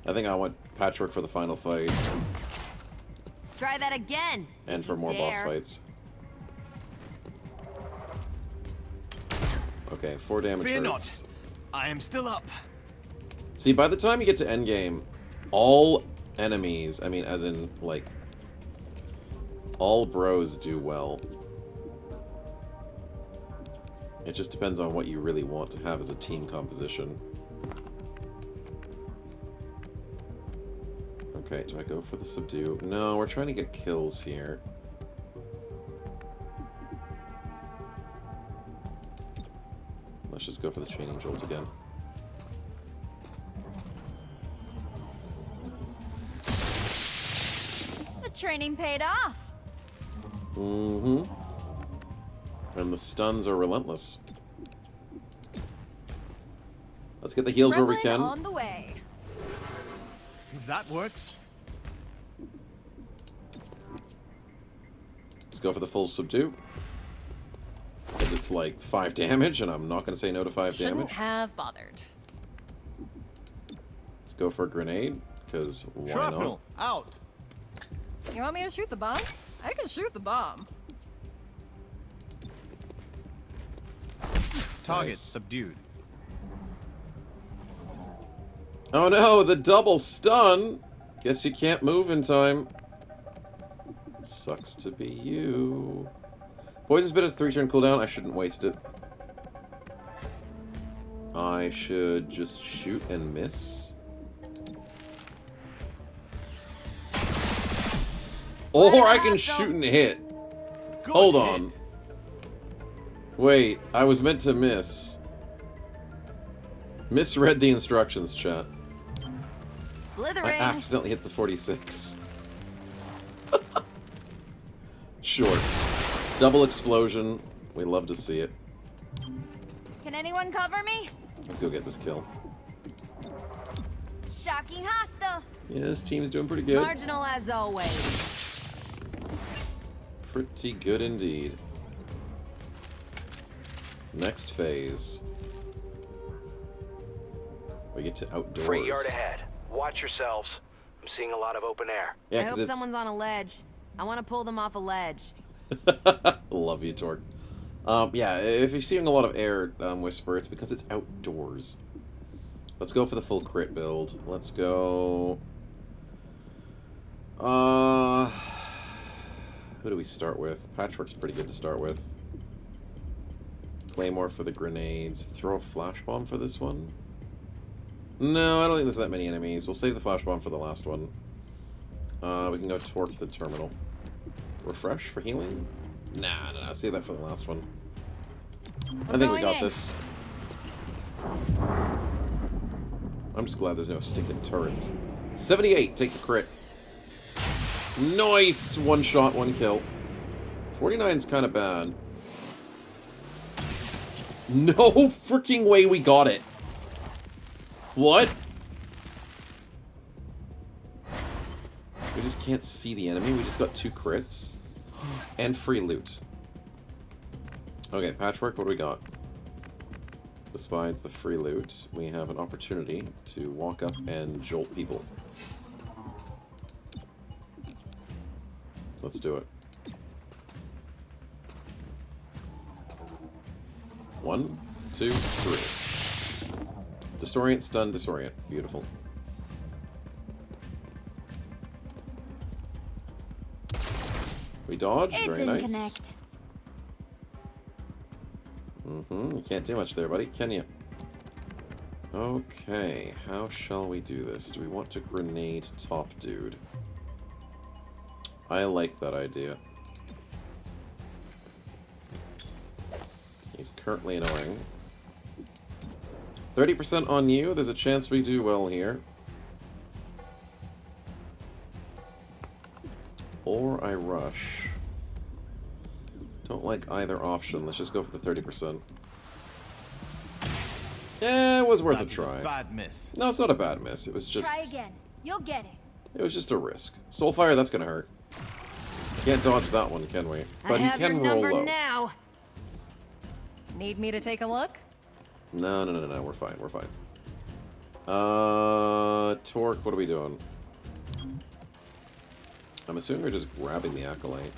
I think I want Patchwork for the final fight. Try that again. And for more boss fights. Okay, 4 damage Fear hurts. not. I am still up. See, by the time you get to endgame, all enemies, I mean, as in, like, all bros do well. It just depends on what you really want to have as a team composition. Okay, do I go for the subdue? No, we're trying to get kills here. Let's just go for the Chaining Jolts again. The training paid off. Mm-hmm. And the stuns are relentless. Let's get the heals where we Gremlin can. on the way. That works. Let's go for the full subdue. Because it's like 5 damage, and I'm not going to say no to 5 Shouldn't damage. have bothered. Let's go for a grenade, because why Shrapnel, not? out. You want me to shoot the bomb? I can shoot the bomb. Target Nice. subdued. Oh no, the double stun! Guess you can't move in time. Sucks to be you. Poison's bit has 3-turn cooldown. I shouldn't waste it. I should just shoot and miss. Or I can shoot and hit. Hold on. Wait, I was meant to miss. Misread the instructions, chat. Slithering. I accidentally hit the 46. Sure. Double explosion. We love to see it. Can anyone cover me? Let's go get this kill. Shocking hostile. Yeah, this team's doing pretty good. Marginal as always. Pretty good indeed. Next phase. We get to outdoors. Freight yard ahead. Watch yourselves. I'm seeing a lot of open air. Yeah, I hope someone's on a ledge. I want to pull them off a ledge. Love you, Torque. Yeah, if you're seeing a lot of air whisper, it's because it's outdoors. Let's go for the full crit build. Let's go... Who do we start with? Patchwork's pretty good to start with. Claymore for the grenades. Throw a flash bomb for this one? No, I don't think there's that many enemies. We'll save the flash bomb for the last one. We can go Torque the terminal. Refresh for healing? Nah, save that for the last one. I think we got this. I'm just glad there's no stinking turrets. 78, take the crit. Nice! 1 shot, 1 kill. 49's kind of bad. No freaking way we got it. What? We just can't see the enemy. We just got 2 crits. And free loot. Okay, Patchwork, what do we got? Besides the free loot, we have an opportunity to walk up and jolt people. Let's do it. 1, 2, 3. Disorient, stun, disorient. Beautiful. We dodge, very nice. Connect. You can't do much there, buddy, can you? Okay, how shall we do this? Do we want to grenade top dude? I like that idea. He's currently annoying. 30% on you. There's a chance we do well here. Or I rush. Don't like either option. Let's just go for the 30%. Yeah, it was worth a try. A bad miss. No, it's not a bad miss. It was just... Try again. You'll get it. It was just a risk. Soulfire, that's gonna hurt. Can't dodge that one, can we? But he can roll low. Now. Need me to take a look? No, we're fine, we're fine. Torque, what are we doing? I'm assuming we're just grabbing the Acolyte.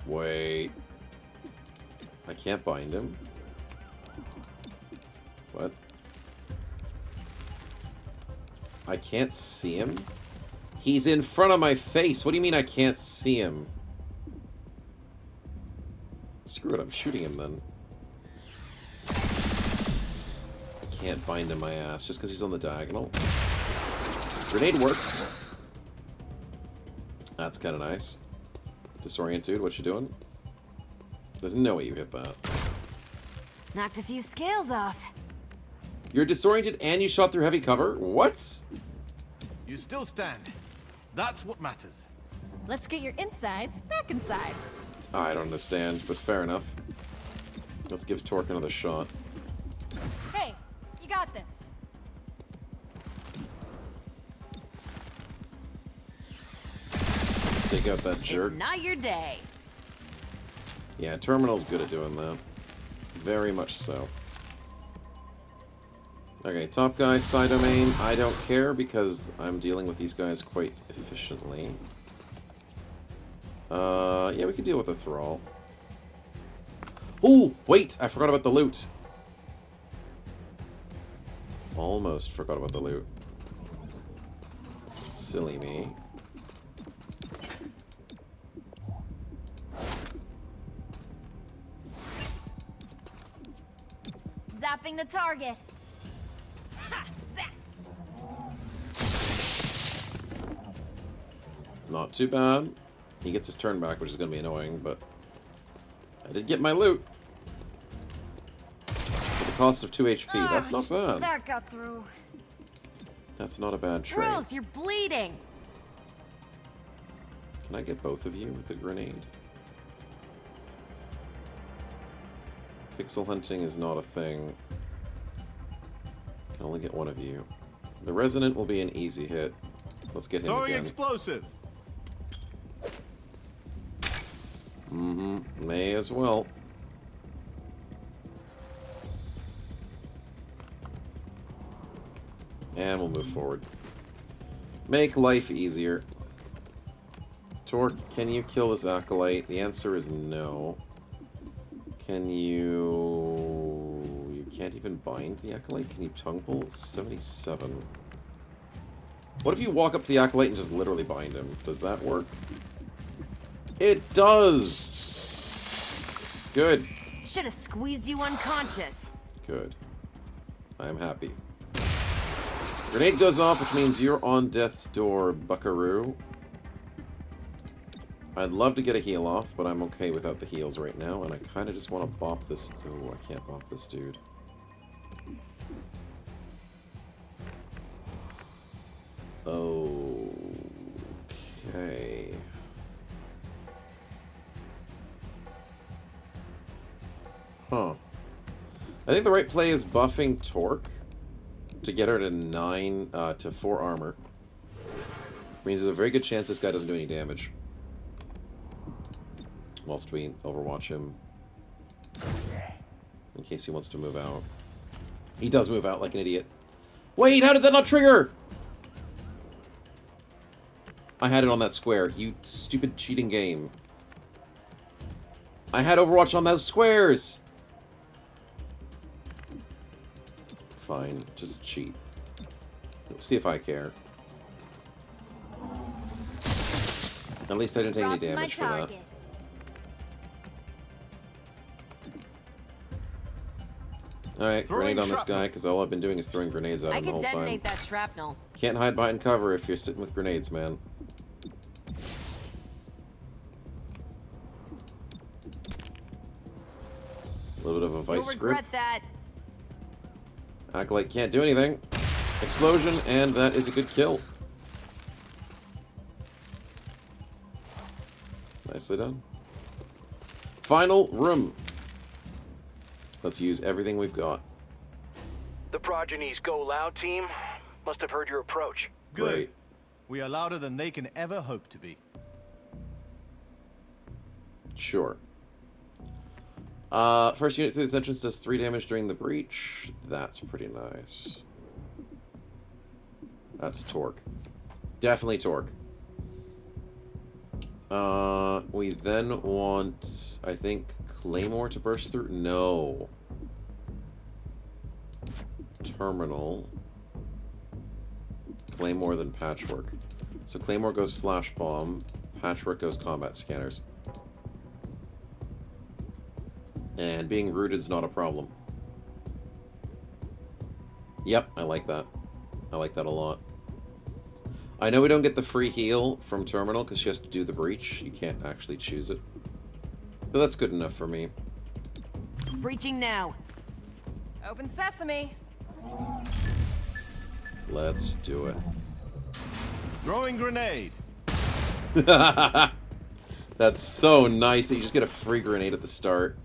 Wait. I can't bind him. What? I can't see him? He's in front of my face. What do you mean I can't see him? Screw it, I'm shooting him then. I can't bind him my ass just because he's on the diagonal. Grenade works. That's kind of nice. Disorient dude, what you doing? There's no way you hit that. Knocked a few scales off. You're disoriented and you shot through heavy cover? What? You still stand. That's what matters. Let's get your insides back inside. I don't understand, but fair enough. Let's give Torque another shot. Hey, you got this. Take out that jerk. It's not your day. Yeah, Terminal's good at doing that. Very much so. Okay, top guy, side domain. I don't care because I'm dealing with these guys quite efficiently. Yeah, we could deal with the Thrall. Oh, wait! I forgot about the loot. Almost forgot about the loot. Silly me. Zapping the target. Not too bad. He gets his turn back, which is going to be annoying, but I did get my loot. At the cost of 2 HP. That's not bad. That got through. That's not a bad trade. Gross, you're bleeding. Can I get both of you with the grenade? Pixel hunting is not a thing. Can only get one of you. The Resonant will be an easy hit. Let's get him Throwing again. explosive. Mm-hmm. May as well. And we'll move forward. Make life easier. Torque, can you kill this Acolyte? The answer is no. Can you... You can't even bind the Acolyte? Can you tongue pull? 77. What if you walk up to the Acolyte and just literally bind him? Does that work? It does! Good. Should have squeezed you unconscious. Good. I'm happy. Grenade goes off, which means you're on death's door, buckaroo. I'd love to get a heal off, but I'm okay without the heals right now, and I kind of just want to bop this... Oh, I can't bop this dude. Okay. Huh. I think the right play is buffing Torque to get her to 4 armor. Means there's a very good chance this guy doesn't do any damage. Whilst we overwatch him. In case he wants to move out. He does move out like an idiot. Wait, how did that not trigger? I had it on that square, you stupid cheating game. I had Overwatch on those squares! Fine, just cheat. See if I care. At least I didn't take any damage for that. Alright, grenade on this guy, because all I've been doing is throwing grenades at him the whole time. I can detonate that shrapnel. Can't hide behind cover if you're sitting with grenades, man. A little bit of a vice You'll grip. regret that. Acolyte can't do anything. Explosion, and that is a good kill. Nicely done. Final room. Let's use everything we've got. The Progenies Go Loud team must have heard your approach. Good. Great. We are louder than they can ever hope to be. Sure. First unit through this entrance does 3 damage during the breach. That's pretty nice. That's Torque. Definitely Torque. We then want, I think, Claymore to burst through? No. Terminal. Claymore, then Patchwork. So Claymore goes Flash Bomb. Patchwork goes Combat Scanners. And being rooted is not a problem. Yep, I like that. I like that a lot. I know we don't get the free heal from Terminal because she has to do the breach. You can't actually choose it. But that's good enough for me. Breaching now. Open sesame. Let's do it. Throwing grenade. That's so nice that you just get a free grenade at the start.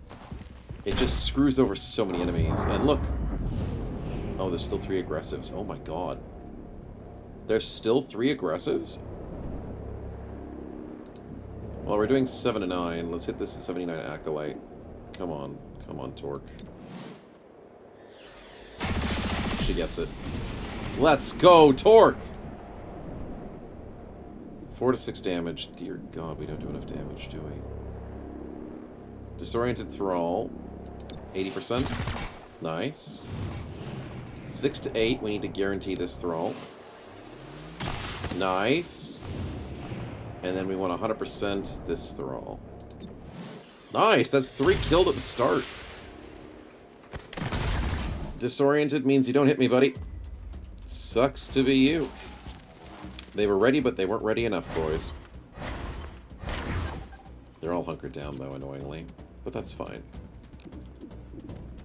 It just screws over so many enemies. And look. Oh, there's still 3 aggressives. Oh my god. There's still 3 aggressives? Well, we're doing 7 to 9. Let's hit this 79 Acolyte. Come on. Come on, Torque. She gets it. Let's go, Torque! 4 to 6 damage. Dear God, we don't do enough damage, do we? Disoriented Thrall. 80%. Nice. 6 to 8. We need to guarantee this Thrall. Nice. And then we want 100% this Thrall. Nice! That's 3 killed at the start. Disoriented means you don't hit me, buddy. Sucks to be you. They were ready, but they weren't ready enough, boys. They're all hunkered down, though, annoyingly. But that's fine.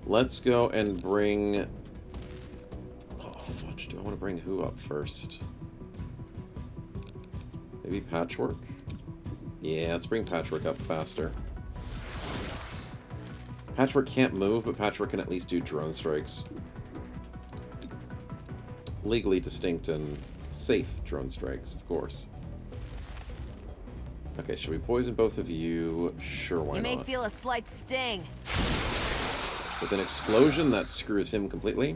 Let's go and bring... Oh, fudge. Do I want to bring who up first? Maybe Patchwork? Yeah, let's bring Patchwork up faster. Patchwork can't move, but Patchwork can at least do drone strikes. Legally distinct and safe drone strikes, of course. Okay, should we poison both of you? Sure, why not? You may feel a slight sting. With an explosion, that screws him completely.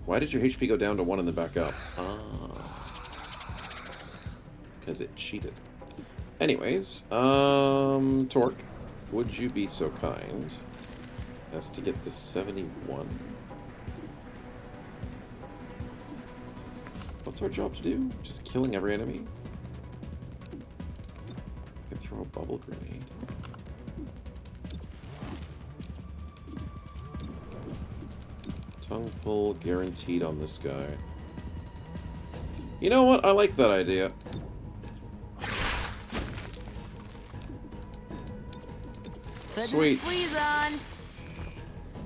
Why did your HP go down to 1 and then back up? Ah. Because it cheated. Anyways, Torque, would you be so kind as to get the 71? What's our job to do? Just killing every enemy? I can throw a bubble grenade. Tongue pull guaranteed on this guy. You know what? I like that idea. Sweet. Squeeze on.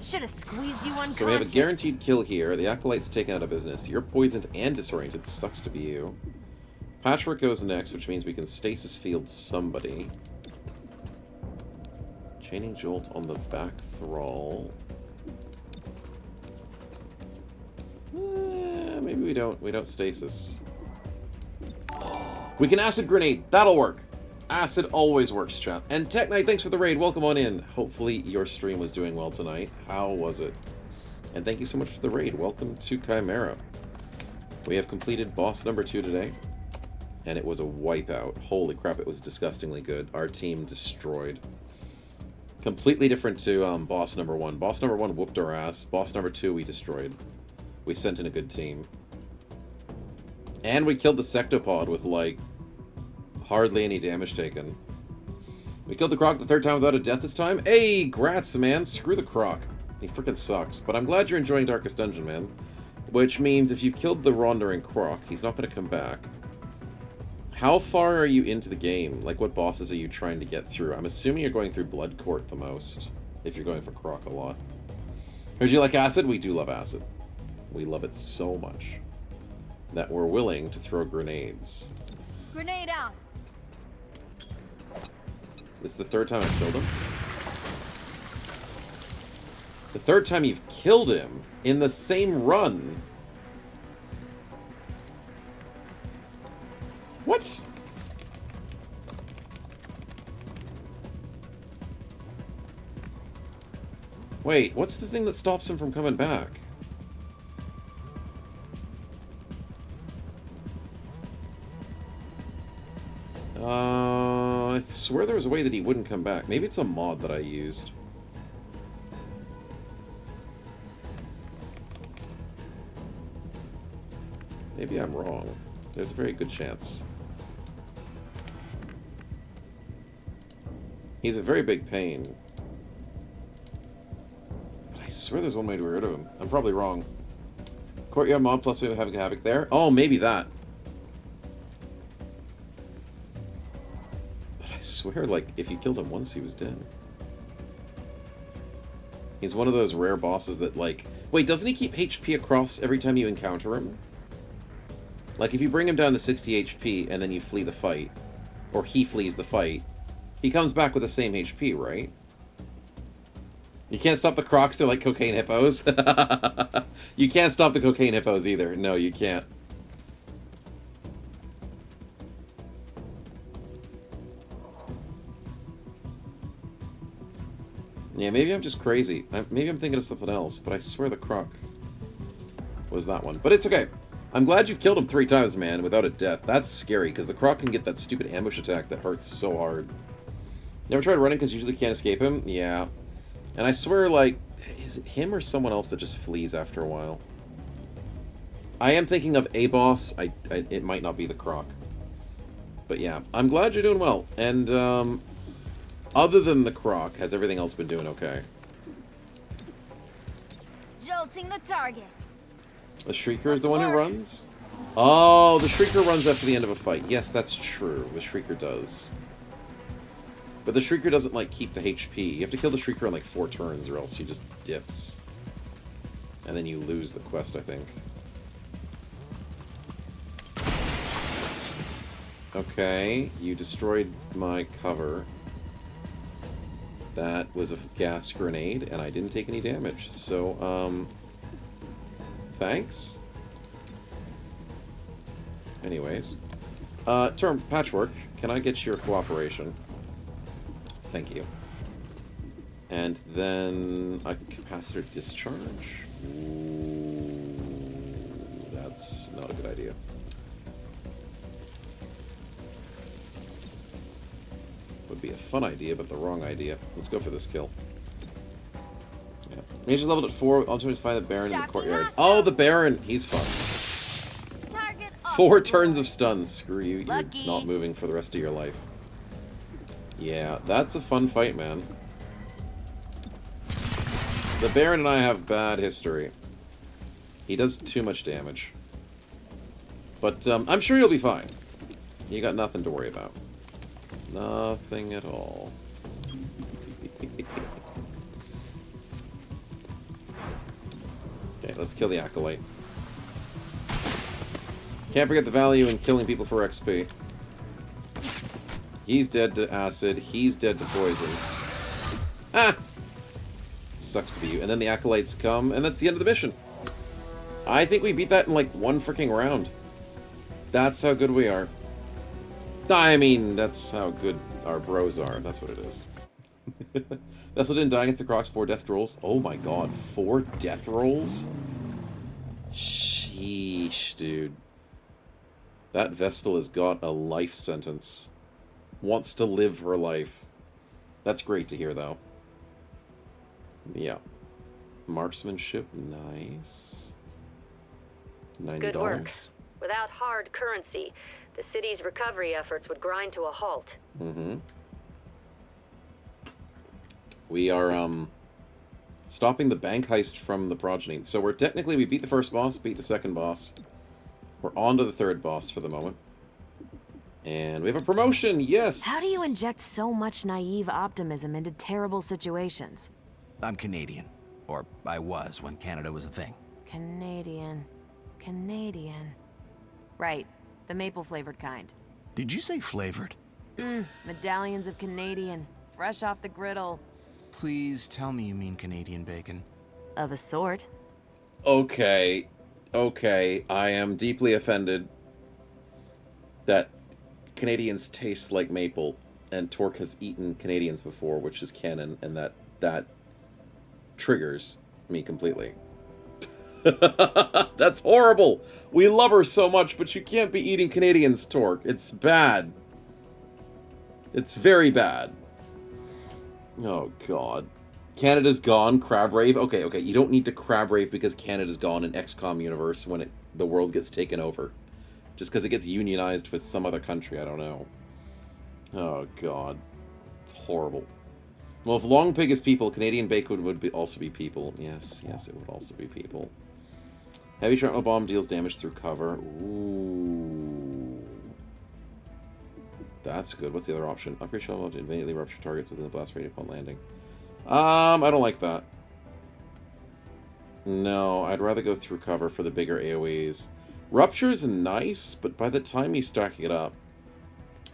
Should have squeezed you unconscious. So we have a guaranteed kill here. The Acolyte's taken out of business. You're poisoned and disoriented. Sucks to be you. Patchwork goes next, which means we can stasis field somebody. Chaining Jolt on the back Thrall. Maybe we don't. We don't stasis. We can Acid Grenade. That'll work. Acid always works, chat. And Tech Knight, thanks for the raid. Welcome on in. Hopefully your stream was doing well tonight. How was it? And thank you so much for the raid. Welcome to Chimera. We have completed boss number 2 today. And it was a wipeout. Holy crap, it was disgustingly good. Our team destroyed. Completely different to boss number 1. Boss number 1 whooped our ass. Boss number 2 we destroyed. We sent in a good team. And we killed the Sectopod with, like, hardly any damage taken. We killed the Croc the 3rd time without a death this time. Hey, grats, man. Screw the Croc. He freaking sucks. But I'm glad you're enjoying Darkest Dungeon, man. Which means if you've killed the Wandering Croc, he's not going to come back. How far are you into the game? Like, what bosses are you trying to get through? I'm assuming you're going through Blood Court the most, if you're going for Croc a lot. Heard you like acid? We do love acid. We love it so much that we're willing to throw grenades. Grenade out. This is the 3rd time I've killed him. The 3rd time you've killed him in the same run. What? Wait, what's the thing that stops him from coming back? I swear there was a way that he wouldn't come back. Maybe it's a mod that I used. Maybe I'm wrong. There's a very good chance. He's a very big pain. But I swear there's one way to get rid of him. I'm probably wrong. Courtyard mod plus we have Havoc there. Oh, maybe that. But I swear, like, if you killed him once, he was dead. He's one of those rare bosses that, like... Wait, doesn't he keep HP across every time you encounter him? Like, if you bring him down to 60 HP and then you flee the fight, or he flees the fight, He comes back with the same HP, right? You can't stop the crocs, they're like cocaine hippos. You can't stop the cocaine hippos either. No, you can't. Yeah, maybe I'm just crazy. Maybe I'm thinking of something else, but I swear the croc was that one. But it's okay. I'm glad you killed him 3 times, man, without a death. That's scary, because the croc can get that stupid ambush attack that hurts so hard. Never tried running because you usually can't escape him? Yeah. And I swear, like, is it him or someone else that just flees after a while? I am thinking of a boss. It might not be the croc. But yeah, I'm glad you're doing well. And, other than the croc, has everything else been doing okay? Jolting the target. The Shrieker is the one who runs? Oh, the Shrieker runs after the end of a fight. Yes, that's true. The Shrieker does. But the Shrieker doesn't, like, keep the HP. You have to kill the Shrieker in, like, 4 turns, or else he just dips. And then you lose the quest, I think. Okay, you destroyed my cover. That was a gas grenade, and I didn't take any damage. So, thanks. Anyways. Term, Patchwork, can I get your cooperation? Thank you. And then a capacitor discharge? Ooh, that's not a good idea. Would be a fun idea, but the wrong idea. Let's go for this kill. Yeah. Mage's leveled at 4. Ultimately, find the Baron in the courtyard. Oh, the Baron! He's fun. 4 turns of stuns. Screw you. You're not moving for the rest of your life. Yeah, that's a fun fight, man. The Baron and I have bad history. He does too much damage. But I'm sure you'll be fine. You got nothing to worry about. Nothing at all. Okay, let's kill the Acolyte. Can't forget the value in killing people for XP. He's dead to acid. He's dead to poison. Ah! Sucks to be you. And then the Acolytes come, and that's the end of the mission. I think we beat that in like 1 freaking round. That's how good we are. I mean, that's how good our bros are. That's what it is. Vessel didn't die against the Crocs. 4 death rolls. Oh my god, 4 death rolls? Sheesh, dude. That Vestal has got a life sentence. Wants to live her life. That's great to hear, though. Yeah. Marksmanship, nice. $90. Good work. Without hard currency, the city's recovery efforts would grind to a halt. Mm-hmm. We are, stopping the bank heist from the progeny. So we're technically, we beat the first boss, beat the second boss. We're on to the third boss for the moment. And we have a promotion, yes! How do you inject so much naive optimism into terrible situations? I'm Canadian. Or I was when Canada was a thing. Canadian. Right, the maple-flavored kind. Did you say flavored? Medallions of Canadian, fresh off the griddle. Please tell me you mean Canadian bacon. Of a sort. Okay, I am deeply offended that Canadians taste like maple, and Torque has eaten Canadians before, which is canon, and that triggers me completely. That's horrible! We love her so much, but you can't be eating Canadians, Torque. It's bad. It's very bad. Oh, God. Canada's gone, crab rave. Okay, you don't need to crab rave because Canada's gone in XCOM universe when the world gets taken over. Just because it gets unionized with some other country, I don't know. Oh, God. It's horrible. Well, if Long Pig is people, Canadian bacon would also be people. Yes, it would also be people. Heavy shrapnel bomb deals damage through cover. Ooh. That's good. What's the other option? Upgrade shell to immediately rupture targets within the blast radius upon landing. I don't like that. No, I'd rather go through cover for the bigger AoEs. Rupture is nice, but by the time you stack it up,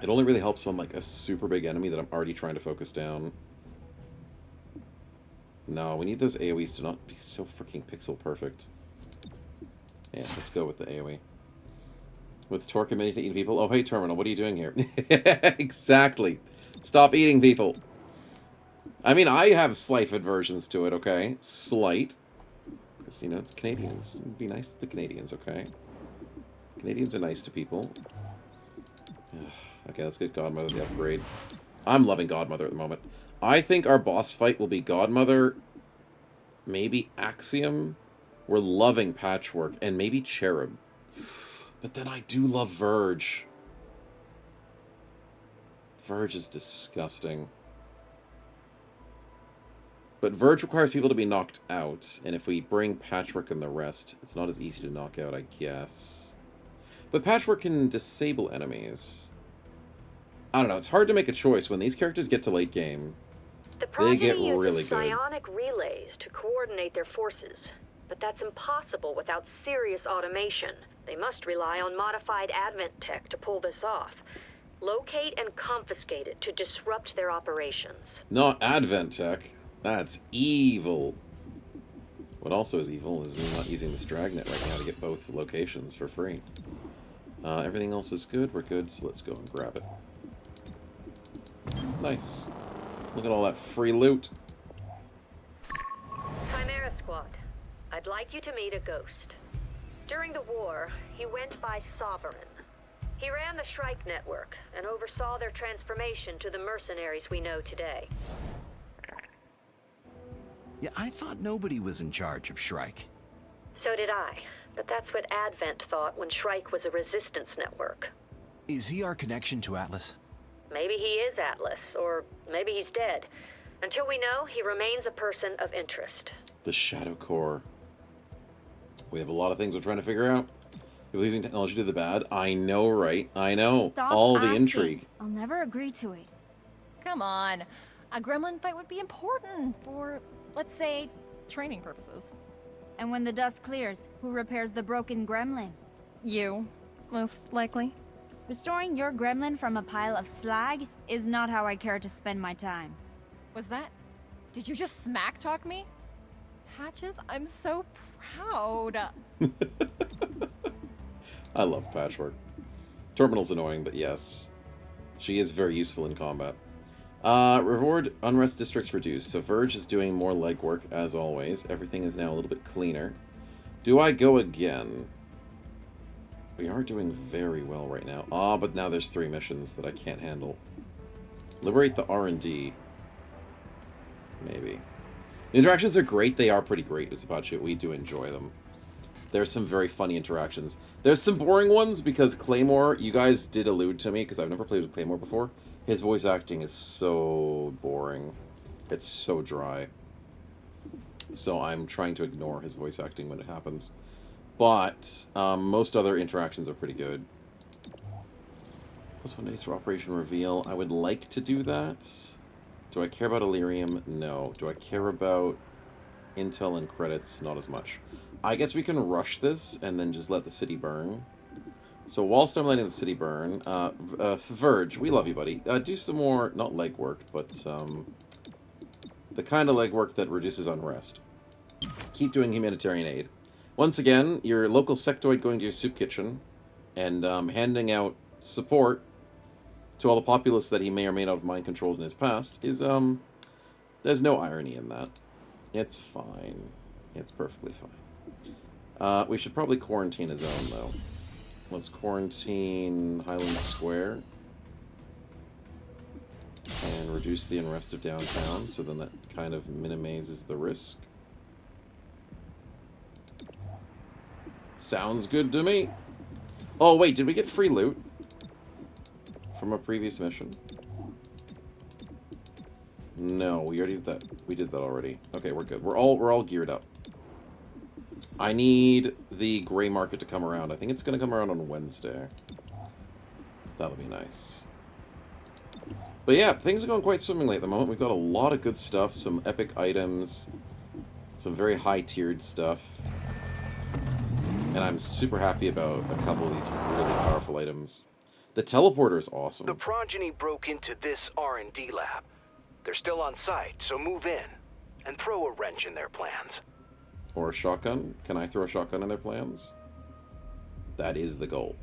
It only really helps on, like, a super big enemy that I'm already trying to focus down. No, we need those AoEs to not be so freaking pixel perfect. Yeah, let's go with the AoE. With torque emitting to eat people. Oh, hey, Terminal, what are you doing here? Exactly. Stop eating people. I mean, I have slight aversions to it, okay? Slight. Because, you know, it's Canadians. It'd be nice to the Canadians, okay? Canadians are nice to people. Okay, let's get Godmother the upgrade. I'm loving Godmother at the moment. I think our boss fight will be Godmother, maybe Axiom. We're loving Patchwork, and maybe Cherub. But then I do love Verge. Verge is disgusting. But Verge requires people to be knocked out, and if we bring Patchwork and the rest, it's not as easy to knock out, I guess. But Patchwork can disable enemies. I don't know, it's hard to make a choice when these characters get to late game. The They get Progeny really uses good. psionic relays to coordinate their forces, but that's impossible without serious automation. They must rely on modified Advent tech to pull this off. Locate and confiscate it to disrupt their operations. Not Advent Tech. That's evil. What also is evil is me not using this dragnet right now to get both locations for free. Everything else is good. We're good, so let's go and grab it. Nice. Look at all that free loot. Chimera Squad, I'd like you to meet a ghost. During the war, he went by Sovereign. He ran the Shrike network and oversaw their transformation to the mercenaries we know today. Yeah, I thought nobody was in charge of Shrike. So did I, but that's what Advent thought when Shrike was a resistance network. Is he our connection to Atlas? Maybe he is Atlas, or maybe he's dead. Until we know, he remains a person of interest. The Shadow Core. We have a lot of things we're trying to figure out. People using technology to the bad. I know, right? I know. Stop All the asking. intrigue. I'll never agree to it. Come on. A gremlin fight would be important for, let's say, training purposes. And when the dust clears, who repairs the broken gremlin? You, most likely. Restoring your gremlin from a pile of slag is not how I care to spend my time. Was that... Did you just smack talk me? Patches, I'm so proud. I love Patchwork. Terminal's annoying, but yes. She is very useful in combat. Reward unrest districts reduced. So Verge is doing more legwork, as always. Everything is now a little bit cleaner. Do I go again? We are doing very well right now. But now there's 3 missions that I can't handle. Liberate the R&D. Maybe. The interactions are great. They are pretty great, Isapachi. We do enjoy them. There's some very funny interactions. There's some boring ones because Claymore, you guys did allude to me, because I've never played with Claymore before. His voice acting is so boring. It's so dry. So I'm trying to ignore his voice acting when it happens. But most other interactions are pretty good. +1 days for Operation Reveal. I would like to do that. Do I care about Illyrium? No. Do I care about Intel and credits? Not as much. I guess we can rush this and then just let the city burn. So whilst I'm letting the city burn, Verge, we love you, buddy. Do some more, not legwork, but the kind of legwork that reduces unrest. Keep doing humanitarian aid. Once again, your local sectoid going to your soup kitchen and handing out support to all the populace that he may or may not have mind-controlled in his past is, there's no irony in that. It's fine. It's perfectly fine. We should probably quarantine his own, though. Let's quarantine Highland Square. And reduce the unrest of downtown, so then that kind of minimizes the risk. Sounds good to me. Oh, wait, did we get free loot from a previous mission? No, we already did that. We did that already. Okay, we're good. We're all geared up. I need the gray market to come around. I think it's going to come around on Wednesday. That'll be nice. But yeah, things are going quite swimmingly at the moment. We've got a lot of good stuff, some epic items, some very high-tiered stuff. And I'm super happy about a couple of these really powerful items. The teleporter is awesome. The progeny broke into this R&D lab. They're still on site, so move in and throw a wrench in their plans. Or a shotgun. Can I throw a shotgun in their plans? That is the goal.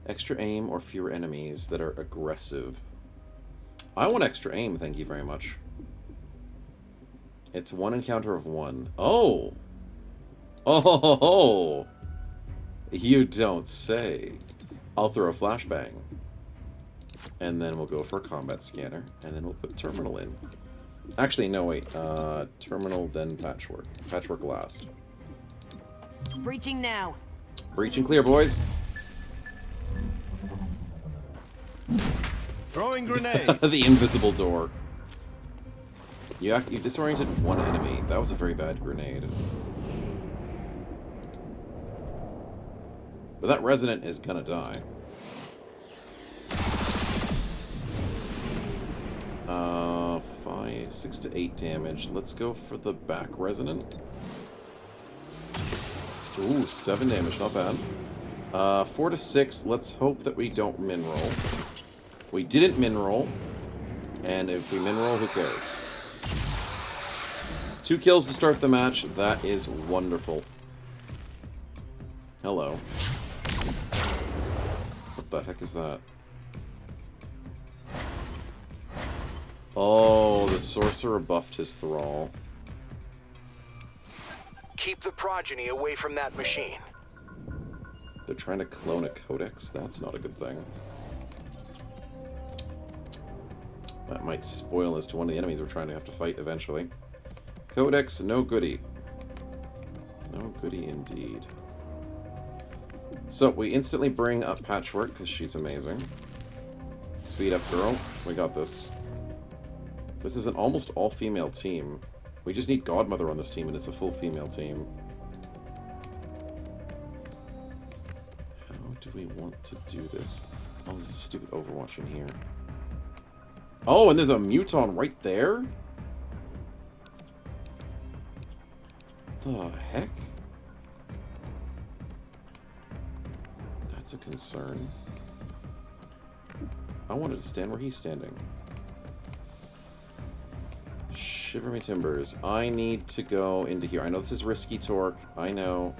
Extra aim or fewer enemies that are aggressive. I want extra aim, thank you very much. It's one encounter of one. Oh! Oh! You don't say. I'll throw a flashbang. And then we'll go for a combat scanner. And then we'll put terminal in. Actually, no, wait. Terminal, then patchwork. Patchwork last. Breaching now. Breach and clear, boys. Throwing grenade. The invisible door. You disoriented one enemy. That was a very bad grenade. But that resident is gonna die. 6 to 8 damage. Let's go for the back resonant. Ooh, 7 damage, not bad. 4 to 6. Let's hope that we don't min roll. We didn't min roll, and if we min roll, who cares? 2 kills to start the match. That is wonderful. Hello. What the heck is that? Oh, the sorcerer buffed his thrall. Keep the progeny away from that machine. They're trying to clone a codex? That's not a good thing. That might spoil as to one of the enemies we're trying to have to fight eventually. Codex, no goody. No goody indeed. So, we instantly bring up Patchwork, because she's amazing. Speed up, girl. We got this. This is an almost all-female team. We just need Godmother on this team, and it's a full female team. How do we want to do this? Oh, this is stupid Overwatch in here. Oh, and there's a Muton right there? The heck? That's a concern. I wanted to stand where he's standing. Shiver me timbers. I need to go into here. I know this is risky torque. I know.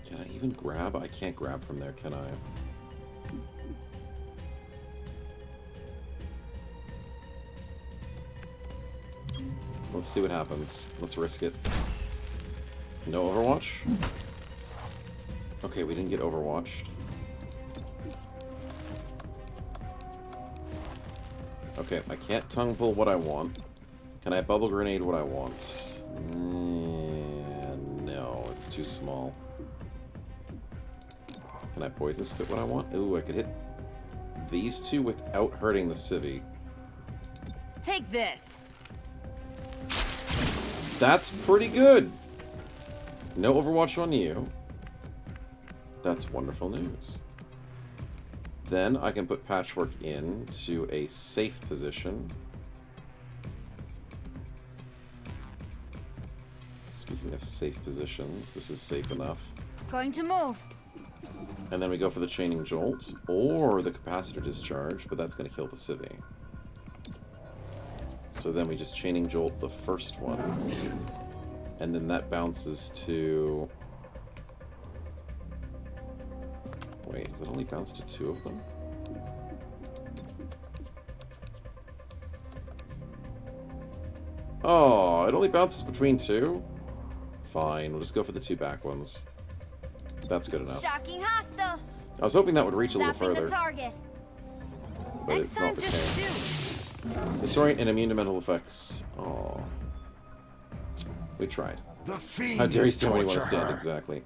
Can I even grab? I can't grab from there, can I? Let's see what happens. Let's risk it. No Overwatch? Okay, we didn't get Overwatched. Okay, I can't tongue pull what I want. Can I bubble grenade what I want? No, it's too small. Can I poison spit what I want? Ooh, I could hit these two without hurting the civvy. Take this. That's pretty good. No Overwatch on you. That's wonderful news. Then I can put Patchwork into a safe position. Speaking of safe positions, this is safe enough. Going to move. And then we go for the Chaining Jolt, or the Capacitor Discharge, but that's going to kill the civvy. So then we just Chaining Jolt the first one. And then that bounces to... Wait, does it only bounce to 2 of them? Oh, it only bounces between 2? Fine, we'll just go for the 2 back ones. That's good enough. Shocking hostile. I was hoping that would reach a little further. The target. But Next it's not the just case. Disorient and immune to mental effects. Oh. We tried. The fiend. How dare you stand where you want to stand, exactly.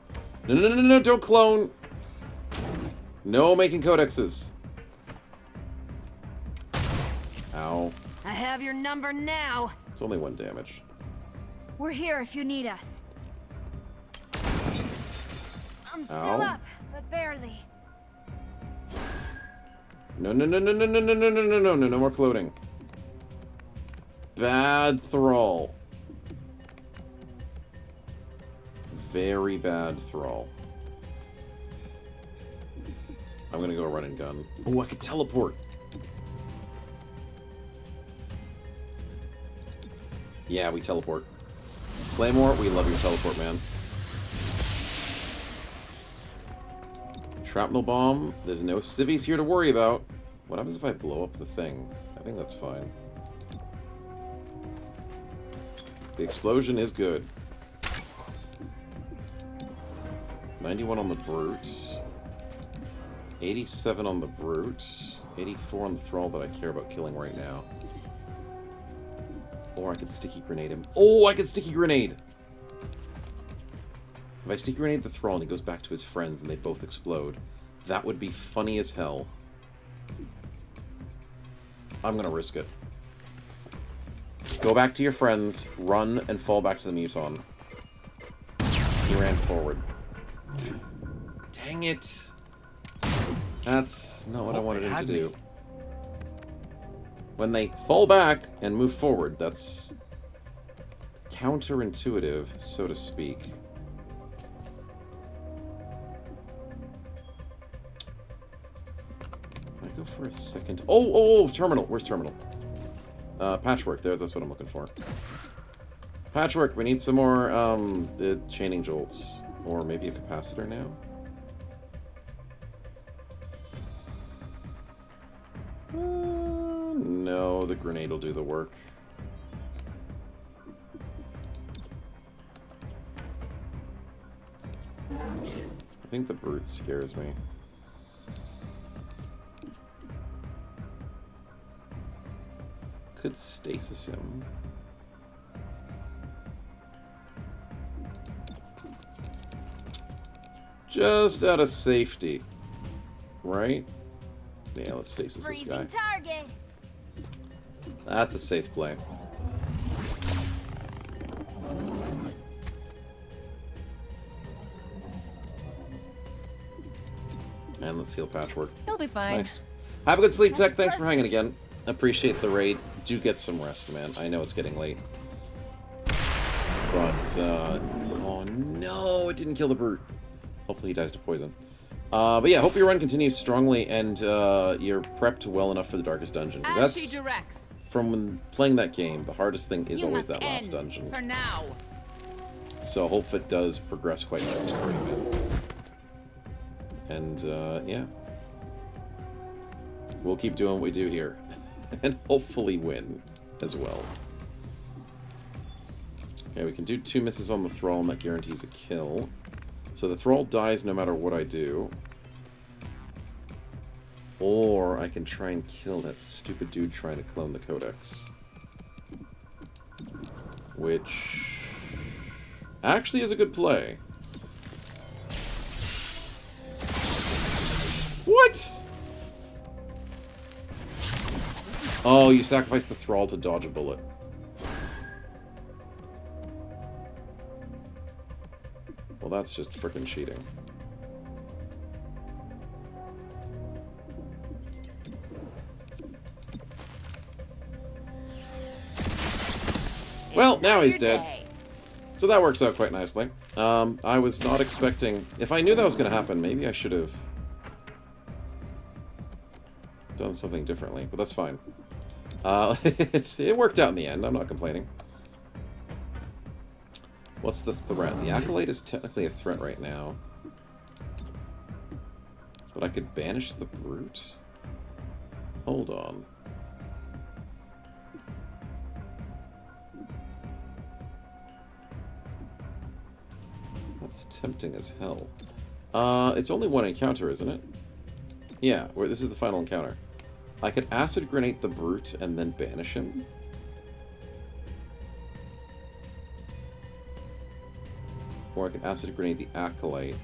No, don't clone! No making codexes. Ow. I have your number now. It's only 1 damage. We're here if you need us. I'm still Ow. up, but barely. No more clothing. Bad thrall. very bad thrall. I'm gonna go run and gun. Oh, I could teleport. Yeah, we teleport. Claymore, we love your teleport, man. Shrapnel bomb. There's no civvies here to worry about. What happens if I blow up the thing? I think that's fine. The explosion is good. 91 on the brute. 87 on the brute. 84 on the thrall that I care about killing right now. Or I could sticky grenade him. Oh, I could sticky grenade! If I sticky grenade the thrall and he goes back to his friends and they both explode, that would be funny as hell. I'm gonna risk it. Go back to your friends, run, and fall back to the Muton. He ran forward. Dang it! That's not what I wanted him to do. When they fall back and move forward, that's counterintuitive, so to speak. Can I go for a second? Oh, terminal. Where's terminal? Patchwork. That's what I'm looking for. Patchwork. We need some more chaining jolts, or maybe a capacitor now. No, the grenade will do the work. I think the brute scares me. Could stasis him. Just out of safety. Right? Yeah, let's stasis this guy. Target. That's a safe play. And let's heal Patchwork. He'll be fine. Nice. Have a good sleep, Tech. Thanks for hanging again. Appreciate the raid. Do get some rest, man. I know it's getting late. But, oh no, it didn't kill the brute. Hopefully he dies to poison. But yeah, hope your run continues strongly and you're prepped well enough for the Darkest Dungeon. Because that's, from when playing that game, the hardest thing is always that last dungeon. For now. So hope it does progress quite nicely for you, man. And, yeah. We'll keep doing what we do here. And hopefully win as well. Okay, we can do 2 misses on the Thrall, and that guarantees a kill. So the Thrall dies no matter what I do. Or I can try and kill that stupid dude trying to clone the Codex. Which actually is a good play. What? Oh, you sacrifice the Thrall to dodge a bullet. Well, that's just frickin' cheating. Well, now he's dead. So that works out quite nicely. I was not expecting... If I knew that was going to happen, maybe I should have done something differently, but that's fine. It worked out in the end. I'm not complaining. What's the threat? The Acolyte is technically a threat right now. But I could banish the Brute? Hold on. That's tempting as hell. It's only one encounter, isn't it? Yeah, this is the final encounter. I could acid grenade the Brute and then banish him. Or I could acid grenade the Acolyte.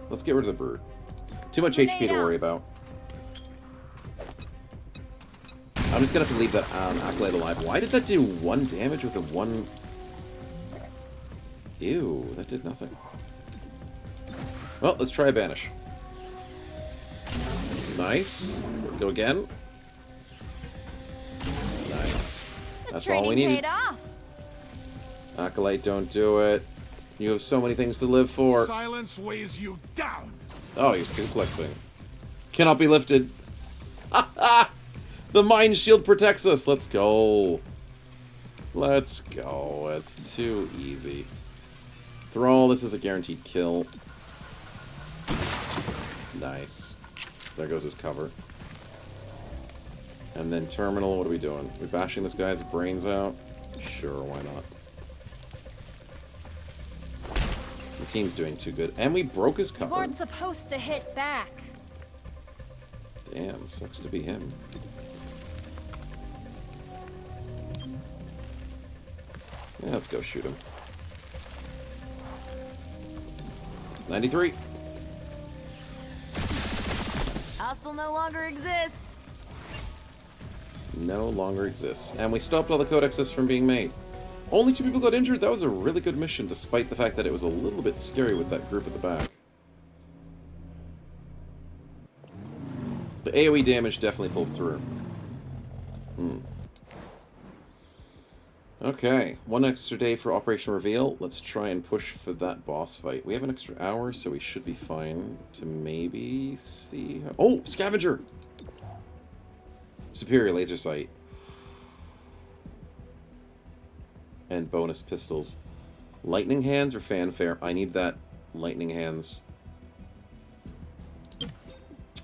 Let's get rid of the Brute. Too much HP to worry about. I'm just gonna have to leave that Acolyte alive. Why did that do 1 damage with a 1... Ew, that did nothing. Well, let's try a banish. Nice. Go again. Nice. That's all we training needed. paid off. Acolyte, don't do it. You have so many things to live for. Silence weighs you down. Oh, you're suplexing. Cannot be lifted. The mind shield protects us. Let's go. Let's go. It's too easy. Thrall, this is a guaranteed kill. Nice. There goes his cover. And then Terminal, what are we doing? We're bashing this guy's brains out? Sure, why not? The team's doing too good. And we broke his You cover. weren't supposed to hit back. Damn, sucks to be him. Yeah, let's go shoot him. 93. Hostile no longer exists. No longer exists. And we stopped all the codexes from being made. Only 2 people got injured. That was a really good mission, despite the fact that it was a little bit scary with that group at the back. The AoE damage definitely pulled through. Okay, 1 extra day for Operation Reveal. Let's try and push for that boss fight. We have an extra hour, so we should be fine to maybe see how... Oh, Scavenger! Superior laser sight. And bonus pistols. Lightning hands or fanfare? I need that lightning hands.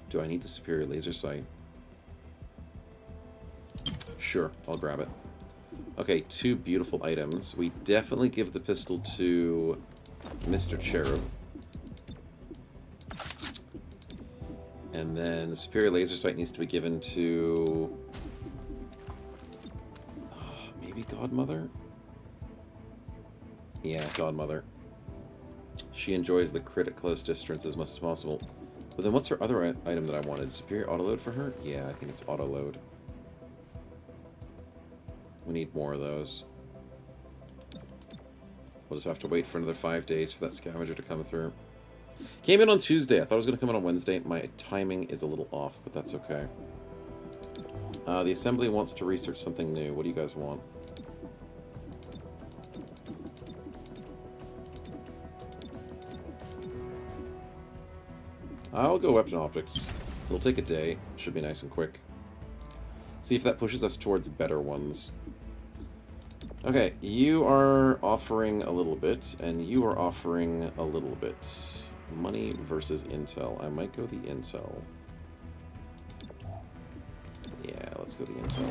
Do I need the superior laser sight? Sure, I'll grab it. Okay, 2 beautiful items. We definitely give the pistol to Mr. Cherub. And then the superior laser sight needs to be given to... maybe Godmother? Yeah, Godmother. She enjoys the crit at close distance as much as possible. But then what's her other item that I wanted? Superior autoload for her? Yeah, I think it's autoload. We need more of those. We'll just have to wait for another 5 days for that scavenger to come through. Came in on Tuesday. I thought it was going to come in on Wednesday. My timing is a little off, but that's okay. The Assembly wants to research something new. What do you guys want? I'll go Weapon Optics. It'll take a day. Should be nice and quick. See if that pushes us towards better ones. Okay, you are offering a little bit, and you are offering a little bit. Money versus intel. I might go the intel. Yeah, let's go the intel.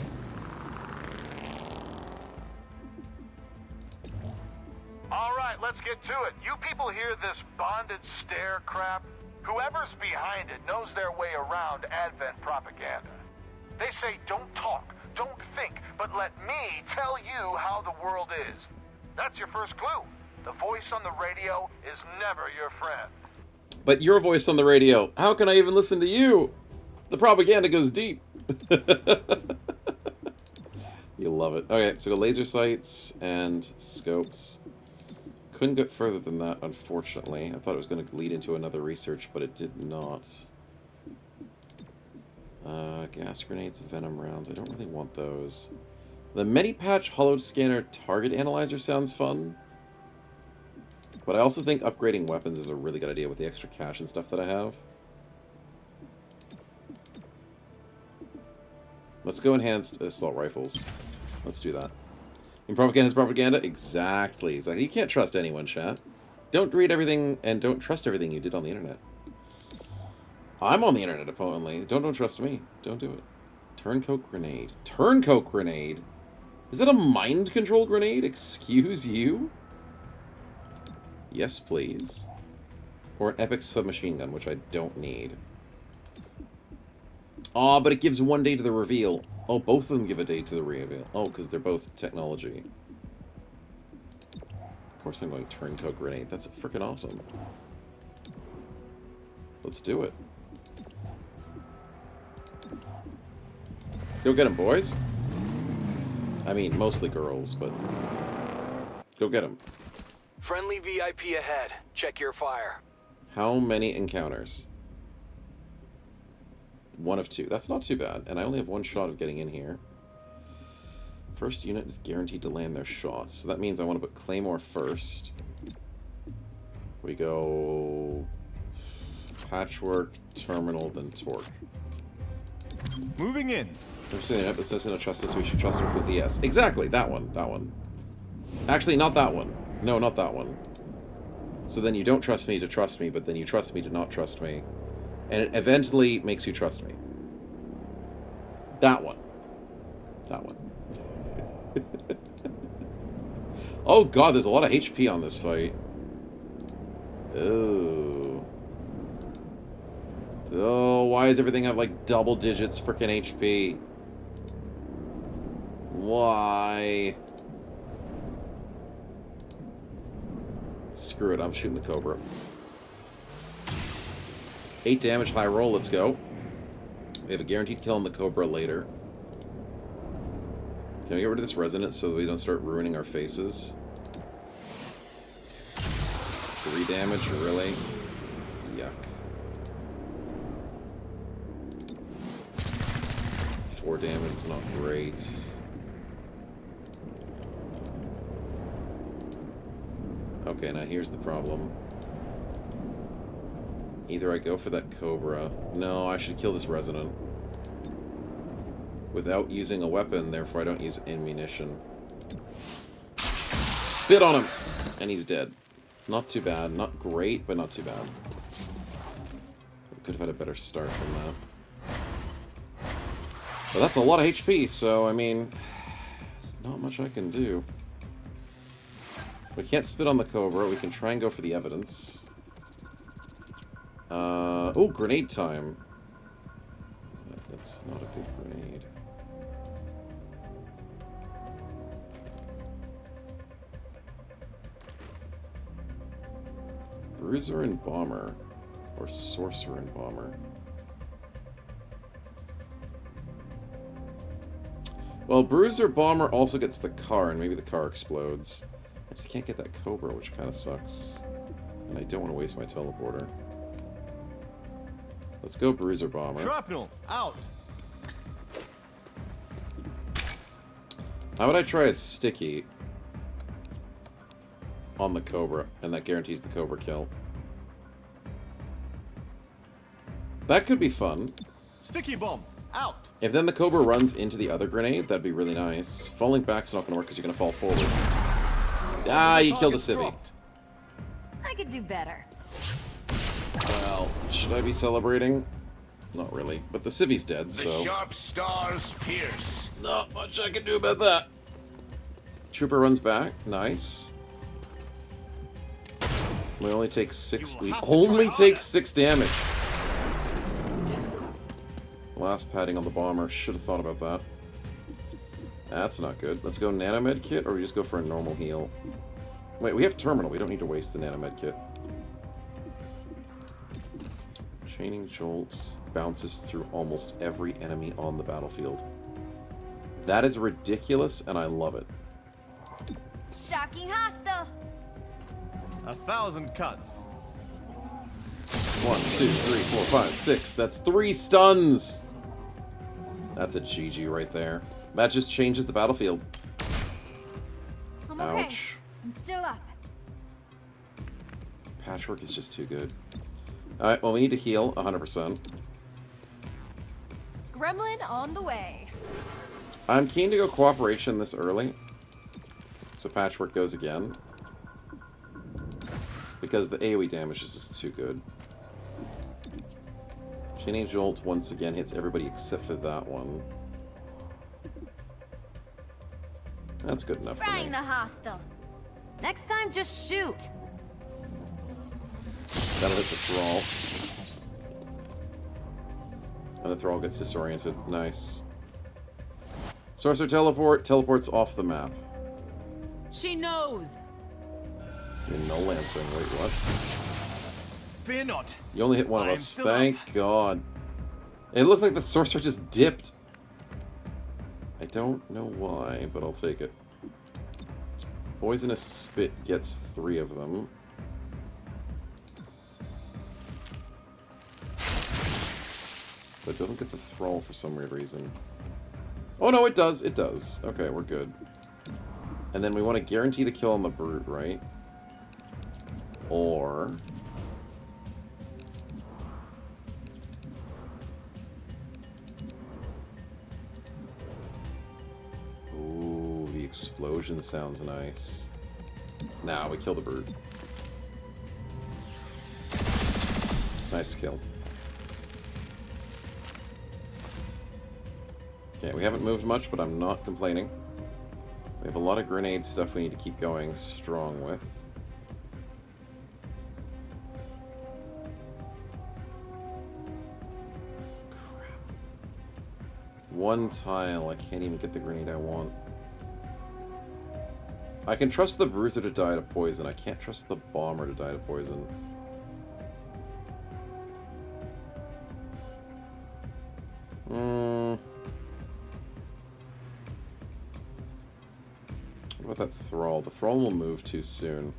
All right, let's get to it. You people hear this bonded stare crap? Whoever's behind it knows their way around Advent propaganda. They say don't talk, don't think, but let me tell you how the world is. That's your first clue. The voice on the radio is never your friend. But your voice on the radio, how can I even listen to you? The propaganda goes deep. You'll love it. Okay, so go laser sights and scopes. Couldn't get further than that, unfortunately. I thought it was going to lead into another research, but it did not. Gas grenades, venom rounds. I don't really want those. The Medipatch Hollowed Scanner Target Analyzer sounds fun. But I also think upgrading weapons is a really good idea with the extra cash and stuff that I have. Let's go enhanced assault rifles. Let's do that. And propaganda is propaganda? Exactly. Exactly. You can't trust anyone, chat. Don't read everything and don't trust everything you did on the internet. I'm on the internet apparently. Don't trust me. Don't do it. Turncoat grenade. Turncoat grenade? Is that a mind control grenade? Excuse you? Yes, please. Or an epic submachine gun, which I don't need. Aw, but it gives 1 day to the reveal. Oh, both of them give a day to the reveal. Oh, because they're both technology. Of course I'm going turncoat grenade. That's freaking awesome. Let's do it. Go get them, boys. I mean, mostly girls, but... Go get them. Friendly VIP ahead. Check your fire. How many encounters? 1 of 2. That's not too bad. And I only have 1 shot of getting in here. First unit is guaranteed to land their shots. So that means I want to put Claymore first. We go Patchwork, Terminal, then Torque. Moving in. I'm just gonna trust us. We should trust him with the yes. Exactly, that one. That one. Actually, not that one. No, not that one. So then you don't trust me to trust me, but then you trust me to not trust me. And it eventually makes you trust me. That one. That one. Oh god, there's a lot of HP on this fight. Oh. Oh, why does everything have like double digits freaking HP? Why? Screw it, I'm shooting the Cobra. 8 damage, high roll, let's go. We have a guaranteed kill on the Cobra later. Can we get rid of this resonance so that we don't start ruining our faces? 3 damage, really? Yuck. 4 damage is not great. Okay, now here's the problem. Either I go for that Cobra. No, I should kill this Resonant. Without using a weapon, therefore I don't use ammunition. Spit on him! And he's dead. Not too bad. Not great, but not too bad. Could have had a better start than that. But that's a lot of HP, so, I mean, there's not much I can do. We can't spit on the Cobra. We can try and go for the evidence. Oh, grenade time. That's not a good grenade. Bruiser and Bomber. Or Sorcerer and Bomber. Well, Bruiser Bomber also gets the car, and maybe the car explodes. I just can't get that Cobra, which kind of sucks. And I don't want to waste my teleporter. Let's go Bruiser Bomber. Shrapnel, out! How would I try a sticky on the Cobra, and that guarantees the Cobra kill? That could be fun. Sticky bomb, out! If then the Cobra runs into the other grenade, that'd be really nice. Falling back's not going to work because you're going to fall forward. Ah, you killed a civvy. I could do better. Well, should I be celebrating? Not really, but the civvy's dead, so... The sharp stars pierce. Not much I can do about that. Trooper runs back. Nice. We only take 6... We only take 6 damage. Last padding on the bomber. Should have thought about that. That's not good. Let's go nanomed kit, or we just go for a normal heal? Wait, we have terminal. We don't need to waste the nanomed kit. Chaining Jolt bounces through almost every enemy on the battlefield. That is ridiculous, and I love it. Shocking hostile. 1,000 cuts. 1, 2, 3, 4, 5, 6. That's 3 stuns! That's a GG right there. That just changes the battlefield. I'm Ouch. okay. I'm still up. Patchwork is just too good. Alright, well, we need to heal 100%. Gremlin on the way. I'm keen to go cooperation this early. So Patchwork goes again. Because the AoE damage is just too good. Chaining Jolt once again hits everybody except for that one. That's good enough for Frying me. the hostile. Next time, just shoot. That'll hit the Thrall. And the Thrall gets disoriented. Nice. Sorcerer Teleport. Teleports off the map. She knows. You're no Lancing. Wait, what? Fear not. You only hit one of I am us. still Thank God. It looked like the Sorcerer just dipped. I don't know why, but I'll take it. Poisonous Spit gets 3 of them. But it doesn't get the Thrall for some weird reason. Oh no, it does. It does. Okay, we're good. And then we want to guarantee the kill on the brute, right? Or... ooh, the explosion sounds nice. Nah, we kill the brute. Nice kill. Okay, we haven't moved much, but I'm not complaining. We have a lot of grenade stuff we need to keep going strong with. Crap. One tile, I can't even get the grenade I want. I can trust the bruiser to die to poison. I can't trust the bomber to die to poison. What about that thrall? The thrall will move too soon.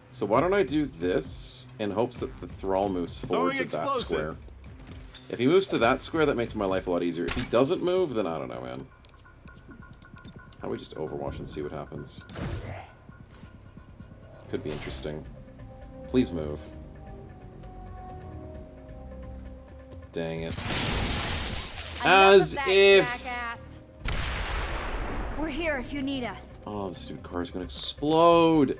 So why don't I do this in hopes that the thrall moves forward to that square. If he moves to that square, that makes my life a lot easier. If he doesn't move, then I don't know, man. How about we just overwatch and see what happens? Could be interesting. Please move. Dang it. As if... We're here if you need us. Oh, this stupid car is gonna explode.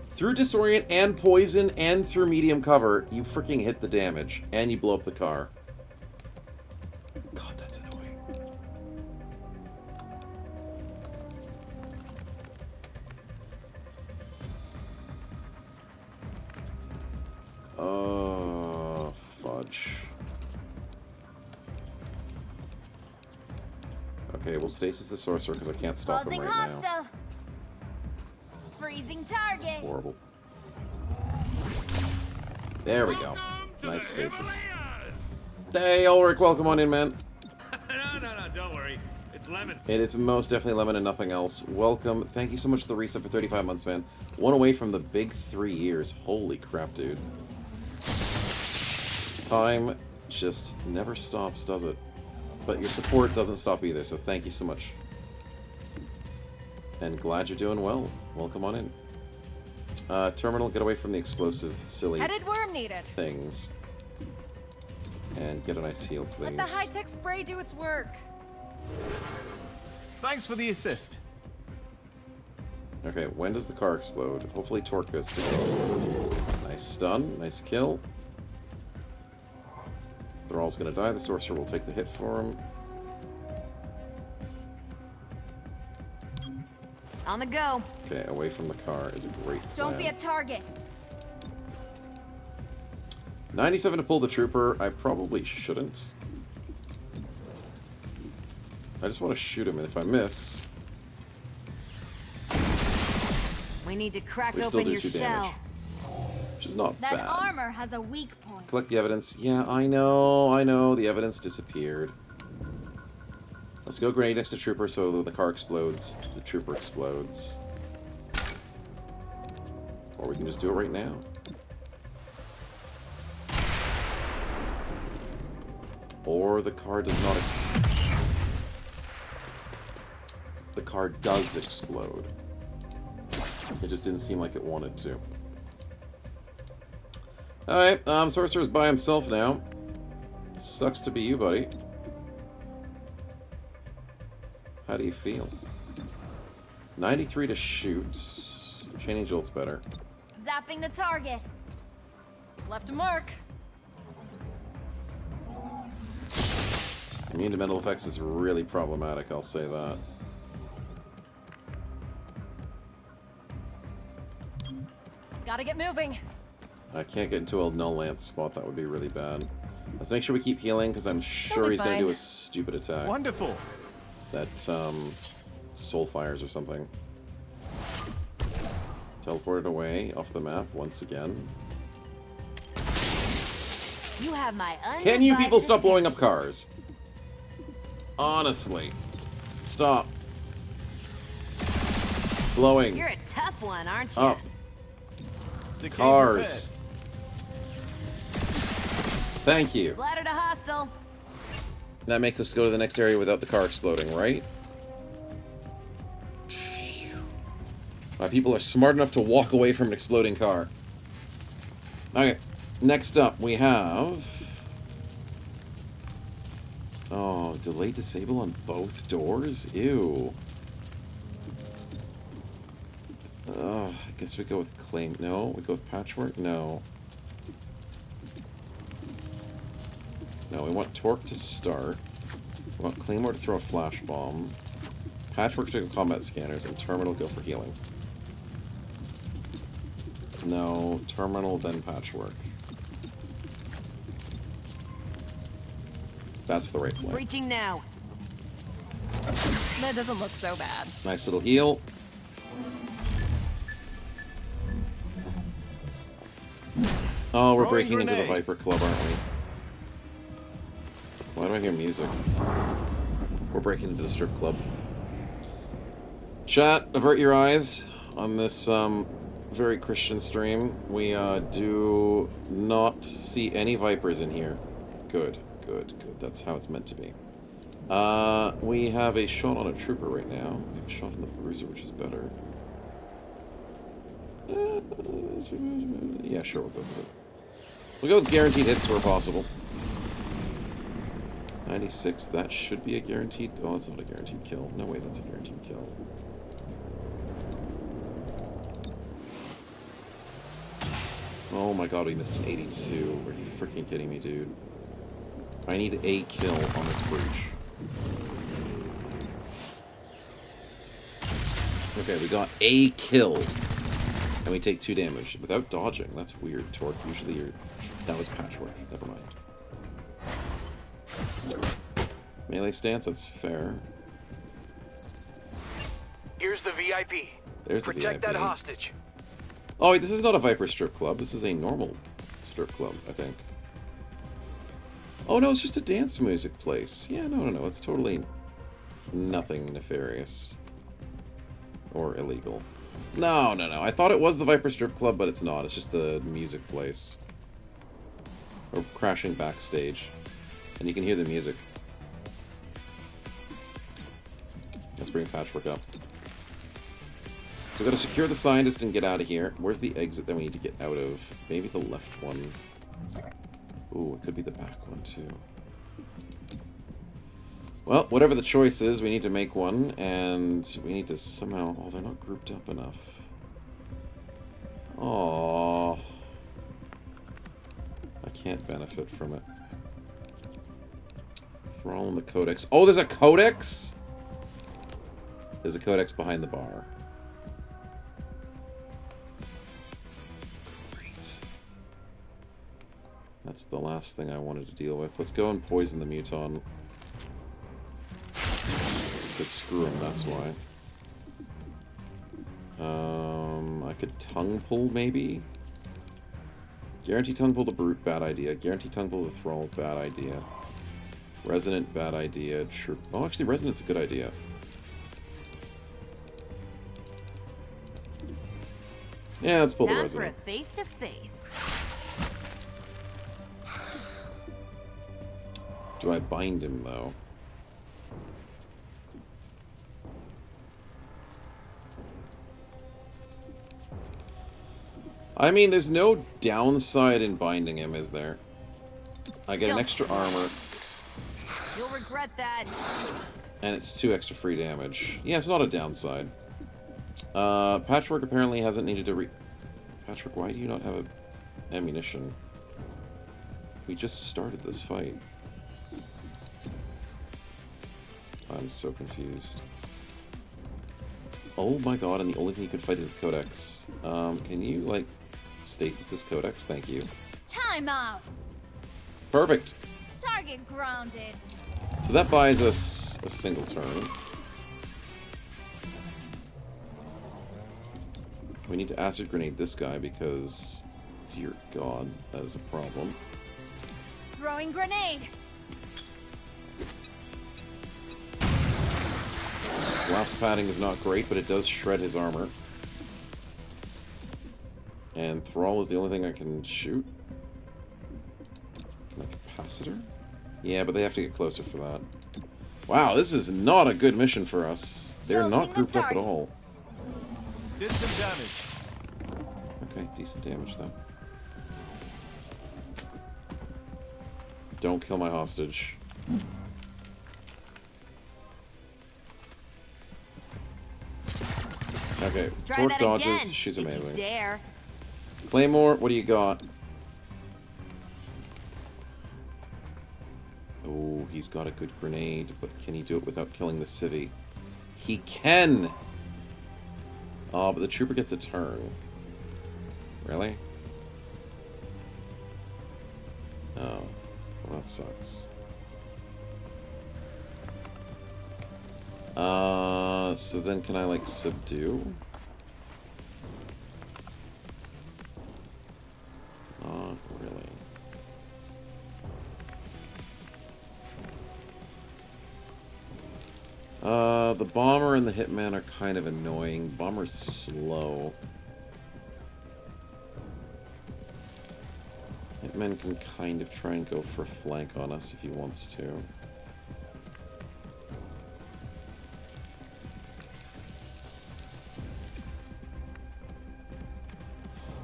Through disorient and poison and through medium cover, you freaking hit the damage. And you blow up the car. God, that's annoying. Oh, fudge. Okay, we'll stasis the sorcerer because I can't stop him right now. Freezing target. Horrible. There we go. Nice stasis. Hey, Ulrich, welcome on in, man. No, don't worry. It's Lemon. It is most definitely Lemon and nothing else. Welcome. Thank you so much for the reset for 35 months, man. One away from the big 3 years. Holy crap, dude. Time just never stops, does it? But your support doesn't stop either, so thank you so much. And glad you're doing well. Welcome on in. Terminal, get away from the explosive, silly Headed worm needed. things. And get a nice heal, please. Let the high-tech spray do its work. Thanks for the assist. Okay, when does the car explode? Hopefully torque goes to nice stun, nice kill. Thrall's gonna die, the sorcerer will take the hit for him. On the go. Okay, away from the car is a great plan. Don't be a target. 97 to pull the trooper. I probably shouldn't. I just want to shoot him, and if I miss... We need to crack we still open do your 2 shell. damage. Which is not That bad. armor has a weak point. Collect the evidence. Yeah, I know. The evidence disappeared. Let's go grenade next to trooper so the car explodes. The trooper explodes. Or we can just do it right now. Or the car does not explode. The car does explode. It just didn't seem like it wanted to. Alright, Sorcerer's by himself now. Sucks to be you, buddy. How do you feel? 93 to shoot. Chaining Jolt's better. Zapping the target. Left a mark. Immune to mental effects is really problematic, I'll say that. Gotta get moving. I can't get into a null lance spot, that would be really bad. Let's make sure we keep healing, because I'm sure he's going to do a stupid attack. Wonderful. That, soul fires or something. Teleported away off the map once again. You have my Can you people stop blowing up cars? Honestly. Stop. Blowing. You're a tough one, aren't you? Up. Cars. Thank you. Splattered a hostile. That makes us go to the next area without the car exploding, right? Phew. My people are smart enough to walk away from an exploding car. Okay, next up we have... Oh, delay disable on both doors? Ew. I guess we go with claim. No, we go with patchwork? No. No, we want torque to start. We want claymore to throw a flash bomb. Patchwork to combat scanners, and terminal go for healing. No, terminal, then patchwork. That's the right plan. Breaching now. That doesn't look so bad. Nice little heal. Oh, we're breaking into the Viper Club, aren't we? Why do I hear music? We're breaking into the strip club. Chat, avert your eyes on this very Christian stream. We do not see any Vipers in here. Good, good, good. That's how it's meant to be. We have a shot on a trooper right now. We have a shot on the bruiser, which is better. Yeah, sure, we'll go with it. We'll go with guaranteed hits where possible. 96, that should be a guaranteed... Oh, it's not a guaranteed kill. No way, that's a guaranteed kill. Oh my god, we missed an 82. Are you freaking kidding me, dude? I need a kill on this breach. Okay, we got a kill. And we take 2 damage without dodging. That's weird, Torque. Usually you're... That was patchwork. Never mind. Melee stance, that's fair. Here's the VIP. There's the Protect VIP. that hostage. Oh, wait, this is not a Viper strip club. This is a normal strip club, I think. Oh, no, it's just a dance music place. Yeah, no. It's totally nothing nefarious. Or illegal. No. I thought it was the Viper strip club, but it's not. It's just a music place. We're crashing backstage. And you can hear the music. Let's bring patchwork up. So we've got to secure the scientist and get out of here. Where's the exit that we need to get out of? Maybe the left one. Ooh, it could be the back one, too. Well, whatever the choice is, we need to make one, and we need to somehow... Oh, they're not grouped up enough. Aww. I can't benefit from it. Thrall in the codex. Oh, there's a codex?! There's a codex behind the bar. Great. That's the last thing I wanted to deal with. Let's go and poison the muton. Because screw him, that's why. I could tongue pull, maybe? Guarantee tongue pull the brute, bad idea. Guarantee tongue pull the thrall, bad idea. Resonant, bad idea. Oh, actually, Resonant's a good idea. Yeah, let's pull the Resonant. Time for a face-to-face. Do I bind him, though? I mean, there's no downside in binding him, is there? I get an extra armor. You'll regret that. And it's 2 extra free damage. Yeah, it's not a downside. Patchwork apparently hasn't needed to Patchwork, why do you not have ammunition? We just started this fight. I'm so confused. Oh my god, and the only thing you can fight is the codex. Can you, like, stasis this codex? Thank you. Time out. Perfect. Target grounded. So that buys us a single turn. We need to acid grenade this guy because, dear god, that is a problem. Throwing grenade. Blast padding is not great, but it does shred his armor. And Thrall is the only thing I can shoot. Can I capacitor? Yeah, but they have to get closer for that. Wow, this is not a good mission for us. They're not grouped up at all. Did some damage. Okay, decent damage though. Don't kill my hostage. Okay, Torque dodges. Again, she's amazing. If you dare. Claymore, what do you got? Oh, he's got a good grenade, but can he do it without killing the civvy? He can! Oh, but the trooper gets a turn. Really? Oh, well, that sucks. So then can I, like, subdue? Not really. The bomber and the hitman are kind of annoying. Bomber's slow. Hitman can kind of try and go for a flank on us if he wants to.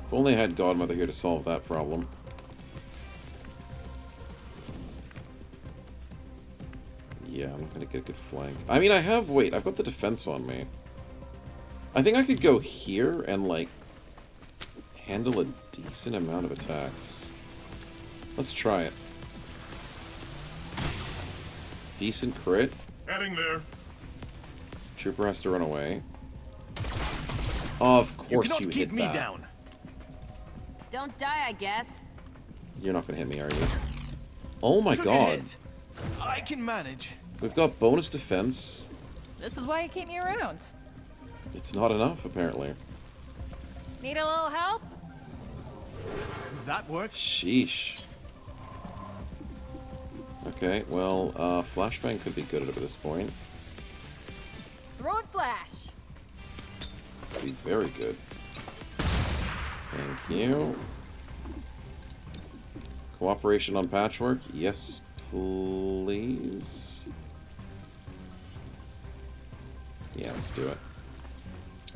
If only I had Godmother here to solve that problem. Yeah, I'm not gonna get a good flank. I mean, I have... Wait, I've got the defense on me. I think I could go here and, like, handle a decent amount of attacks. Let's try it. Decent crit. Heading there. Trooper has to run away. Of course you hit that. Down. Don't die, I guess. You're not gonna hit me, are you? Oh my god. I can manage. We've got bonus defense. This is why you keep me around. It's not enough, apparently. Need a little help? That works. Sheesh. Okay, well, Flashbang could be good at this point. Throw it flash. Could be very good. Thank you. Cooperation on patchwork? Yes, please. Yeah, let's do it.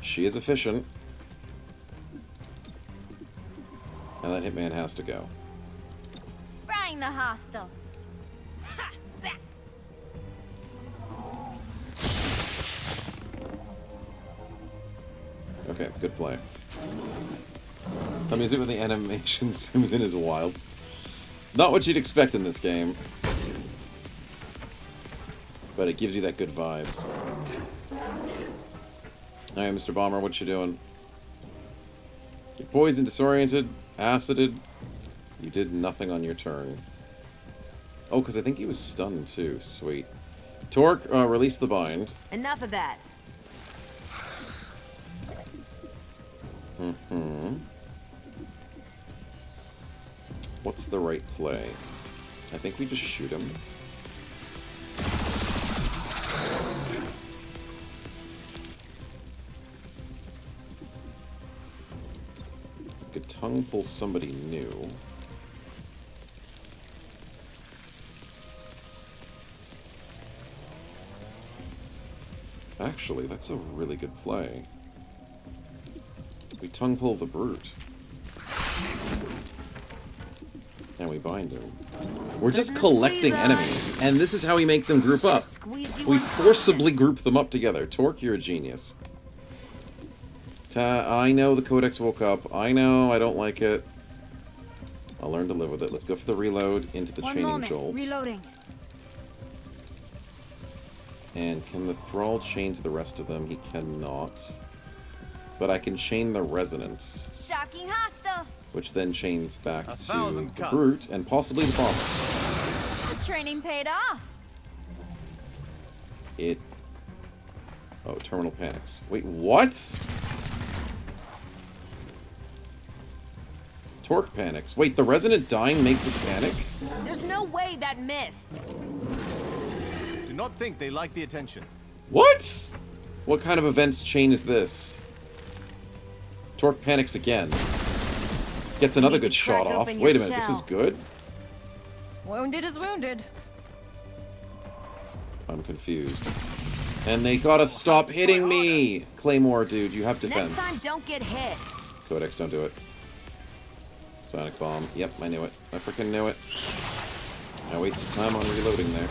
She is efficient. And that hitman has to go. Frying the hostile. Okay, good play. The music with the animation zooms in is wild. It's not what you'd expect in this game. But it gives you that good vibes. Alright, Mr. Bomber, what you doing? You're poisoned, disoriented, acided. You did nothing on your turn. Oh, because I think he was stunned too. Sweet. Torque, release the bind. Enough of that. What's the right play? I think we just shoot him. Could tongue pull somebody new. Actually, that's a really good play. We tongue pull the brute. And we bind him. We're just collecting enemies, and this is how we make them group up. We forcibly group them up together. Torque, you're a genius. I know the Codex woke up. I know, I don't like it. I'll learn to live with it. Let's go for the reload into the chaining jolt. Reloading. And can the Thrall chain to the rest of them? He cannot. But I can chain the Resonance. Shocking hostile. Which then chains back to the cuts. Brute and possibly the Bomber. The training paid off. It... Oh, Terminal panics. Wait, what? Torque panics. Wait, the Resonant dying makes us panic? There's no way that missed. Do not think they like the attention. What? What kind of events chain is this? Torque panics again. Gets another good shot off. Wait a minute, this is good? Wounded is wounded. I'm confused. And they gotta stop hitting me! Claymore, dude, you have defense. Next time, don't get hit. Codex, don't do it. Sonic Bomb. Yep, I knew it. I freaking knew it. I wasted time on reloading there.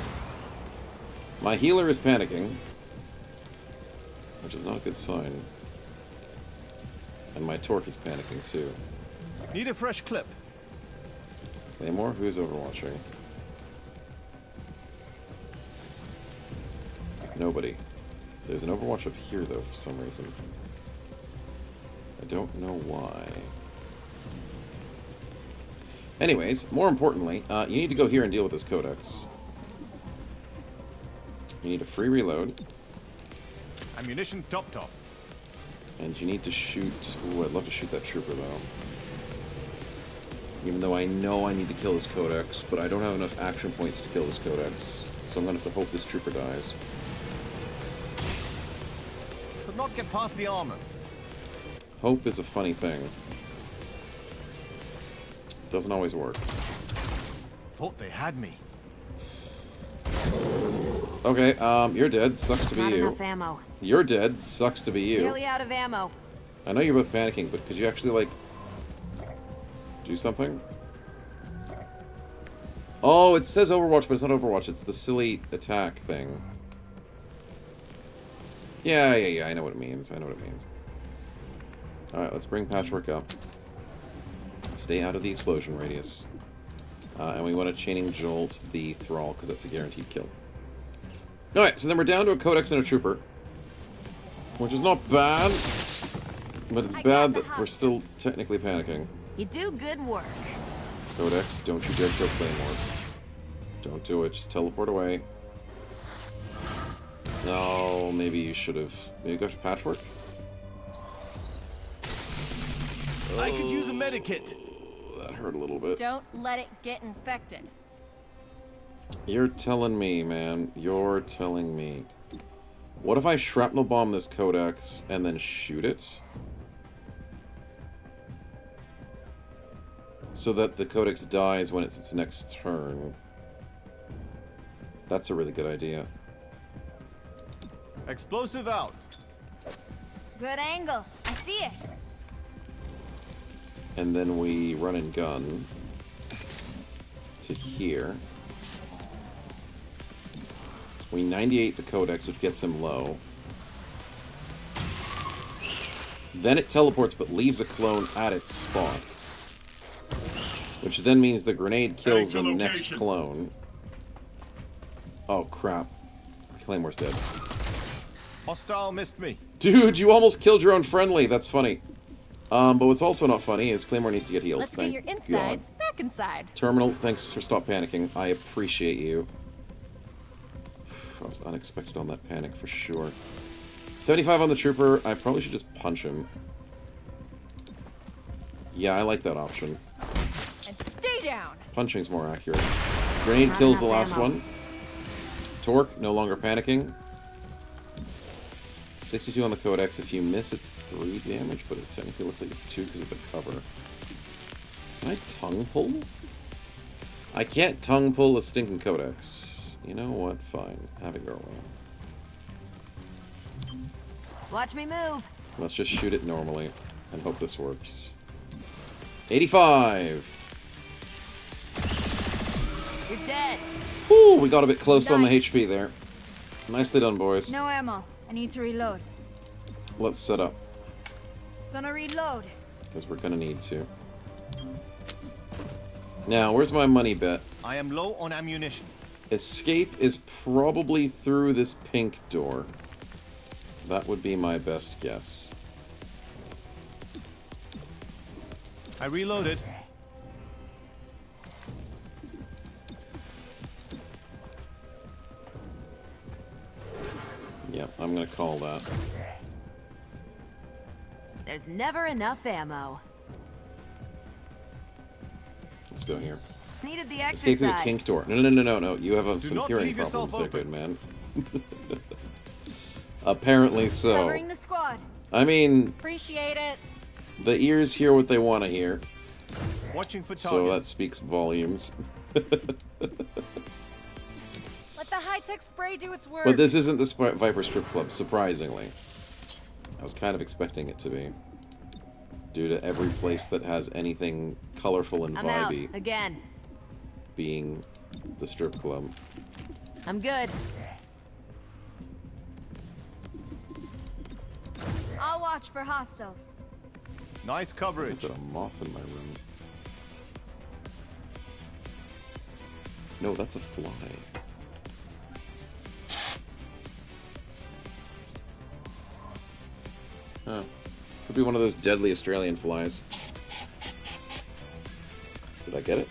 My healer is panicking, which is not a good sign. And my Torque is panicking too. Need a fresh clip. Claymore, who's overwatching? Nobody. There's an Overwatch up here, though, for some reason. I don't know why. Anyways, more importantly, you need to go here and deal with this Codex. You need a free reload. Ammunition topped off. And you need to shoot... Ooh, I'd love to shoot that trooper, though. Even though I know I need to kill this Codex, but I don't have enough action points to kill this Codex. So I'm going to have to hope this trooper dies. Could not get past the armor. Hope is a funny thing. Doesn't always work. Thought they had me. Okay, you're dead. Sucks to be Not you. enough ammo. You're dead. Sucks to be you. Nearly out of ammo. I know you're both panicking, but could you actually, like, do something? Oh, it says Overwatch, but it's not Overwatch. It's the silly attack thing. Yeah, I know what it means. I know what it means. Alright, let's bring Patchwork up. Stay out of the explosion radius. And we want to Chaining Jolt the Thrall, because that's a guaranteed kill. Alright, so then we're down to a Codex and a Trooper. Which is not bad. But it's bad that we're still technically panicking. You do good work. Codex, don't you dare kill Claymore. Don't do it, just teleport away. No, maybe you should have. Maybe go to Patchwork? I could use a medikit. That hurt a little bit. Don't let it get infected. You're telling me, man. You're telling me. What if I shrapnel bomb this Codex and then shoot it? So that the Codex dies when it's its next turn. That's a really good idea. Explosive out. Good angle. I see it. And then we run and gun to here. We 98 the Codex, which gets him low. Then it teleports, but leaves a clone at its spot. Which then means the grenade kills the next clone. Oh, crap. Claymore's dead. Hostile missed me. Dude, you almost killed your own friendly. That's funny. But what's also not funny is Claymore needs to get healed. Let's get your insides back inside. Terminal, thanks for stop panicking. I appreciate you. I was unexpected on that panic for sure. 75 on the Trooper. I probably should just punch him. Yeah, I like that option. And stay down. Punching's more accurate. Grenade kills the last one. Torque, no longer panicking. 62 on the Codex. If you miss, it's 3 damage, but it technically looks like it's 2 because of the cover. Can I tongue pull? I can't tongue pull a stinking Codex. You know what? Fine. Have it your way. Watch me move. Let's just shoot it normally and hope this works. 85! You're dead. Ooh, we got a bit close on the HP there. Nicely done, boys. No ammo. I need to reload. Let's set up. Gonna reload. Because we're gonna need to. Now, where's my money bet? I am low on ammunition. Escape is probably through this pink door. That would be my best guess. I reloaded. Yeah, I'm gonna call that. There's never enough ammo. Let's go here. Needed the Escape exercise. through the pink door. No. You have some not hearing leave yourself problems there, open. good man. Apparently so. Covering the squad. I mean, Appreciate it. the ears hear what they want to hear. Watching for targets. So that speaks volumes. Let the high high-tech spray do its work. But this isn't the Viper Strip Club, surprisingly. I was kind of expecting it to be. Due to every place that has anything colorful and vibey out again. being the strip club. I'm good. I'll watch for hostiles. Nice coverage. I've got a moth in my room. No, that's a fly. Huh. Could be one of those deadly Australian flies. Did I get it?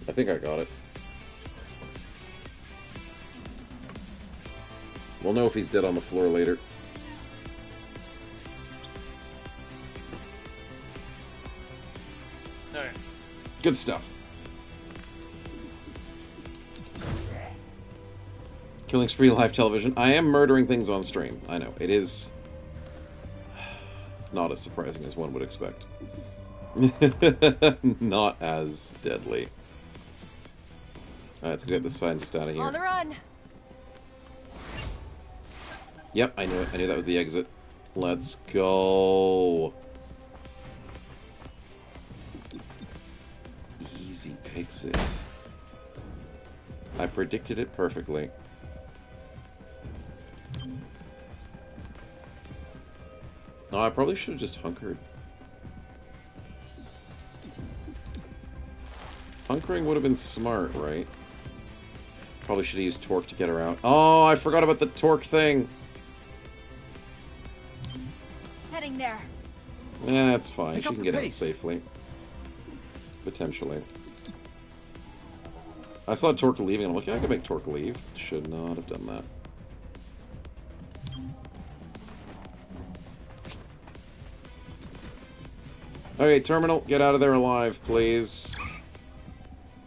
I think I got it. We'll know if he's dead on the floor later. Alright. Good stuff. Killing Spree live television. I am murdering things on stream. I know. It is not as surprising as one would expect. Not as deadly. Alright, let's get the scientist out of here. On the run. Yep, I knew it. I knew that was the exit. Let's go. Easy exit. I predicted it perfectly. No, I probably should have just hunkered. Hunkering would have been smart, right? Probably should have used torque to get her out. Oh, I forgot about the torque thing. Heading there. Yeah, it's fine. Pick She up can the get out pace. safely. Potentially. I saw Torque leaving and I'm like, yeah, I could make Torque leave. Should not have done that. Okay, Terminal, get out of there alive, please.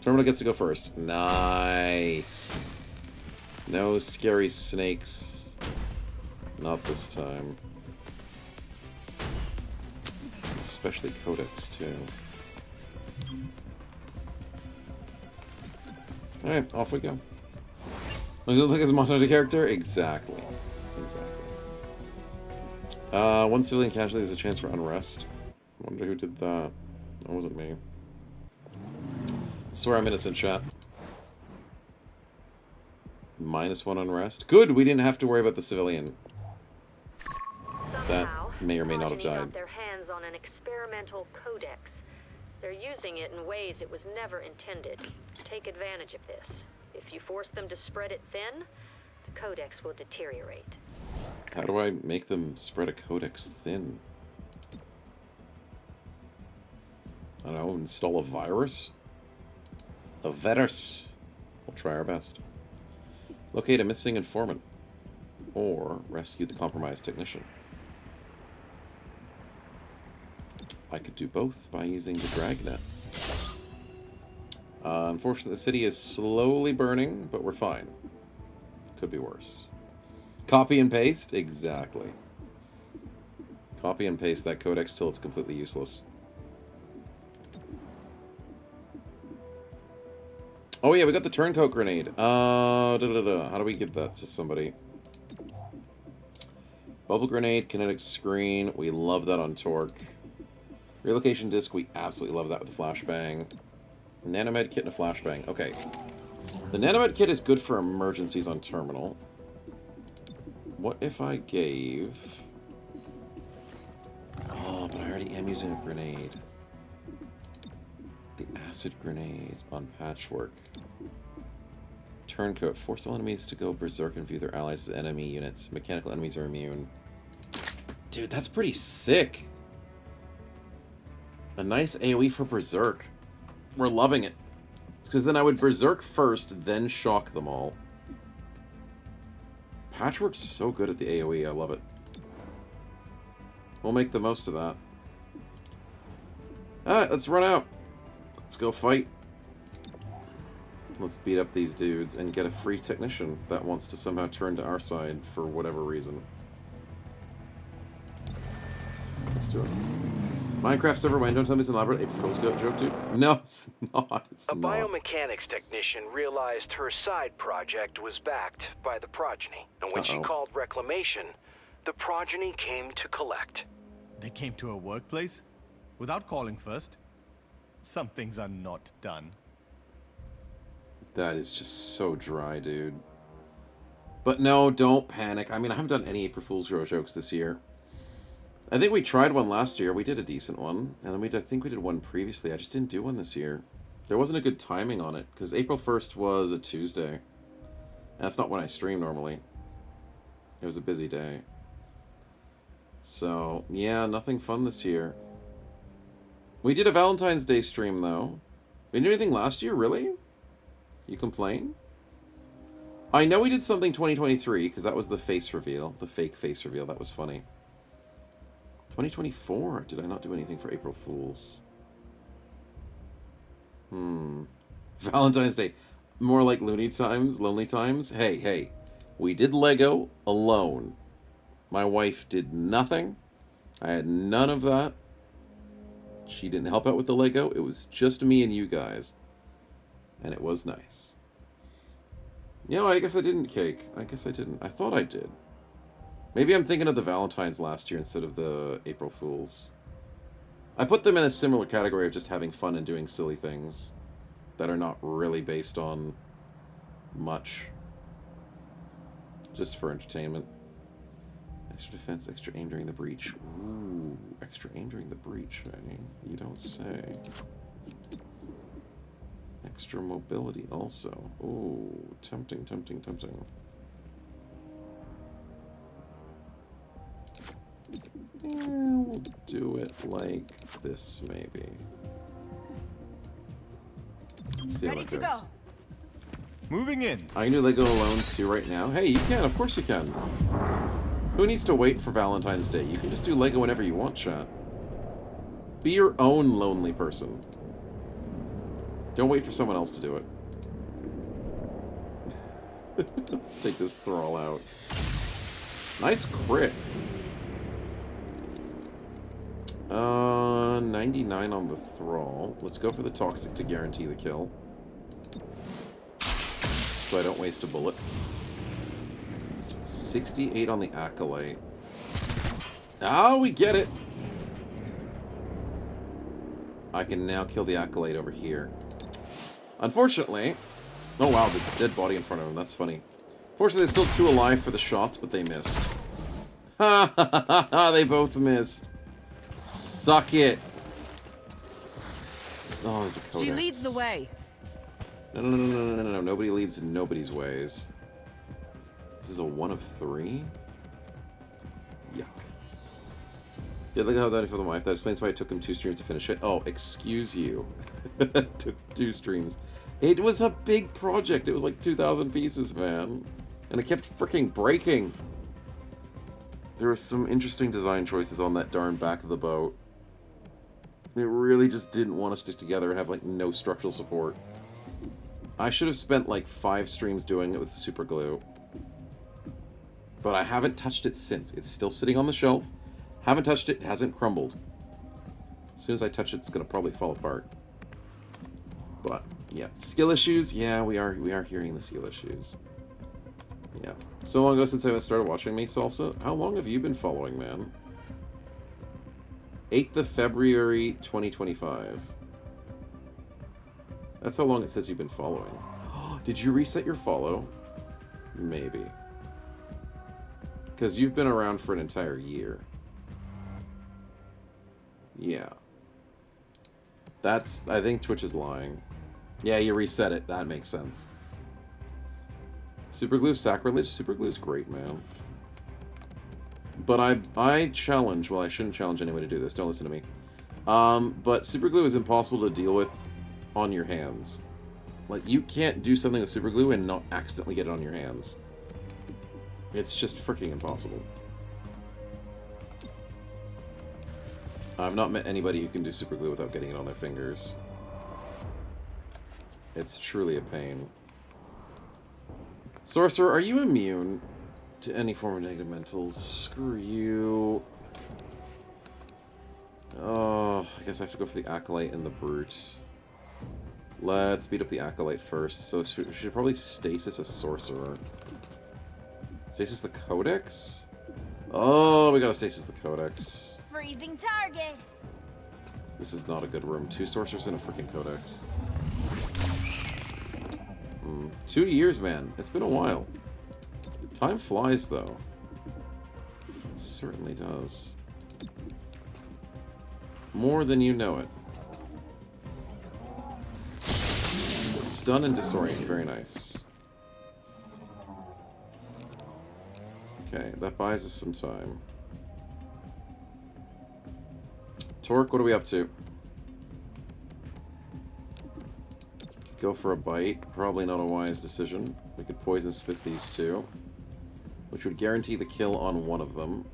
Terminal gets to go first. Nice. No scary snakes. Not this time. Especially Codex, too. Alright, off we go. Does it look like it's a montage character? Exactly. Exactly. One civilian casualty is a chance for unrest. I wonder who did that. That wasn't me. Swear I'm innocent, chat. -1 unrest. Good, we didn't have to worry about the civilian. Somehow, That may or may not have Progeny got died. their hands on an experimental codex. They're using it in ways it was never intended. Take advantage of this. If you force them to spread it thin, the codex will deteriorate. How do I make them spread a codex thin? I don't know, install a virus? A virus. We'll try our best. Locate a missing informant. Or rescue the compromised technician. I could do both by using the dragnet. Unfortunately, the city is slowly burning, but we're fine. Could be worse. Copy and paste? Exactly. Copy and paste that codex till it's completely useless. Oh yeah, we got the turncoat grenade. How do we give that to somebody? Bubble grenade, kinetic screen. We love that on Torque. Relocation disc, we absolutely love that with the flashbang. Nanomed kit and a flashbang. Okay. The Nanomed kit is good for emergencies on Terminal. What if I gave... Oh, but I already am using a grenade. The acid grenade on Patchwork. Turncoat. Force all enemies to go berserk and view their allies as enemy units. Mechanical enemies are immune. Dude, that's pretty sick. A nice AoE for berserk. We're loving it. Because then I would berserk first, then shock them all. Patchwork's so good at the AoE. I love it. We'll make the most of that. Alright, let's run out. Let's go fight. Let's beat up these dudes and get a free technician that wants to somehow turn to our side for whatever reason. Let's do it. Minecraft server when? Don't tell me it's an elaborate April Fool's joke, dude. No, it's not. It's A not. biomechanics technician realized her side project was backed by the progeny. And when she called reclamation, the progeny came to collect. They came to her workplace? Without calling first? Some things are not done. That is just so dry, dude. But no, don't panic. I mean, I haven't done any April Fool's jokes this year. I think we tried one last year. We did a decent one. And then I think we did one previously. I just didn't do one this year. There wasn't a good timing on it. Because April 1st was a Tuesday. And that's not when I stream normally. It was a busy day. So, yeah, nothing fun this year. We did a Valentine's Day stream, though. We didn't do anything last year, really? You complain? I know we did something 2023, because that was the face reveal. The fake face reveal. That was funny. 2024. Did I not do anything for April Fools? Valentine's Day. More like Lonely Times. Hey. We did Lego alone. My wife did nothing. I had none of that. She didn't help out with the Lego. It was just me and you guys. And it was nice. You know, I guess I didn't, Cake. I guess I didn't. I thought I did. Maybe I'm thinking of the Valentines last year instead of the April Fools. I put them in a similar category of just having fun and doing silly things that are not really based on much. Just for entertainment. Extra defense, extra aim during the breach. Ooh, extra aim during the breach, eh? You don't say. Extra mobility also. Ooh, tempting. Yeah, we'll do it like this, maybe. See Ready to go. Moving in. I can do Lego alone too right now. Hey, you can. Of course you can. Who needs to wait for Valentine's Day? You can just do Lego whenever you want, chat. Be your own lonely person. Don't wait for someone else to do it. Let's take this thrall out. Nice crit. 99 on the thrall. Let's go for the toxic to guarantee the kill. So I don't waste a bullet. 68 on the acolyte. Oh, we get it. I can now kill the acolyte over here. Unfortunately... Oh wow, there's a dead body in front of him. That's funny. Fortunately, there's still 2 alive for the shots, but they missed. Ha ha ha ha! They both missed. Suck it. Oh, there's a codex. She leads the way. No. Nobody leads in nobody's ways. This is a 1 of 3? Yuck. Yeah, look at how that for the wife. That explains why it took him 2 streams to finish it. Oh, excuse you. Took 2 streams. It was a big project. It was like 2,000 pieces, man. And it kept freaking breaking. There were some interesting design choices on that darn back of the boat. It really just didn't want to stick together and have, like, no structural support. I should have spent, like, 5 streams doing it with super glue. But I haven't touched it since. It's still sitting on the shelf. Haven't touched it. It hasn't crumbled. As soon as I touch it, it's going to probably fall apart. But, yeah. Skill issues? Yeah, we are hearing the skill issues. Yeah. So long ago since I started watching me, Salsa. How long have you been following, man? 8th of February, 2025. That's how long it says you've been following. Did you reset your follow? Maybe. Because you've been around for an entire year. Yeah. That's... I think Twitch is lying. Yeah, you reset it. That makes sense. Superglue sacrilege? Superglue is great, man. But I challenge... Well, I shouldn't challenge anyone to do this. Don't listen to me. But superglue is impossible to deal with on your hands. Like, you can't do something with superglue and not accidentally get it on your hands. It's just freaking impossible. I've not met anybody who can do superglue without getting it on their fingers. It's truly a pain. Sorcerer, are you immune to any form of negative mentals? Screw you. Oh, I guess I have to go for the Acolyte and the Brute. Let's beat up the Acolyte first. So we should probably stasis a Sorcerer. Stasis the Codex? Oh, we gotta stasis the Codex. Freezing target. This is not a good room. 2 Sorcerers and a freaking Codex. 2 years, man. It's been a while. Time flies, though. It certainly does. More than you know it. Stun and disorient. Very nice. Okay, that buys us some time. Torque, what are we up to? Go for a bite. Probably not a wise decision. We could poison spit these 2, which would guarantee the kill on one of them.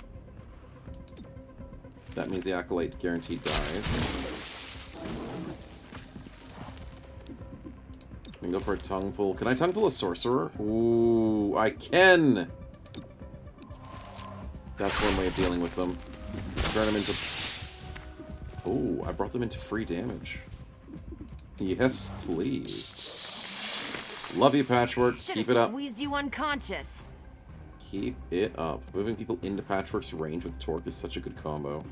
That means the Acolyte guaranteed dies. We can go for a tongue pull. Can I tongue pull a Sorcerer? Ooh, I can! That's one way of dealing with them. Turn them into... Ooh, I brought them into free damage. Yes, please. Love you, Patchwork. Keep it up. Squeezed you unconscious. Keep it up. Moving people into Patchwork's range with Torque is such a good combo.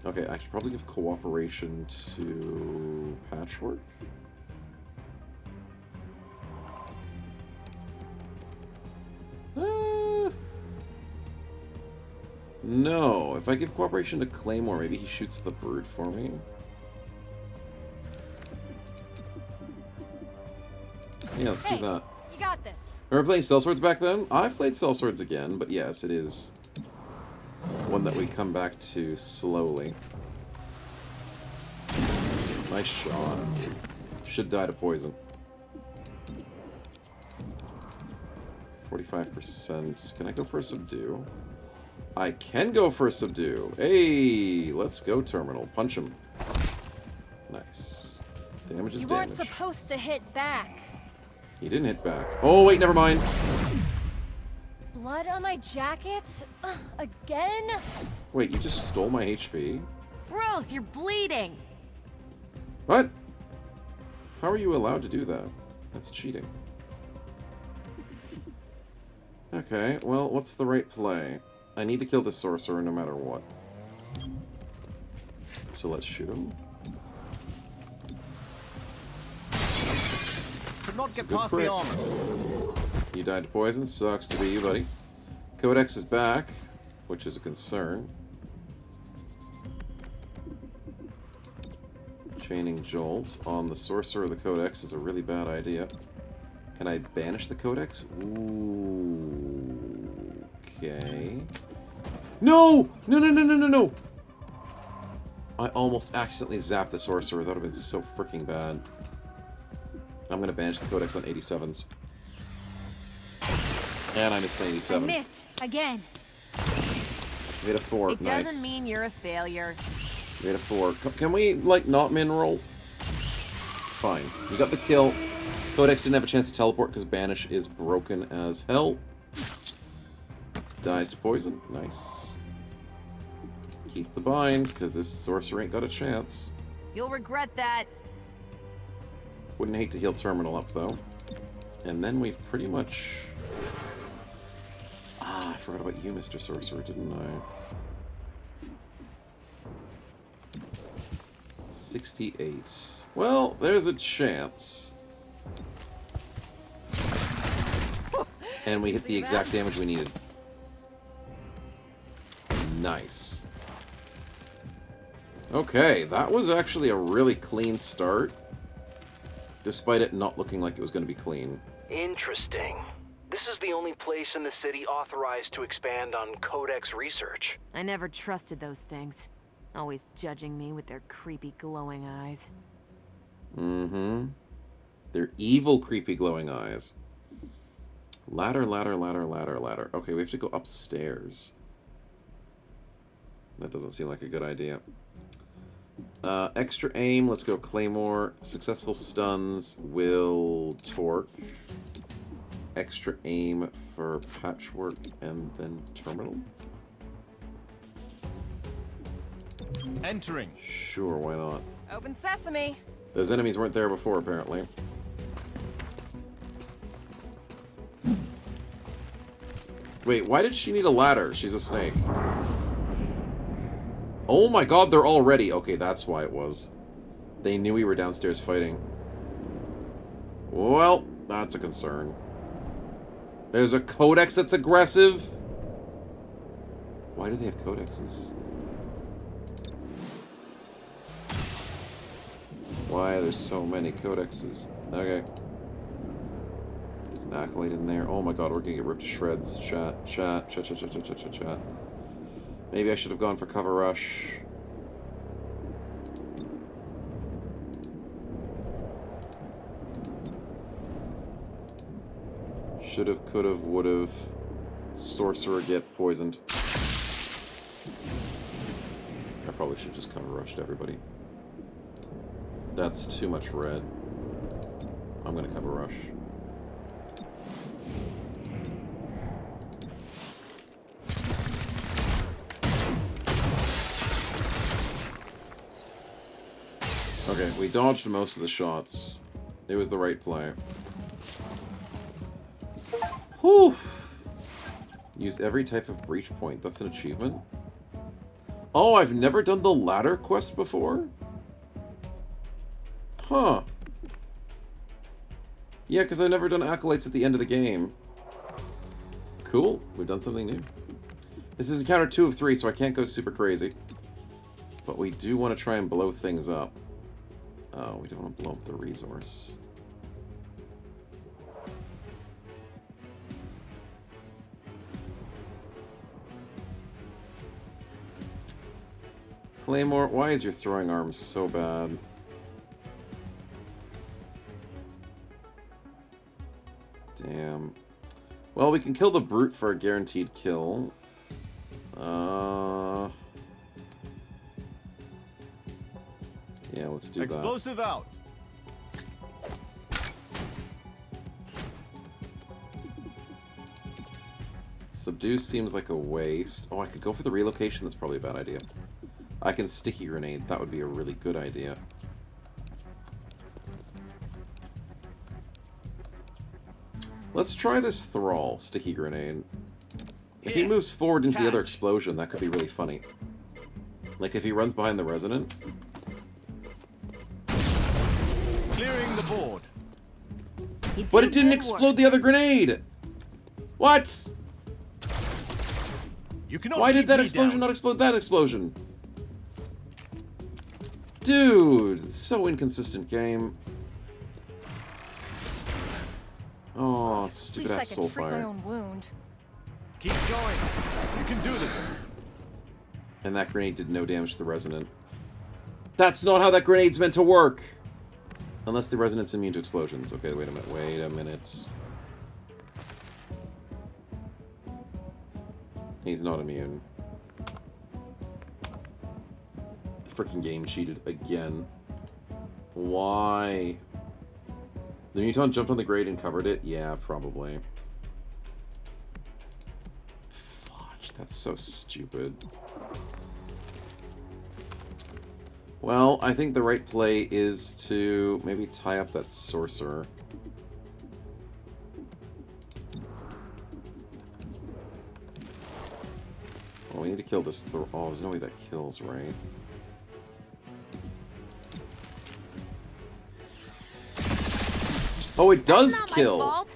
Okay, I should probably give cooperation to Patchwork. No, if I give cooperation to Claymore, maybe he shoots the Brute for me. Yeah, let's do that. You got this. Remember playing Sellswords back then? I've played Sellswords again, but yes, it is one that we come back to slowly. Nice shot. Should die to poison. 45%. Can I go for a subdue? I can go for a subdue. Hey, let's go, Terminal. Punch him. Nice. Damage is damage. You weren't supposed to hit back. He didn't hit back. Oh, wait, never mind. Blood on my jacket? Again? Wait, you just stole my HP? Gross, you're bleeding. What? How are you allowed to do that? That's cheating. Okay, well, what's the right play? I need to kill the Sorcerer no matter what. So let's shoot him. Could not get past the armor. You died to poison. Sucks to be you, buddy. Codex is back, which is a concern. Chaining Jolt on the Sorcerer of the Codex is a really bad idea. Can I banish the Codex? Ooh. Okay. No! No, no, no, no, no, no! I almost accidentally zapped the Sorcerer. That would have been so freaking bad. I'm gonna banish the Codex on 87s. And I missed an 87. I missed again. Made a 4. It nice. doesn't mean you're a failure. Made a 4. Can we, like, not min roll? Fine. You got the kill. Codex didn't have a chance to teleport because Banish is broken as hell. Dies to poison. Nice. Keep the bind, because this Sorcerer ain't got a chance. You'll regret that. Wouldn't hate to heal Terminal up, though. And then we've pretty much... Ah, I forgot about you, Mr. Sorcerer, didn't I? 68. Well, there's a chance. And we hit the exact damage we needed. Nice. Okay, that was actually a really clean start. Despite it not looking like it was going to be clean. Interesting. This is the only place in the city authorized to expand on Codex research. I never trusted those things. Always judging me with their creepy glowing eyes. Mm-hmm. They're evil, creepy, glowing eyes. Ladder, ladder, ladder, ladder, ladder. Okay, we have to go upstairs. That doesn't seem like a good idea. Extra aim, let's go Claymore. Successful stuns will Torque. Extra aim for Patchwork and then Terminal. Entering. Sure, why not? Open sesame. Those enemies weren't there before, apparently. Wait, why did she need a ladder? She's a snake. Oh my god, they're all ready. Okay, that's why it was. They knew we were downstairs fighting. Well, that's a concern. There's a codex that's aggressive. Why do they have codexes? Why there's so many codexes? Okay. There's an accolade in there. Oh my god, we're gonna get ripped to shreds. Chat. Maybe I should have gone for cover rush. Should've, could've, would've. Sorcerer get poisoned. I probably should just cover rushed everybody. That's too much red. I'm gonna cover rush. Okay, we dodged most of the shots. It was the right play. Whew! Use every type of breach point. That's an achievement? Oh, I've never done the ladder quest before? Huh. Yeah, because I've never done acolytes at the end of the game. Cool. We've done something new. This is encounter 2 of 3, so I can't go super crazy. But we do want to try and blow things up. Oh, we don't want to blow up the resource. Claymore, why is your throwing arm so bad? Damn. Well, we can kill the brute for a guaranteed kill. Yeah, let's do that. Explosive out. Subdue seems like a waste. Oh, I could go for the relocation. That's probably a bad idea. I can sticky grenade. That would be a really good idea. Let's try this Thrall sticky grenade. If he moves forward into the other explosion, that could be really funny. Like if he runs behind the Resonant. Clearing the board. But it didn't explode the other grenade! What? Why did that explosion not explode that explosion? Dude, it's so inconsistent game. Oh, stupid ass soul fire. My own wound. Keep going. You can do this. And that grenade did no damage to the Resonant. That's not how that grenade's meant to work! Unless the Resonant's immune to explosions. Okay, wait a minute. Wait a minute. He's not immune. The freaking game cheated again. Why? The Muton jumped on the grate and covered it? Yeah, probably. Fudge, that's so stupid. Well, I think the right play is to maybe tie up that sorcerer. Well, we need to kill this oh, there's no way that kills, right? Oh, it does kill!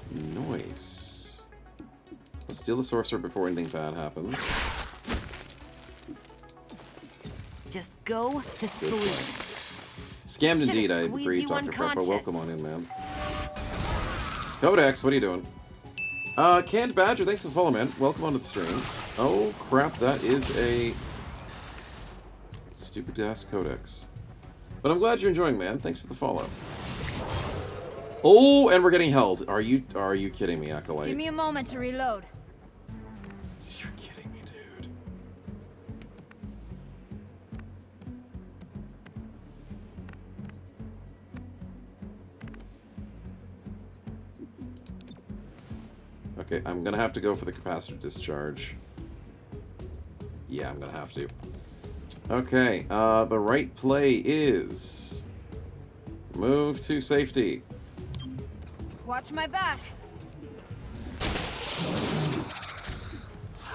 Nice. Let's steal the sorcerer before anything bad happens. Just go to sleep. Scammed indeed, I agree, Dr. Prepper. Welcome on in, man. Codex, what are you doing? Canned Badger, thanks for the follow, man. Welcome onto the stream. Oh, crap, that is a stupid-ass Codex. But I'm glad you're enjoying, man. Thanks for the follow. Oh, and we're getting held. Are you kidding me, Acolyte? Give me a moment to reload. You're kidding me, dude. Okay, I'm gonna have to go for the capacitor discharge. Yeah, I'm gonna have to. Okay, the right play is... move to safety. Watch my back.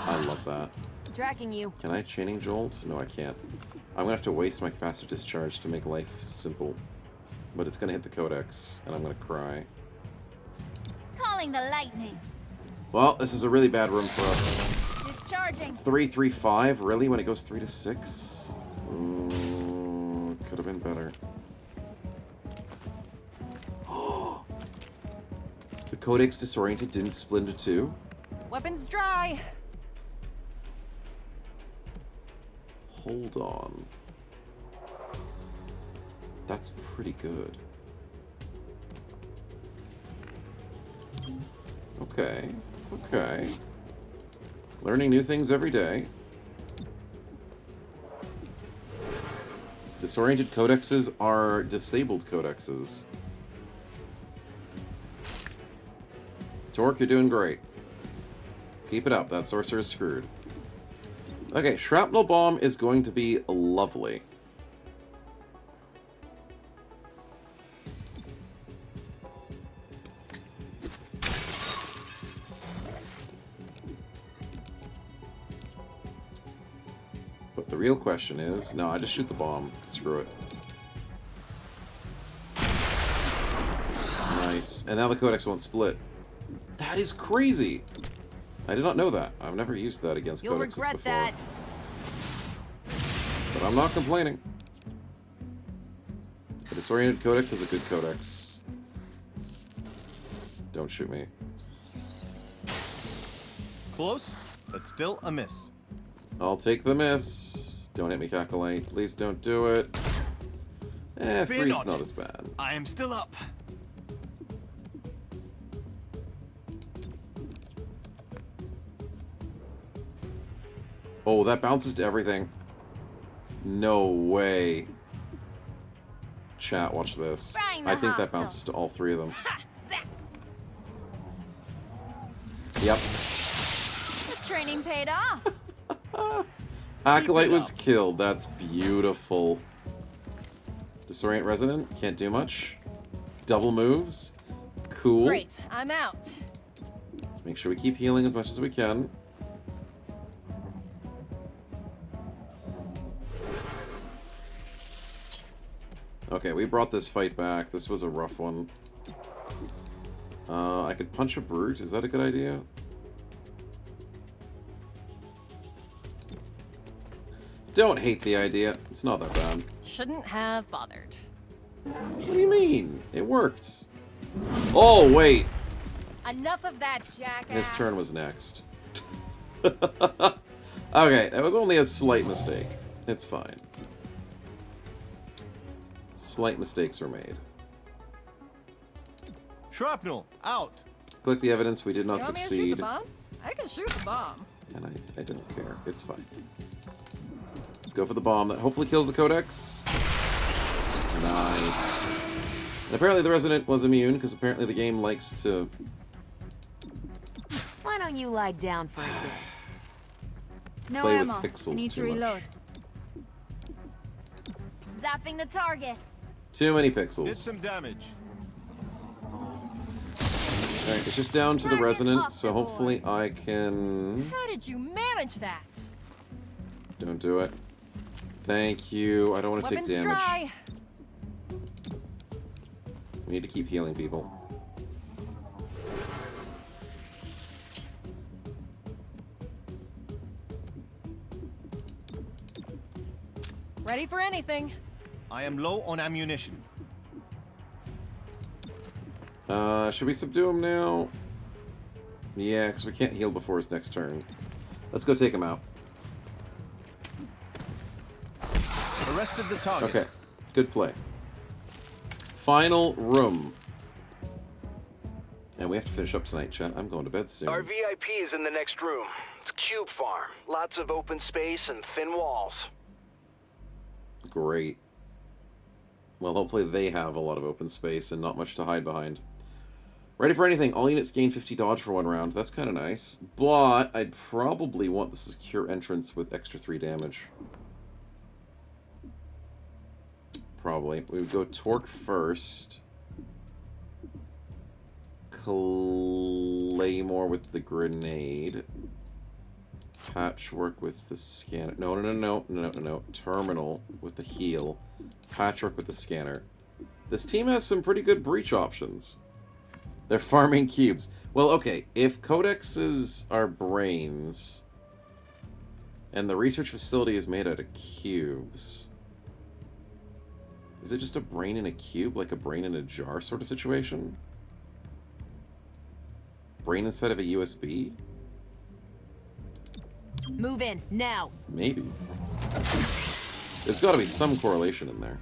I love that. Tracking you. Can I chaining jolt? No, I can't. I'm gonna have to waste my capacitor discharge to make life simple. But it's gonna hit the codex, and I'm gonna cry. Calling the lightning. Well, this is a really bad room for us. Discharging. 3-3-5? Really? When it goes 3 to 6? Could have been better. The codex disoriented didn't split into 2? Weapons dry. Hold on. That's pretty good. Okay. Okay. Learning new things every day. Disoriented codexes are disabled codexes. Torque, you're doing great. Keep it up. That sorcerer is screwed. Okay, shrapnel bomb is going to be lovely. But the real question is... no, I just shoot the bomb. Screw it. Nice. And now the codex won't split. That is crazy! I did not know that. I've never used that against You'll codexes regret before. that. But I'm not complaining. The disoriented codex is a good codex. Don't shoot me. Close, but still a miss. I'll take the miss. Don't hit me, Calculate. Please don't do it. Fear 3's not as bad. I am still up. Oh, that bounces to everything. No way. Chat, watch this. I think that bounces to all 3 of them. Yep. The training paid off. Acolyte was killed. That's beautiful. Disorient Resident. Can't do much. Double moves. Cool. Great, I'm out. Make sure we keep healing as much as we can. Okay, we brought this fight back. This was a rough one. I could punch a brute. Is that a good idea? Don't hate the idea. It's not that bad. Shouldn't have bothered. What do you mean? It worked. Oh, wait. Enough of that, jackass. His turn was next. Okay, that was only a slight mistake. It's fine. Slight mistakes were made. Shrapnel, out. Click the evidence. We did not You want me to shoot succeed. the bomb? I can shoot the bomb. And I don't care. It's fine. Let's go for the bomb that hopefully kills the codex. Nice. And apparently the resident was immune, because apparently the game likes to... Why don't you lie down for a bit? No play with ammo. pixels Need to too much. reload. Zapping the target. Too many Did pixels. some damage. Alright, it's just down to the resonant, so hopefully I can... How did you manage that? Don't do it. Thank you. I don't want to take Weapons damage. dry. We need to keep healing people. Ready for anything. I am low on ammunition. Should we subdue him now? Yeah, because we can't heal before his next turn. Let's go take him out. Arrested the target. Okay, good play. Final room. And we have to finish up tonight, chat. I'm going to bed soon. Our VIP is in the next room. It's Cube Farm. Lots of open space and thin walls. Great. Well, hopefully they have a lot of open space and not much to hide behind. Ready for anything. All units gain 50 dodge for 1 round. That's kind of nice. But I'd probably want the secure entrance with extra 3 damage. Probably. We would go Torque first. Claymore with the grenade. Patchwork with the scanner. No. Terminal with the heal. Patchwork with the scanner. This team has some pretty good breach options. They're farming cubes. Well, okay, if codexes are brains, and the research facility is made out of cubes, is it just a brain in a cube, like a brain in a jar sort of situation? Brain inside of a USB? Move in, now! Maybe. There's gotta be some correlation in there.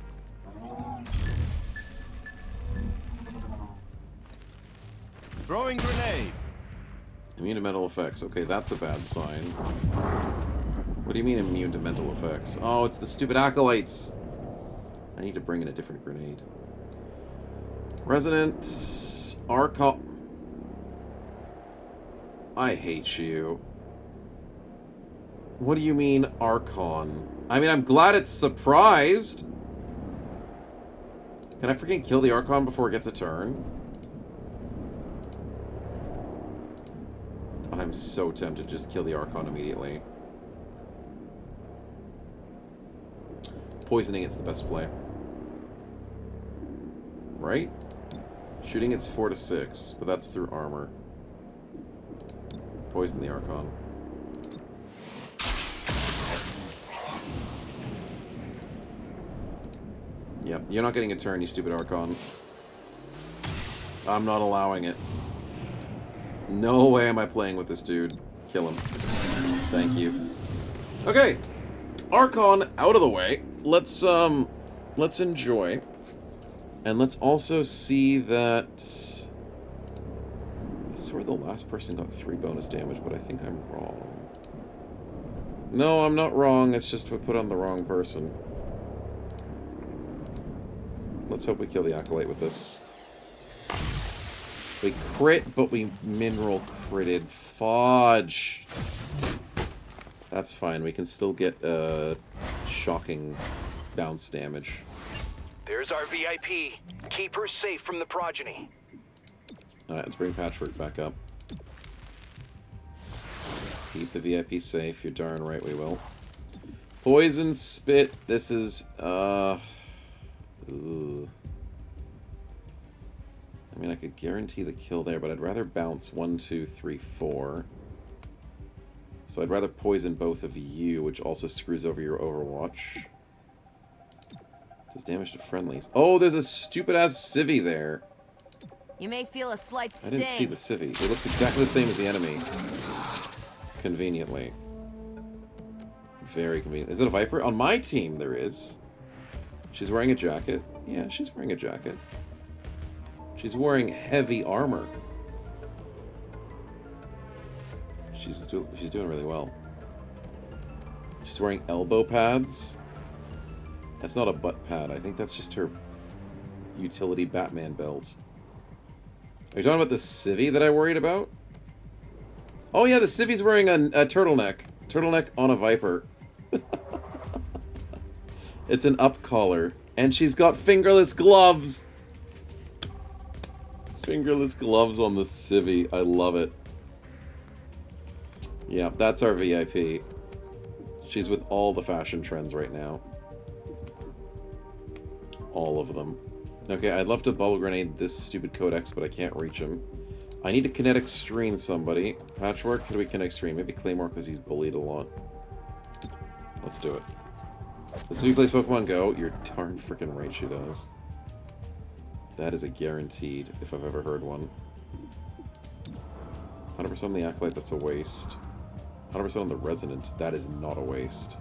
Throwing grenade. Immune to mental effects. Okay, that's a bad sign. What do you mean immune to mental effects? Oh, it's the stupid acolytes. I need to bring in a different grenade. Resonant Archon. I hate you. What do you mean Archon? I mean, I'm glad it's surprised. Can I freaking kill the Archon before it gets a turn? I'm so tempted to just kill the Archon immediately. Poisoning it's the best play. Right? Shooting it's 4 to 6, but that's through armor. Poison the Archon. Yep, you're not getting a turn, you stupid Archon. I'm not allowing it. No way am I playing with this dude. Kill him. Thank you. Okay. Archon out of the way. Let's enjoy. And let's also see that... I swear the last person got 3 bonus damage, but I think I'm wrong. No, I'm not wrong. It's just we put on the wrong person. Let's hope we kill the Acolyte with this. We crit, but we mineral critted. Fudge. That's fine. We can still get shocking bounce damage. There's our VIP. Keep her safe from the progeny. Alright, let's bring Patchwork back up. Keep the VIP safe. You're darn right we will. Poison Spit. This is, ugh. I mean, I could guarantee the kill there, but I'd rather bounce 1, 2, 3, 4. So I'd rather poison both of you, which also screws over your Overwatch. Does damage to friendlies. Oh, there's a stupid-ass civvy there. You may feel a slight sting. I didn't see the civvy. It looks exactly the same as the enemy. Conveniently. Very convenient. Is it a Viper? On my team, there is. She's wearing a jacket. Yeah, she's wearing a jacket. She's wearing heavy armor. She's doing really well. She's wearing elbow pads. That's not a butt pad. I think that's just her utility Batman belt. Are you talking about the civvy that I worried about? Oh yeah, the civvy's wearing a turtleneck. Turtleneck on a Viper. It's an up collar. And she's got fingerless gloves. Fingerless gloves on the civvy. I love it. Yeah, that's our VIP. She's with all the fashion trends right now. All of them. Okay, I'd love to bubble grenade this stupid codex, but I can't reach him. I need to kinetic screen somebody. Patchwork, how do we kinetic screen? Maybe Claymore because he's bullied a lot. Let's do it. Let's see if he plays Pokemon Go. You're darn freaking right she does. That is a guaranteed, if I've ever heard one. 100% on the Acolyte, that's a waste. 100% on the Resonant, that is not a waste.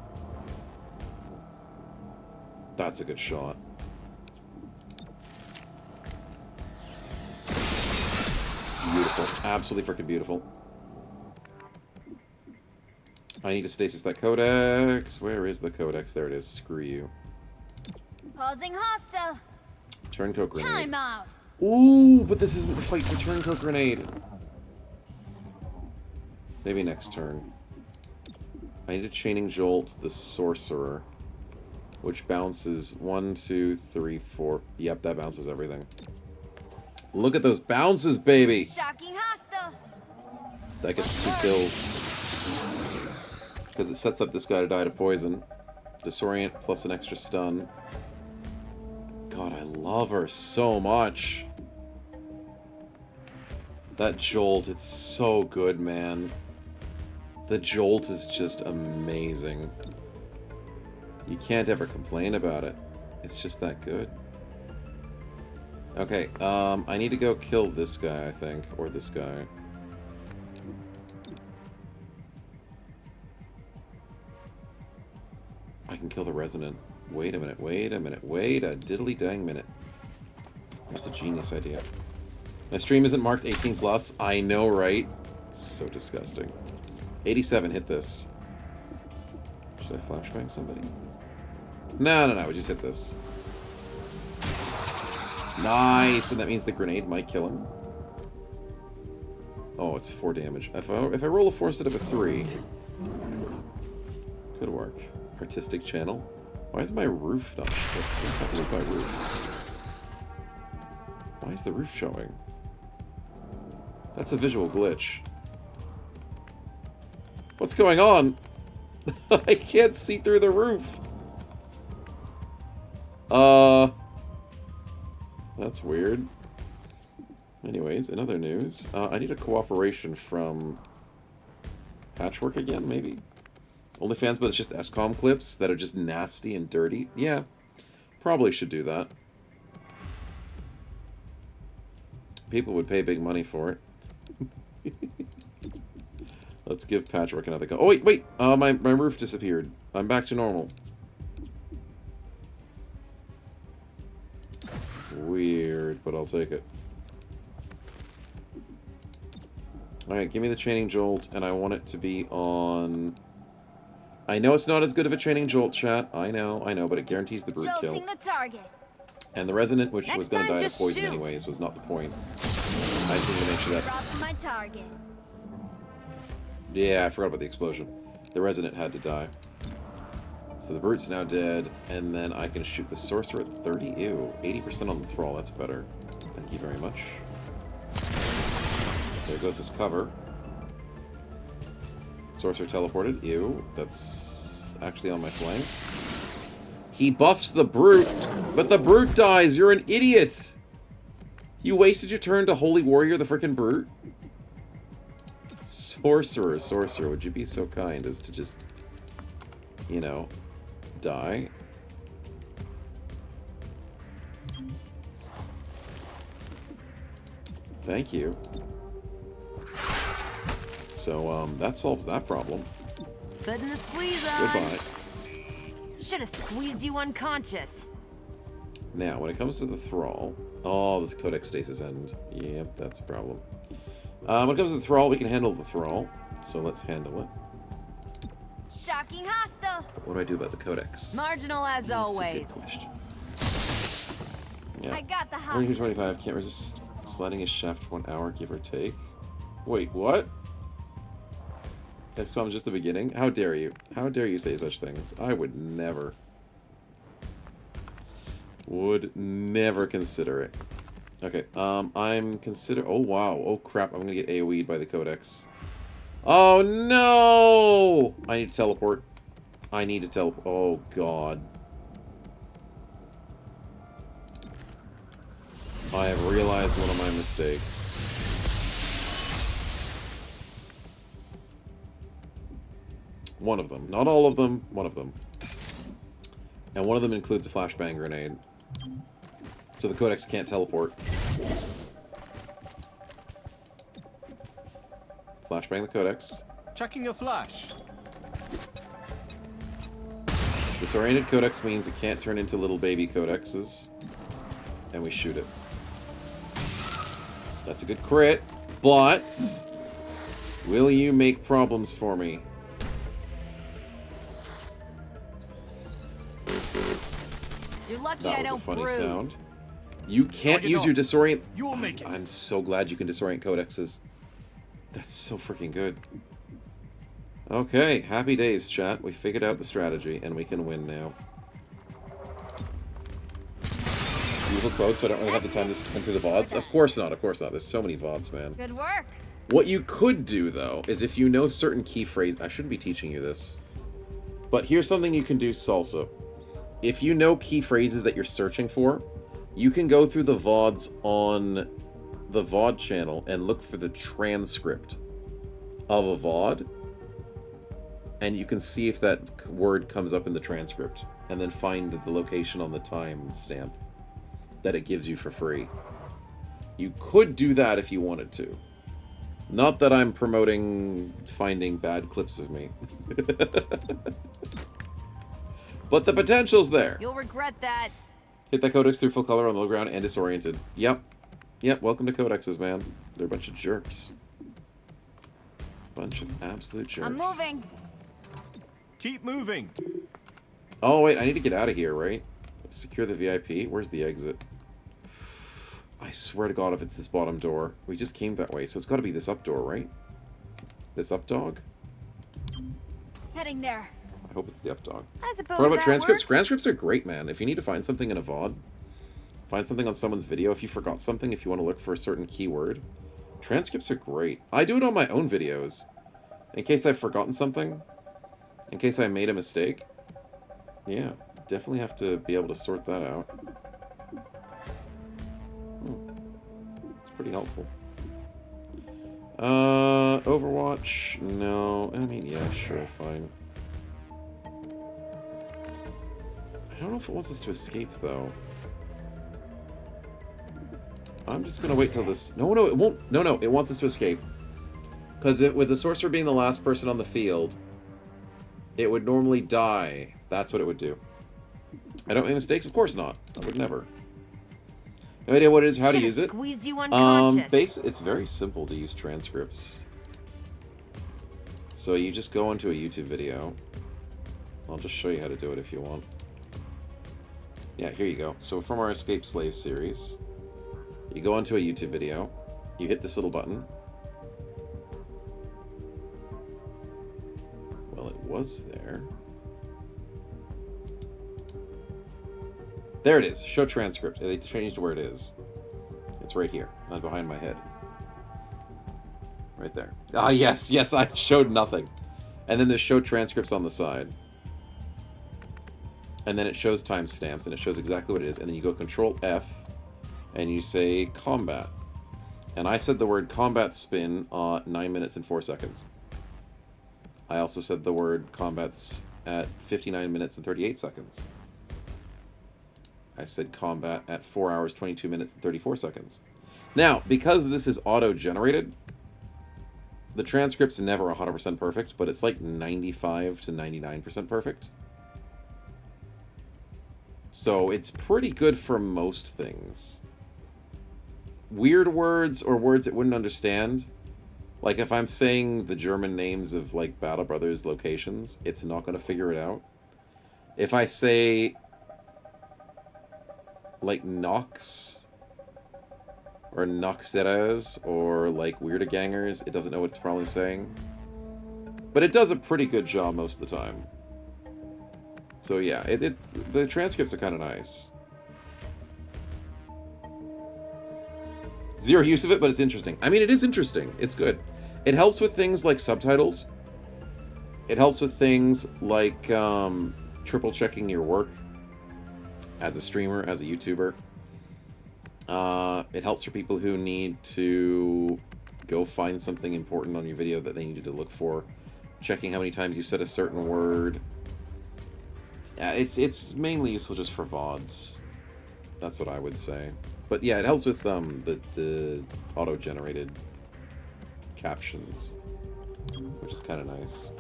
That's a good shot. Beautiful. Absolutely freaking beautiful. I need to stasis that codex. Where is the codex? There it is. Screw you. Pausing hostile. Turncoat grenade. Time out. Ooh, but this isn't the fight for Turncoat Grenade. Maybe next turn. I need a Chaining Jolt the Sorcerer, which bounces 1, 2, 3, 4. Yep, that bounces everything. Look at those bounces, baby! Shocking hostile. That gets 2 kills. Because it sets up this guy to die to poison. Disorient plus an extra stun. God, I love her so much. That Jolt, it's so good, man. The Jolt is just amazing. You can't ever complain about it. It's just that good. Okay, I need to go kill this guy, I think. Or this guy. I can kill the Resonant. Wait a minute, wait a minute, wait a diddly dang minute. That's a genius idea. My stream isn't marked 18 plus. I know, right? It's so disgusting. 87, hit this. Should I flashbang somebody? No, we just hit this. Nice! And that means the grenade might kill him. Oh, it's 4 damage. If I roll a 4 instead of a 3... Could work. Artistic channel. Why is my roof not... What's happening with my roof? Why is the roof showing? That's a visual glitch. What's going on? I can't see through the roof. That's weird. Anyways, in other news, I need a cooperation from Patchwork again, maybe? OnlyFans, but it's just XCOM clips that are just nasty and dirty. Yeah, probably should do that. People would pay big money for it. Let's give Patchwork another go. Oh, wait! My roof disappeared. I'm back to normal. Weird, but I'll take it. Alright, give me the Chaining Jolt, and I want it to be on... I know it's not as good of a Chaining Jolt, chat. I know, but it guarantees the brute kill. The target. And the Resonant, which Next was going to die to poison shoot. anyways, was not the point. I just need to make sure that... Drop my target. Yeah, I forgot about the explosion. The Resonant had to die. So the brute's now dead, and then I can shoot the Sorcerer at 30. Ew, 80% on the Thrall, that's better. Thank you very much. There goes his cover. Sorcerer teleported. Ew, that's actually on my flank. He buffs the Brute, but the Brute dies! You're an idiot! You wasted your turn to Holy Warrior the frickin' Brute? Sorcerer, would you be so kind as to just, you know, die? Thank you. So, that solves that problem. Putting the squeeze on. Goodbye. Should have squeezed you unconscious. Now, when it comes to the Thrall... Oh, this Codex Stasis End. Yep, that's a problem. When it comes to the Thrall, we can handle the Thrall. So let's handle it. Shocking hostile. But what do I do about the Codex? Marginal as That's always. a good question. Yeah. I got the Running hostile. 25, can't resist sliding his shaft for 1 hour, give or take. Wait, what? XCOM is just the beginning? How dare you? How dare you say such things? I would never. Would never consider it. Okay, I'm oh wow, oh crap, I'm gonna get AoE'd by the Codex. Oh no! I need to teleport. I need to teleport. Oh god. I have realized one of my mistakes. One of them. Not all of them, one of them. And one of them includes a flashbang grenade. So the Codex can't teleport. Flashbang the Codex. Chucking a flash. Disoriented Codex means it can't turn into little baby Codexes. And we shoot it. That's a good crit, but... will you make problems for me? You're lucky That I was a don't funny bruise. sound. You can't use your disorient... You will make it. I'm so glad you can disorient codexes. That's so freaking good. Okay, happy days, chat. We figured out the strategy, and we can win now. Evil quote, so I don't really have the time to spend through the VODs. Of course not, of course not. There's so many VODs, man. Good work. What you could do, though, is if you know certain key phrases... I shouldn't be teaching you this. But here's something you can do, Salsa. If you know key phrases that you're searching for, you can go through the VODs on the VOD channel and look for the transcript of a VOD. And you can see if that word comes up in the transcript. And then find the location on the timestamp that it gives you for free. You could do that if you wanted to. Not that I'm promoting finding bad clips of me. But the potential's there. You'll regret that. Hit that codex through full color on the low ground and disoriented. Yep. Yep, welcome to codexes, man. They're a bunch of jerks. Bunch of absolute jerks. I'm moving. Keep moving. Oh, wait, I need to get out of here, right? Secure the VIP. Where's the exit? I swear to God, if it's this bottom door. We just came that way, so it's got to be this up door, right? This up dog? Heading there. I hope it's the up dog. I suppose What about that transcripts? works. Transcripts are great, man. If you need to find something in a VOD, find something on someone's video, if you forgot something, if you want to look for a certain keyword, transcripts are great. I do it on my own videos. In case I've forgotten something. In case I made a mistake. Yeah, definitely have to be able to sort that out. It's pretty helpful. Overwatch? No. I mean, yeah, sure, fine. I don't know if it wants us to escape, though. I'm just gonna wait till this... No, it won't. No, it wants us to escape. Because with the sorcerer being the last person on the field, it would normally die. That's what it would do. I don't make mistakes? Of course not. I would never. No idea what it is, how to use it. Squeezed you unconscious. It's very simple to use transcripts. So you just go into a YouTube video. I'll just show you how to do it if you want. Yeah, here you go. So from our Escape Slave series, you go onto a YouTube video, you hit this little button. Well, it was there. There it is. Show transcript. They changed where it is. It's right here, not behind my head. Right there. Ah, yes, I showed nothing. And then there's show transcripts on the side. And then it shows timestamps, and it shows exactly what it is. And then you go Control F, and you say combat. And I said the word combat spin 9 minutes and 4 seconds. I also said the word combats at 59 minutes and 38 seconds. I said combat at 4 hours, 22 minutes, and 34 seconds. Now, because this is auto-generated, the transcript's never 100% perfect, but it's like 95 to 99% perfect. So it's pretty good for most things. Weird words or words it wouldn't understand, like if I'm saying the German names of like Battle Brothers locations, it's not going to figure it out. If I say like Nox or Noxeras or like Weirda Gangers, it doesn't know what it's probably saying. But it does a pretty good job most of the time. So yeah, the transcripts are kind of nice. Zero use of it, but it's interesting. I mean, it is interesting. It's good. It helps with things like subtitles. It helps with things like triple checking your work as a streamer, as a YouTuber. It helps for people who need to go find something important on your video that they needed to look for. Checking how many times you said a certain word. Yeah, it's mainly useful just for VODs. That's what I would say. But yeah, it helps with the auto-generated captions, which is kind of nice.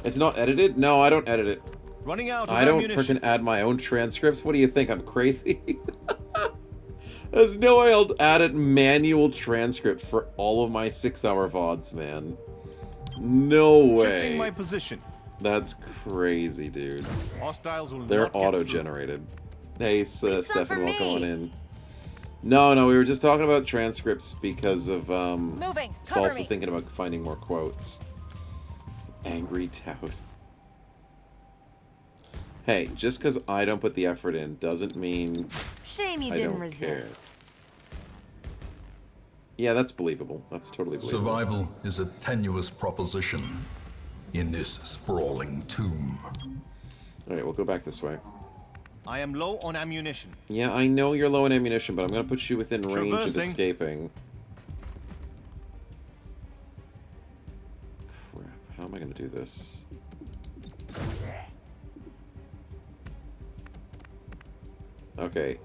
It's not edited? No, I don't edit it. Running out of I don't ammunition. freaking add my own transcripts. What do you think? I'm crazy? There's no way I'll add a manual transcript for all of my 6-hour VODs, man. No way. Shifting my position. That's crazy, dude. Hostiles will They're not get auto-generated. Hey, Stefan, welcome on in. No, we were just talking about transcripts because of, Moving. Cover Salsa me. thinking about finding more quotes. Angry tout. Hey, just because I don't put the effort in doesn't mean Shame you I didn't don't resist. care. Yeah, that's believable. That's totally believable. Survival is a tenuous proposition in this sprawling tomb. Alright, we'll go back this way. I am low on ammunition. Yeah, I know you're low on ammunition, but I'm going to put you within range of Traversing. escaping. Crap, how am I going to do this? Okay,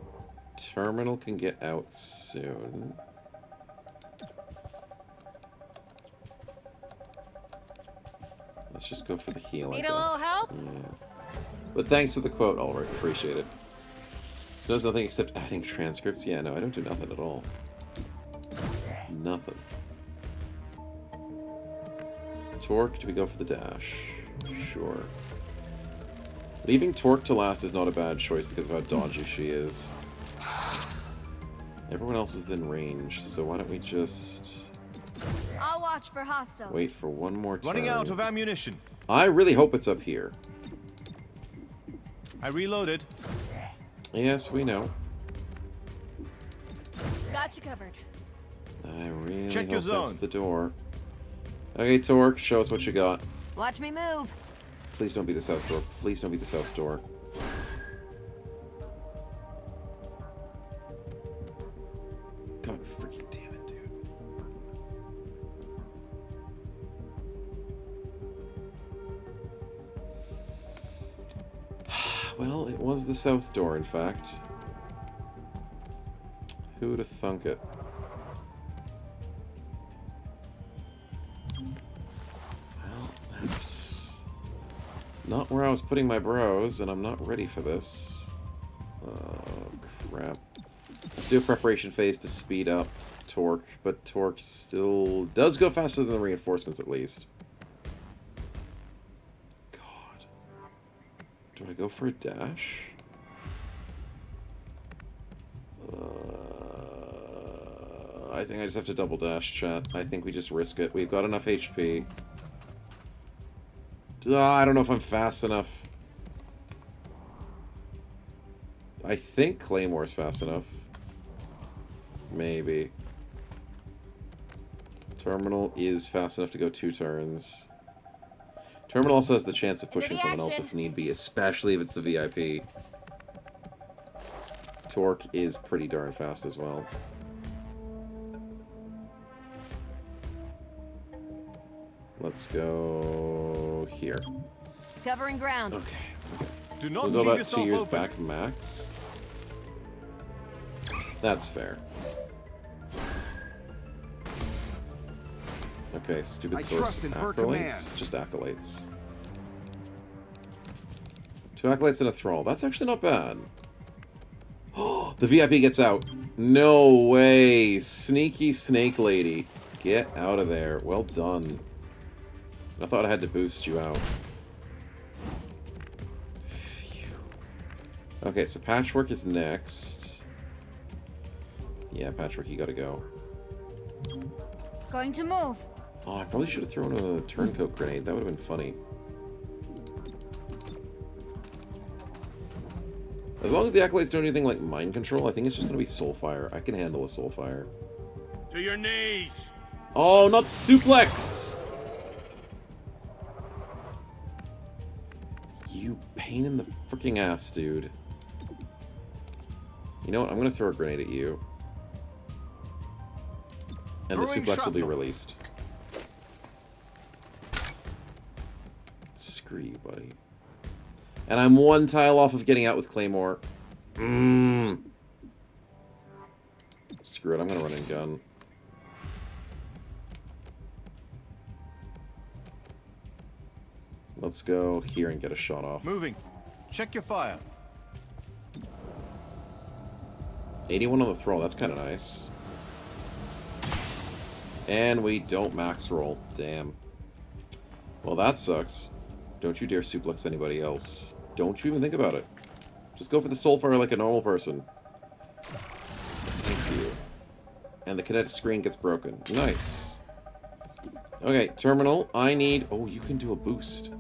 terminal can get out soon. Let's just go for the heal, I Need guess. a little help? Yeah. But thanks for the quote, Ulrich. Appreciate it. So there's nothing except adding transcripts? Yeah, no, I don't do nothing at all. Nothing. Torque, do we go for the dash? Sure. Leaving Torque to last is not a bad choice because of how dodgy she is. Everyone else is within range, so why don't we just... I'll watch for hostiles. wait for one more turn. Running out of ammunition. I really hope it's up here. I reloaded. Yes, we know. Got you covered. I really Check your hope that's zone. the door. Okay, Torque, show us what you got. Watch me move. Please don't be the south door. Please don't be the south door. God freaking damn it, dude. Well, it was the south door, in fact. Who'd have thunk it? Well, that's not where I was putting my bros, and I'm not ready for this. Oh, crap. Let's do a preparation phase to speed up Torque, but Torque still does go faster than the reinforcements, at least. God. Do I go for a dash? I think I just have to double dash, chat. I think we just risk it. We've got enough HP. I don't know if I'm fast enough. I think Claymore's fast enough. Maybe. Terminal is fast enough to go 2 turns. Terminal also has the chance of pushing someone else if need be, especially if it's the VIP. Torque is pretty darn fast as well. Let's go here. Covering ground. Okay. Do not We'll go leave about yourself 2 years open. back max. That's fair. Okay, stupid source trust in her acolytes. Just acolytes. 2 acolytes and a thrall. That's actually not bad. The VIP gets out. No way. Sneaky snake lady. Get out of there. Well done. I thought I had to boost you out. Phew. Okay, so Patchwork is next. Yeah, Patchwork, you gotta go. Going to move. Oh, I probably should have thrown a turncoat grenade. That would have been funny. As long as the acolytes don't do anything like mind control, I think it's just gonna be Soulfire. I can handle a Soulfire. To your knees! Oh, not suplex! You pain in the freaking ass, dude. You know what? I'm gonna throw a grenade at you. And the Throwing suplex will be shrapnel. released. Screw you, buddy. And I'm 1 tile off of getting out with Claymore. Screw it, I'm gonna run and gun. Let's go here and get a shot off. Moving. Check your fire. 81 on the throw, that's kind of nice. And we don't max roll. Damn. Well, that sucks. Don't you dare suplex anybody else. Don't you even think about it. Just go for the soulfire like a normal person. Thank you. And the kinetic screen gets broken. Nice. Okay, terminal. I need... Oh, you can do a boost.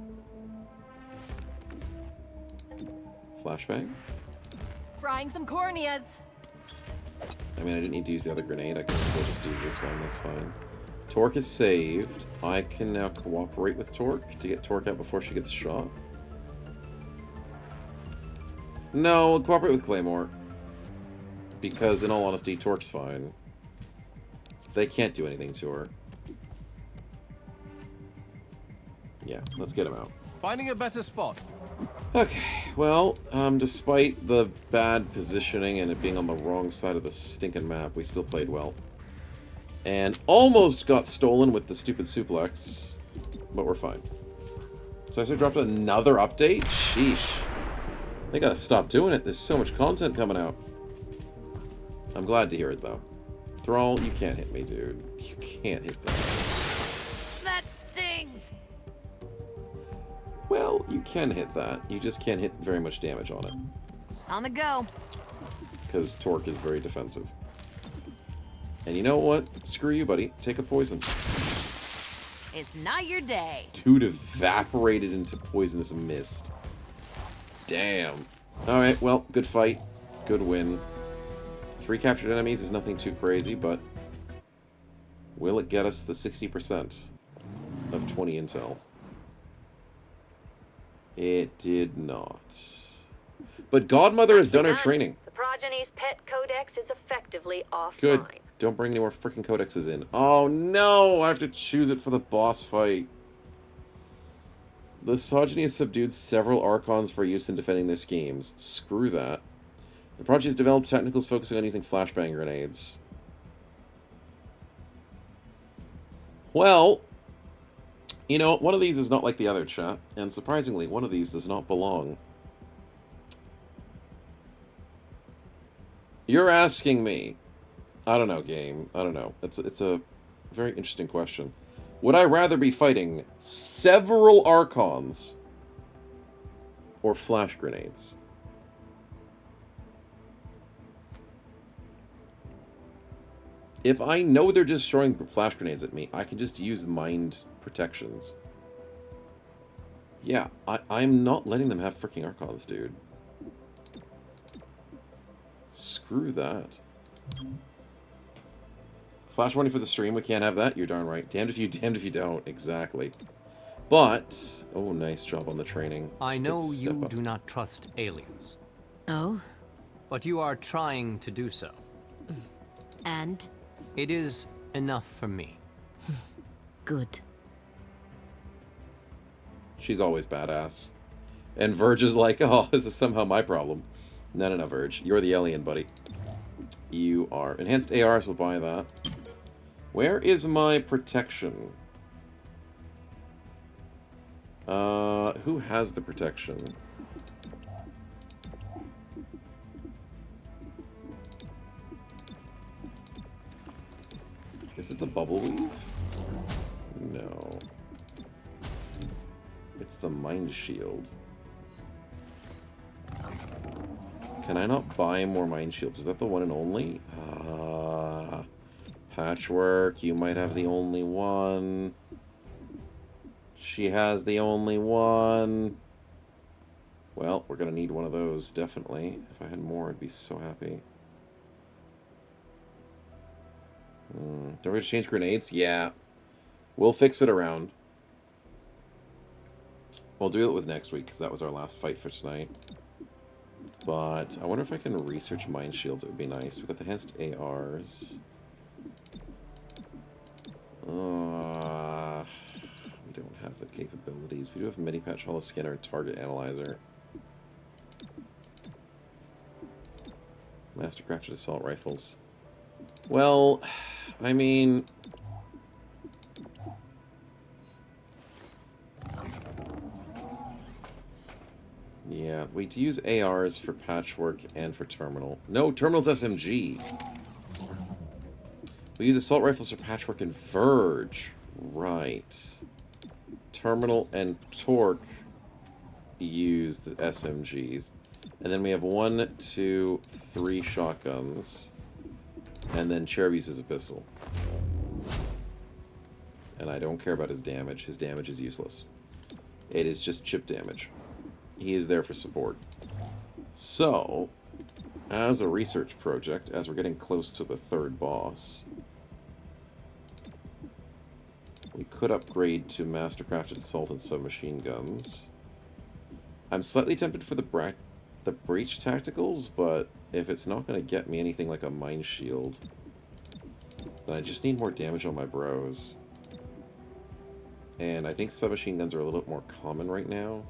Flashbang? Frying some corneas. I mean, I didn't need to use the other grenade. I can still just use this one. That's fine. Torque is saved. I can now cooperate with Torque to get Torque out before she gets shot. No, I'll cooperate with Claymore. Because, in all honesty, Torque's fine. They can't do anything to her. Yeah, let's get him out. Finding a better spot. Okay, well, despite the bad positioning and it being on the wrong side of the stinking map, we still played well. And almost got stolen with the stupid suplex, but we're fine. So I just dropped another update? Sheesh. They gotta stop doing it. There's so much content coming out. I'm glad to hear it, though. Thrall, you can't hit me, dude. You can't hit that. That stings! Well, you can hit that. You just can't hit very much damage on it. On the go. Because Torque is very defensive. And you know what? Screw you, buddy. Take a poison. It's not your day. Dude evaporated into poisonous mist. Damn. Alright, well, good fight. Good win. 3 captured enemies is nothing too crazy, but will it get us the 60% of 20 intel? It did not. But Godmother has done her training. The Progeny's pet codex is effectively offline. Good. Don't bring any more freaking codexes in. Oh no! I have to choose it for the boss fight. The Progeny has subdued several Archons for use in defending their schemes. Screw that. The Progeny has developed technicals focusing on using flashbang grenades. Well, you know, one of these is not like the other, chat. And surprisingly, one of these does not belong. You're asking me. I don't know, game. I don't know. It's a very interesting question. Would I rather be fighting several Archons or flash grenades? If I know they're just throwing flash grenades at me, I can just use mind protections. Yeah, I'm not letting them have freaking Archons, dude. Screw that. Flash warning for the stream, we can't have that. You're darn right. Damned if you don't. Exactly. But, oh, nice job on the training. I know you do not trust aliens. Oh? But you are trying to do so. And? It is enough for me. Good. She's always badass. And Verge is like, oh, this is somehow my problem. No, Verge. You're the alien, buddy. You are. Enhanced ARs will buy that. Where is my protection? Who has the protection? Is it the bubble weave? No. It's the mind shield. Can I not buy more mind shields? Is that the one and only? Patchwork, you might have the only one. She has the only one. Well, we're gonna need one of those, definitely. If I had more, I'd be so happy. Don't we change grenades? Yeah. We'll fix it around. We'll do it with next week, because that was our last fight for tonight. But I wonder if I can research mind shields. It would be nice. We've got the enhanced ARs. We don't have the capabilities. We do have mini-patch, hollow scanner, and target analyzer. Mastercrafted assault rifles. Well, I mean... yeah, we use ARs for Patchwork and for Terminal. No, Terminal's SMG. We use assault rifles for Patchwork and Verge. Right. Terminal and Torque use the SMGs. And then we have 1, 2, 3 shotguns. And then Cherub uses a pistol. And I don't care about his damage. His damage is useless. It is just chip damage. He is there for support. So, as a research project, as we're getting close to the 3rd boss, we could upgrade to mastercrafted assault and submachine guns. I'm slightly tempted for the breach tacticals, but if it's not going to get me anything like a mine shield, then I just need more damage on my bros. And I think submachine guns are a little bit more common right now.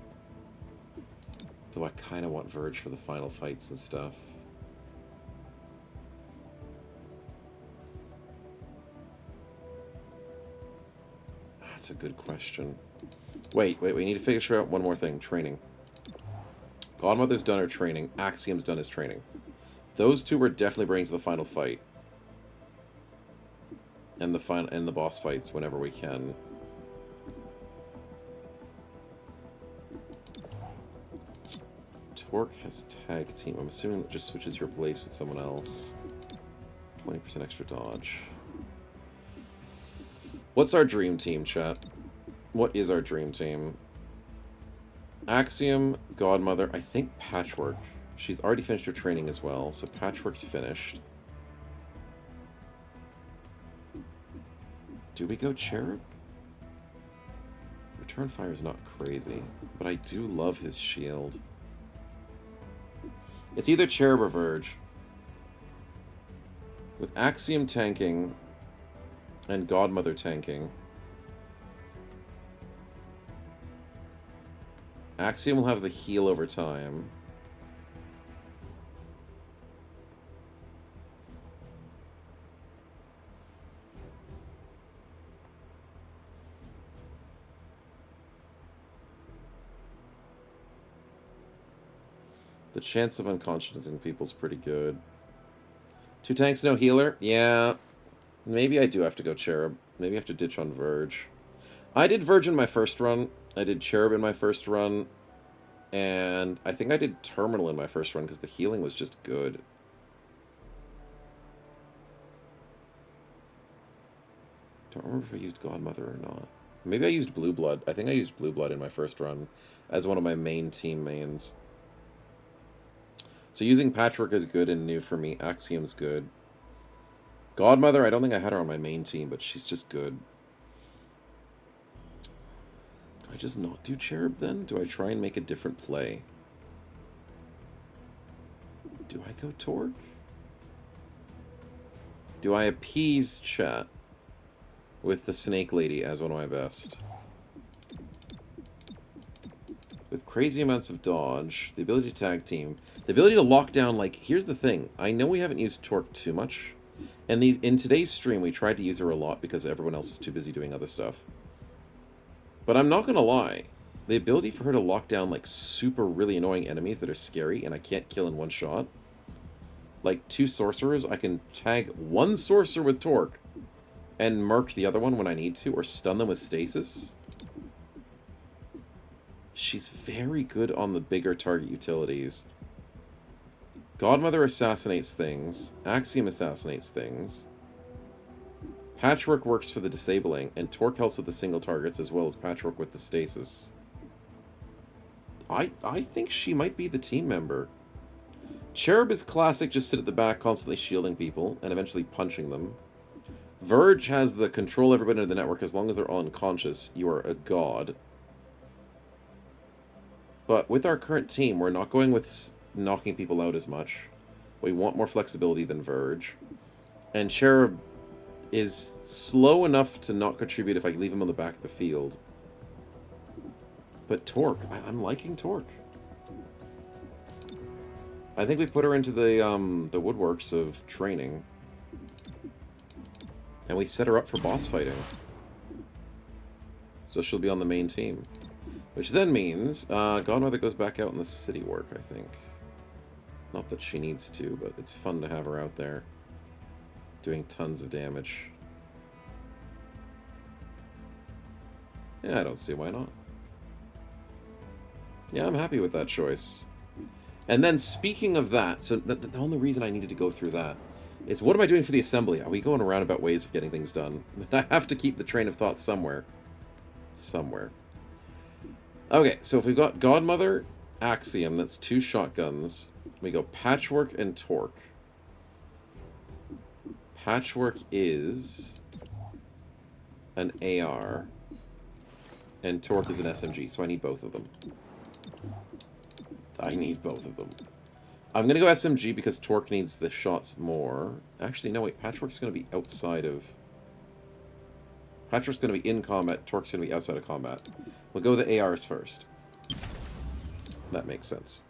Though I kind of want Verge for the final fights and stuff. That's a good question. Wait, we need to figure out one more thing. Training. Godmother's done her training. Axiom's done his training. Those two we're definitely bringing to the final fight. And the boss fights whenever we can. Torque has tag team. I'm assuming that just switches your place with someone else. 20% extra dodge. What's our dream team, chat? What is our dream team? Axiom, Godmother, I think Patchwork. She's already finished her training as well, so Patchwork's finished. Do we go Cherub? Return fire is not crazy, but I do love his shield. It's either Cherub or Verge. With Axiom tanking and Godmother tanking, Axiom will have the heal over time. The chance of unconsciousing people's pretty good. 2 tanks, no healer? Yeah. Maybe I do have to go Cherub. Maybe I have to ditch on Verge. I did Verge in my first run. I did Cherub in my first run. And I think I did Terminal in my first run because the healing was just good. Don't remember if I used Godmother or not. Maybe I used Blue Blood. I think I used Blue Blood in my first run as one of my main team mains. So using Patchwork is good and new for me. Axiom's good. Godmother, I don't think I had her on my main team, but she's just good. Do I just not do Cherub then? Do I try and make a different play? Do I go Torque? Do I appease chat with the Snake Lady as one of my best? With crazy amounts of dodge, the ability to tag team, the ability to lock down, like, here's the thing. I know we haven't used Torque too much, and in today's stream we tried to use her a lot because everyone else is too busy doing other stuff. But I'm not gonna lie, the ability for her to lock down, like, super really annoying enemies that are scary and I can't kill in one shot. Like, 2 sorcerers, I can tag 1 sorcerer with Torque and murk the other one when I need to, or stun them with stasis. She's very good on the bigger target utilities. Godmother assassinates things. Axiom assassinates things. Patchwork works for the disabling, and Torque helps with the single targets as well as Patchwork with the stasis. I think she might be the team member. Cherub is classic, just sit at the back constantly shielding people and eventually punching them. Verge has the control everybody in the network as long as they're all unconscious. You are a god. But with our current team, we're not going with knocking people out as much. We want more flexibility than Verge. And Cherub is slow enough to not contribute if I leave him on the back of the field. But Torque, I'm liking Torque. I think we put her into the woodworks of training. And we set her up for boss fighting. So she'll be on the main team. Which then means Godmother goes back out in the city work, I think. Not that she needs to, but it's fun to have her out there. Doing tons of damage. Yeah, I don't see why not. Yeah, I'm happy with that choice. And then, speaking of that, so the only reason I needed to go through that is, what am I doing for the assembly? Are we going roundabout ways of getting things done? I have to keep the train of thought somewhere. Somewhere. Okay, so if we've got Godmother, Axiom, that's 2 shotguns. We go Patchwork and Torque. Patchwork is an AR, and Torque is an SMG, so I need both of them. I need both of them. I'm going to go SMG because Torque needs the shots more. Actually, no, wait. Patchwork's going to be outside of... Patchwork's going to be in combat. Torque's going to be outside of combat. We'll go with the ARs first. That makes sense.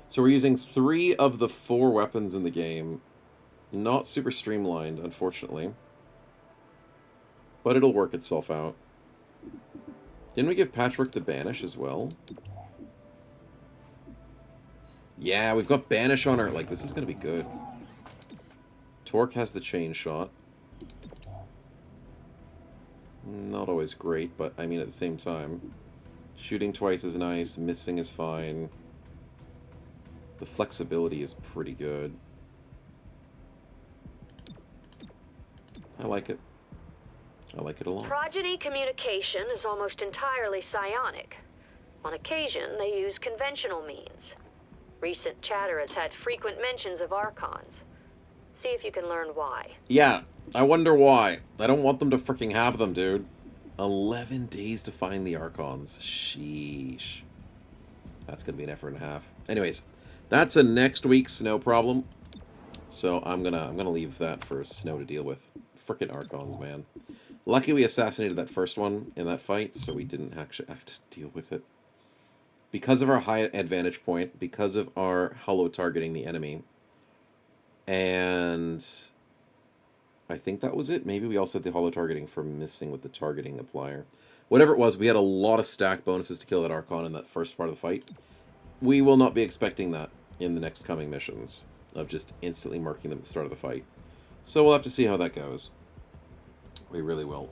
So we're using 3 of the 4 weapons in the game. Not super streamlined, unfortunately. But it'll work itself out. Didn't we give Patchwork the Banish as well? Yeah, we've got Banish on our... Like, this is going to be good. Torque has the chain shot. Not always great, but, I mean, at the same time. Shooting twice is nice. Missing is fine. The flexibility is pretty good. I like it. I like it a lot. Progeny communication is almost entirely psionic. On occasion, they use conventional means. Recent chatter has had frequent mentions of Archons. See if you can learn why. Yeah, I wonder why. I don't want them to freaking have them, dude. 11 days to find the Archons. Sheesh. That's gonna be an effort and a half. Anyways, that's a next week Snow problem. So I'm gonna leave that for Snow to deal with. Frickin' Archons, man. Lucky we assassinated that first one in that fight, so we didn't actually have to deal with it. Because of our high advantage point, because of our holo targeting the enemy, and I think that was it. Maybe we also had the holo targeting for missing with the targeting applier. Whatever it was, we had a lot of stack bonuses to kill that Archon in that first part of the fight. We will not be expecting that in the next coming missions, of just instantly marking them at the start of the fight. So we'll have to see how that goes. We really will.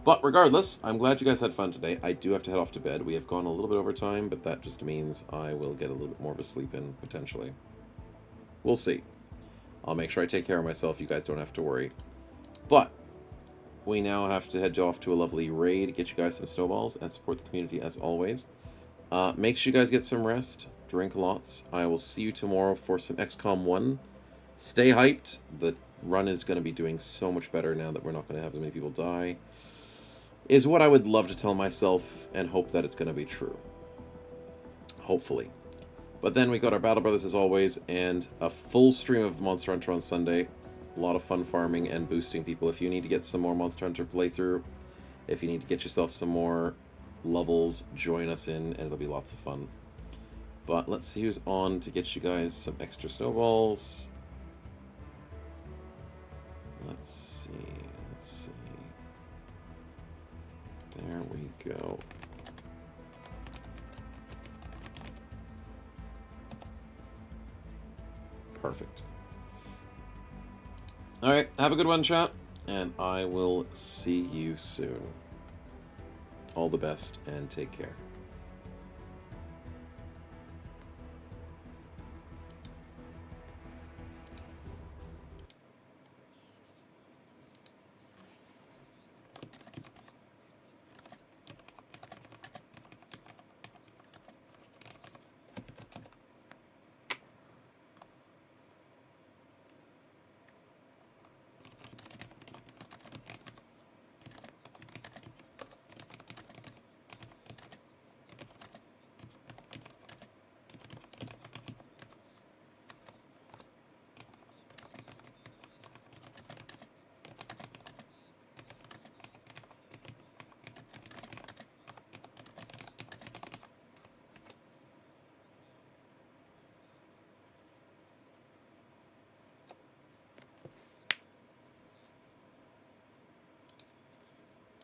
But regardless, I'm glad you guys had fun today. I do have to head off to bed. We have gone a little bit over time, but that just means I will get a little bit more of a sleep in, potentially. We'll see. I'll make sure I take care of myself. You guys don't have to worry. But we now have to head off to a lovely raid, get you guys some snowballs, and support the community as always. Make sure you guys get some rest. Drink lots. I will see you tomorrow for some XCOM 1. Stay hyped. The run is going to be doing so much better now that we're not going to have as many people die. Is what I would love to tell myself and hope that it's going to be true. Hopefully. But then we got our Battle Brothers as always, and a full stream of Monster Hunter on Sunday. A lot of fun farming and boosting people. If you need to get some more Monster Hunter playthrough, if you need to get yourself some more levels, join us in, and it'll be lots of fun. But let's see who's on to get you guys some extra snowballs. Let's see. There we go. Perfect. Alright, have a good one, chat, and I will see you soon. All the best, and take care.